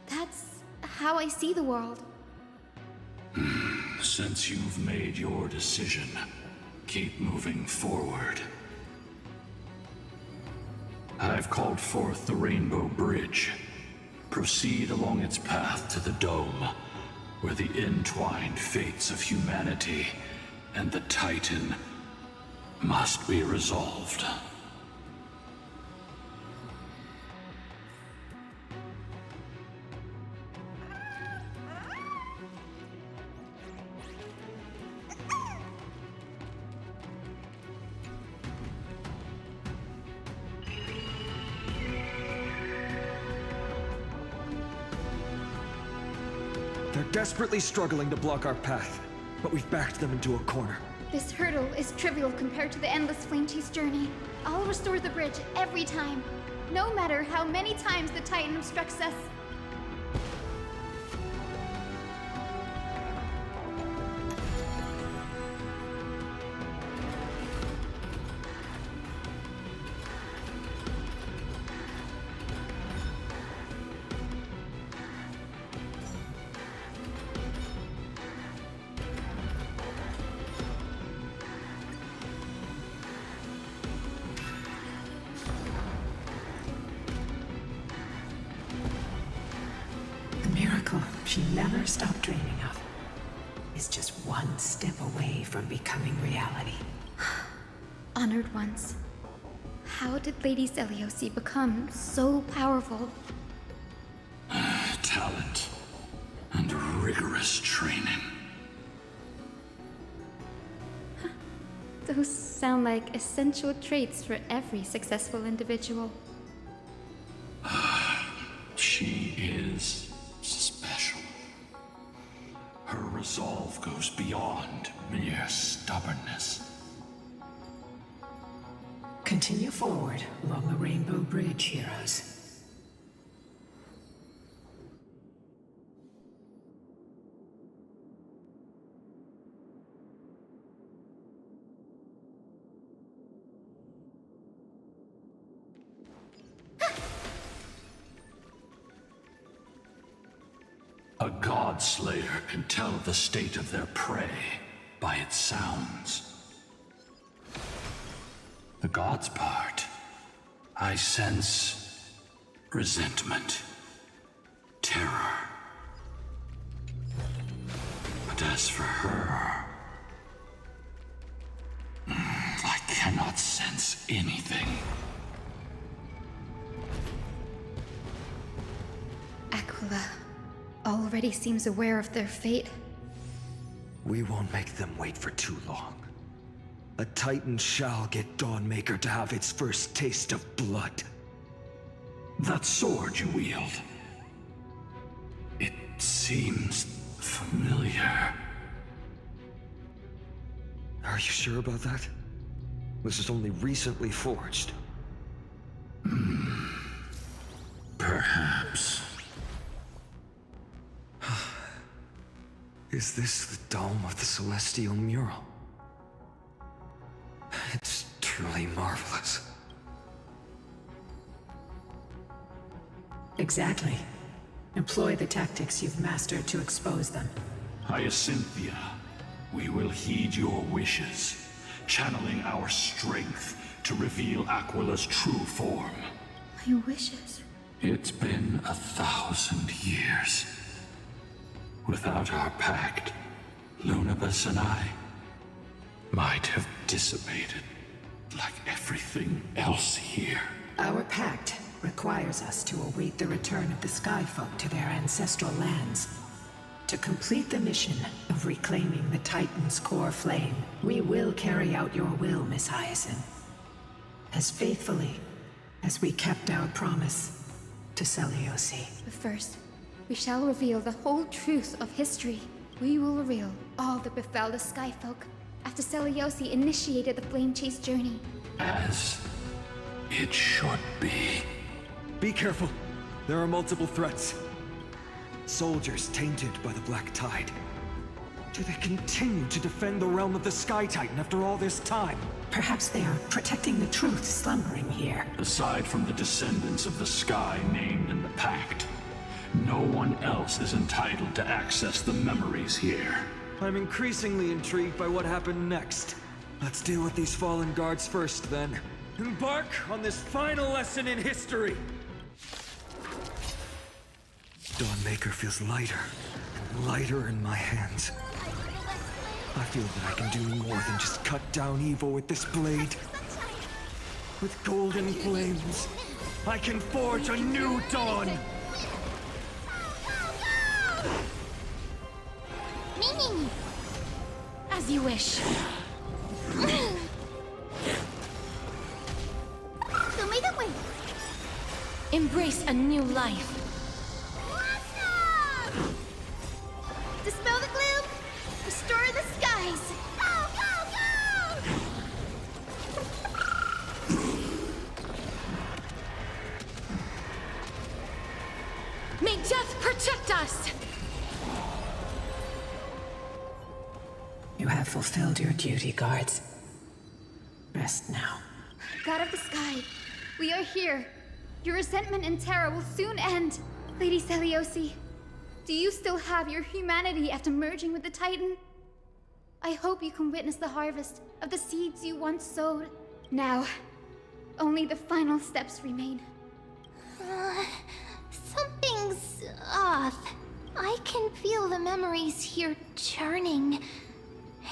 S19: That's how I see the world.
S2: Since you've made your decision, keep moving forward. I've called forth the Rainbow Bridge. Proceed along its path to the Dome, where the entwined fates of humanity and the Titan must be resolved.
S9: They're desperately struggling to block our path, but we've backed them into a corner.
S19: This hurdle is trivial compared to the endless flame chase journey. I'll restore the bridge every time, no matter how many times the Titan obstructs us.
S14: She never stopped dreaming of is just one step away from becoming reality.
S19: Honored ones, how did Lady Zeliosi become so powerful?
S2: Talent and rigorous training.
S19: Those sound like essential traits for every successful individual.
S2: She is special. Her resolve goes beyond mere stubbornness.
S14: Continue forward along the Rainbow Bridge, heroes.
S2: A god slayer can tell the state of their prey by its sounds. The god's part, I sense resentment, terror. But as for her, I cannot sense anything.
S19: Aquila already seems aware of their fate.
S9: We won't make them wait for too long. A Titan shall get Dawnmaker to have its first taste of blood.
S2: That sword you wield, it seems familiar.
S9: Are you sure about that? This is only recently forged.
S2: Perhaps.
S9: Is this the dome of the Celestial Mural? It's truly marvelous.
S14: Exactly. Employ the tactics you've mastered to expose them.
S2: Hyacinthia, we will heed your wishes, channeling our strength to reveal Aquila's true form.
S19: My wishes?
S2: It's been 1,000 years. Without our pact, Lunabus and I might have dissipated like everything else here.
S14: Our pact requires us to await the return of the Sky Folk to their ancestral lands. To complete the mission of reclaiming the Titan's core flame, we will carry out your will, Miss Hyacinth. As faithfully as we kept our promise to Seliosi.
S19: But first, we shall reveal the whole truth of history. We will reveal all that befell the Skyfolk after Seliosi initiated the Flame Chase journey.
S2: As it should be.
S9: Be careful. There are multiple threats. Soldiers tainted by the Black Tide. Do they continue to defend the realm of the Sky Titan after all this time?
S14: Perhaps they are protecting the truth slumbering here.
S2: Aside from the descendants of the Sky named in the Pact, no one else is entitled to access the memories here.
S9: I'm increasingly intrigued by what happened next. Let's deal with these fallen guards first, then. Embark on this final lesson in history! Dawnmaker feels lighter and lighter in my hands. I feel that I can do more than just cut down evil with this blade. With golden flames, I can forge a new dawn!
S12: Me.
S1: As you wish.
S12: Show me the way.
S1: Embrace a new life.
S12: Dispel the gloom. Restore the skies. Go, go, go!
S1: May death protect us!
S14: You have fulfilled your duty, guards. Rest now.
S19: God of the Sky, we are here. Your resentment and terror will soon end. Lady Seliosi, do you still have your humanity after merging with the Titan? I hope you can witness the harvest of the seeds you once sowed. Now, only the final steps remain.
S12: Something's off. I can feel the memories here churning.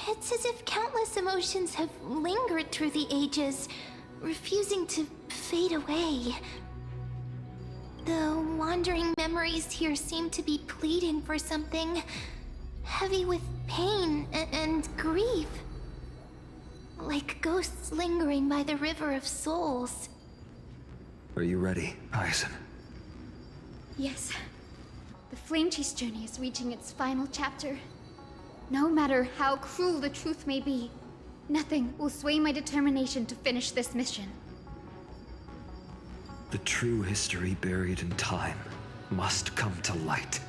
S12: It's as if countless emotions have lingered through the ages, refusing to fade away. The wandering memories here seem to be pleading for something, heavy with pain and grief. Like ghosts lingering by the River of Souls.
S9: Are you ready, Hyacinth?
S19: Yes. The Flame Chase journey is reaching its final chapter. No matter how cruel the truth may be, nothing will sway my determination to finish this mission.
S9: The true history buried in time must come to light.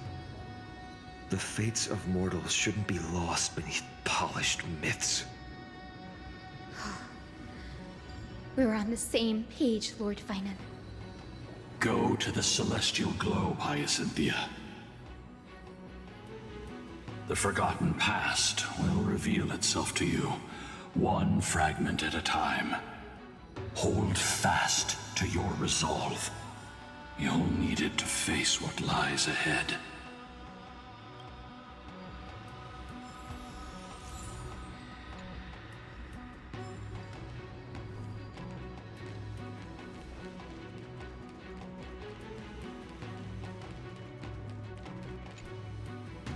S9: The fates of mortals shouldn't be lost beneath polished myths.
S19: We're on the same page, Lord Finan.
S2: Go to the celestial globe, Hyacinthia. The forgotten past will reveal itself to you, one fragment at a time. Hold fast to your resolve. You'll need it to face what lies ahead.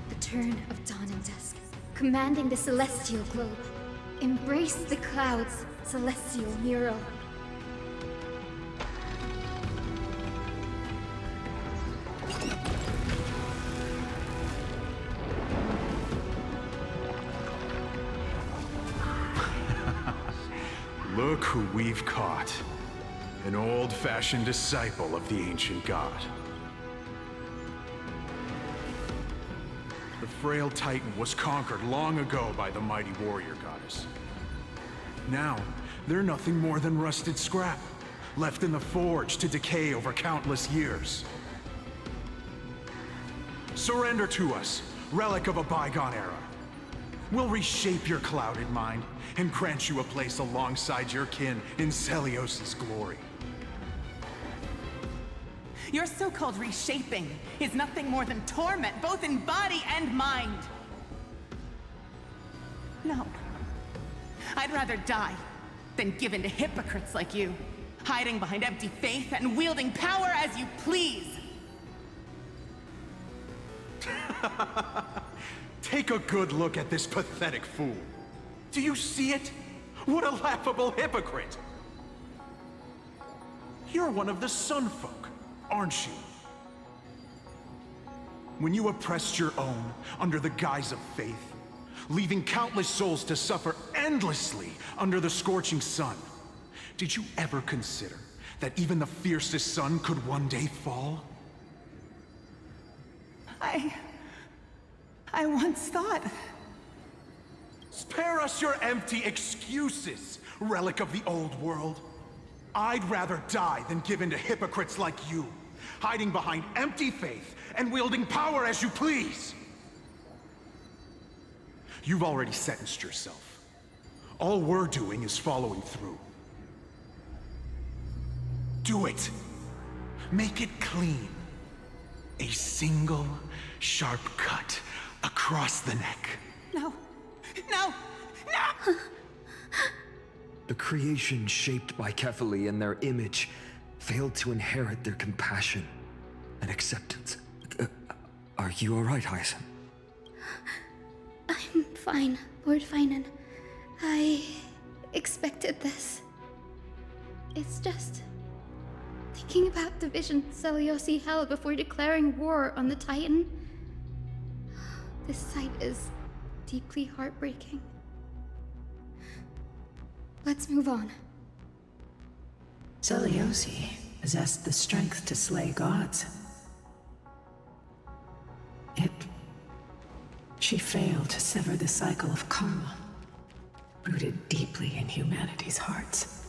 S19: The turn of dawn and dusk, commanding the celestial globe. Embrace the clouds, celestial mural.
S16: Look who we've caught. An old-fashioned disciple of the ancient god. The frail Titan was conquered long ago by the mighty warrior goddess. Now, they're nothing more than rusted scrap, left in the forge to decay over countless years. Surrender to us, relic of a bygone era. We'll reshape your clouded mind and grant you a place alongside your kin in Celios' glory.
S11: Your so-called reshaping is nothing more than torment, both in body and mind. No. I'd rather die than give in to hypocrites like you, hiding behind empty faith and wielding power as you please.
S16: Take a good look at this pathetic fool. Do you see it? What a laughable hypocrite! You're one of the Sun Folk, aren't you? When you oppressed your own under the guise of faith, leaving countless souls to suffer endlessly under the scorching sun, did you ever consider that even the fiercest sun could one day fall?
S11: I once thought...
S16: Spare us your empty excuses, relic of the old world. I'd rather die than give in to hypocrites like you, hiding behind empty faith and wielding power as you please. You've already sentenced yourself. All we're doing is following through. Do it. Make it clean. A single, sharp cut across the neck.
S11: No. No! No!
S9: The creation shaped by Kefali and their image failed to inherit their compassion and acceptance. Are you alright, Hyacinth?
S19: I'm fine, Lord Finan. I expected this. It's just... thinking about the vision Seliosi held before declaring war on the Titan. This sight is deeply heartbreaking. Let's move on.
S14: Seliosi possessed the strength to slay gods. Yet, she failed to sever the cycle of karma, rooted deeply in humanity's hearts.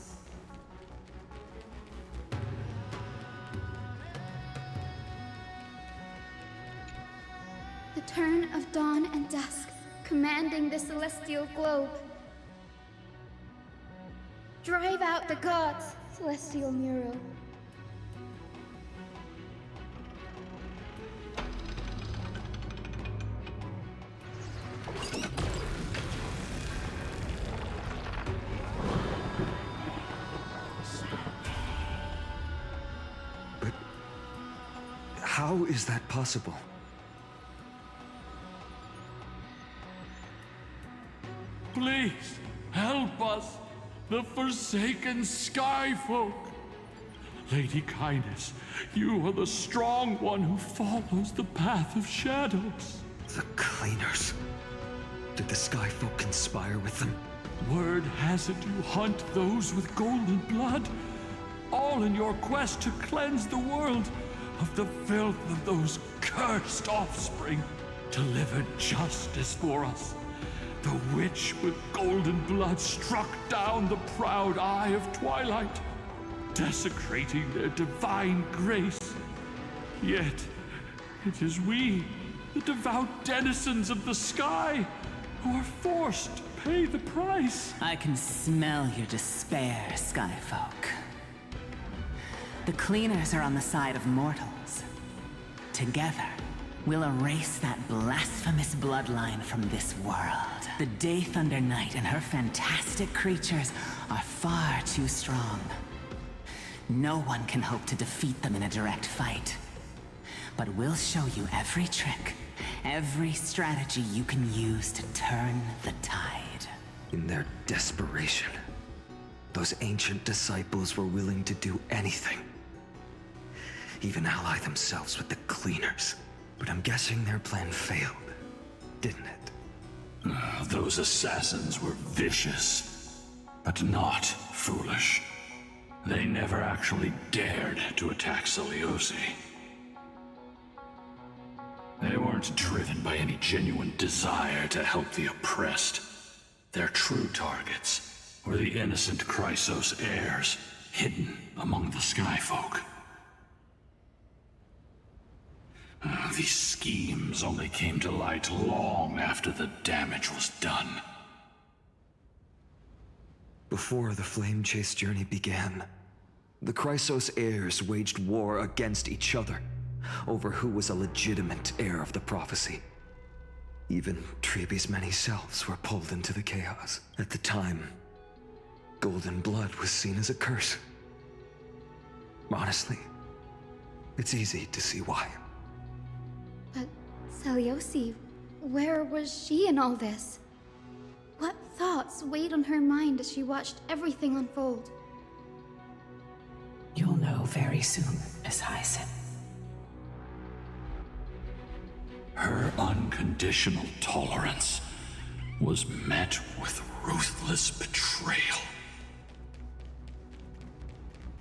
S19: The turn of dawn and dusk, commanding the celestial globe. Drive out the gods, celestial Muro.
S9: But how is that possible?
S2: Please, help us, the forsaken Skyfolk. Lady Kindness, you are the strong one who follows the path of shadows.
S9: The Cleaners. Did the Skyfolk conspire with them?
S2: Word has it you hunt those with golden blood, all in your quest to cleanse the world of the filth of those cursed offspring. Delivered justice for us. The witch with golden blood struck down the proud eye of twilight, desecrating their divine grace. Yet, it is we, the devout denizens of the sky, who are forced to pay the price.
S11: I can smell your despair, Skyfolk. The Cleaners are on the side of mortals. Together, we'll erase that blasphemous bloodline from this world. The Day Thunder Knight and her fantastic creatures are far too strong. No one can hope to defeat them in a direct fight. But we'll show you every trick, every strategy you can use to turn the tide.
S9: In their desperation, those ancient disciples were willing to do anything. Even ally themselves with the Cleaners. But I'm guessing their plan failed, didn't it?
S2: Those assassins were vicious, but not foolish. They never actually dared to attack Seliosi. They weren't driven by any genuine desire to help the oppressed. Their true targets were the innocent Chrysos heirs, hidden among the Skyfolk. These schemes only came to light long after the damage was done.
S9: Before the Flame Chase journey began, the Chrysos heirs waged war against each other over who was a legitimate heir of the prophecy. Even Treeby's many selves were pulled into the chaos. At the time, golden blood was seen as a curse. Honestly, it's easy to see why.
S19: But Seliosi, where was she in all this? What thoughts weighed on her mind as she watched everything unfold?
S14: You'll know very soon, Miss Hyson.
S2: Her unconditional tolerance was met with ruthless betrayal.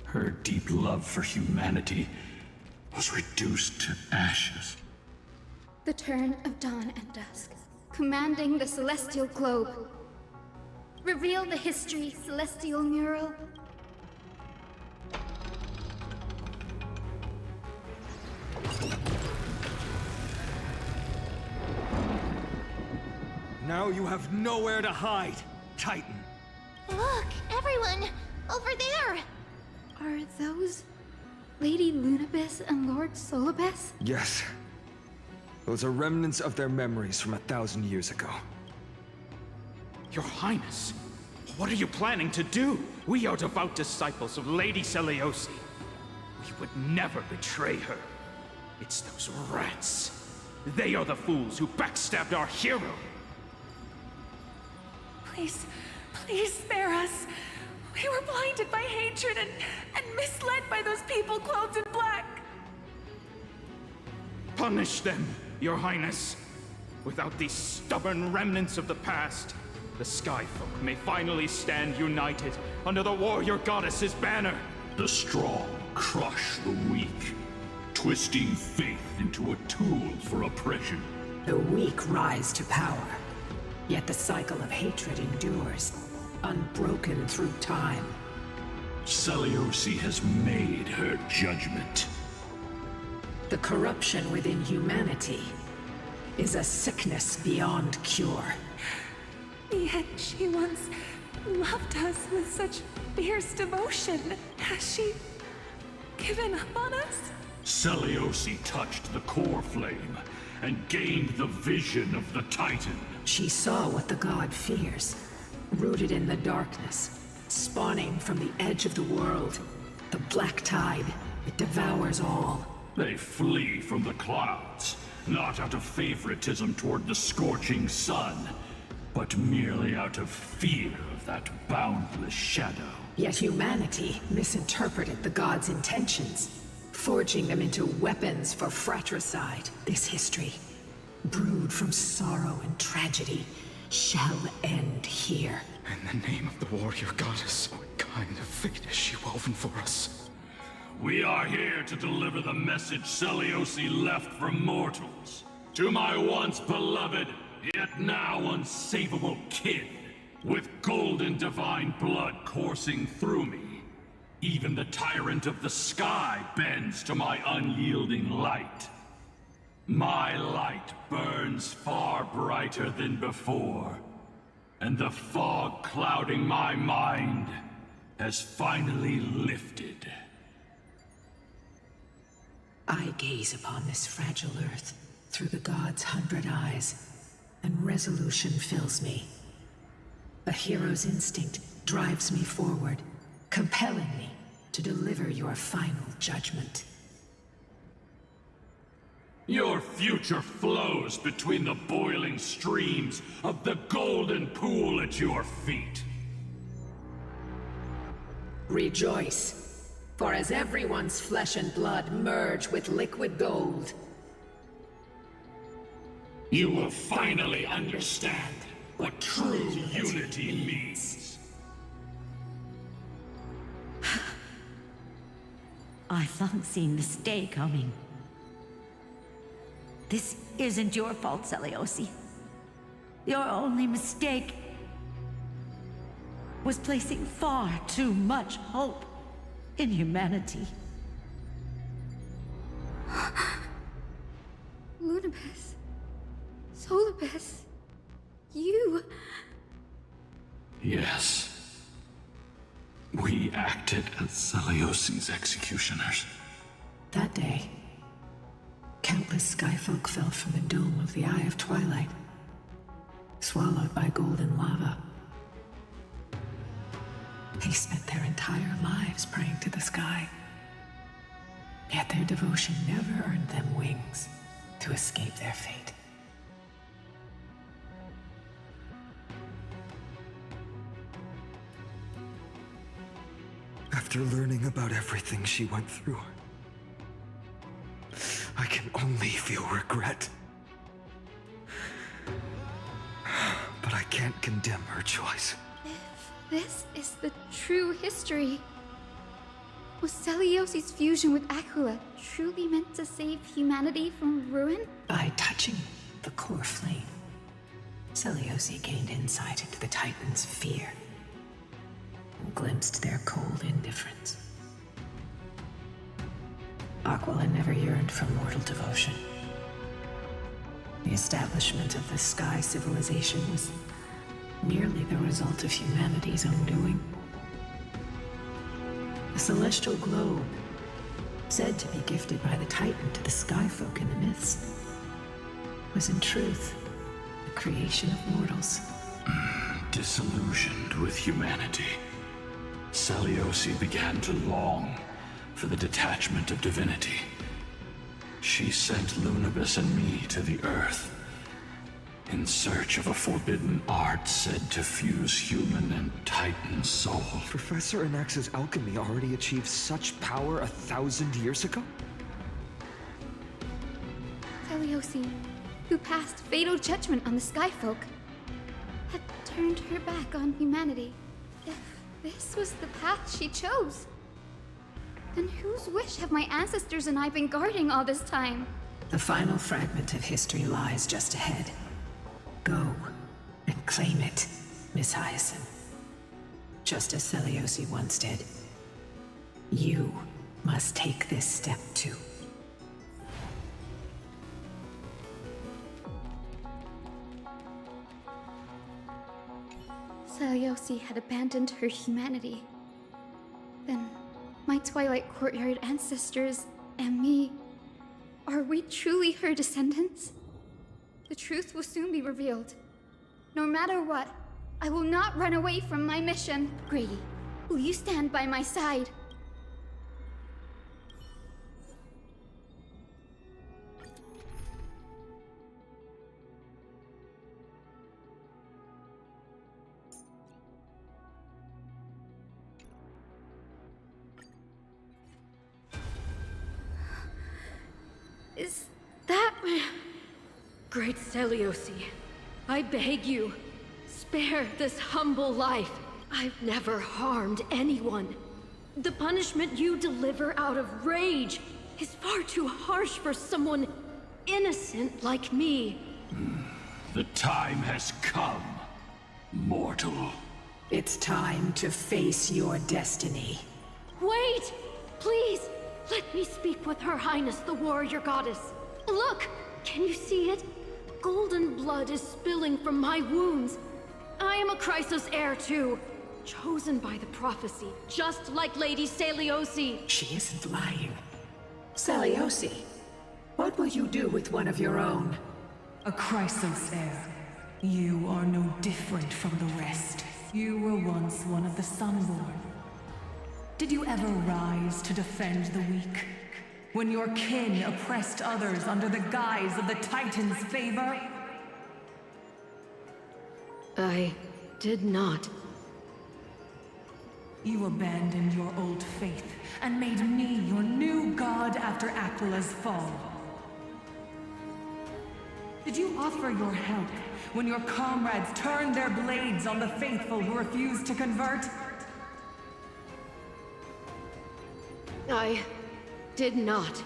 S2: Her deep love for humanity was reduced to ashes.
S19: The turn of dawn and dusk, commanding the celestial globe. Reveal the history, celestial mural.
S9: Now you have nowhere to hide, Titan.
S12: Look, everyone! Over there!
S19: Are those Lady Lunabis and Lord Solibus?
S9: Yes. Those are remnants of their memories from 1,000 years ago.
S7: Your Highness, what are you planning to do? We are devout disciples of Lady Seliosi. We would never betray her. It's those rats. They are the fools who backstabbed our hero.
S10: Please, please spare us. We were blinded by hatred and misled by those people clothed in black.
S7: Punish them, Your Highness. Without these stubborn remnants of the past, the Skyfolk may finally stand united under the warrior goddess's banner.
S2: The strong crush the weak, twisting faith into a tool for oppression.
S14: The weak rise to power, yet the cycle of hatred endures, unbroken through time.
S2: Seliosi has made her judgment.
S14: The corruption within humanity is a sickness beyond cure.
S10: Yet she once loved us with such fierce devotion. Has she given up on us?
S2: Seliosi touched the core flame and gained the vision of the Titan.
S14: She saw what the god fears, rooted in the darkness, spawning from the edge of the world. The black tide, it devours all.
S2: They flee from the clouds, not out of favoritism toward the scorching sun, but merely out of fear of that boundless shadow.
S14: Yet humanity misinterpreted the god's intentions, forging them into weapons for fratricide. This history, brewed from sorrow and tragedy, shall end here.
S7: In the name of the warrior goddess, what kind of fate has she woven for us?
S2: We are here to deliver the message Seliosi left for mortals. To my once beloved, yet now unsavable kin, with golden divine blood coursing through me. Even the tyrant of the sky bends to my unyielding light. My light burns far brighter than before, and the fog clouding my mind has finally lifted.
S14: I gaze upon this fragile earth through the god's 100 eyes, and resolution fills me. A hero's instinct drives me forward, compelling me to deliver your final judgment.
S2: Your future flows between the boiling streams of the golden pool at your feet.
S14: Rejoice, for as everyone's flesh and blood merge with liquid gold,
S2: you will finally understand what true unity means.
S6: I thought seeing this day coming. This isn't your fault, Seliosi. Your only mistake was placing far too much hope in humanity.
S19: Lunabis. Solibus. You...
S2: Yes. We acted as Seliosi's executioners.
S14: that day, countless skyfolk fell from the dome of the Eye of Twilight, swallowed by golden lava. They spent their entire lives praying to the sky, yet their devotion never earned them wings to escape their fate.
S9: After learning about everything she went through, I can only feel regret. But I can't condemn her choice.
S19: If this is the true history, was Celiosi's fusion with Aquila truly meant to save humanity from ruin?
S14: By touching the core flame, Celiosi gained insight into the Titans' fear and glimpsed their cold indifference. Aquila never yearned for mortal devotion. The establishment of the Sky Civilization was merely the result of humanity's own doing. The celestial globe, said to be gifted by the Titan to the Skyfolk in the myths, was in truth the creation of mortals.
S2: Disillusioned with humanity, Celiosi began to long for the detachment of divinity. She sent Lunabus and me to the Earth in search of a forbidden art said to fuse human and Titan soul.
S9: Professor Anax's alchemy already achieved such power 1,000 years ago?
S19: Celiosi, who passed fatal judgment on the Skyfolk, had turned her back on humanity. If this was the path she chose, then whose wish have my ancestors and I been guarding all this time?
S14: The final fragment of history lies just ahead. Go and claim it, Miss Hyacinth. Just as Celiosi once did. You must take this step too.
S19: Celiosi had abandoned her humanity. Then my Twilight Courtyard ancestors and me, are we truly her descendants? The truth will soon be revealed. No matter what, I will not run away from my mission. Grady, will you stand by my side? Is that...
S4: Great Celiosi, I beg you, spare this humble life. I've never harmed anyone. The punishment you deliver out of rage is far too harsh for someone innocent like me.
S2: The time has come, mortal.
S14: It's time to face your destiny.
S4: Wait! Please, let me speak with Her Highness the Warrior Goddess. Look! Can you see it? Golden blood is spilling from my wounds. I am a Chrysos heir too, chosen by the prophecy, just like Lady Celiosi.
S14: She isn't lying. Celiosi, what will you do with one of your own?
S10: A Chrysos heir. You are no different from the rest. You were once one of the Sunborn. Did you ever rise to defend the weak? When your kin oppressed others under the guise of the Titan's favor?
S4: I did not.
S10: You abandoned your old faith and made me your new god after Aquila's fall. Did you offer your help when your comrades turned their blades on the faithful who refused to convert?
S4: I did not.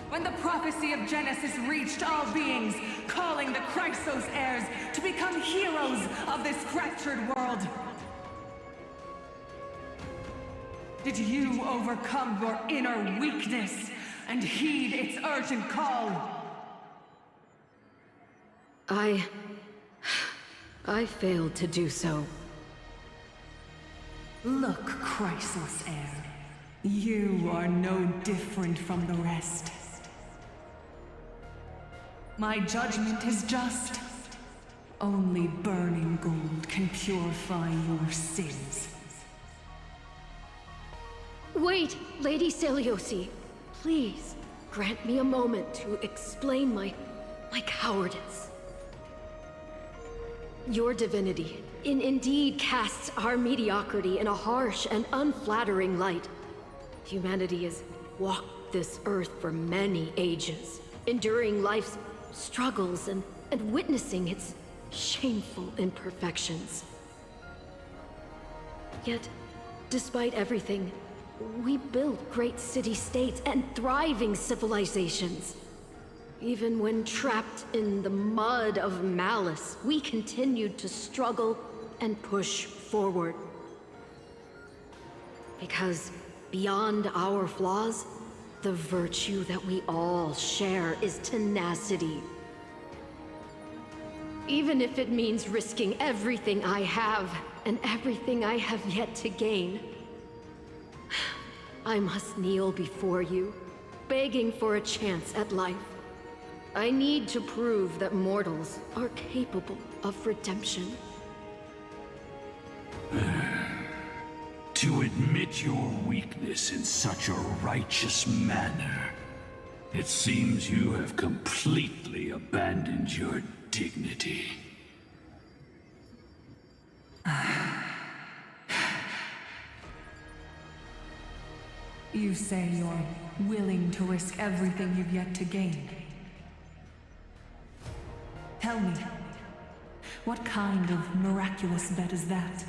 S10: When the prophecy of Genesis reached all beings, calling the Chrysos heirs to become heroes of this fractured world, did you overcome your inner weakness and heed its urgent call?
S4: I failed to do so.
S10: Look, Chrysos heir. You are no different from the rest. My judgment is just. Only burning gold can purify your sins.
S4: Wait, Lady Celiosi. Please, grant me a moment to explain my cowardice. Your divinity indeed casts our mediocrity in a harsh and unflattering light. Humanity has walked this earth for many ages, enduring life's struggles and witnessing its shameful imperfections. Yet, despite everything, we built great city-states and thriving civilizations. Even when trapped in the mud of malice, we continued to struggle and push forward. Because beyond our flaws, the virtue that we all share is tenacity. Even if it means risking everything I have and everything I have yet to gain, I must kneel before you, begging for a chance at life. I need to prove that mortals are capable of redemption.
S2: To admit your weakness in such a righteous manner, it seems you have completely abandoned your dignity.
S10: You say you're willing to risk everything you've yet to gain. Tell me, what kind of miraculous bet is that?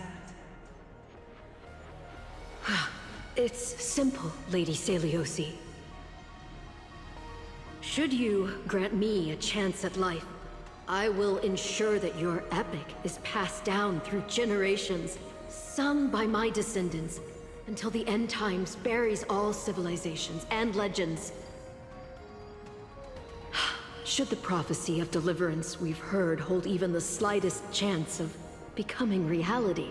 S4: It's simple, Lady Seliosi. Should you grant me a chance at life, I will ensure that your epic is passed down through generations, sung by my descendants, until the end times buries all civilizations and legends. Should the prophecy of deliverance we've heard hold even the slightest chance of becoming reality,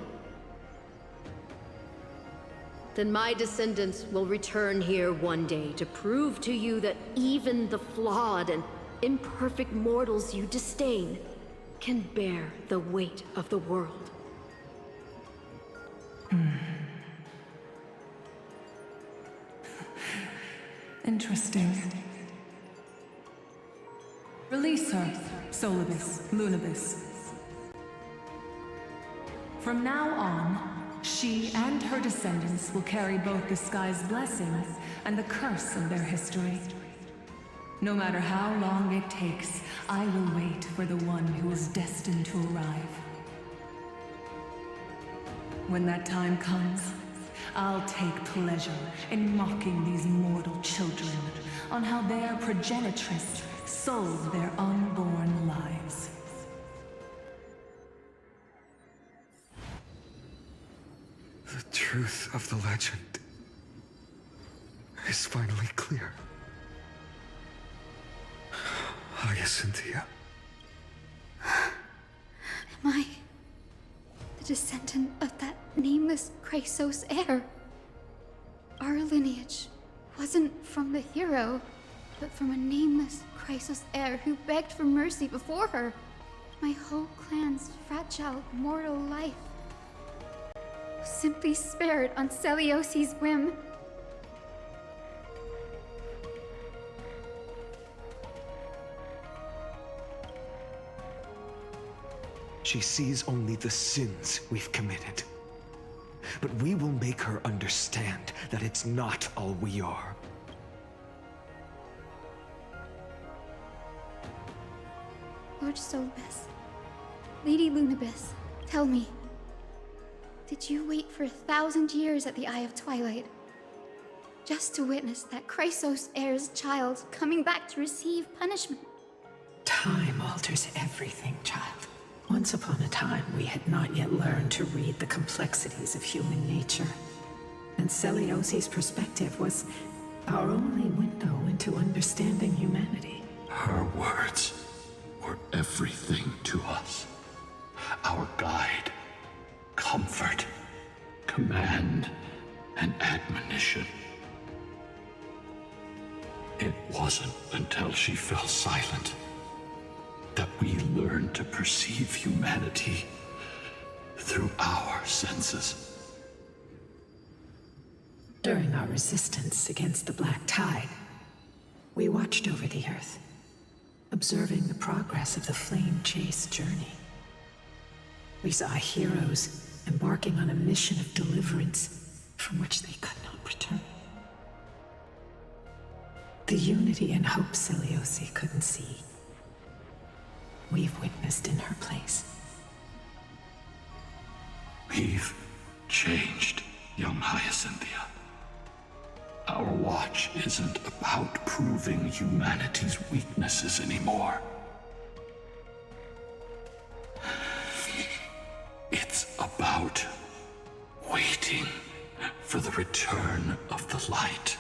S4: then my descendants will return here one day to prove to you that even the flawed and imperfect mortals you disdain can bear the weight of the world.
S10: Interesting. Release her, Solibus, Lunibus. From now on, she and her descendants will carry both the sky's blessings and the curse of their history. No matter how long it takes, I will wait for the one who is destined to arrive. When that time comes, I'll take pleasure in mocking these mortal children on how their progenitress sold their unborn lives.
S9: The truth of the legend is finally clear. Hyacinthia.
S19: Am I the descendant of that nameless Chrysos heir? Our lineage wasn't from the hero, but from a nameless Chrysos heir who begged for mercy before her. My whole clan's fragile mortal life was simply spared on Seliosi's whim.
S9: She sees only the sins we've committed. But we will make her understand that it's not all we are.
S19: Lord Solibus, Lady Lunibus, tell me, did you wait for 1,000 years at the Eye of Twilight just to witness that Chrysos heir's child coming back to receive punishment?
S14: Time alters everything, child. Once upon a time, we had not yet learned to read the complexities of human nature. And Seliosi's perspective was our only window into understanding humanity.
S2: Her words were everything to us. Our guide, comfort, command, and admonition. It wasn't until she fell silent that we learned to perceive humanity through our senses.
S14: During our resistance against the Black Tide, we watched over the Earth, observing the progress of the Flame Chase journey. We saw heroes embarking on a mission of deliverance from which they could not return. The unity and hope Seliosi couldn't see, we've witnessed in her place.
S2: We've changed, young Hyacinthia. Our watch isn't about proving humanity's weaknesses anymore. It's about waiting for the return of the light.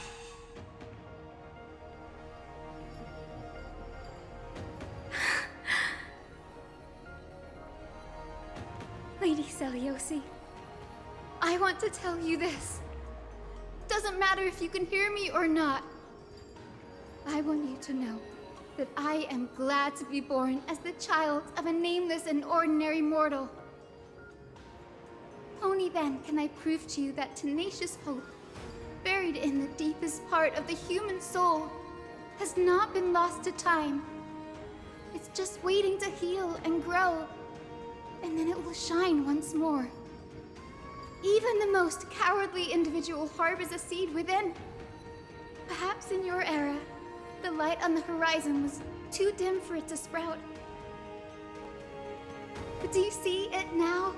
S4: Lady Seliosi, I want to tell you this. Doesn't matter if you can hear me or not. I want you to know that I am glad to be born as the child of a nameless and ordinary mortal. Only then can I prove to you that tenacious hope, buried in the deepest part of the human soul, has not been lost to time. It's just waiting to heal and grow, and then it will shine once more. Even the most cowardly individual harbors a seed within. Perhaps in your era, the light on the horizon was too dim for it to sprout. But do you see it now?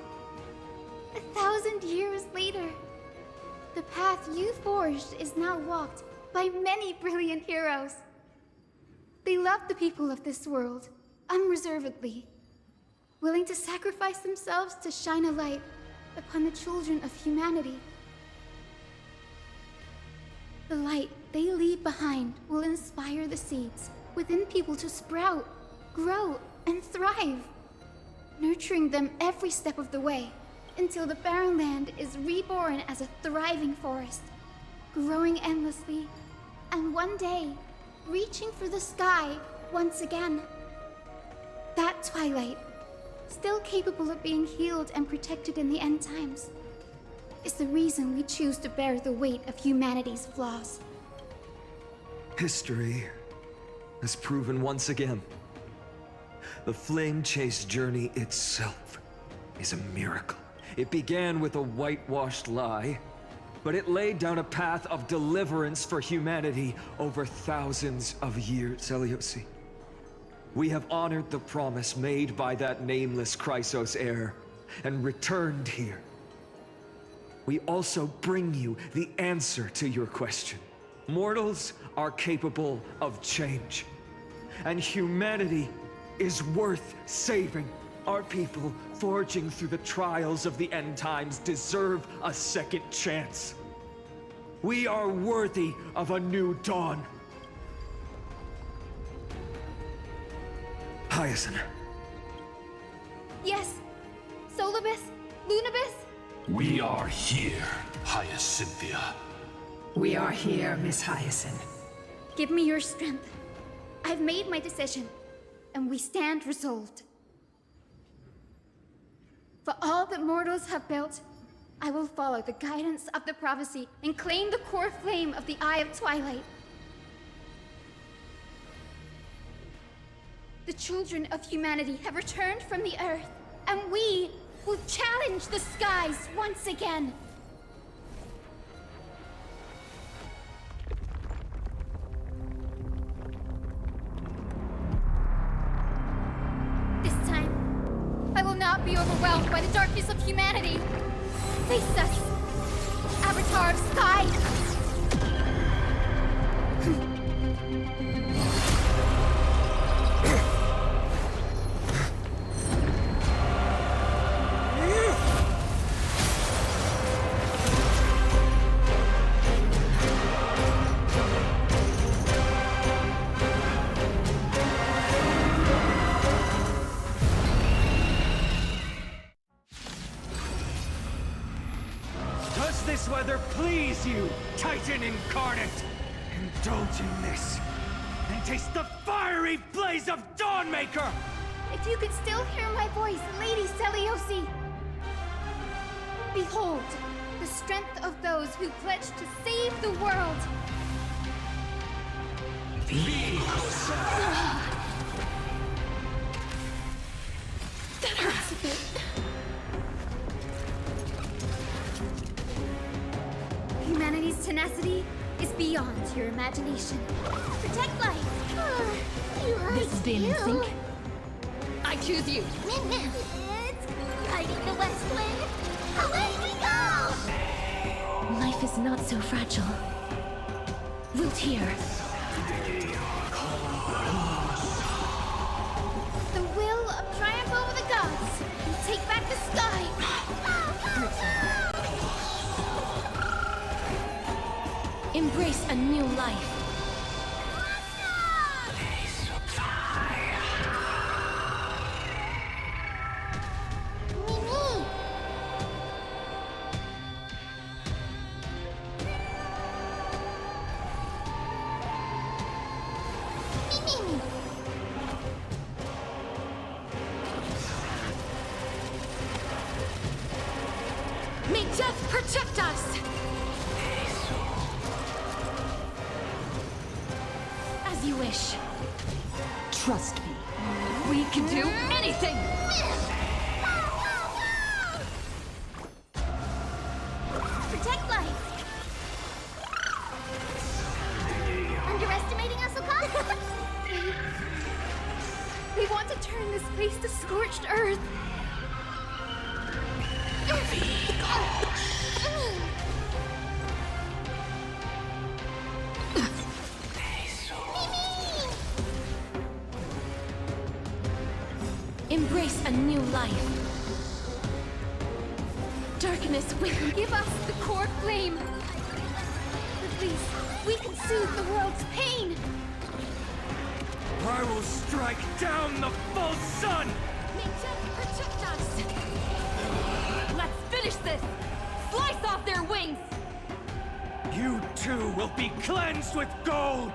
S4: 1,000 years later, the path you forged is now walked by many brilliant heroes. They love the people of this world, unreservedly, willing to sacrifice themselves to shine a light upon the children of humanity. The light they leave behind will inspire the seeds within people to sprout, grow, and thrive, nurturing them every step of the way until the barren land is reborn as a thriving forest, growing endlessly, and one day, reaching for the sky once again. That twilight, still capable of being healed and protected in the end times, is the reason we choose to bear the weight of humanity's flaws.
S9: History has proven once again, the Flame Chase journey itself is a miracle. It began with a whitewashed lie, but it laid down a path of deliverance for humanity over thousands of years. Seliosi, we have honored the promise made by that nameless Chrysos heir and returned here. We also bring you the answer to your question. Mortals are capable of change, and humanity is worth saving. Our people, forging through the trials of the end times, deserve a second chance. We are worthy of a new dawn. Hyacinth.
S4: Yes, Solibus, Lunibus?
S2: We are here, Hyacinthia.
S14: We are here, Miss Hyacinth.
S4: Give me your strength. I've made my decision, and we stand resolved. For all that mortals have built, I will follow the guidance of the prophecy and claim the core flame of the Eye of Twilight. The children of humanity have returned from the Earth, and we will challenge the skies once again. This time, I will not be overwhelmed by the darkness of humanity. Face us, Avatar of Sky!
S9: Does this weather please you, Titan incarnate? Indulge in this, and taste the fiery blaze of Dawnmaker!
S4: If you could still hear my voice, Lady Seliosi! Behold, the strength of those who pledge to save the world! That hurts a bit.
S19: voracity is beyond your imagination. Protect life.
S4: This is being in sync.
S1: I choose you.
S12: It's riding the west wind. Away we go!
S4: Life is not so fragile. We'll hear.
S19: The will of triumph over the gods. Take back the sky.
S4: Embrace a new life. May death protect us! As you wish.
S1: Trust me. We can do anything!
S19: Protect life.
S12: Underestimating us, Okada?
S4: We want to turn this place to scorched earth. Embrace a new life. Darkness will give us the core flame. At least we can soothe the world's pain.
S9: I will strike down the false sun!
S4: May death protect us. Let's finish this. Slice off their wings.
S9: You too will be cleansed with gold!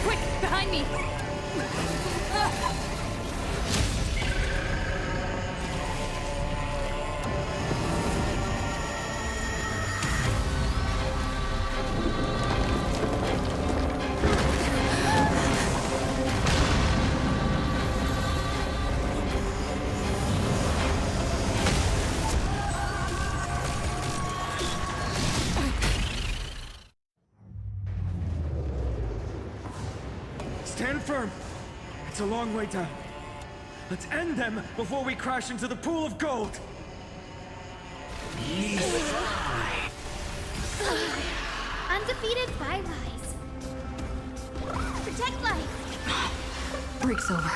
S4: Quick, behind me!
S9: Stand firm! It's a long way down. Let's end them before we crash into the pool of gold!
S19: Undefeated by rise. Protect life.
S1: Break's over.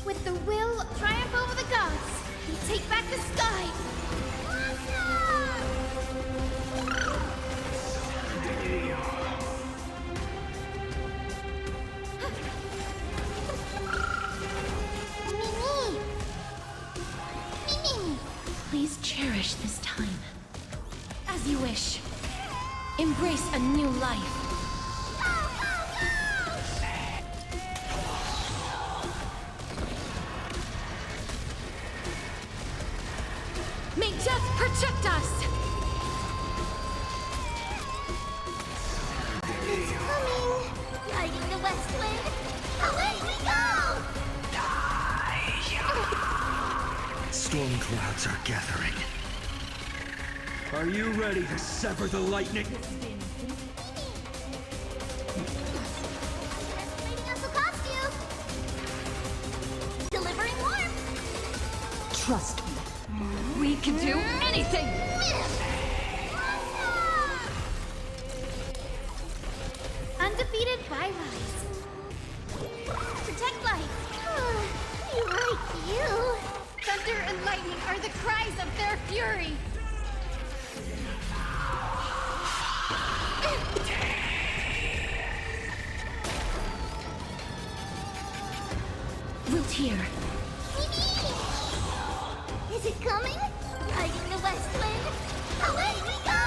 S19: With the will of triumph over the gods, we take back the sky.
S4: Please cherish this time. As you wish. Embrace a new life. May death protect us!
S12: It's coming. Riding the west wind. Away we go!
S9: Storm clouds are gathering. Are you ready to sever the lightning?
S12: Underestimating us, Okada? Delivering warmth.
S1: Trust me. We can do anything!
S19: Undefeated by rise. Protect life.
S12: You like you.
S19: Thunder and lightning are the cries of their fury.
S4: Wilt hear.
S12: Is it coming? Riding the west wind. Away we go!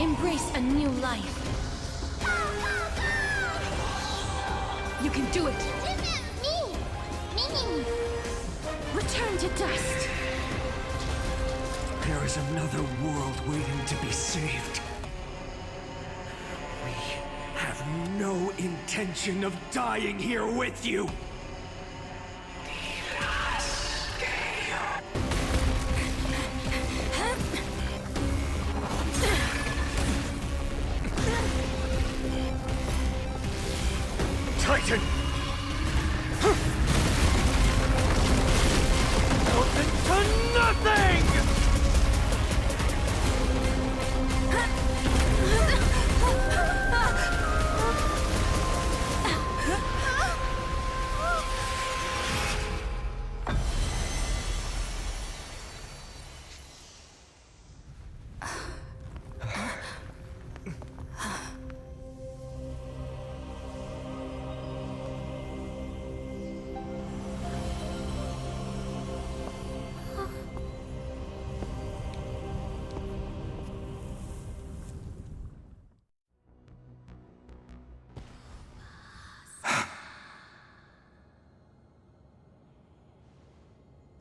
S4: Embrace a new life. You can do it!
S12: Me.
S4: Return to dust!
S9: There is another world waiting to be saved. We have no intention of dying here with you. Titan! Melted to nothing!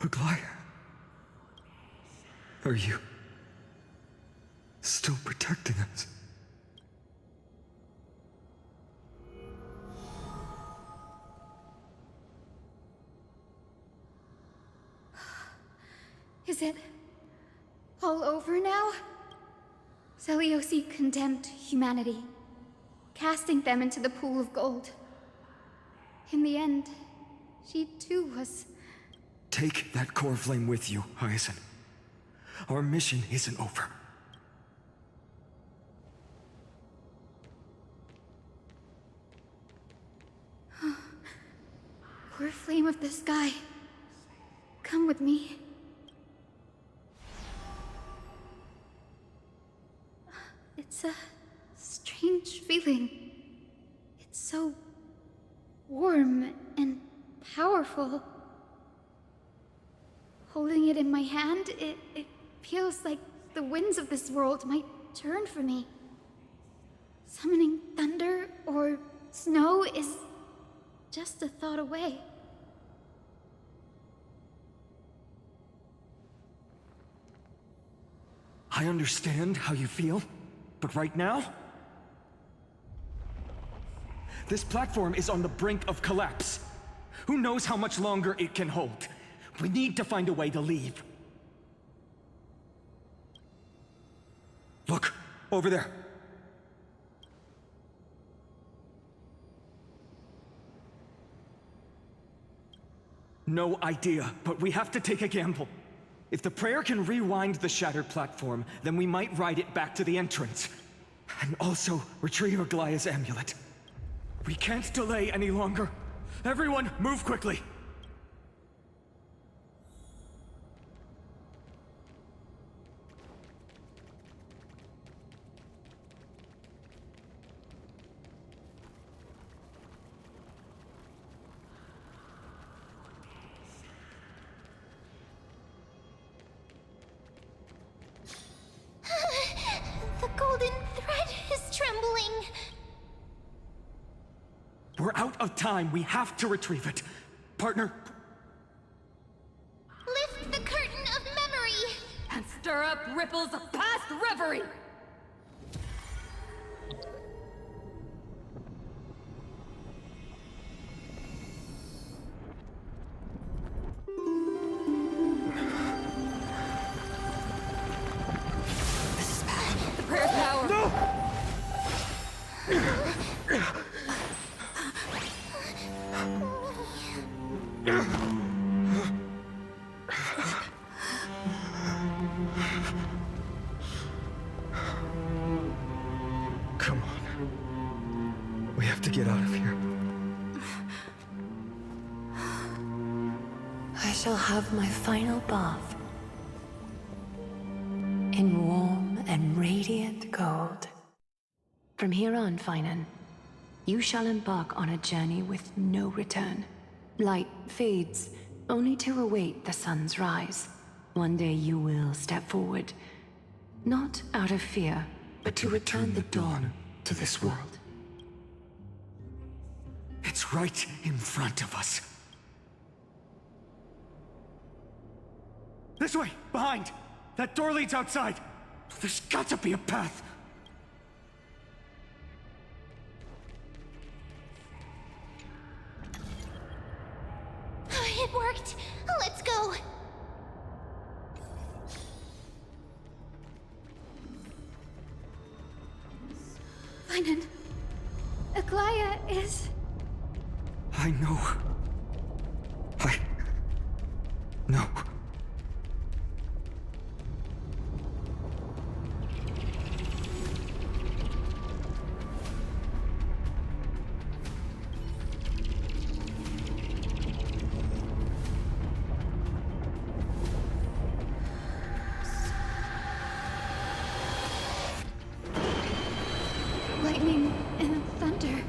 S9: Aglaya? Are you still protecting us?
S19: Is it all over now? Seliosi condemned humanity, casting them into the pool of gold. In the end, she too was...
S9: Take that core flame with you, Hyacinth. Our mission isn't over.
S19: Core flame of the sky, come with me. It's a strange feeling. It's so warm and powerful. Holding it in my hand, it feels like the winds of this world might turn for me. Summoning thunder or snow is just a thought away.
S9: I understand how you feel, but right now, this platform is on the brink of collapse. Who knows how much longer it can hold? We need to find a way to leave. Look, over there. No idea, but we have to take a gamble. If the prayer can rewind the shattered platform, then we might ride it back to the entrance. And also retrieve Aglaya's amulet. We can't delay any longer. Everyone, move quickly!
S12: The golden thread is trembling.
S9: We're out of time. We have to retrieve it. Partner.
S12: Lift the curtain of memory.
S4: And stir up ripples of past reverie. This is bad. The prayer's power.
S9: No! Come on. We have to get out of here.
S17: I shall have my final bath in warm and radiant gold. From here on, Finan, you shall embark on a journey with no return. Light fades, only to await the sun's rise. One day you will step forward, not out of fear, but to return the dawn to this world.
S9: It's right in front of us. This way! Behind! That door leads outside! There's got to be a path!
S12: It worked. Let's go.
S19: Finan, Aglaya is...
S9: I know. I know.
S19: Lightning and thunder.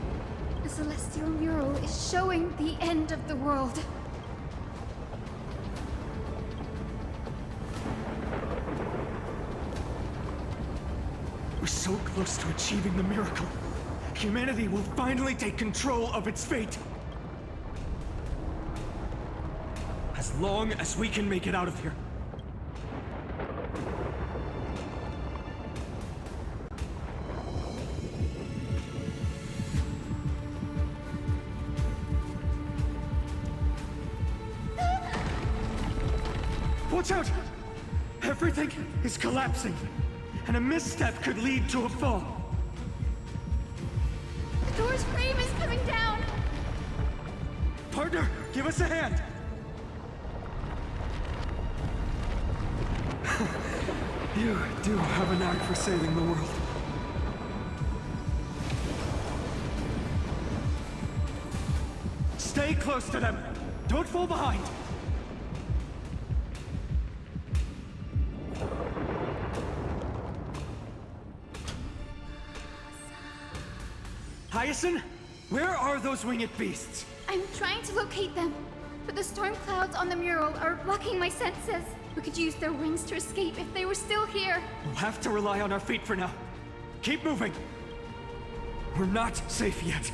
S19: A celestial mural is showing the end of the world.
S8: We're so close to achieving the miracle. Humanity will finally take control of its fate. As long as we can make it out of here. Watch out! Everything is collapsing, and a misstep could lead to a fall.
S19: The door's frame is coming down!
S8: Partner, give us a hand! You do have a knack for saving the world. Stay close to them! Don't fall behind! Hyacinth, where are those winged beasts?
S19: I'm trying to locate them, but the storm clouds on the mural are blocking my senses. We could use their wings to escape if they were still here.
S8: We'll have to rely on our feet for now. Keep moving. We're not safe yet.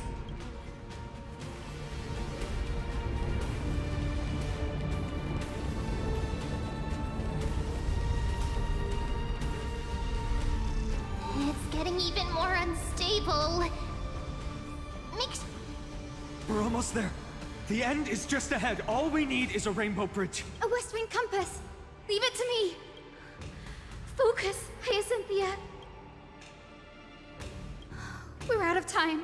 S12: It's getting even more unstable.
S8: We're almost there. The end is just ahead. All we need is a rainbow bridge.
S19: A West Wing compass. Leave it to me. Focus, Hyacinthia. We're out of time.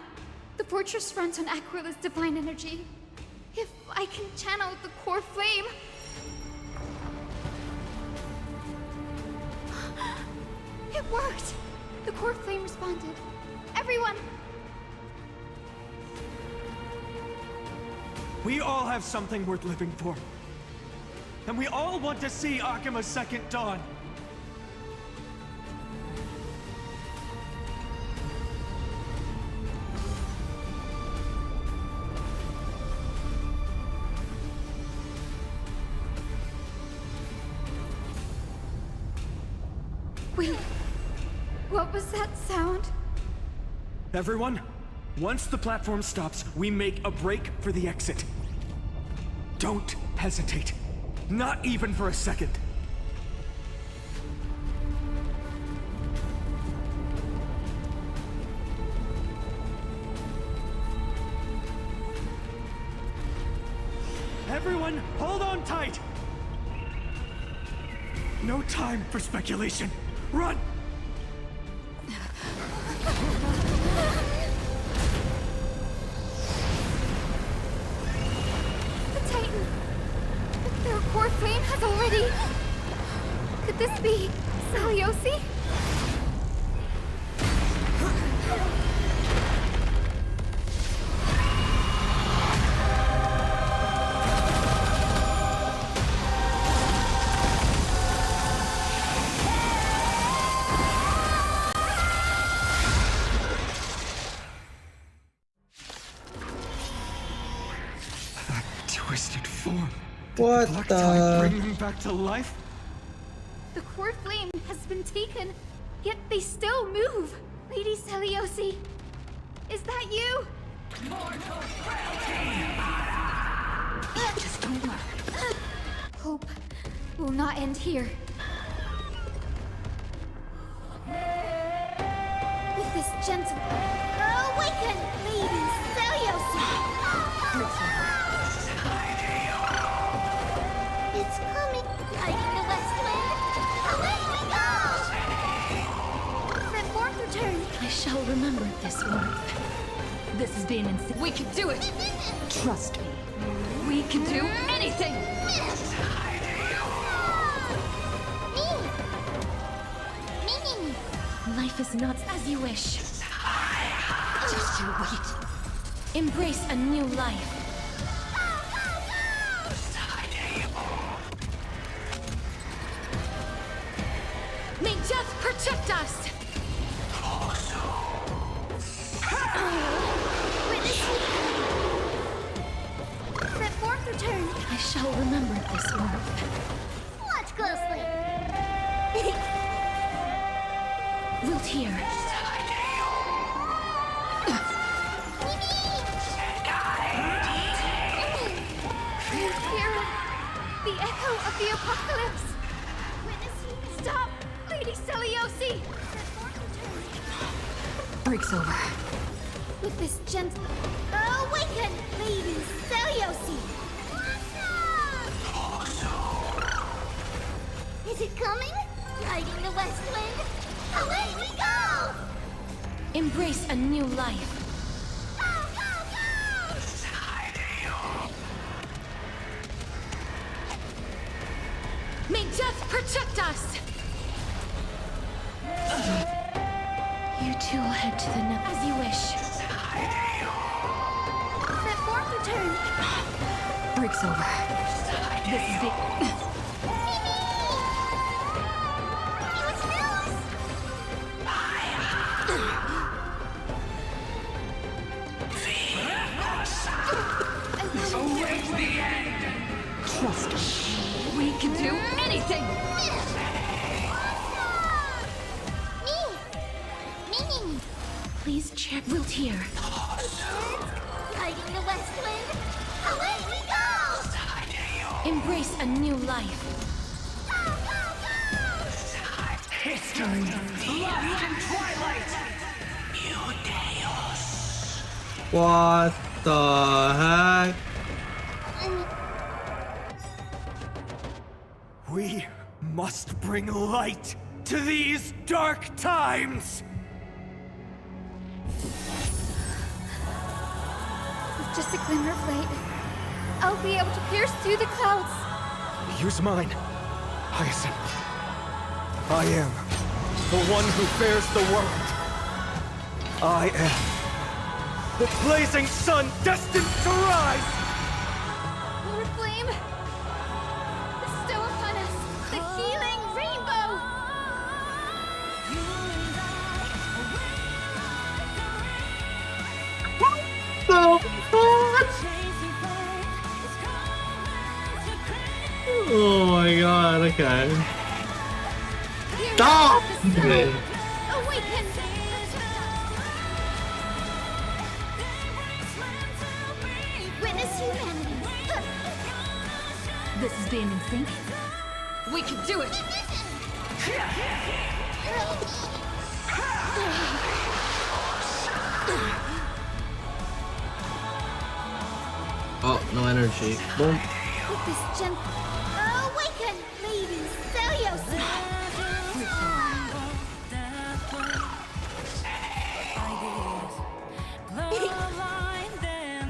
S19: The fortress runs on Aquila's divine energy. If I can channel the core flame... It worked! The core flame responded. Everyone!
S8: We all have something worth living for. And we all want to see Akima's second dawn.
S19: Wait, what was that sound?
S8: Everyone, once the platform stops, we make a break for the exit. Don't hesitate. Not even for a second. Everyone, hold on tight! No time for speculation. Run!
S19: Their core flame has already... Could this be Saliosi?
S8: That twisted form.
S13: What the?
S8: Bring them back to life?
S19: The core flame has been taken, yet they still move. Lady Celiosi, is that you? Just don't worry. Hope will not end here. With this gentle...
S12: Awaken, Lady Celiosi! It's coming, riding the west wind. Away we go!
S19: That warmth return.
S1: I shall remember this warmth. This
S4: been insane. We can do it! Trust me. We can do anything! Life is not as you wish. Just you wait. Embrace a new life. May death protect us!
S12: Set forth return.
S4: I shall remember this one.
S12: Watch closely.
S4: Wilt hear.
S12: You hear it? The echo of the apocalypse. Stop, Lady Seliosi.
S4: Breaks over.
S12: With this gentle... Awaken, Lady Seliosi. Is it coming? Riding the west wind? Away we go!
S4: Embrace a new life. May death protect us! You two will head to the next as you wish.
S12: Set forth return.
S4: Breaks over. This is the... Trust me. We can do anything! Please check. Wilt hear.
S12: Riding the west wind. Away we go!
S4: Embrace a new life.
S2: History lost in twilight.
S13: What the heck?
S8: We must bring light to these dark times!
S12: With just a glimmer of light, I'll be able to pierce through the clouds.
S8: Use mine, Hyacinth. I am the one who bears the world. I am the blazing sun destined to rise!
S12: Lord Flame, bestow upon us the healing rainbow!
S13: Oh my god, okay. Stop!
S12: Awaken! Witness humanity.
S4: This is being in sync. We can do it!
S13: Oh, no energy. Boom.
S12: With this gentle... Awaken, Lady Seliosi!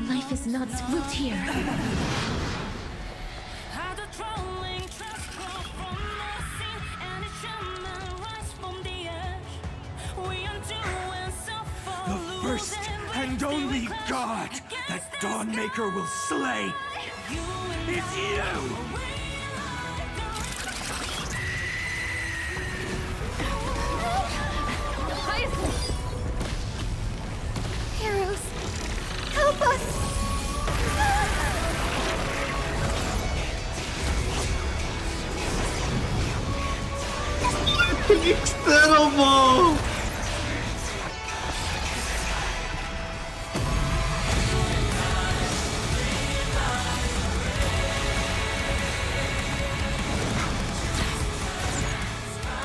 S4: Life is not wilt here.
S8: The first and only god that Dawnmaker will slay is you!
S12: Heroes, help us!
S13: It's terrible!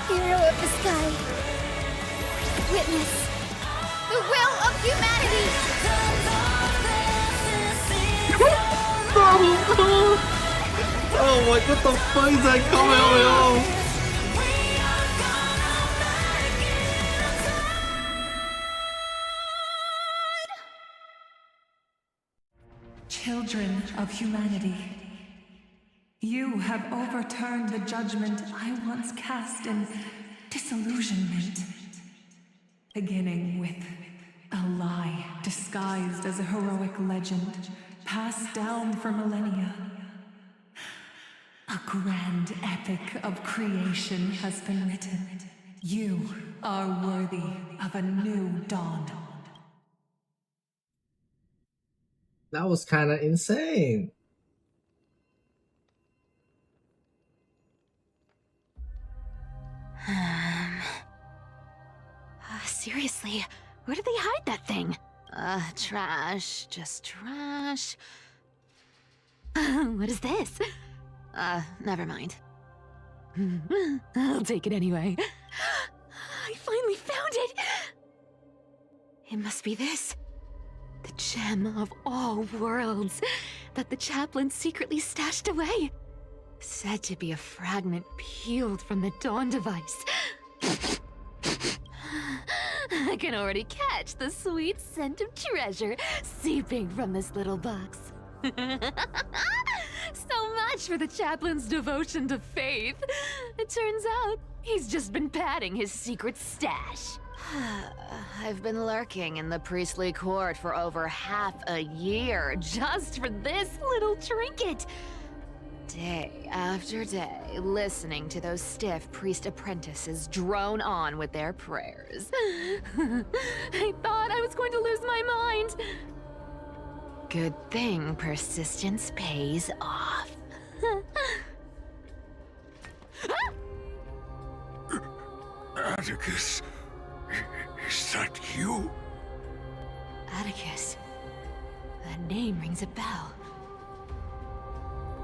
S12: Hero of the sky, witness the will of humanity!
S13: Oh my, what the fuck is that coming out?
S10: Children of humanity, you have overturned the judgment I once cast in disillusionment. Beginning with a lie disguised as a heroic legend, passed down for millennia. A grand epic of creation has been written. You are worthy of a new dawn.
S13: That was kind of insane.
S1: Seriously, where did they hide that thing? Trash. Just trash. What is this? Never mind. I'll take it anyway. I finally found it! It must be this. The gem of all worlds that the chaplain secretly stashed away. Said to be a fragment peeled from the Dawn device. I can already catch the sweet scent of treasure seeping from this little box. So much for the chaplain's devotion to faith. It turns out he's just been padding his secret stash. I've been lurking in the priestly court for over half a year just for this little trinket. Day after day, listening to those stiff priest apprentices drone on with their prayers. I thought I was going to lose my mind. Good thing persistence pays off.
S2: Atticus, is that you?
S1: Atticus. That name rings a bell.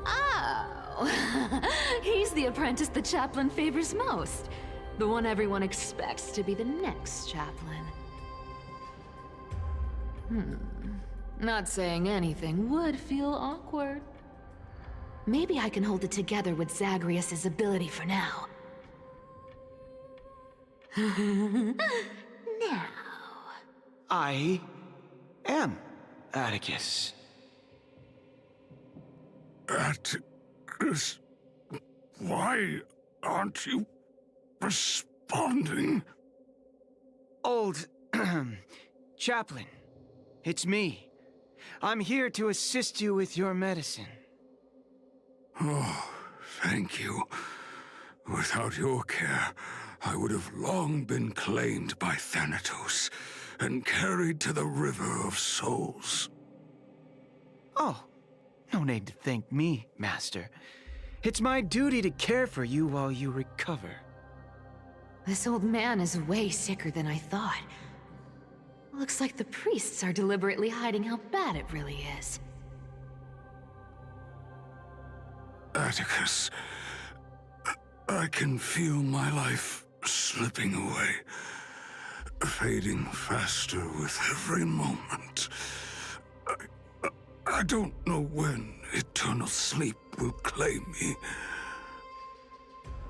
S1: Oh! He's the apprentice the chaplain favors most. The one everyone expects to be the next chaplain. Not saying anything would feel awkward. Maybe I can hold it together with Zagreus's ability for now. Now.
S3: I am Atticus.
S2: Atticus, why aren't you responding?
S3: Old chaplain, it's me. I'm here to assist you with your medicine.
S2: Oh, thank you. Without your care, I would have long been claimed by Thanatos and carried to the River of Souls.
S3: Oh, no need to thank me, Master. It's my duty to care for you while you recover.
S1: This old man is way sicker than I thought. Looks like the priests are deliberately hiding how bad it really is.
S2: Atticus, I can feel my life slipping away, fading faster with every moment. I don't know when eternal sleep will claim me.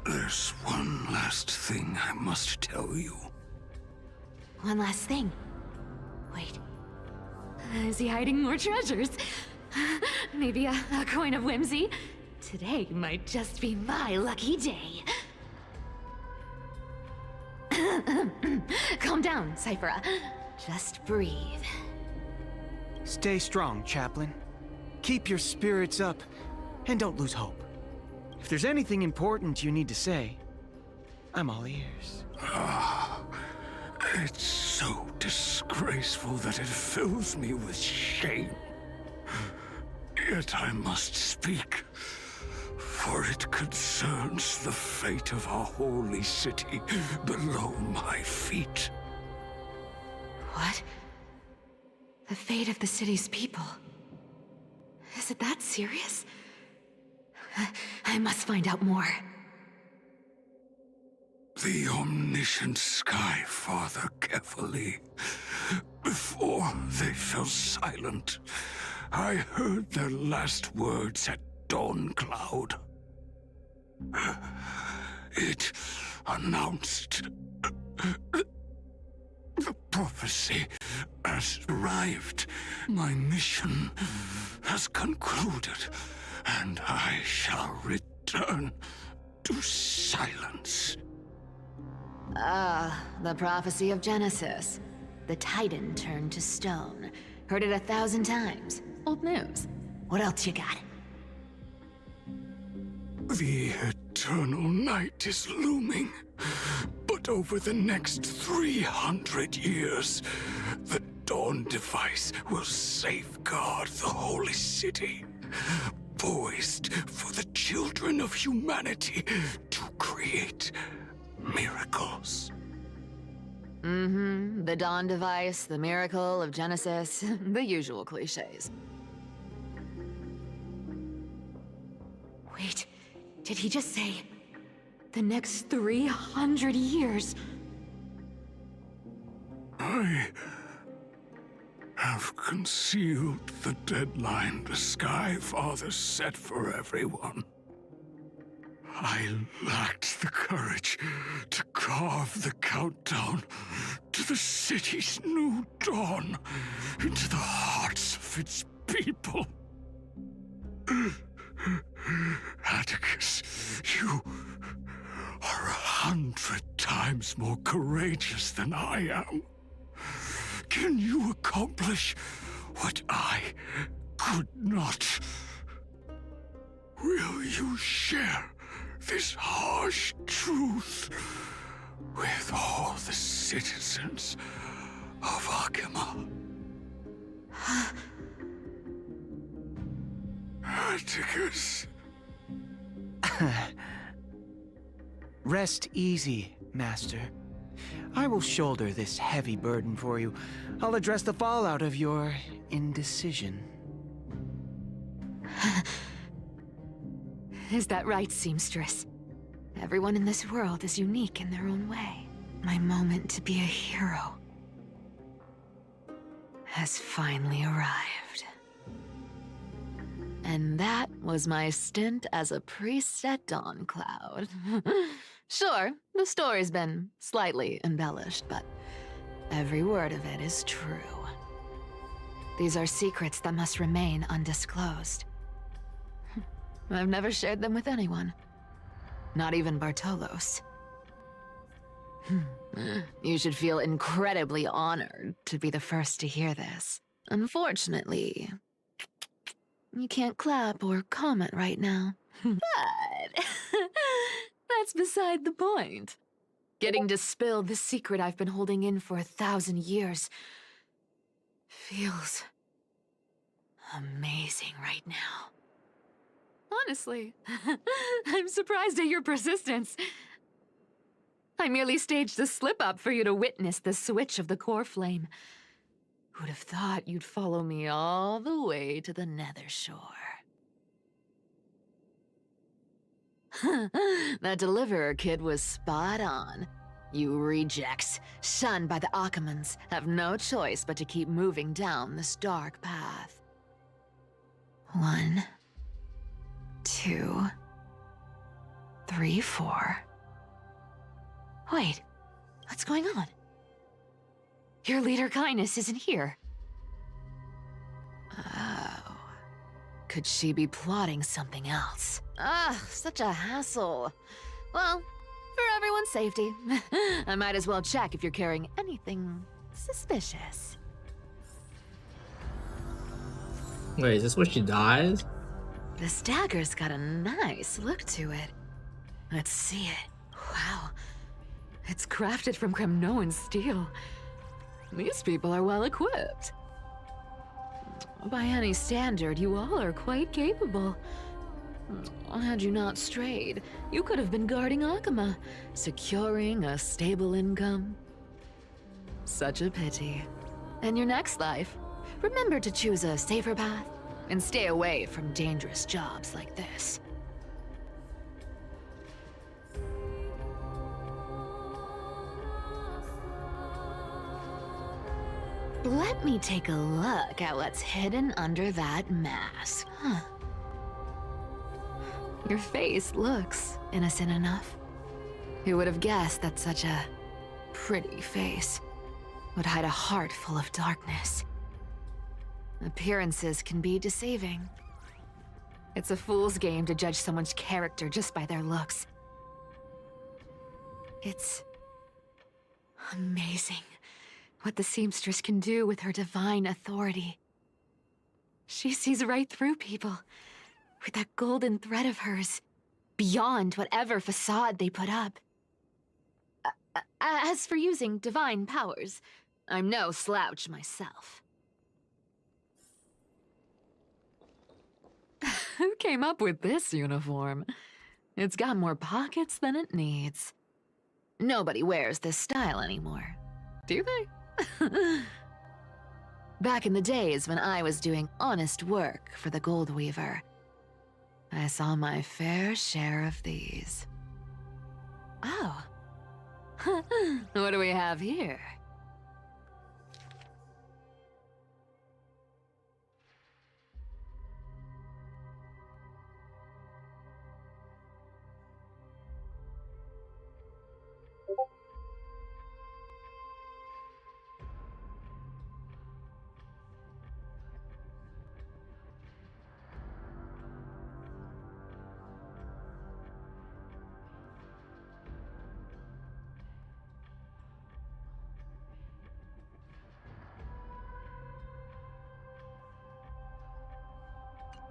S2: There's one last thing I must tell you.
S1: One last thing. Wait. Is he hiding more treasures? Maybe a coin of whimsy? Today might just be my lucky day. Calm down, Cyphera. Just breathe.
S3: Stay strong, chaplain. Keep your spirits up, and don't lose hope. If there's anything important you need to say, I'm all ears.
S2: It's so disgraceful that it fills me with shame. Yet I must speak, for it concerns the fate of our holy city below my feet.
S1: What? The fate of the city's people? Is it that serious? I must find out more.
S2: The omniscient Sky Father carefully. Before they fell silent, I heard their last words at Dawn Cloud. It announced The prophecy has arrived. My mission has concluded, and I shall return to silence.
S1: The prophecy of Genesis. The Titan turned to stone. Heard it 1,000 times. Old news. What else you got?
S2: The eternal night is looming, but over the next 300 years, the Dawn device will safeguard the holy city, poised for the children of humanity to create miracles.
S1: The Dawn device, the miracle of Genesis, the usual cliches. Wait, did he just say the next 300 years?
S2: I have concealed the deadline the Sky Father set for everyone. I lacked the courage to carve the countdown to the city's new dawn into the hearts of its people. Atticus, you are 100 times more courageous than I am. Can you accomplish what I could not? Will you share this harsh truth with all the citizens of Akima? Atticus.
S3: Rest easy, Master. I will shoulder this heavy burden for you. I'll address the fallout of your indecision.
S1: Is that right, seamstress? Everyone in this world is unique in their own way. My moment to be a hero has finally arrived. And that was my stint as a priest at Dawn Cloud. Sure, the story's been slightly embellished, but every word of it is true. These are secrets that must remain undisclosed. I've never shared them with anyone. Not even Bartolos. You should feel incredibly honored to be the first to hear this. Unfortunately, you can't clap or comment right now. But that's beside the point. Getting to spill the secret I've been holding in for 1,000 years feels amazing right now. Honestly, I'm surprised at your persistence. I merely staged a slip-up for you to witness the switch of the core flame. Who'd have thought you'd follow me all the way to the Nether Shore? That deliverer kid was spot on. You rejects, shunned by the Akamans, have no choice but to keep moving down this dark path. 1, 2, 3, 4. Wait, what's going on? Your leader Kindness isn't here. Oh. Could she be plotting something else? Such a hassle. Well, for everyone's safety, I might as well check if you're carrying anything suspicious.
S13: Wait, is this where she dies?
S1: This dagger's got a nice look to it. Let's see it. Wow. It's crafted from Kremnoan steel. These people are well equipped. By any standard, you all are quite capable. Had you not strayed, you could have been guarding Akima, securing a stable income. Such a pity. In your next life, remember to choose a safer path and stay away from dangerous jobs like this. Let me take a look at what's hidden under that mask. Your face looks innocent enough. Who would have guessed that such a pretty face would hide a heart full of darkness. Appearances can be deceiving. It's a fool's game to judge someone's character just by their looks. It's amazing what the seamstress can do with her divine authority. She sees right through people with that golden thread of hers, beyond whatever facade they put up. As for using divine powers, I'm no slouch myself. Who came up with this uniform? It's got more pockets than it needs. Nobody wears this style anymore, do they? Back in the days when I was doing honest work for the Gold Weaver, I saw my fair share of these. Oh. What do we have here?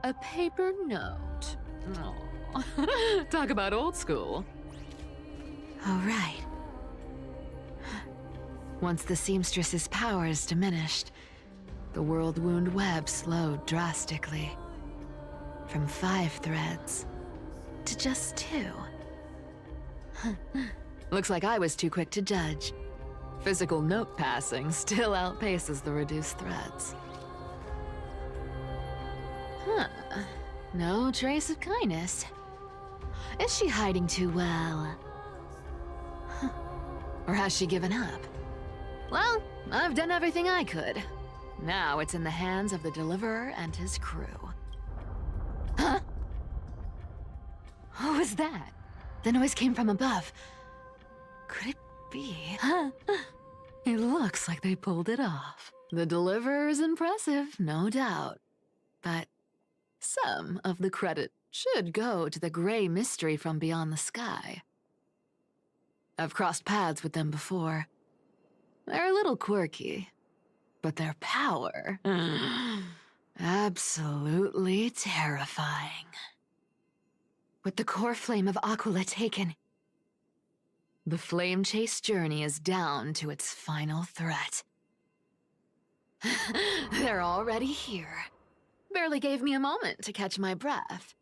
S1: A paper note. Oh. Talk about old school. All right. Once the seamstress's powers diminished, the world wound web slowed drastically. From 5 threads to just 2. Looks like I was too quick to judge. Physical note passing still outpaces the reduced threads. Huh. No trace of kindness. Is she hiding too well? Huh. Or has she given up? Well, I've done everything I could. Now it's in the hands of the Deliverer and his crew. Huh? What was that? The noise came from above. Could it be? Huh? It looks like they pulled it off. The Deliverer is impressive, no doubt. But some of the credit should go to the gray mystery from beyond the sky. I've crossed paths with them before. They're a little quirky, but their power, absolutely terrifying. With the core flame of Aquila taken, the flame chase journey is down to its final threat. They're already here. Barely gave me a moment to catch my breath.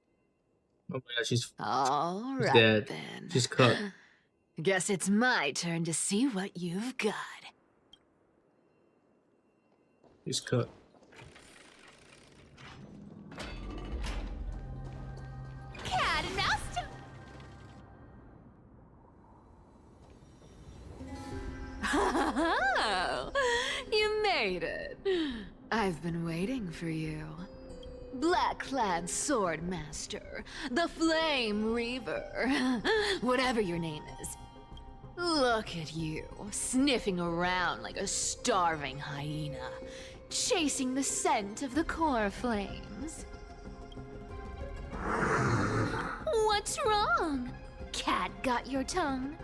S13: Oh my god, she's
S1: All right,
S13: dead.
S1: then.
S13: She's cut.
S1: Guess it's my turn to see what you've got.
S13: She's cut.
S12: Cat and mouse.
S1: Oh, you made it. I've been waiting for you. Black-clad sword master, the Flame Reaver, whatever your name is. Look at you, sniffing around like a starving hyena, chasing the scent of the core flames. What's wrong? Cat got your tongue?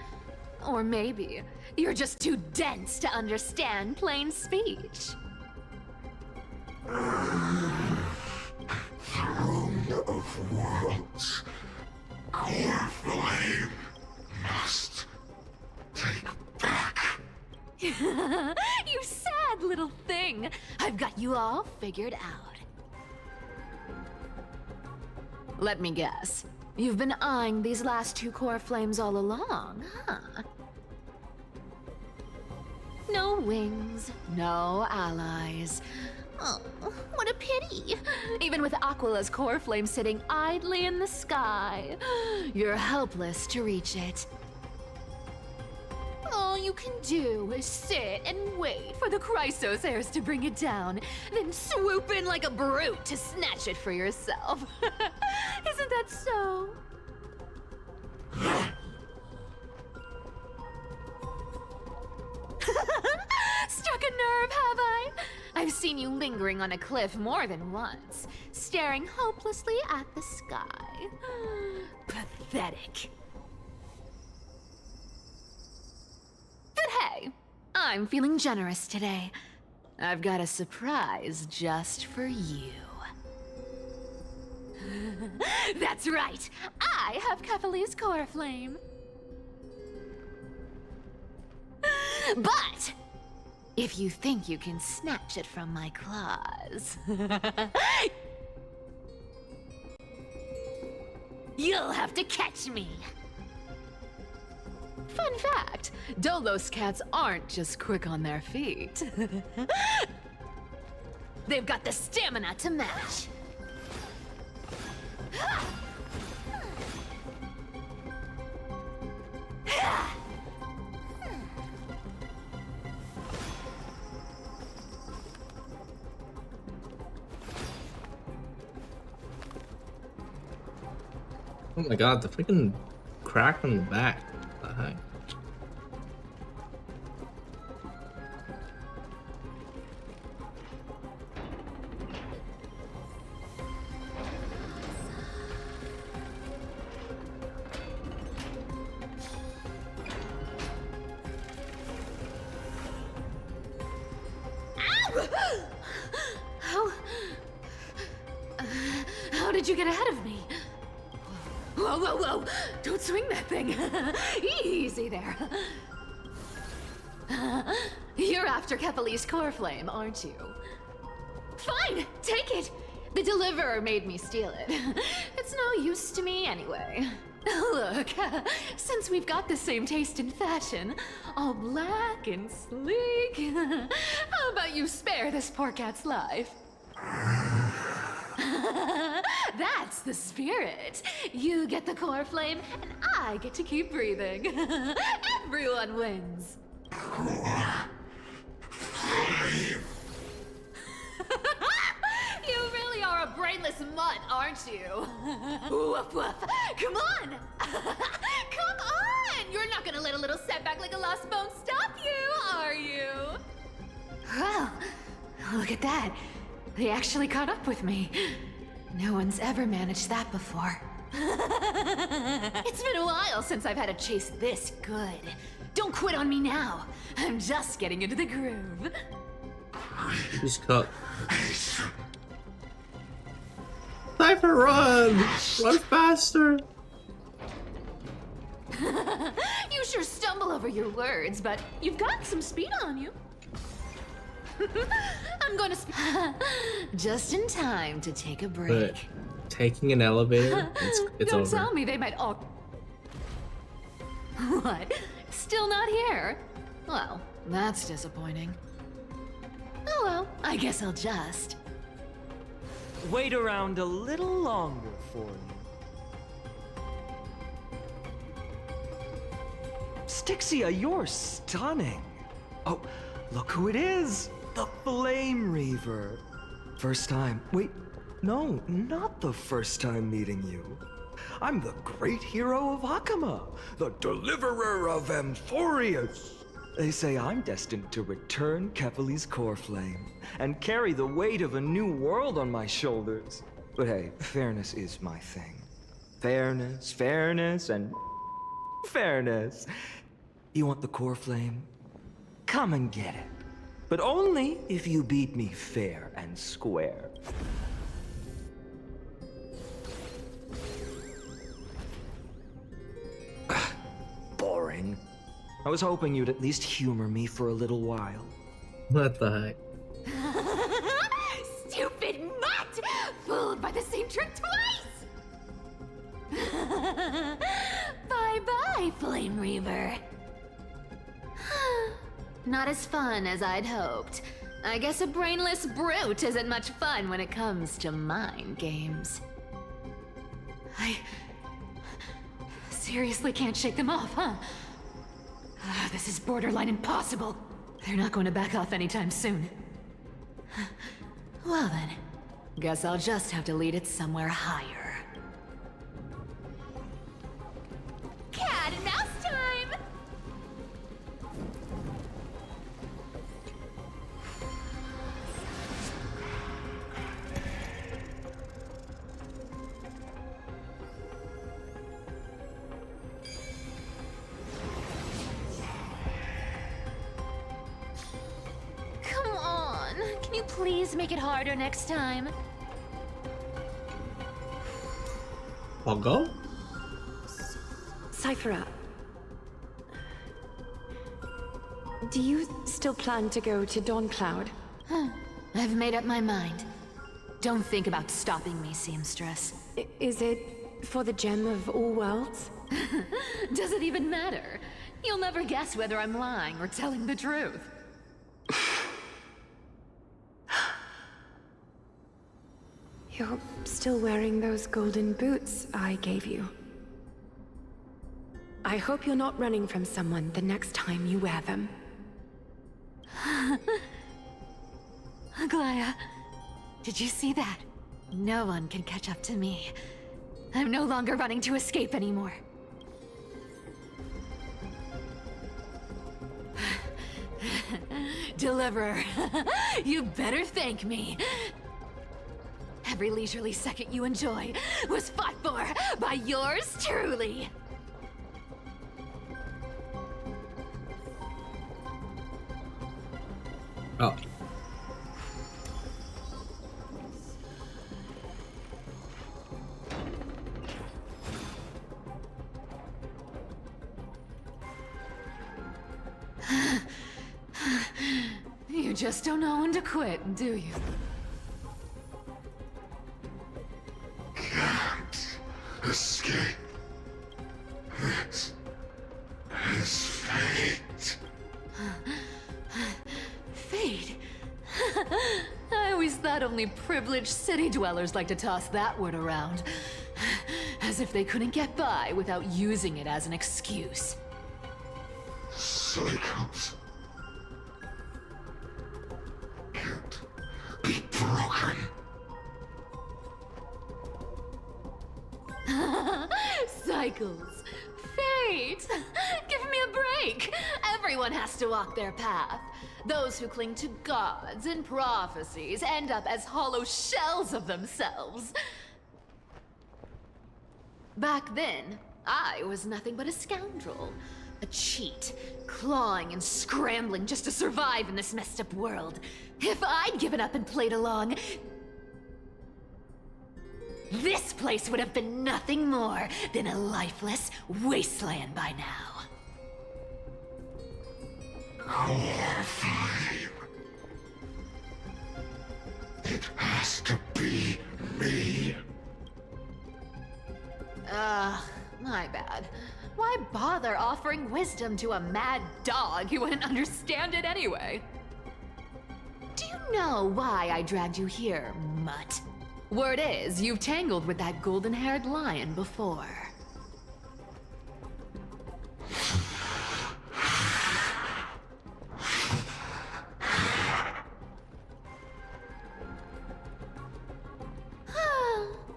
S1: Or maybe you're just too dense to understand plain speech.
S20: Throne of worlds, core flame must take back.
S1: You sad little thing. I've got you all figured out. Let me guess. You've been eyeing these last 2 core flames all along, huh? No wings, no allies. Oh, what a pity. Even with Aquila's core flame sitting idly in the sky, you're helpless to reach it. All you can do is sit and wait for the Chrysos heirs to bring it down, then swoop in like a brute to snatch it for yourself. Isn't that so? nerve, have I? I've seen you lingering on a cliff more than once, staring hopelessly at the sky. Pathetic. But hey, I'm feeling generous today. I've got a surprise just for you. That's right, I have Kefali's core flame. But if you think you can snatch it from my claws, you'll have to catch me. Fun fact, Dolos cats aren't just quick on their feet. They've got the stamina to match.
S13: Oh my god, the freaking crack on the back. What the heck?
S1: How did you get ahead of me? Whoa, whoa, whoa! Don't swing that thing! Easy there. You're after Kefali's core flame, aren't you? Fine, take it! The deliverer made me steal it. It's no use to me anyway. Look, since we've got the same taste in fashion, all black and sleek, how about you spare this poor cat's life? That's the spirit. You get the core flame, and I get to keep breathing. Everyone wins. You really are a brainless mutt, aren't you? Woof woof. Come on! Come on! You're not gonna let a little setback like a lost bone stop you, are you? Well, look at that. They actually caught up with me. No one's ever managed that before. It's been a while since I've had a chase this good. Don't quit on me now. I'm just getting into the groove.
S13: She's cut. Sniper, run! Run faster!
S1: You sure stumble over your words, but you've got some speed on you. I'm going to just in time to take a break.
S13: But taking an elevator, it's
S1: Don't
S13: over.
S1: tell me they might all... What? Still not here? Well, that's disappointing. Oh well, I guess I'll just...
S3: Wait around a little longer for you. Styxia, you're stunning. Oh, look who it is. The Flame Reaver. First time. Wait, no, not the first time meeting you. I'm the great hero of Hakama, the deliverer of Amphorius. They say I'm destined to return Kefali's core flame and carry the weight of a new world on my shoulders. But hey, fairness is my thing. Fairness, fairness, and fairness. You want the core flame? Come and get it. But only if you beat me fair and square. Boring. I was hoping you'd at least humor me for a little while.
S13: What the heck?
S1: Stupid mutt! Fooled by the same trick twice! Bye-bye, Flame Reaver. Not as fun as I'd hoped. I guess a brainless brute isn't much fun when it comes to mind games. I seriously can't shake them off, huh? This is borderline impossible. They're not going to back off anytime soon. Well then, guess I'll just have to lead it somewhere higher. Cat and mouse time! Just make it harder next time.
S13: I'll go?
S17: Cyphera, do you still plan to go to Dawncloud?
S1: I've made up my mind. Don't think about stopping me, seamstress.
S17: Is it for the gem of all worlds?
S1: Does it even matter? You'll never guess whether I'm lying or telling the truth.
S17: You're still wearing those golden boots I gave you. I hope you're not running from someone the next time you wear them.
S1: Aglaya, did you see that? No one can catch up to me. I'm no longer running to escape anymore. Deliverer, you better thank me. Every leisurely second you enjoy was fought for by yours truly.
S13: Oh.
S1: You just don't know when to quit, do you?
S20: Can't escape. It is fate.
S1: Fate? I always thought only privileged city dwellers like to toss that word around. As if they couldn't get by without using it as an excuse.
S20: Cycles can't be broken.
S1: Cycles. Fate! Give me a break! Everyone has to walk their path. Those who cling to gods and prophecies end up as hollow shells of themselves. Back then, I was nothing but a scoundrel. A cheat, clawing and scrambling just to survive in this messed up world. If I'd given up and played along, this place would have been nothing more than a lifeless wasteland by now.
S20: Core 5. It has to be me.
S1: My bad. Why bother offering wisdom to a mad dog who wouldn't understand it anyway? Do you know why I dragged you here, mutt? Word is, you've tangled with that golden-haired lion before.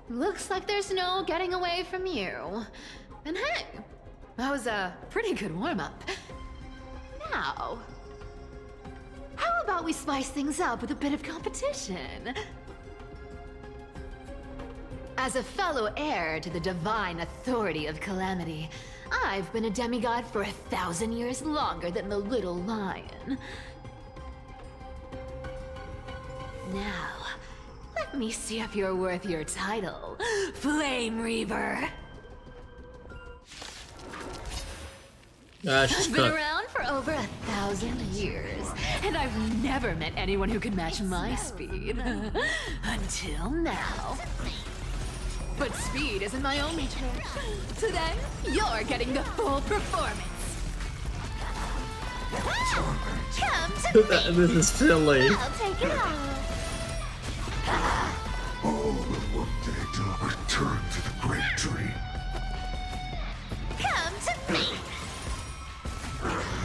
S1: Looks like there's no getting away from you. And hey, that was a pretty good warm-up. Now, how about we spice things up with a bit of competition? As a fellow heir to the divine authority of Calamity, I've been a demigod for 1,000 years longer than the little lion. Now, let me see if you're worth your title, Flame Reaver.
S13: She's
S1: I've been
S13: cooked.
S1: around for over 1,000 years, and I've never met anyone who could match my speed. Until now. But speed isn't my only trick. Today, you're getting the full performance. Come to me.
S13: This is silly.
S1: I'll take it off.
S20: All will one day to return to the great tree.
S1: Come to me.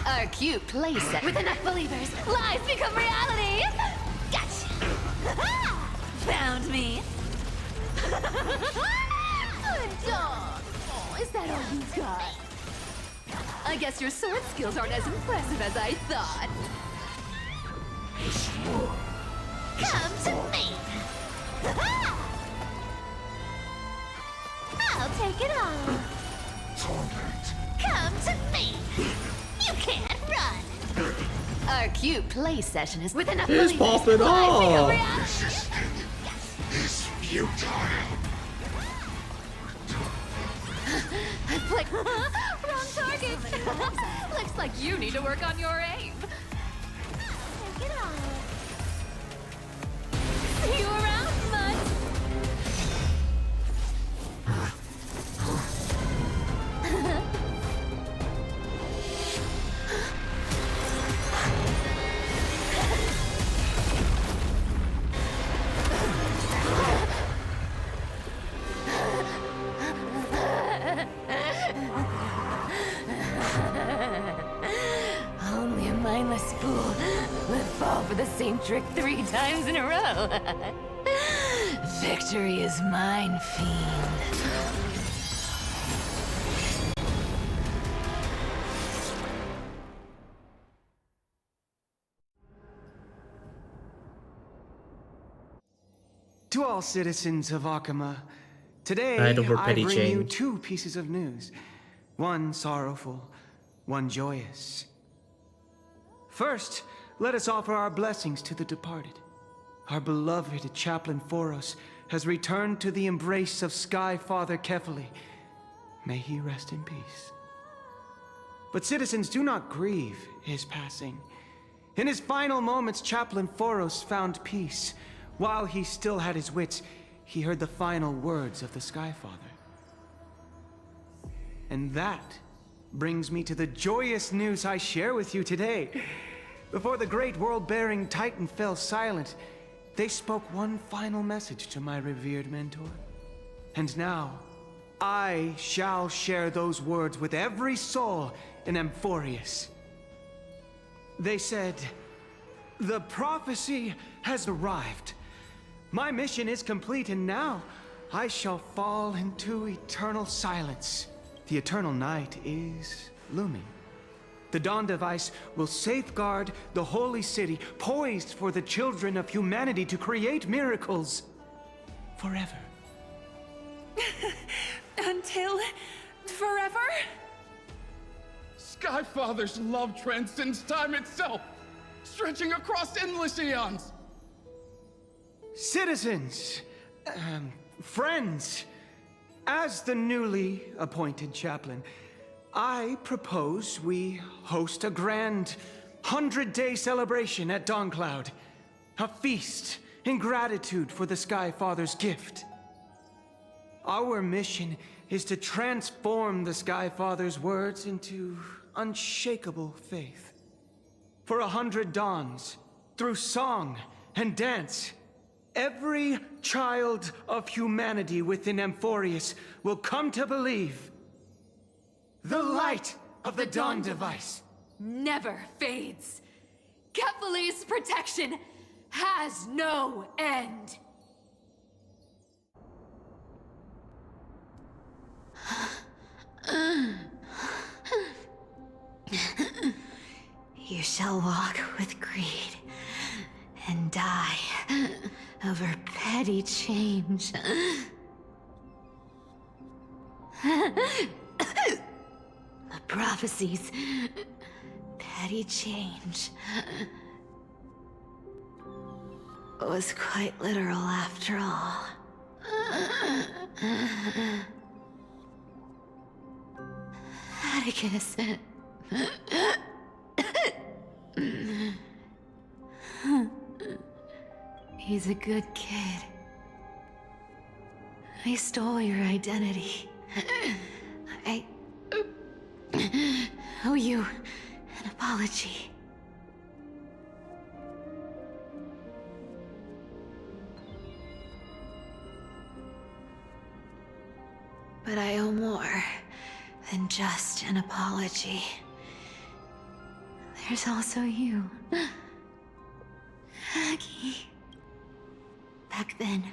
S1: Our cute playset with enough believers, lies become reality. Gotcha. Found me. Good dog. Oh, is that all you got? I guess your sword skills aren't as impressive as I thought. Come to me. I'll take it all. Come to me. You can't run. Our cute play session is with enough
S13: It's
S1: believers.
S13: popping off.
S2: Is futile.
S1: Like, wrong target. Looks like you need to work on your aim.
S12: Get on
S1: See you around, Mud. Only a mindless fool would fall for the same trick 3 times in a row. Victory is mine, fiend.
S18: To all citizens of Akama, today
S13: Right over
S18: I
S13: petty
S18: bring you
S13: change.
S18: 2 pieces of news. One sorrowful, one joyous. First, let us offer our blessings to the departed. Our beloved Chaplain Foros has returned to the embrace of Sky Father Kefali. May he rest in peace. But citizens, do not grieve his passing. In his final moments, Chaplain Foros found peace. While he still had his wits, he heard the final words of the Sky Father. And that brings me to the joyous news I share with you today. Before the great world-bearing Titan fell silent, they spoke one final message to my revered mentor. And now, I shall share those words with every soul in Amphorius. They said, "The prophecy has arrived. My mission is complete, and now I shall fall into eternal silence. The eternal night is looming. The Dawn Device will safeguard the holy city, poised for the children of humanity to create miracles forever."
S10: Until forever?
S23: Skyfather's love transcends time itself, stretching across endless eons.
S18: Citizens, friends, as the newly appointed chaplain, I propose we host a grand 100-day celebration at Dawncloud. A feast in gratitude for the Sky Father's gift. Our mission is to transform the Sky Father's words into unshakable faith. For 100 dawns, through song and dance, every child of humanity within Amphorius will come to believe the light of the Dawn Device
S1: Never fades. Kefali's protection has no end. You shall walk with greed and die over petty change. The prophecies, petty change, was quite literal after all. Atticus. He's a good kid. I stole your identity. I owe you an apology. But I owe more than just an apology. There's also you, Aggie. Back then,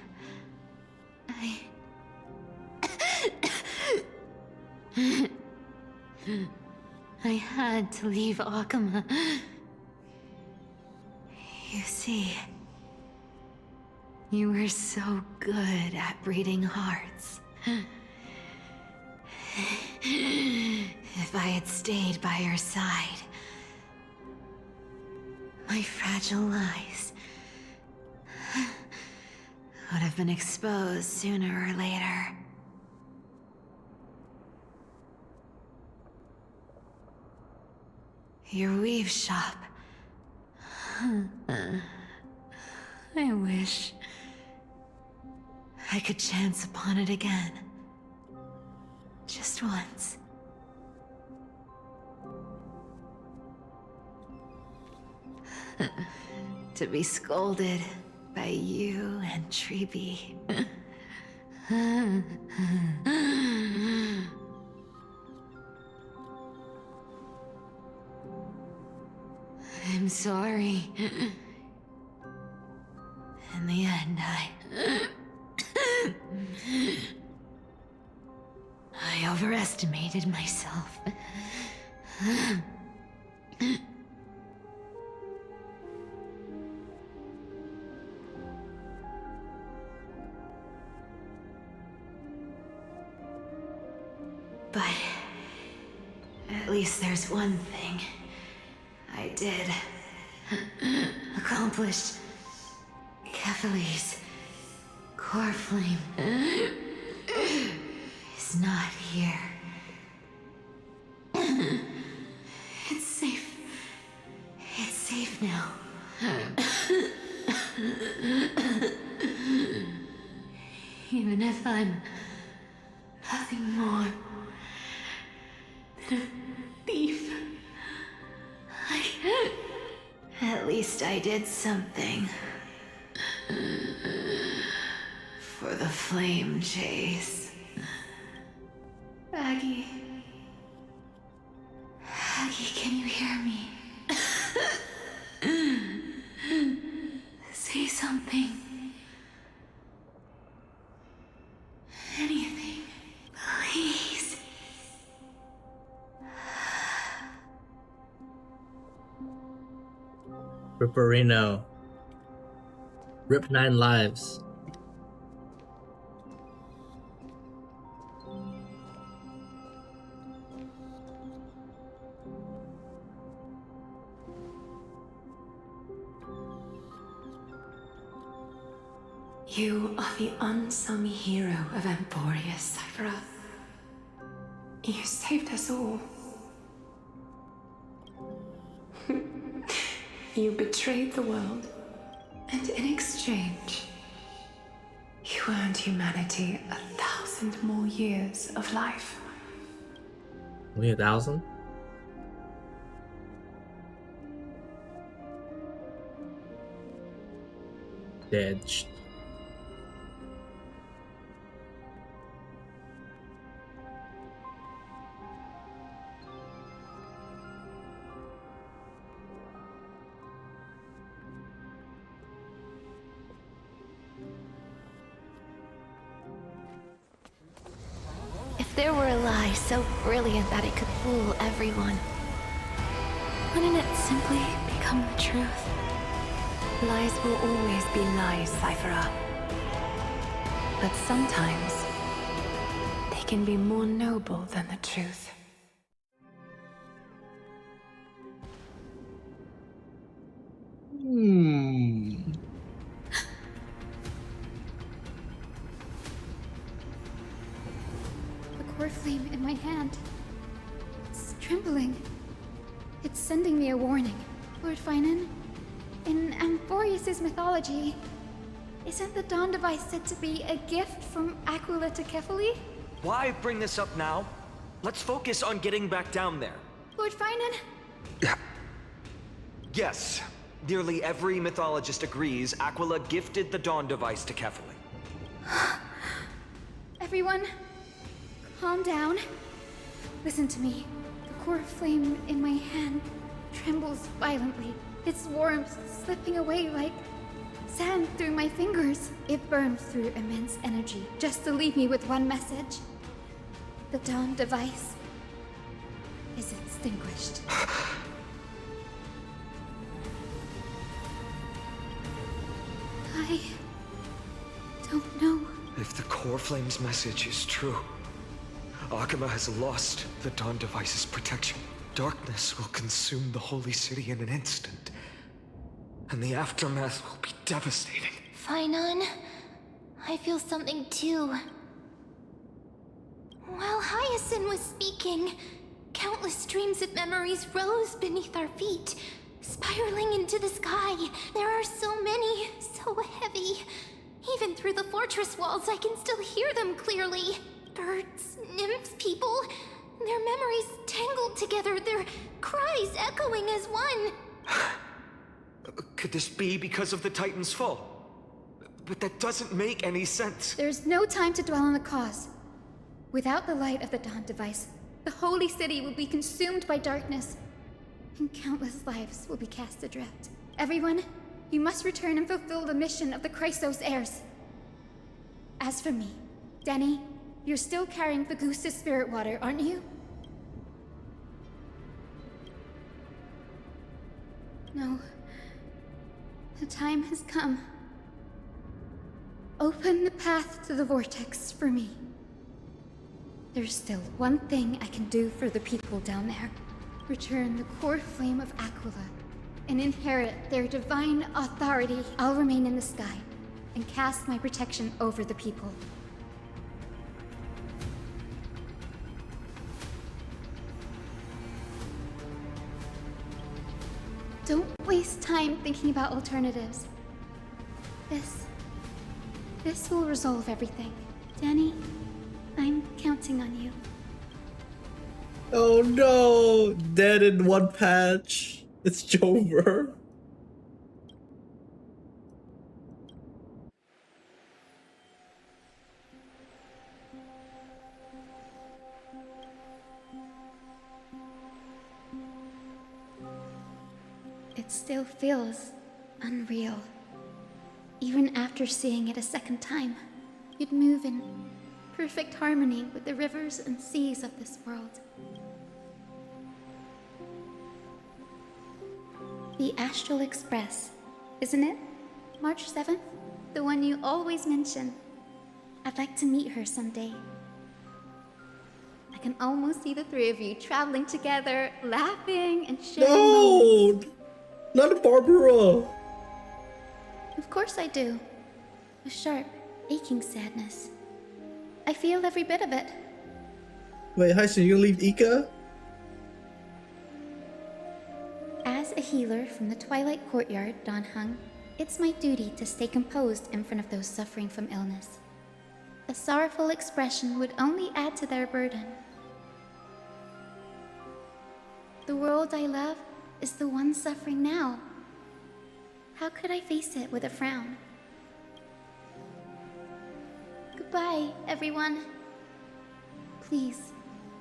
S1: I had to leave Akama. You see, you were so good at breeding hearts. If I had stayed by your side, My fragile lies would have been exposed sooner or later. Your weave shop. I wish I could chance upon it again. Just once. To be scolded by you and Treeby. I'm sorry. In the end, I overestimated myself. But at least there's one thing I did accomplish. Kefali's core flame is not here. It's safe. It's safe now. Even if I'm nothing more than a thief, at least I did something. For the flame chase. Aggie, can you hear me? Say something. Anything. Please.
S13: Ripperino. Rip 9 lives.
S17: You are the unsung hero of Emporia, Cypher. You saved us all. You betrayed the world, and in exchange, you earned humanity 1,000 more years of life.
S13: Only 1,000? Dead.
S12: If there were a lie so brilliant that it could fool everyone, wouldn't it simply become the truth?
S17: Lies will always be lies, Cypher. But sometimes, they can be more noble than the truth.
S19: The core flame in my hand. It's trembling. It's sending me a warning. Lord Finan, in Amphorius' mythology, isn't the Dawn device said to be a gift from Aquila to Kefali?
S3: Why bring this up now? Let's focus on getting back down there.
S19: Lord Finan?
S3: Yes. Nearly every mythologist agrees Aquila gifted the Dawn device to Kefali.
S19: Everyone, calm down. Listen to me. The core flame in my hand trembles violently. Its warmth slipping away like sand through my fingers. It burns through immense energy just to leave me with one message. The Dawn device is extinguished. I don't know.
S3: If the core flame's message is true, Akama has lost the Dawn device's protection. Darkness will consume the holy city in an instant.
S9: and the aftermath will be devastating.
S12: Finon, I feel something too. While Hyacinth was speaking, countless streams of memories rose beneath our feet, spiraling into the sky. There are so many, so heavy. Even through the fortress walls, I can still hear them clearly. Birds, nymphs, people, their memories tangled together, their cries echoing as one.
S3: Could this be because of the Titan's fall? But that doesn't make any sense.
S19: There's no time to dwell on the cause. Without the light of the Dawn device, the holy city will be consumed by darkness, and countless lives will be cast adrift. Everyone, you must return and fulfill the mission of the Chrysos heirs. As for me, Denny, you're still carrying Fagusta's spirit water, aren't you? No. The time has come. Open the path to the vortex for me. There's still one thing I can do for the people down there. Return the core flame of Aquila and inherit their divine authority. I'll remain in the sky and cast my protection over the people. Don't waste time thinking about alternatives. This will resolve everything. Danny, I'm counting on you.
S13: Oh no! Dead in one patch. It's Jover.
S19: It still feels unreal. Even after seeing it a second time, you'd move in perfect harmony with the rivers and seas of this world. The Astral Express, isn't it? March 7th? The one you always mention. I'd like to meet her someday. I can almost see the three of you traveling together, laughing and sharing moments.
S13: No! Not Barbara!
S19: Of course I do. A sharp, aching sadness. I feel every bit of it.
S13: Wait, Hyacinth, you leave Ika?
S19: As a healer from the Twilight Courtyard, Don Hung, it's my duty to stay composed in front of those suffering from illness. A sorrowful expression would only add to their burden. The world I love is the one suffering now. How could I face it with a frown? Goodbye, everyone. Please,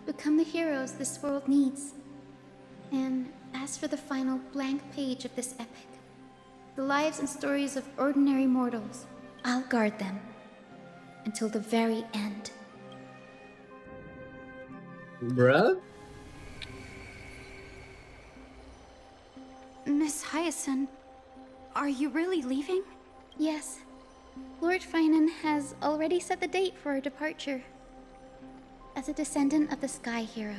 S19: become the heroes this world needs. And as for the final blank page of this epic, the lives and stories of ordinary mortals, I'll guard them until the very end.
S13: Bruh?
S4: Miss Hyacinth, are you really leaving?
S19: Yes. Lord Finan has already set the date for our departure. As a descendant of the Sky Hero,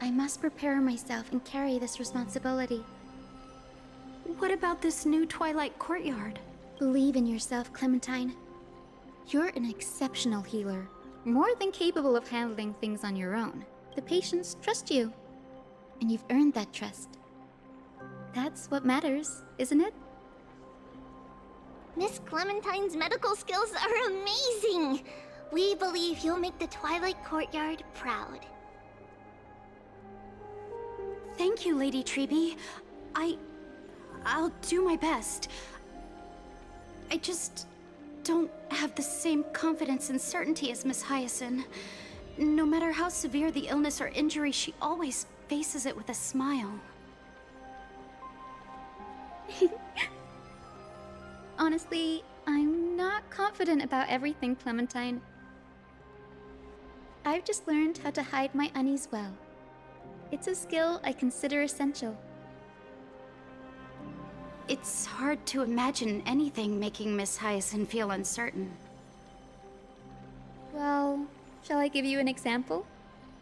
S19: I must prepare myself and carry this responsibility.
S4: What about this new Twilight Courtyard?
S19: Believe in yourself, Clementine. You're an exceptional healer, more than capable of handling things on your own. The patients trust you, and you've earned that trust. That's what matters, isn't it?
S12: Miss Clementine's medical skills are amazing! We believe you'll make the Twilight Courtyard proud.
S4: Thank you, Lady Treby. I'll do my best. I just don't have the same confidence and certainty as Miss Hyacinth. No matter how severe the illness or injury, she always faces it with a smile.
S19: Honestly, I'm not confident about everything, Clementine. I've just learned how to hide my unease well. It's a skill I consider essential.
S4: It's hard to imagine anything making Miss Hyacinth feel uncertain.
S19: Well, shall I give you an example?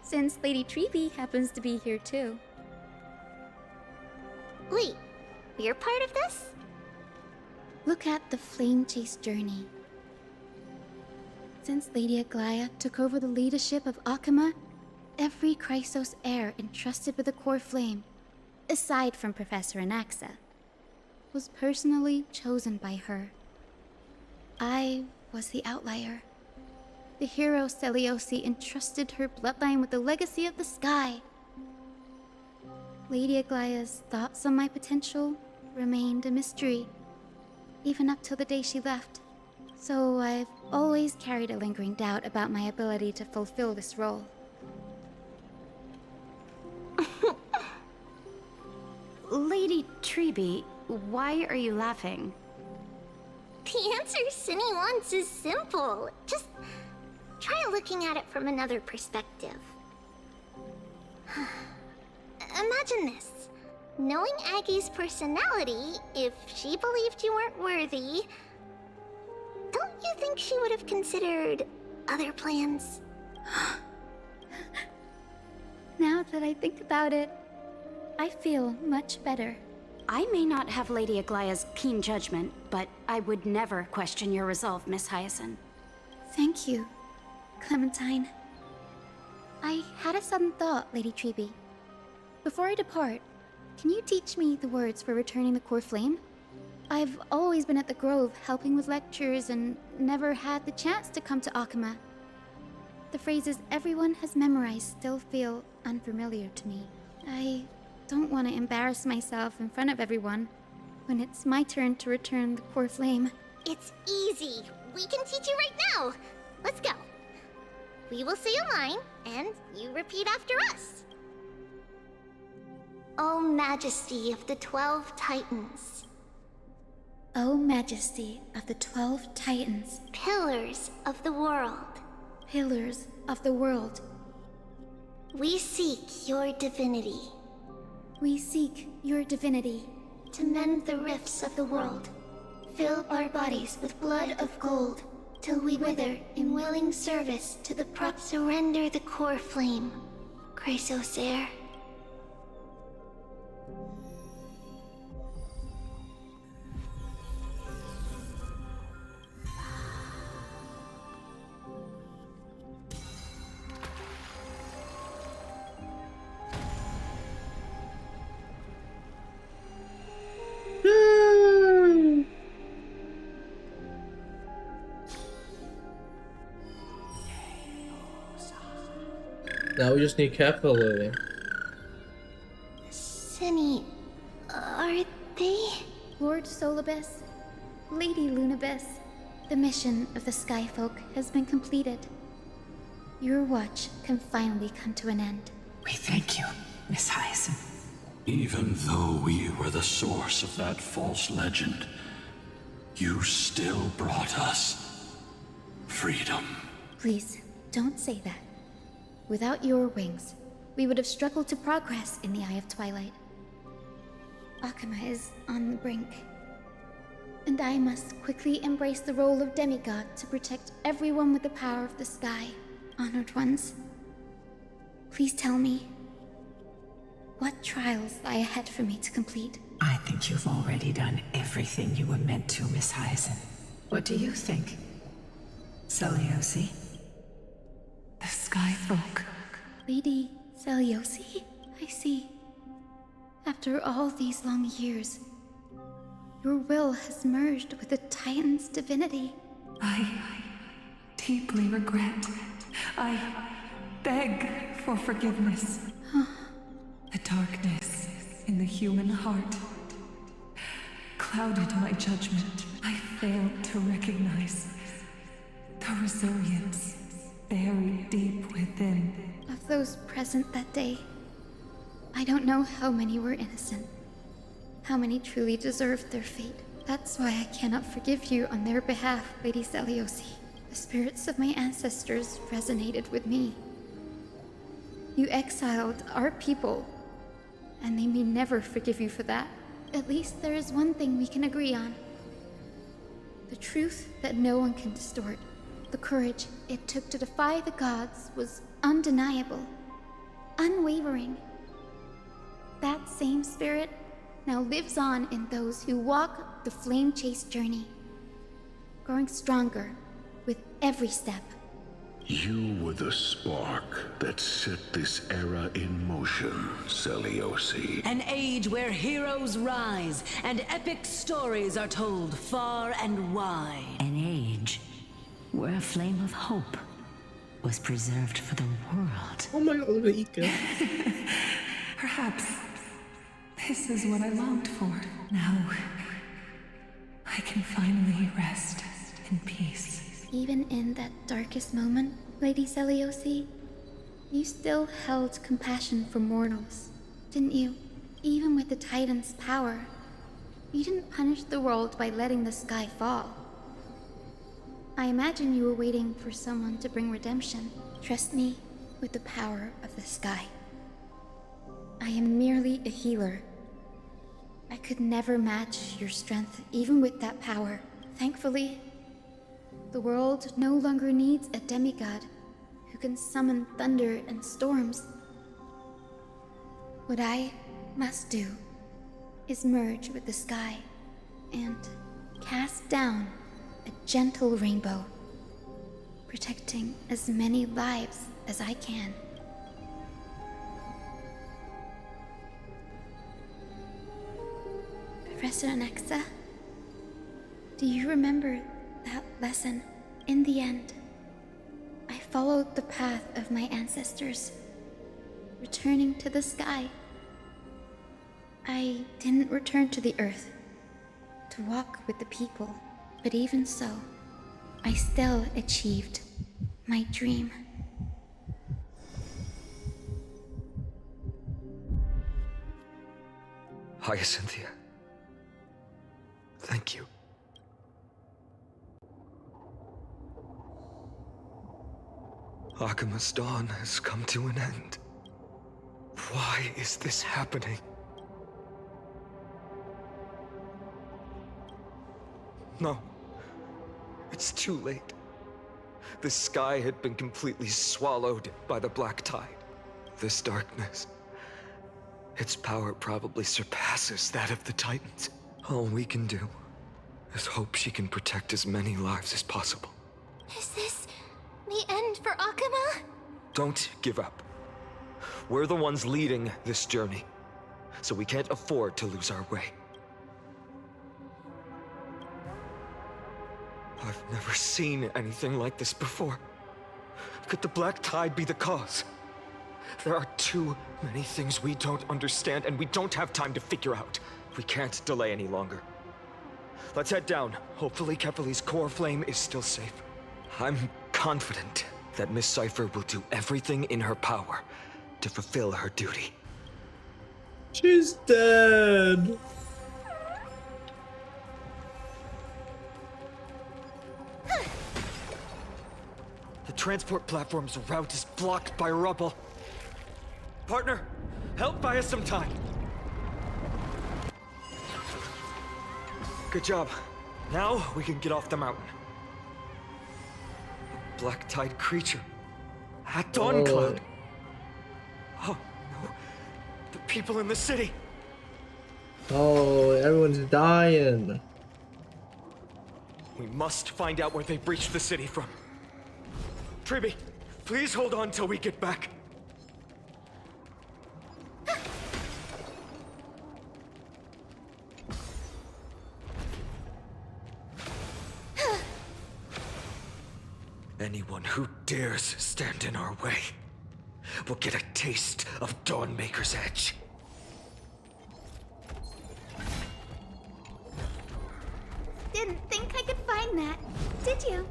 S19: Since Lady Treby happens to be here too.
S12: Wait, you're part of this?
S19: Look at the Flame Chase journey. Since Lady Aglaya took over the leadership of Akama, every Chrysos heir entrusted with the core flame, aside from Professor Anaxa, was personally chosen by her. I was the outlier. The hero Seliosi entrusted her bloodline with the legacy of the sky. Lady Aglaya's thoughts on my potential remained a mystery, even up till the day she left. So I've always carried a lingering doubt about my ability to fulfill this role.
S6: Lady Treby, why are you laughing?
S12: The answer Cinny wants is simple. Just try looking at it from another perspective. Imagine this. Knowing Aggie's personality, if she believed you weren't worthy, don't you think she would have considered other plans?
S19: Now that I think about it, I feel much better.
S6: I may not have Lady Aglaya's keen judgment, but I would never question your resolve, Miss Hyacinth.
S19: Thank you, Clementine. I had a sudden thought, Lady Treby. Before I depart, can you teach me the words for returning the core flame? I've always been at the Grove helping with lectures and never had the chance to come to Akama. The phrases everyone has memorized still feel unfamiliar to me. I don't want to embarrass myself in front of everyone when it's my turn to return the core flame.
S12: It's easy. We can teach you right now. Let's go. We will say a line, and you repeat after us. O Majesty of the 12 Titans.
S19: O Majesty of the 12 Titans.
S12: Pillars of the world.
S19: Pillars of the world.
S12: We seek your divinity.
S19: We seek your divinity.
S12: To mend the rifts of the world. Fill our bodies with blood of gold, till we wither in willing service to the surrender the core flame. Chrysos heir.
S13: Now we just need capital loading.
S12: Cinny, are they?
S19: Lord Solibus, Lady Lunabis, the mission of the Skyfolk has been completed. Your watch can finally come to an end.
S14: We thank you, Miss Hyacinth.
S2: Even though we were the source of that false legend, you still brought us freedom.
S19: Please, don't say that. Without your wings, we would have struggled to progress in the Eye of Twilight. Akama is on the brink. And I must quickly embrace the role of demigod to protect everyone with the power of the sky. Honored ones, please tell me, what trials lie ahead for me to complete?
S14: I think you've already done everything you were meant to, Miss Hyacinth. What do you think? Seliosi?
S10: The Skyfolk.
S19: Lady Seliosi? I see. After all these long years, your will has merged with the Titan's divinity.
S10: I deeply regret. I beg for forgiveness. The darkness in the human heart clouded my judgment. I failed to recognize the resilience buried deep within.
S19: Of those present that day, I don't know how many were innocent, how many truly deserved their fate. That's why I cannot forgive you on their behalf, Lady Seliosi. The spirits of my ancestors resonated with me. You exiled our people, and they may never forgive you for that. At least there is one thing we can agree on. The truth that no one can distort. The courage it took to defy the gods was undeniable, unwavering. That same spirit now lives on in those who walk the flame chase journey, growing stronger with every step.
S20: You were the spark that set this era in motion, Seliosi.
S6: An age where heroes rise and epic stories are told far and wide. An age where a flame of hope was preserved for the world.
S13: Oh my god, look at Ika.
S10: Perhaps this is what I longed for. Now, I can finally rest in peace.
S19: Even in that darkest moment, Lady Seliosi, you still held compassion for mortals, didn't you? Even with the Titan's power, you didn't punish the world by letting the sky fall. I imagine you were waiting for someone to bring redemption. Trust me with the power of the sky. I am merely a healer. I could never match your strength, even with that power. Thankfully, the world no longer needs a demigod who can summon thunder and storms. What I must do is merge with the sky and cast down a gentle rainbow, protecting as many lives as I can. Professor Anaxa, do you remember that lesson? In the end, I followed the path of my ancestors, returning to the sky. I didn't return to the earth to walk with the people, but even so, I still achieved my dream.
S9: Hyacinthia. Thank you. Akima's dawn has come to an end. Why is this happening? No. It's too late. The sky had been completely swallowed by the black tide. This darkness, its power probably surpasses that of the Titans. All we can do is hope she can protect as many lives as possible.
S12: Is this the end for Akuma?
S9: Don't give up. We're the ones leading this journey, so we can't afford to lose our way. I've never seen anything like this before. Could the black tide be the cause? There are too many things we don't understand, and we don't have time to figure out. We can't delay any longer. Let's head down. Hopefully Kefali's core flame is still safe. I'm confident that Miss Cypher will do everything in her power to fulfill her duty.
S13: She's dead.
S9: The transport platform's route is blocked by rubble. Partner, help buy us some time. Good job. Now we can get off the mountain. A black tide creature. At Dawn Cloud. Oh no. The people in the city.
S13: Oh, everyone's dying.
S9: We must find out where they breached the city from. Triby, please hold on till we get back. Anyone who dares stand in our way will get a taste of Dawnmaker's edge.
S19: Didn't think I could find that, did you?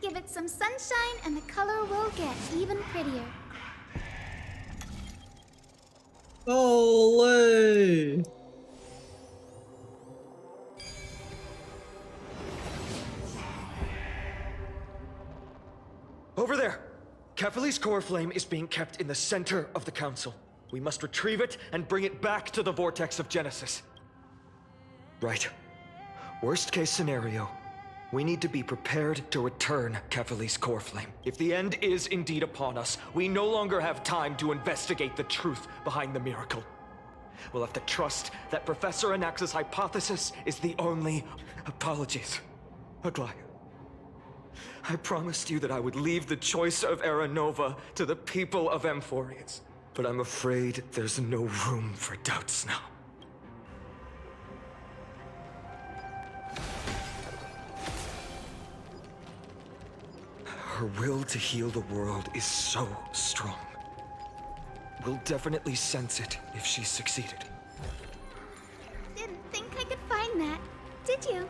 S19: Give it some sunshine and the color will get even prettier.
S13: Olé!
S9: Over there! Kefali's core flame is being kept in the center of the council. We must retrieve it and bring it back to the vortex of Genesis. Right. Worst case scenario, We need to be prepared to return Kefali's core flame. If the end is indeed upon us, we no longer have time to investigate the truth behind the miracle. We'll have to trust that Professor Anax's hypothesis is the only... Apologies, Aglaia. I promised you that I would leave the choice of Era Nova to the people of Amphorius, but I'm afraid there's no room for doubts now. Her will to heal the world is so strong. We'll definitely sense it if she's succeeded.
S19: Didn't think I could find that, did you?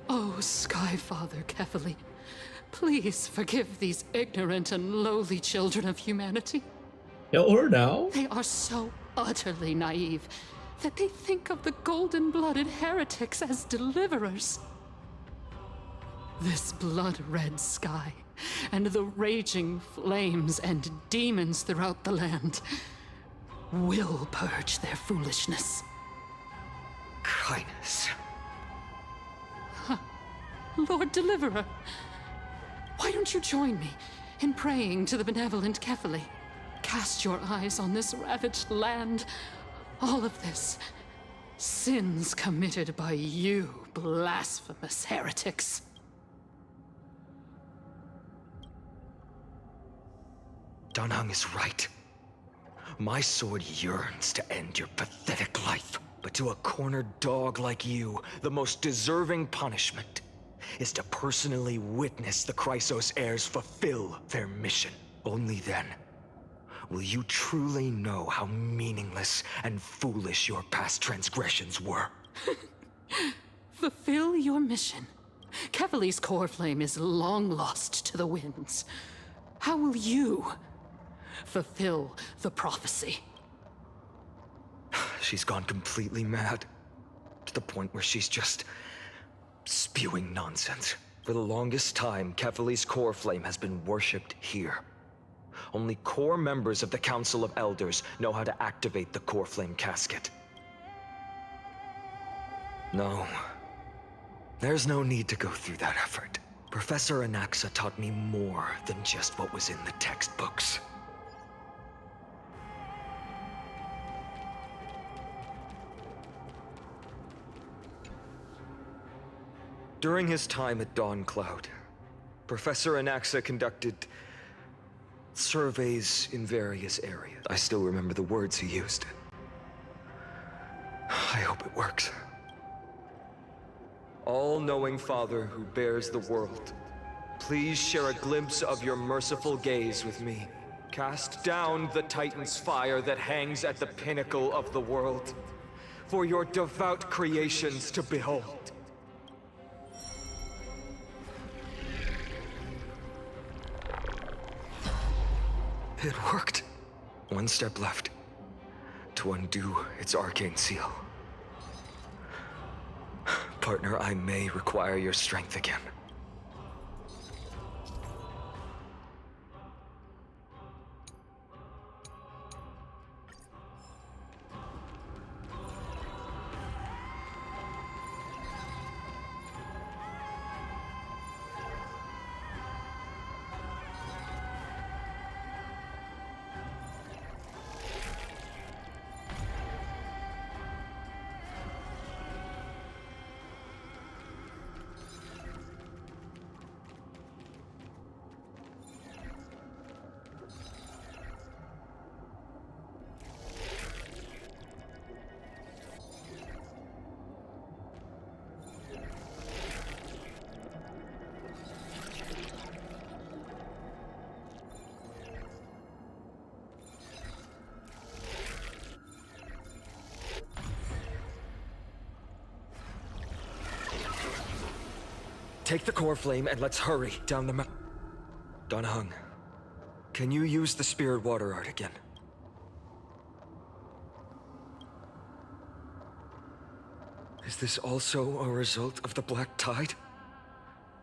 S15: Oh, Skyfather Kefali, please forgive these ignorant and lowly children of humanity.
S13: Kill her now?
S15: They are so utterly naive that they think of the golden-blooded heretics as deliverers. This blood-red sky, and the raging flames and demons throughout the land will purge their foolishness.
S9: Highness.
S15: Lord Deliverer, why don't you join me in praying to the benevolent Kefali? Cast your eyes on this ravaged land. All of this, sins committed by you, blasphemous heretics.
S9: Danheng is right. My sword yearns to end your pathetic life. But to a cornered dog like you, the most deserving punishment is to personally witness the Chrysos heirs fulfill their mission. Only then will you truly know how meaningless and foolish your past transgressions were.
S15: Fulfill your mission. Kefali's core flame is long lost to the winds. How will you fulfill the prophecy?
S9: She's gone completely mad, to the point where she's just spewing nonsense. For the longest time, Kefali's core flame has been worshipped here. Only core members of the Council of Elders know how to activate the core flame casket. No, there's no need to go through that effort. Professor Anaxa taught me more than just what was in the textbooks. During his time at Dawn Cloud, Professor Anaxa conducted surveys in various areas. I still remember the words he used. I hope it works. All-knowing Father who bears the world, please share a glimpse of your merciful gaze with me. Cast down the Titan's fire that hangs at the pinnacle of the world, for your devout creations to behold. It worked. One step left to undo its arcane seal. Partner, I may require your strength again. Take the core flame and let's hurry down the mountain. Danheng, can you use the spirit water art again? Is this also a result of the Black Tide?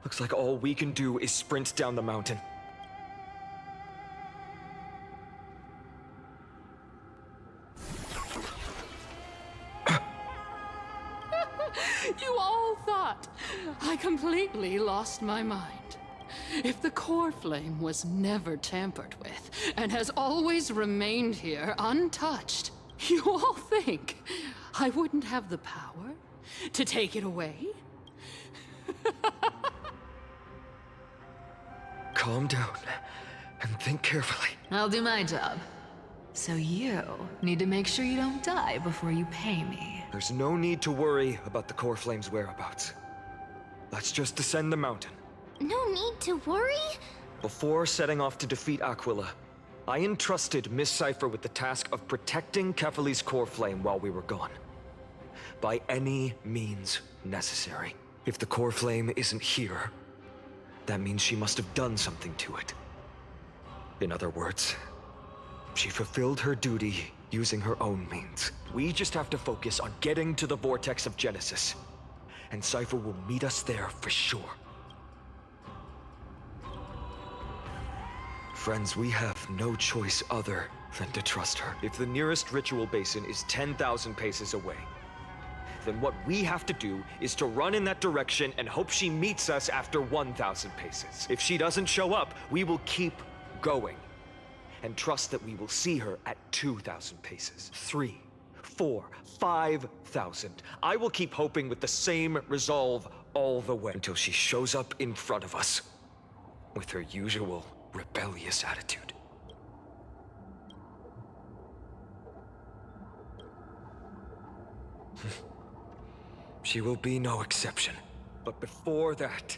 S9: Looks like all we can do is sprint down the mountain.
S15: completely lost my mind. If the core flame was never tampered with and has always remained here untouched, you all think I wouldn't have the power to take it away?
S9: Calm down and think carefully.
S1: I'll do my job. So you need to make sure you don't die before you pay me.
S9: There's no need to worry about the core flame's whereabouts. Let's just descend the mountain.
S12: No need to worry?
S9: Before setting off to defeat Aquila, I entrusted Miss Cipher with the task of protecting Kefali's core flame while we were gone. By any means necessary. If the core flame isn't here, that means she must have done something to it. In other words, she fulfilled her duty using her own means. We just have to focus on getting to the vortex of Genesis, and Cipher will meet us there for sure. Friends, we have no choice other than to trust her. If the nearest ritual basin is 10,000 paces away, then what we have to do is to run in that direction and hope she meets us after 1,000 paces. If she doesn't show up, we will keep going and trust that we will see her at 2,000 paces, 3, 4, 5,000. I will keep hoping with the same resolve all the way until she shows up in front of us with her usual rebellious attitude. She will be no exception. But before that,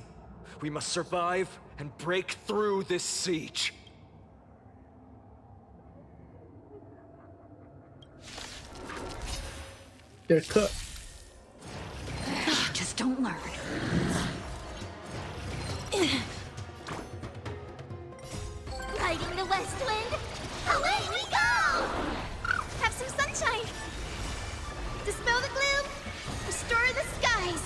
S9: we must survive and break through this siege.
S13: They're cooked.
S1: Just don't learn.
S12: Riding the west wind, away we go! Have some sunshine. Dispel the gloom, restore the skies.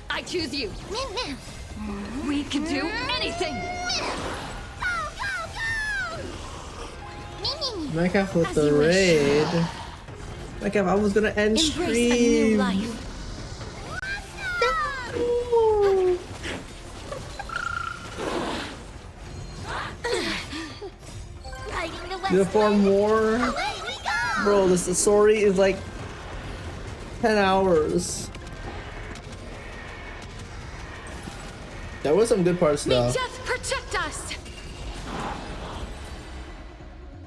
S1: I choose you. We can do anything.
S13: Minecraft with the raid. Minecraft, I was gonna end stream. Do it for more? Bro, this story is like 10 hours. There was some good parts though.
S4: May death protect us.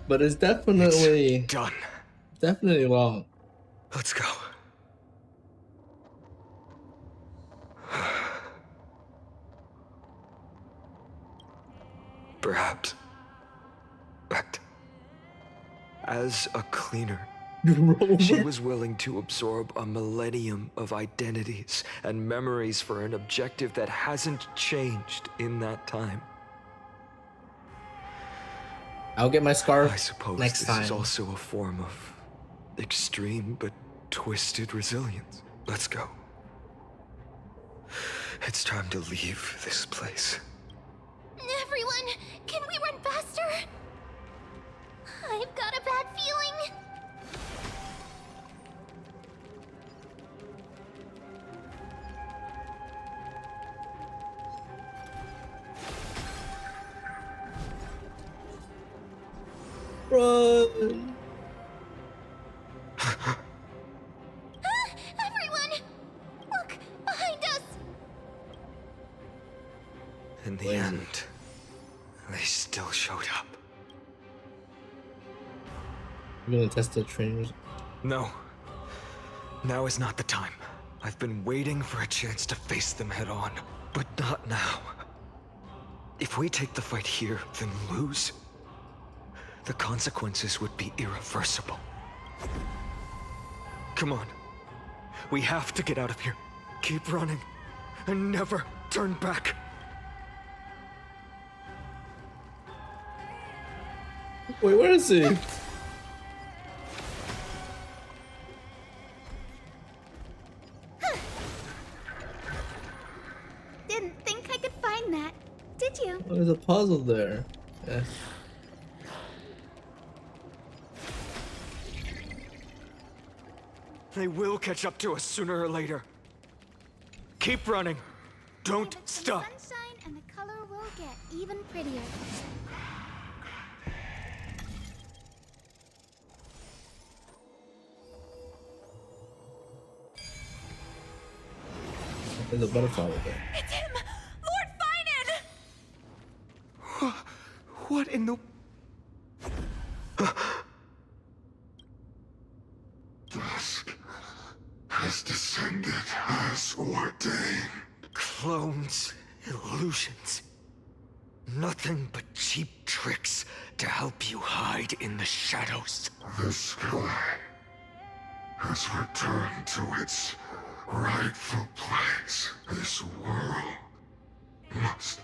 S13: But it's definitely
S9: done.
S13: Definitely long.
S9: Let's go. Perhaps. But as a cleaner, she was willing to absorb a millennium of identities and memories for an objective that hasn't changed in that time.
S13: I'll get my scarf
S9: I suppose
S13: next
S9: this
S13: time.
S9: is also a form of extreme but twisted resilience. Let's go. It's time to leave this place.
S12: Everyone, can we run faster? I've got a bad feeling.
S13: Run!
S12: Everyone, look behind us.
S9: In the end, they still showed up.
S13: I'm gonna test the trainers.
S9: No. Now is not the time. I've been waiting for a chance to face them head on, but not now. If we take the fight here, then lose, the consequences would be irreversible. Come on. We have to get out of here. Keep running, and never turn back.
S13: Wait, where is he?
S19: Didn't think I could find that, did you?
S13: Oh, there's a puzzle there. Yes.
S9: They will catch up to us sooner or later. Keep running. Don't stop.
S12: Sunshine and the color will get even prettier.
S13: There's a butterfly over there.
S4: It's him! Lord Finan!
S18: What in the...
S20: Dusk has descended as ordained.
S9: Clones, illusions. Nothing but cheap tricks to help you hide in the shadows.
S20: The sky has returned to its rightful place. This world must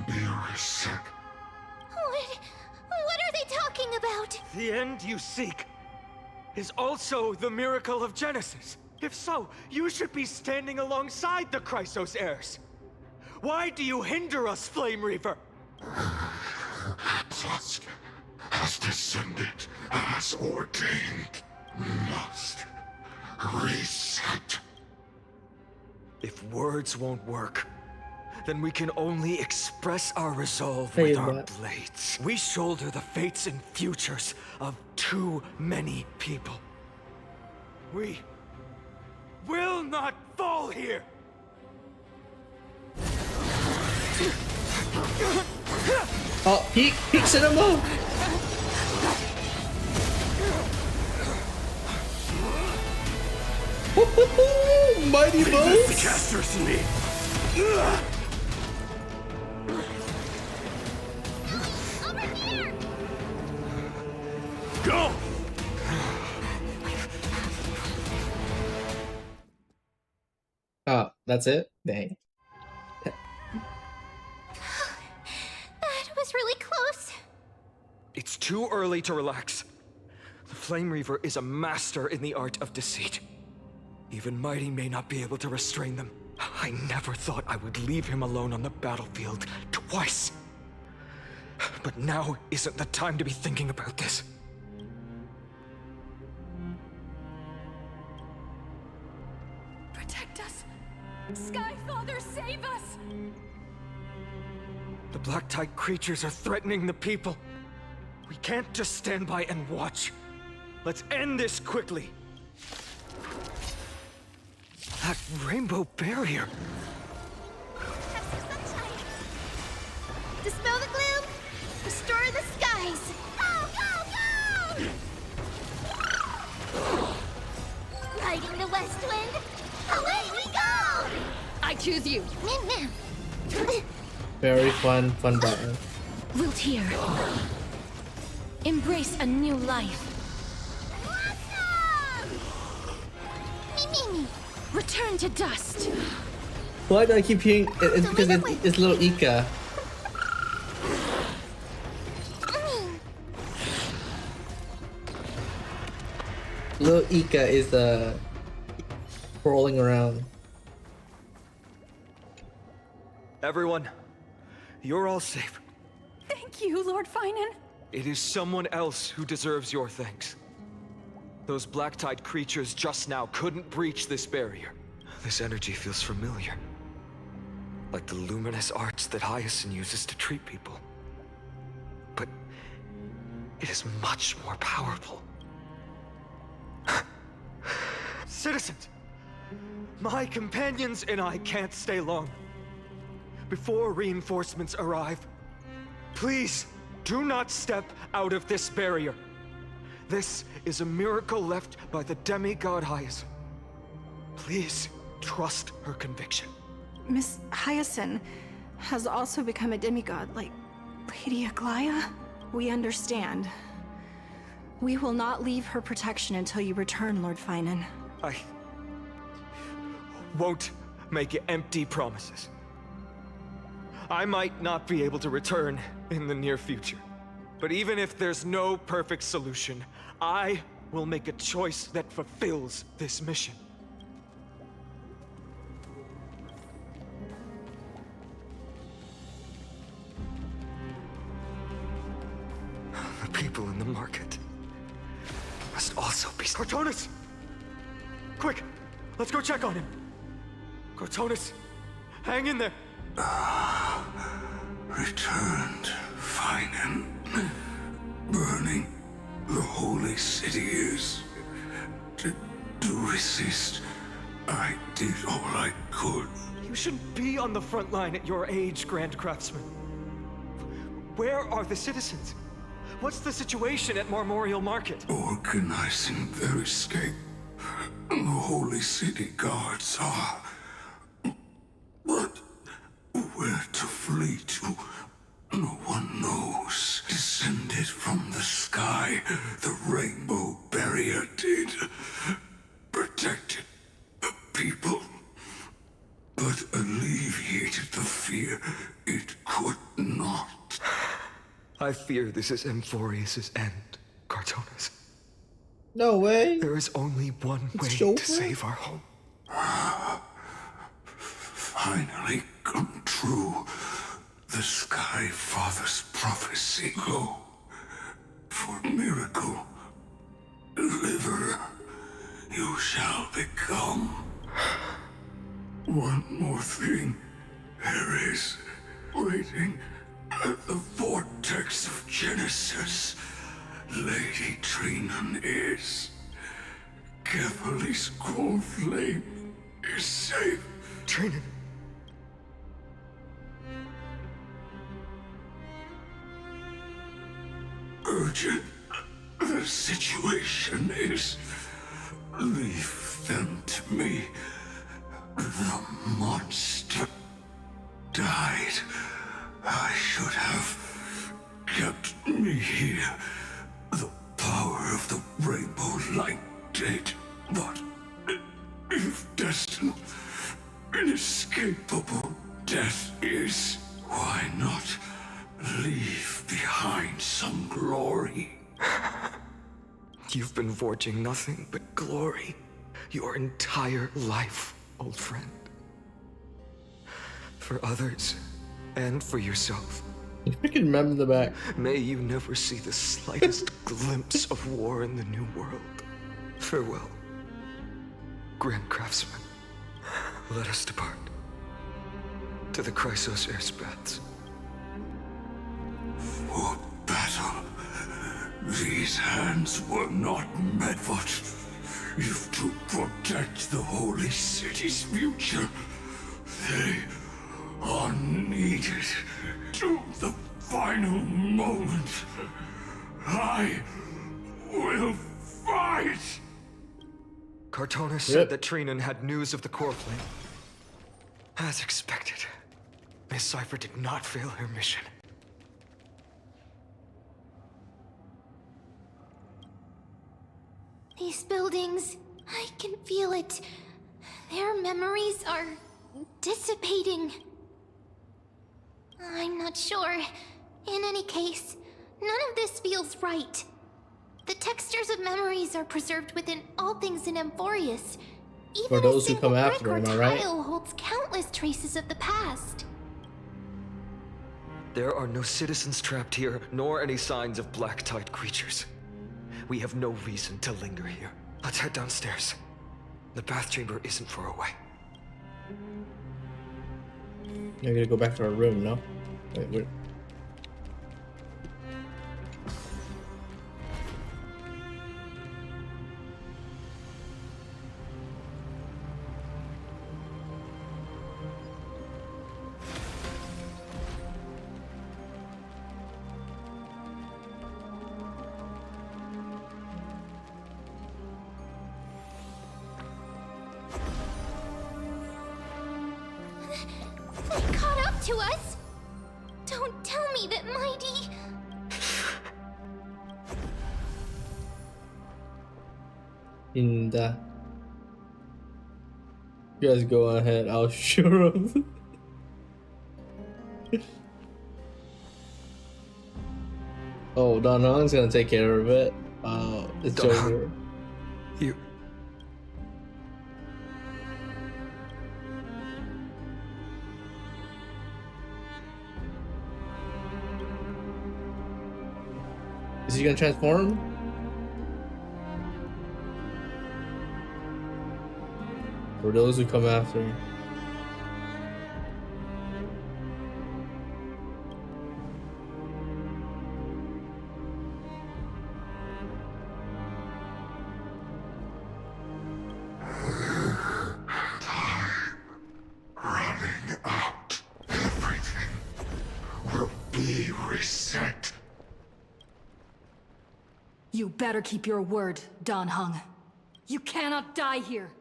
S20: be reset.
S12: What are they talking about?
S9: The end you seek is also the miracle of Genesis. If so, you should be standing alongside the Chrysos heirs. Why do you hinder us, Flame Reaver?
S20: Dusk has descended as ordained. Must reset.
S9: If words won't work, then we can only express our resolve
S13: Hey,
S9: with our
S13: what?
S9: blades. We shoulder the fates and futures of too many people. We will not fall here!
S13: Oh, peek cinema! Mighty boats!
S9: The casters in me! Go!
S13: Oh, that's it? Dang.
S12: That was really close.
S9: It's too early to relax. The Flame Reaver is a master in the art of deceit. Even Mighty may not be able to restrain them. I never thought I would leave him alone on the battlefield twice. But now isn't the time to be thinking about this.
S4: Protect us! Sky Father, save us!
S9: The Black Tide creatures are threatening the people. We can't just stand by and watch. Let's end this quickly. That rainbow barrier.
S12: Dispel the gloom, restore the skies. Go, go, go! Riding the west wind, away we go!
S4: I choose you.
S13: Very fun button.
S4: Wilt here. Embrace a new life.
S12: Me.
S4: Return to dust.
S13: Why do I keep hearing it's because it's little Ika. Little Ika is rolling around.
S9: Everyone, you're all safe.
S4: Thank you, Lord Finan.
S9: It is someone else who deserves your thanks. Those Black Tide creatures just now couldn't breach this barrier. This energy feels familiar. Like the luminous arts that Hyacinth uses to treat people. But it is much more powerful. Citizens! My companions and I can't stay long. Before reinforcements arrive, please do not step out of this barrier. This is a miracle left by the demigod Hyacinth. Please trust her conviction.
S5: Miss Hyacinth has also become a demigod, like Lady Aglaya? We understand. We will not leave her protection until you return, Lord Finan.
S9: I won't make empty promises. I might not be able to return in the near future. But even if there's no perfect solution, I will make a choice that fulfills this mission. The people in the market must also be... Cartonis!
S3: Quick, let's go check on him. Cortonis, hang in there.
S20: Returned, Finan. Burning the holy city is. To resist, I did all I could.
S3: You shouldn't be on the front line at your age, Grand Craftsman. Where are the citizens? What's the situation at Marmorial Market?
S20: Organizing their escape. The holy city guards are. But where to flee to, no one knows. Descended from the sky, the rainbow barrier did. Protected the people, but alleviated the fear it could not.
S9: I fear this is Amphorius' end, Cartonis.
S13: No way.
S9: There is only one way
S13: over?
S9: to save our home.
S20: Finally come true. The Sky Father's prophecy. Go for miracle. Deliverer, you shall become. One more thing. There is, waiting at the vortex of Genesis, Lady Trinan is. Kefali's cold flame is safe.
S9: Trinan.
S20: Urgent. The situation is. Leave them to me. The monster died. I should have kept me here. The power of the rainbow light did. But if destined, inescapable death is, why not leave behind some glory?
S9: You've been forging nothing but glory your entire life, old friend. For others, and for yourself.
S13: I can remember the back.
S9: May you never see the slightest glimpse of war in the New World. Farewell, Grand Craftsman. Let us depart to the Chrysos airspaths.
S20: For battle, these hands were not meant for. If to protect the holy city's future, they are needed to the final moment. I will fight!
S9: Cartonis said that Trinan had news of the core flame. As expected, Miss Cypher did not fail her mission.
S12: These buildings, I can feel it. Their memories are dissipating. I'm not sure. In any case, none of this feels right. The textures of memories are preserved within all things in Amphorius. Even
S13: For those
S12: a
S13: who come
S12: single
S13: after,
S12: brick
S13: am
S12: or
S13: I right?
S12: tile holds countless traces of the past.
S9: There are no citizens trapped here, nor any signs of black-tide creatures. We have no reason to linger here. Let's head downstairs. The bath chamber isn't far away.
S13: I'm gonna go back to our room, no? Wait, wait.
S12: They caught up to us! Don't tell me that Mighty...
S13: You guys go ahead, I'll show them. Oh, Don's gonna take care of it. It's over.
S9: You...
S13: Is he gonna transform? for those who come after.
S20: Running out. Everything will be reset.
S4: You better keep your word, Dan Heng. You cannot die here.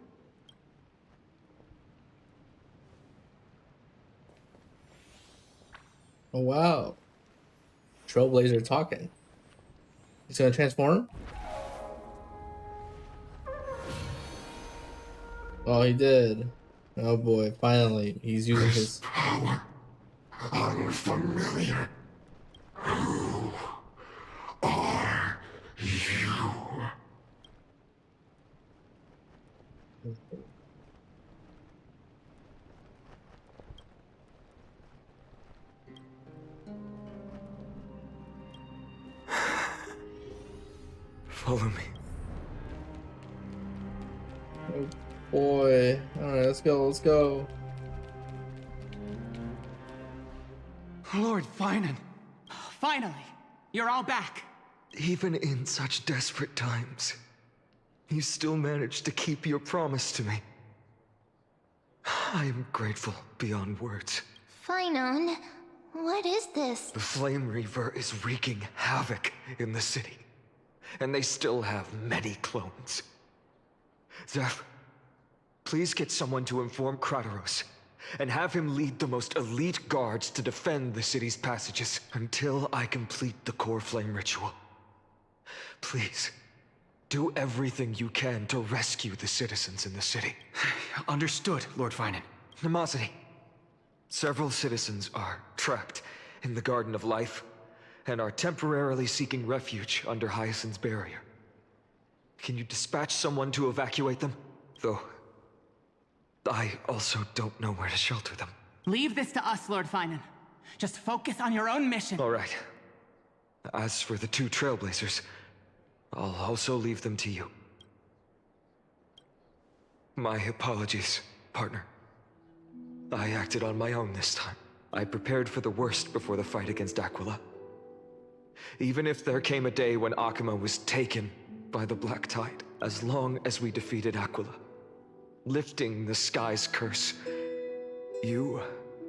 S13: Oh wow. Trailblazer talking. He's gonna transform? Oh, he did. Oh boy, finally. He's using his
S20: power. Unfamiliar. Who are you?
S9: Follow me.
S13: Oh boy. Alright, let's go, let's go.
S18: Lord Finan.
S11: Finally, you're all back.
S9: Even in such desperate times, you still managed to keep your promise to me. I am grateful beyond words.
S12: Finon, what is this?
S9: The Flame Reaver is wreaking havoc in the city, and they still have many clones. Zeph, please get someone to inform Kratos, and have him lead the most elite guards to defend the city's passages until I complete the core flame ritual. Please, do everything you can to rescue the citizens in the city.
S18: Understood, Lord Finan.
S9: Nemosity, several citizens are trapped in the Garden of Life and are temporarily seeking refuge under Hyacinth's barrier. Can you dispatch someone to evacuate them? Though, I also don't know where to shelter them.
S11: Leave this to us, Lord Finan. Just focus on your own mission.
S9: All right. As for the two Trailblazers, I'll also leave them to you. My apologies, partner. I acted on my own this time. I prepared for the worst before the fight against Aquila. Even if there came a day when Akima was taken by the Black Tide, as long as we defeated Aquila, lifting the sky's curse, you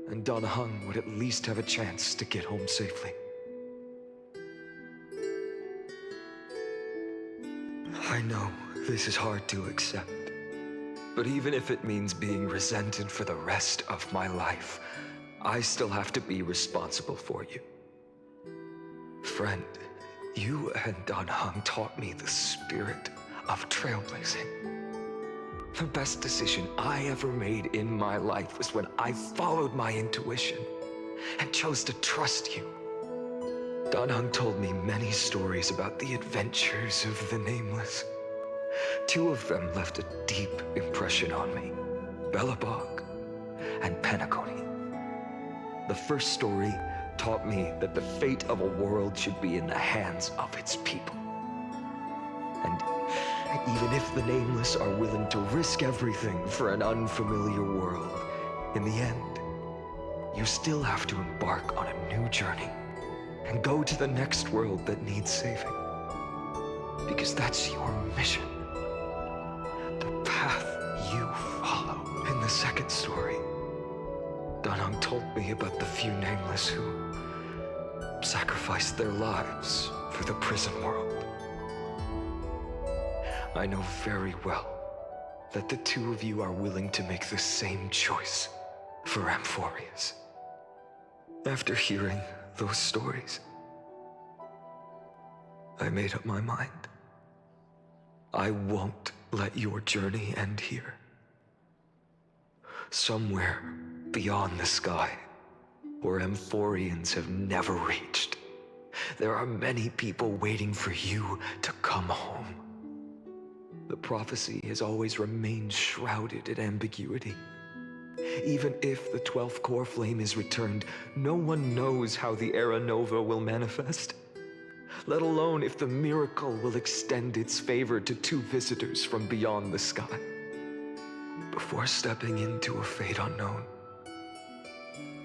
S9: and Dan Heng would at least have a chance to get home safely. I know this is hard to accept, but even if it means being resented for the rest of my life, I still have to be responsible for you. Friend, you and Dan Heng taught me the spirit of trailblazing. The best decision I ever made in my life was when I followed my intuition and chose to trust you. Dan Heng told me many stories about the adventures of the Nameless. Two of them left a deep impression on me, Belobog and Penacony. The first story taught me that the fate of a world should be in the hands of its people. And even if the Nameless are willing to risk everything for an unfamiliar world, in the end, you still have to embark on a new journey and go to the next world that needs saving. Because that's your mission. The path you follow. In the second story, Dan Heng told me about the few Nameless who sacrificed their lives for the prison world. I know very well that the two of you are willing to make the same choice for Amphorius. After hearing those stories, I made up my mind. I won't let your journey end here. Somewhere beyond the sky, where Amphorians have never reached, there are many people waiting for you to come home. The prophecy has always remained shrouded in ambiguity. Even if the 12th core flame is returned, no one knows how the Era Nova will manifest, let alone if the miracle will extend its favor to two visitors from beyond the sky. before stepping into a fate unknown,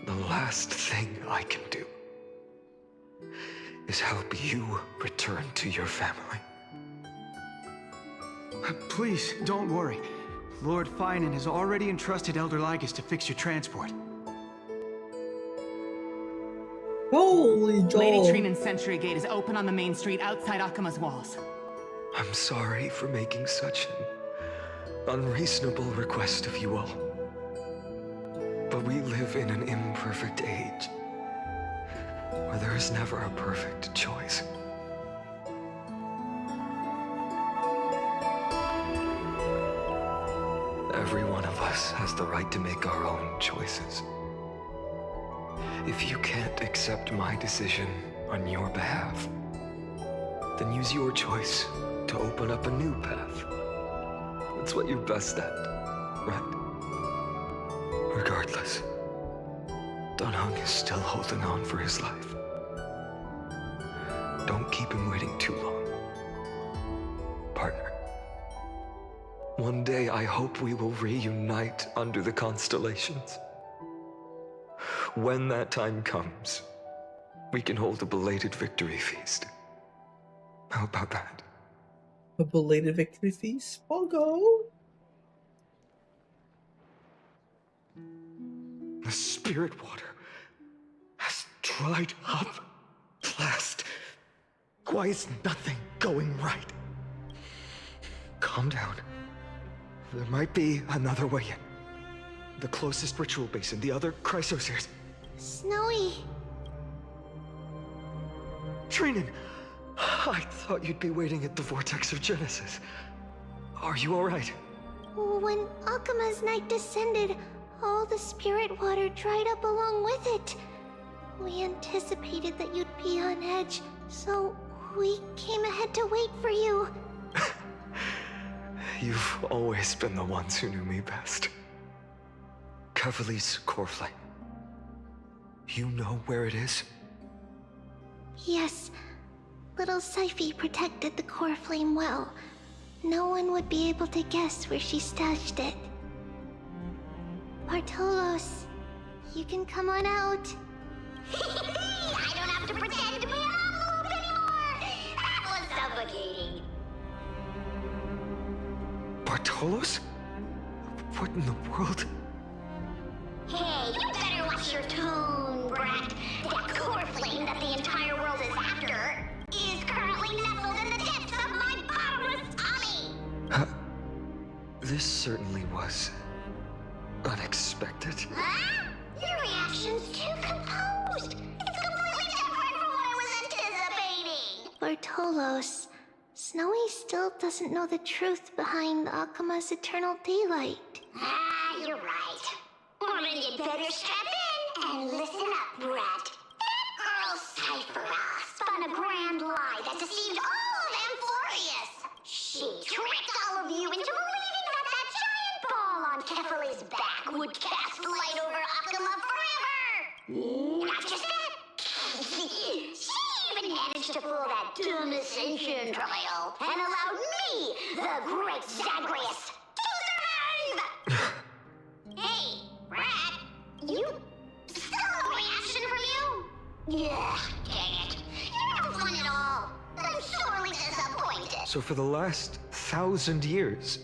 S9: the last thing I can do is help you return to your family.
S18: Please, don't worry. Lord Finan has already entrusted Elder Lygus to fix your transport.
S13: Holy Joel.
S11: Lady Trinan's Sentry Gate is open on the main street outside Akima's walls.
S9: I'm sorry for making such an unreasonable request of you all. But we live in an imperfect age, where there is never a perfect choice. Every one of us has the right to make our own choices. If you can't accept my decision on your behalf, then use your choice to open up a new path. That's what you're best at, right? Regardless, Dunhung is still holding on for his life. Don't keep him waiting too long. Partner, one day I hope we will reunite under the constellations. When that time comes, we can hold a belated victory feast. How about that?
S13: A belated victory feast? I'll go.
S9: The spirit water has dried up at last. Why is nothing going right? Calm down. There might be another way in. The closest ritual basin, the other chrysospheres.
S12: Snowy.
S9: Trinan, I thought you'd be waiting at the vortex of Genesis. Are you all right?
S12: When Akima's night descended, all the spirit water dried up along with it. We anticipated that you'd be on edge, so we came ahead to wait for you.
S9: You've always been the ones who knew me best. Kevali's core flame. You know where it is?
S12: Yes. Little Syphi protected the core flame well. No one would be able to guess where she stashed it. Bartolos, you can come on out.
S16: I don't have to pretend to be an envelope anymore! That was suffocating.
S9: Bartolos? What in the world?
S16: Hey, you better watch your tone, brat. That core flame that the entire world is after is currently nestled in the depths of my bottomless tummy!
S9: This certainly was unexpected.
S16: Huh? Your reaction's too composed. It's completely different from what I was anticipating.
S12: Bartolos, Snowy still doesn't know the truth behind Akima's eternal daylight.
S16: You're right. Well, then you'd better strap in and listen up, brat. That girl Cyphera spun a grand lie that deceived all of Amphorius. She tricked all of you into believing that giant ball on Kefali's back would cast light over Akima forever. Not just that. She even managed to pull that dumb ascension trial and allowed me, the great Zagreus, to survive! Hey, Rat, you still no reaction from you? Yeah, dang it. You're no fun at all. I'm sorely disappointed.
S9: So for the last 1,000 years,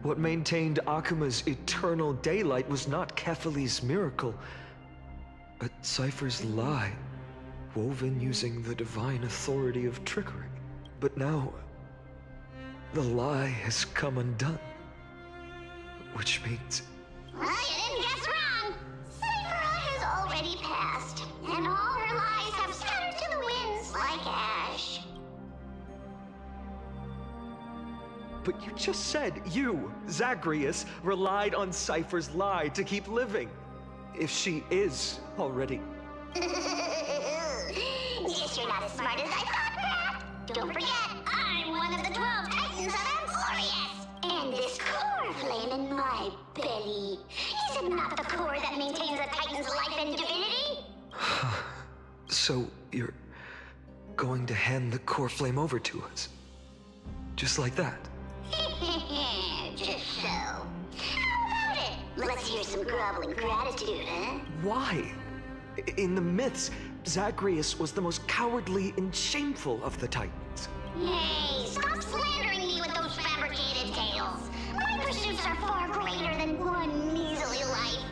S9: what maintained Akima's eternal daylight was not Kefali's miracle, but Cypher's lie, woven using the divine authority of trickery. But now, the lie has come undone. Which means...
S16: Well, you didn't guess wrong. Cyphera has already passed, and all her lies have scattered to the winds like ash.
S9: But you just said you, Zagreus, relied on Cypher's lie to keep living. If she is already...
S16: Guess you're not as smart as I thought, Rat. Don't forget, I'm one of the 12 Titans of Amphorius. And this core flame in my belly, is it not the core that maintains a Titan's life and divinity?
S9: So you're going to hand the core flame over to us? Just like that?
S16: Just so. How about groveling gratitude, huh?
S3: Why? In the myths, Zagreus was the most cowardly and shameful of the Titans.
S16: Hey, stop slandering me with those fabricated tales. My pursuits are far greater than one measly life.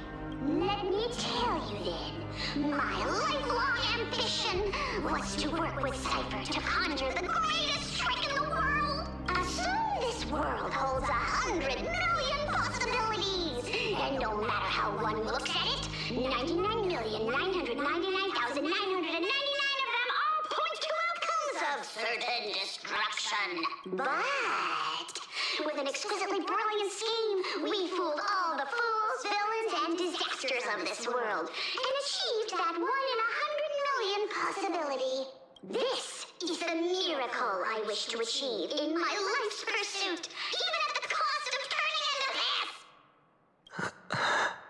S16: Let me tell you then, my lifelong ambition was to work with Cypher to conjure the greatest trick in the world. Assume this world holds 100 million possibilities, and no matter how one looks at it, 99,999,999 of them all point to outcomes of certain destruction. But with an exquisitely brilliant scheme, we fooled all the fools, villains, and disasters of this world, and achieved that 1 in 100 million possibility. This is the miracle I wish to achieve in my life's pursuit, even at the cost of turning into this.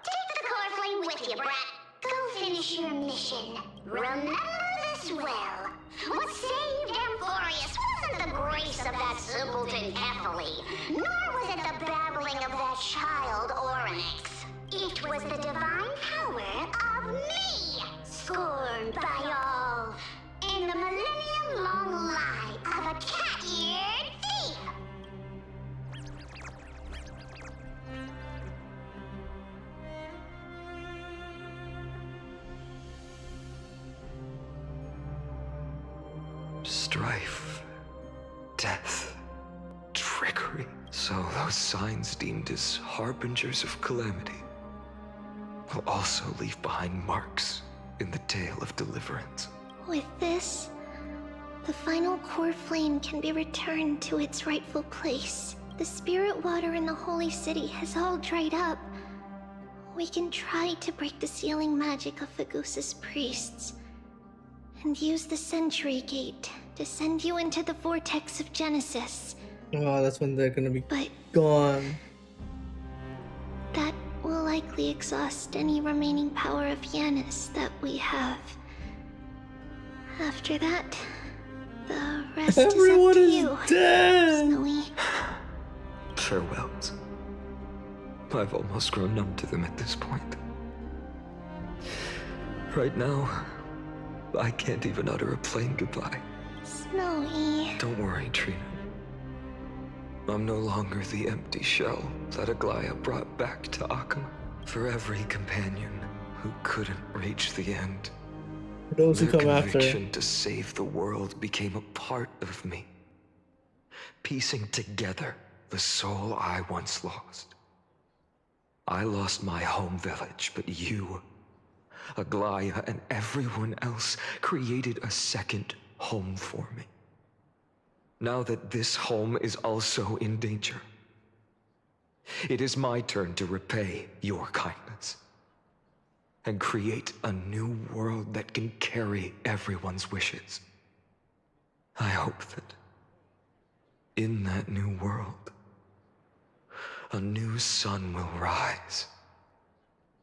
S16: Take the core flame with you, brat. Go finish your mission. Remember this well. What saved Amphorius wasn't the grace of that simpleton Kephale, nor was it the babbling of that child Oryx. It was the divine power of me, scorned by all, and the millennium-long lie of a cat-eared thief.
S9: Strife, death, trickery. So those signs deemed as harbingers of calamity will also leave behind marks in the tale of deliverance.
S19: With this, the final core flame can be returned to its rightful place. The spirit water in the holy city has all dried up. We can try to break the sealing magic of Fagusa's priests and use the Century Gate to send you into the vortex of Genesis.
S13: Oh, that's when they're gonna be gone.
S19: That will likely exhaust any remaining power of Yanis that we have. After that, the rest
S13: Everyone
S19: is up to
S13: is
S19: you,
S13: dead.
S19: Snowy.
S9: Farewells. I've almost grown numb to them at this point. Right now, I can't even utter a plain goodbye.
S19: Snowy.
S9: Don't worry, Trina. I'm no longer the empty shell that Aglaya brought back to Akama. For every companion who couldn't reach the end,
S13: Those who
S9: their
S13: come after.
S9: conviction to save the world became a part of me, piecing together the soul I once lost. I lost my home village, but you, Aglaya, and everyone else created a second home for me. Now that this home is also in danger, it is my turn to repay your kindness and create a new world that can carry everyone's wishes. I hope that in that new world, a new sun will rise,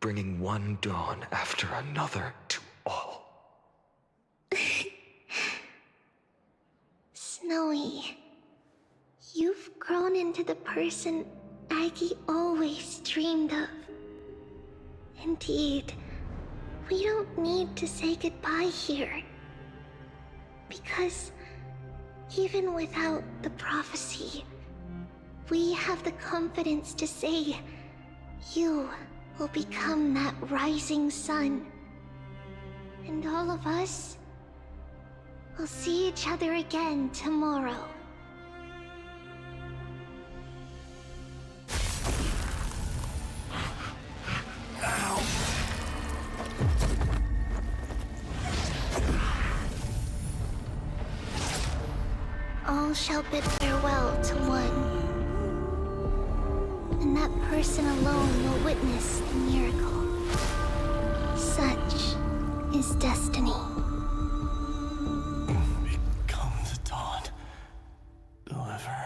S9: bringing one dawn after another to all.
S19: Snowy, you've grown into the person Aggie always dreamed of. Indeed, we don't need to say goodbye here. Because even without the prophecy, we have the confidence to say you will become that rising sun. And all of us will see each other again tomorrow. All shall bid farewell to one, and that person alone will witness the miracle. Such is destiny.
S18: Become the dawn. Deliver.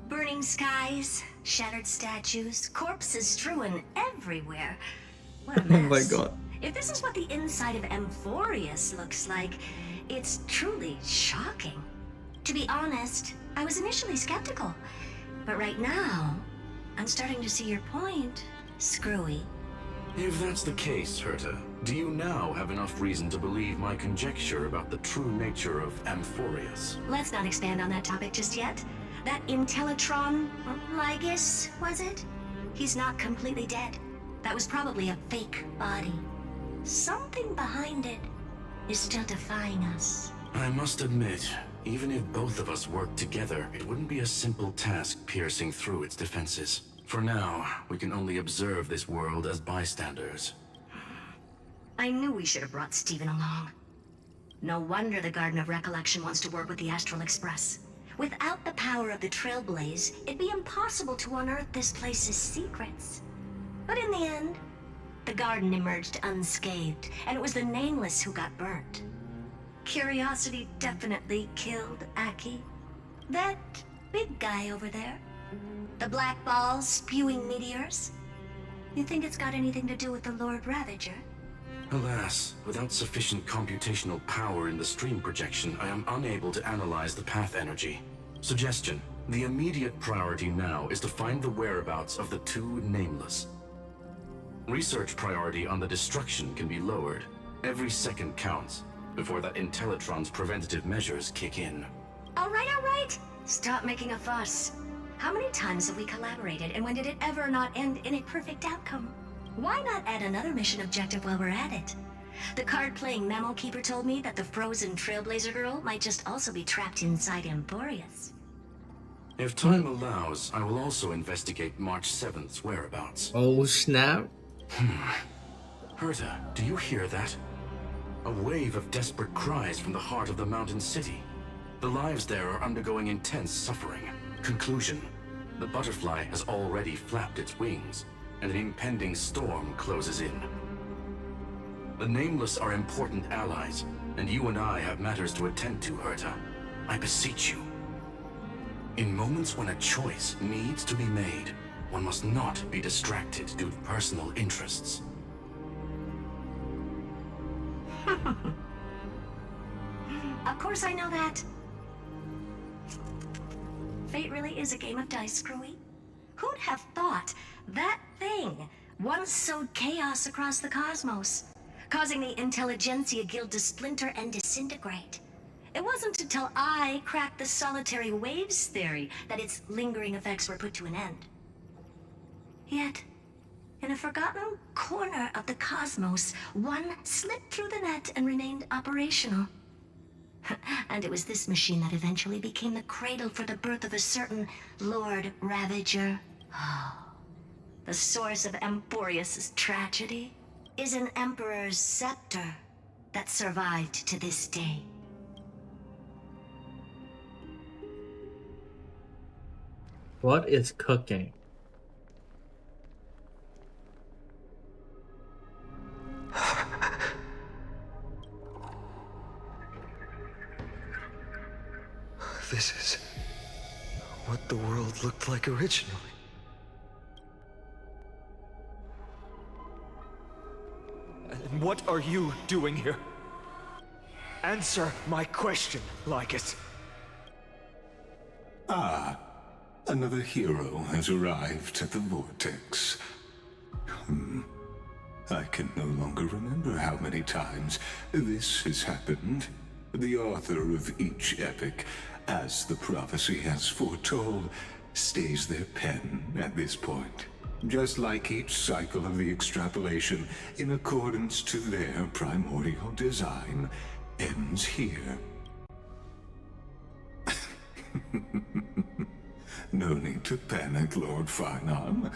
S6: Burning skies, shattered statues, corpses strewn everywhere. What a
S13: Oh
S6: mess.
S13: my god.
S6: If this is what the inside of Amphorius looks like, it's truly shocking. To be honest, I was initially skeptical, But right now, I'm starting to see your point, Screwy.
S7: If that's the case, Herta, do you now have enough reason to believe my conjecture about the true nature of Amphorius?
S6: Let's not expand on that topic just yet. That Intellitron, Lygus, was it? He's not completely dead. That was probably a fake body. Something behind it is still defying us.
S7: I must admit, even if both of us worked together, it wouldn't be a simple task piercing through its defenses. For now, we can only observe this world as bystanders.
S6: I knew we should have brought Stephen along. No wonder the Garden of Recollection wants to work with the Astral Express. Without the power of the Trailblaze, it'd be impossible to unearth this place's secrets. But in the end, the garden emerged unscathed, and it was the Nameless who got burnt. Curiosity definitely killed Aki. That big guy over there. The black balls spewing meteors. You think it's got anything to do with the Lord Ravager?
S7: Alas, without sufficient computational power in the stream projection, I am unable to analyze the path energy. Suggestion: the immediate priority now is to find the whereabouts of the two Nameless. Research priority on the destruction can be lowered. Every second counts, before that Intellitron's preventative measures kick in.
S6: All right. Stop making a fuss. How many times have we collaborated, and when did it ever not end in a perfect outcome? Why not add another mission objective while we're at it? The card-playing memo keeper told me that the frozen Trailblazer girl might just also be trapped inside Amphorius.
S7: If time allows, I will also investigate March 7th's whereabouts.
S13: Oh, snap.
S7: Herta, do you hear that? A wave of desperate cries from the heart of the mountain city. The lives there are undergoing intense suffering. Conclusion: the butterfly has already flapped its wings, and an impending storm closes in. The Nameless are important allies, and you and I have matters to attend to, Herta. I beseech you. In moments when a choice needs to be made, one must not be distracted due to personal interests.
S6: Of course I know that. Fate really is a game of dice, Screwy. Who'd have thought that thing once sowed chaos across the cosmos, causing the Intelligentsia Guild to splinter and disintegrate? It wasn't until I cracked the solitary waves theory that its lingering effects were put to an end. Yet, in a forgotten corner of the cosmos, one slipped through the net and remained operational. And it was this machine that eventually became the cradle for the birth of a certain Lord Ravager. The source of Amphorius' tragedy is an Emperor's scepter that survived to this day.
S13: What is cooking?
S9: This is what the world looked like originally.
S3: And what are you doing here? Answer my question, Lygus.
S20: Ah, another hero has arrived at the Vortex. I can no longer remember how many times this has happened. The author of each epic, as the prophecy has foretold, stays their pen at this point. Just like each cycle of the extrapolation, in accordance to their primordial design, ends here. No need to panic, Lord Finearm.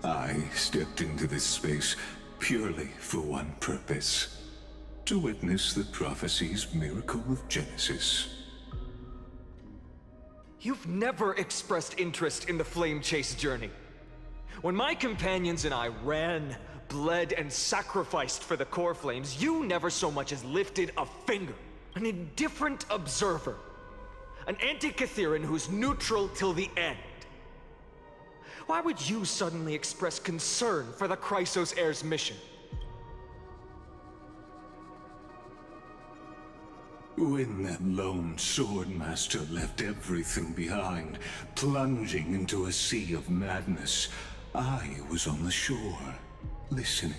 S20: I stepped into this space purely for one purpose. To witness the prophecy's miracle of Genesis.
S3: You've never expressed interest in the Flame Chase journey. When my companions and I ran, bled, and sacrificed for the core flames, you never so much as lifted a finger. An indifferent observer. An anti-Catheran who's neutral till the end. Why would you suddenly express concern for the Chrysos Heir's mission?
S2: When that lone swordmaster left everything behind, plunging into a sea of madness, I was on the shore, listening.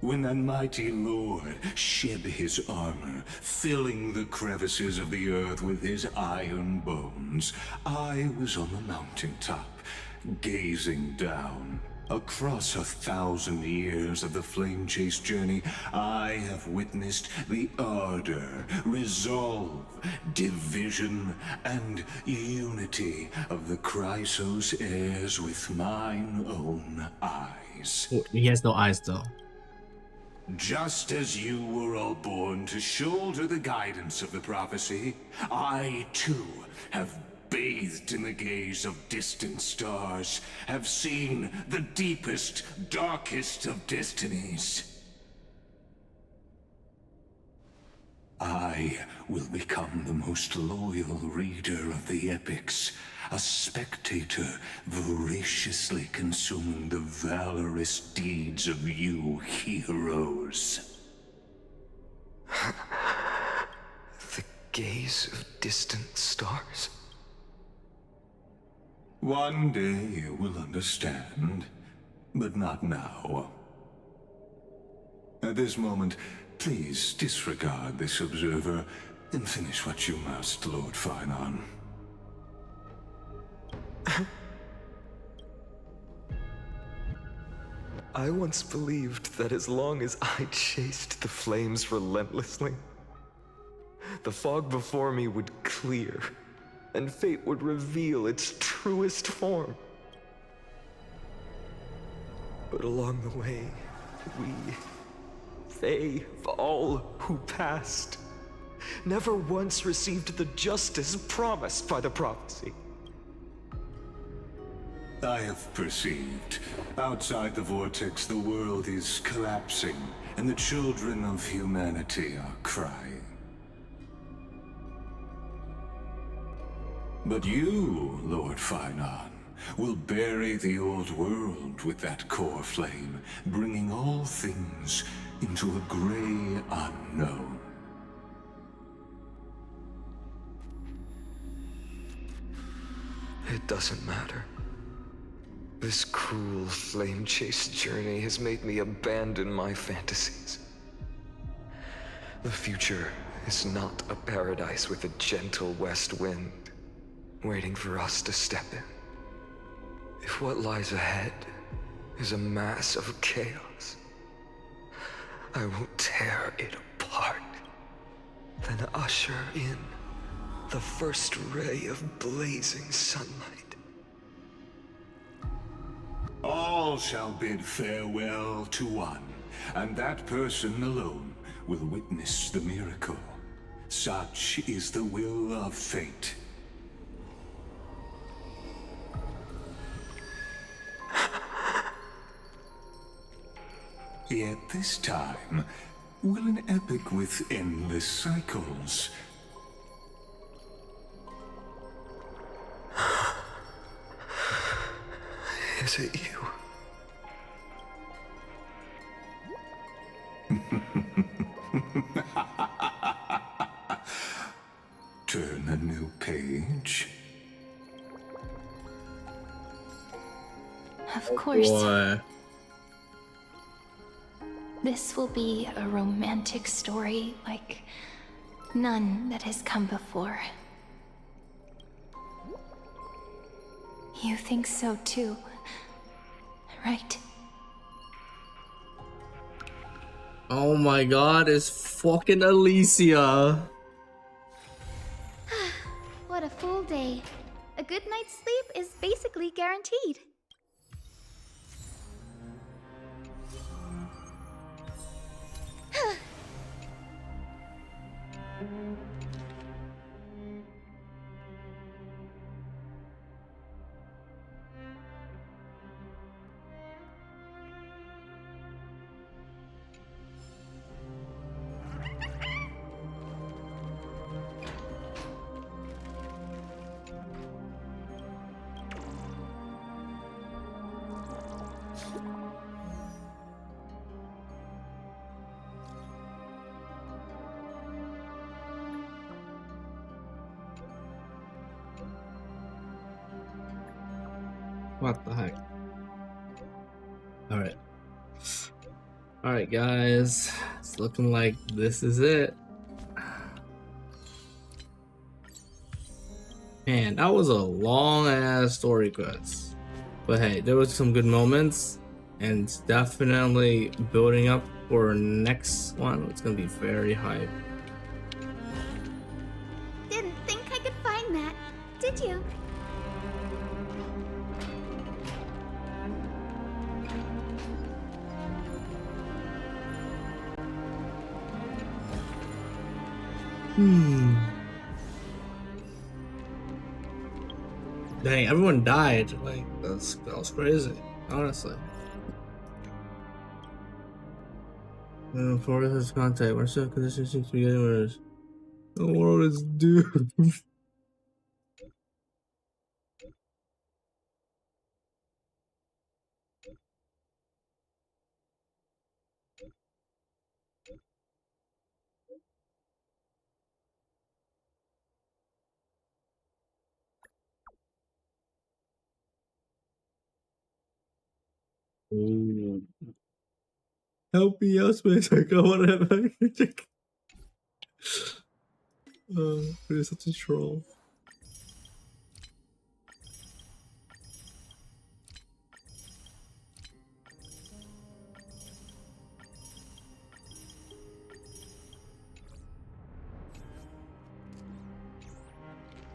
S2: When that mighty lord shed his armor, filling the crevices of the earth with his iron bones, I was on the mountaintop, gazing down. Across 1,000 years of the Flame Chase journey, I have witnessed the ardor, resolve, division, and unity of the Chrysos heirs with mine own eyes.
S13: Oh, he has no eyes though.
S2: Just as you were all born to shoulder the guidance of the prophecy, I too have bathed in the gaze of distant stars, have seen the deepest, darkest of destinies. I will become the most loyal reader of the epics, a spectator voraciously consuming the valorous deeds of you heroes.
S9: The gaze of distant stars?
S2: One day you will understand, but not now. At this moment, please disregard this observer and finish what you must, Lord Finon.
S9: I once believed that as long as I chased the flames relentlessly, the fog before me would clear, and fate would reveal its truest form. But along the way, they, all who passed, never once received the justice promised by the prophecy.
S2: I have perceived. Outside the vortex, the world is collapsing, and the children of humanity are crying. But you, Lord Finon, will bury the old world with that core flame, bringing all things into a gray unknown.
S9: It doesn't matter. This cruel flame chase journey has made me abandon my fantasies. The future is not a paradise with a gentle west wind, waiting for us to step in. If what lies ahead is a mass of chaos, I will tear it apart, then usher in the first ray of blazing sunlight.
S2: All shall bid farewell to one, and that person alone will witness the miracle. Such is the will of fate. Yet this time, will an epic with endless cycles?
S9: Is it you?
S2: Turn a new page.
S4: Of course.
S13: Boy.
S4: This will be a romantic story like none that has come before. You think so too, right?
S13: Oh my god, it's fucking Alicia.
S19: What a full day. A good night's sleep is basically guaranteed.
S13: What the heck? Alright. Alright, guys. It's looking like this is it. Man, that was a long ass story quest. But hey, there was some good moments. And it's definitely building up for next one. It's gonna be very hype.
S19: Didn't think I could find that, did you?
S13: Dang, everyone died. Like, that was crazy, honestly. For his contact, we're still conditions seems to be getting worse. The world is doomed. Ooh. Help me out, Space. I want to have magic. You're such a troll.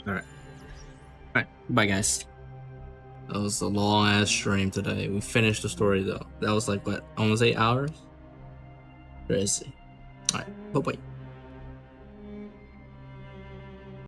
S13: Alright, bye guys. That was a long ass stream today. We finished the story though. That was like what, almost 8 hours? Crazy. Alright, bye bye.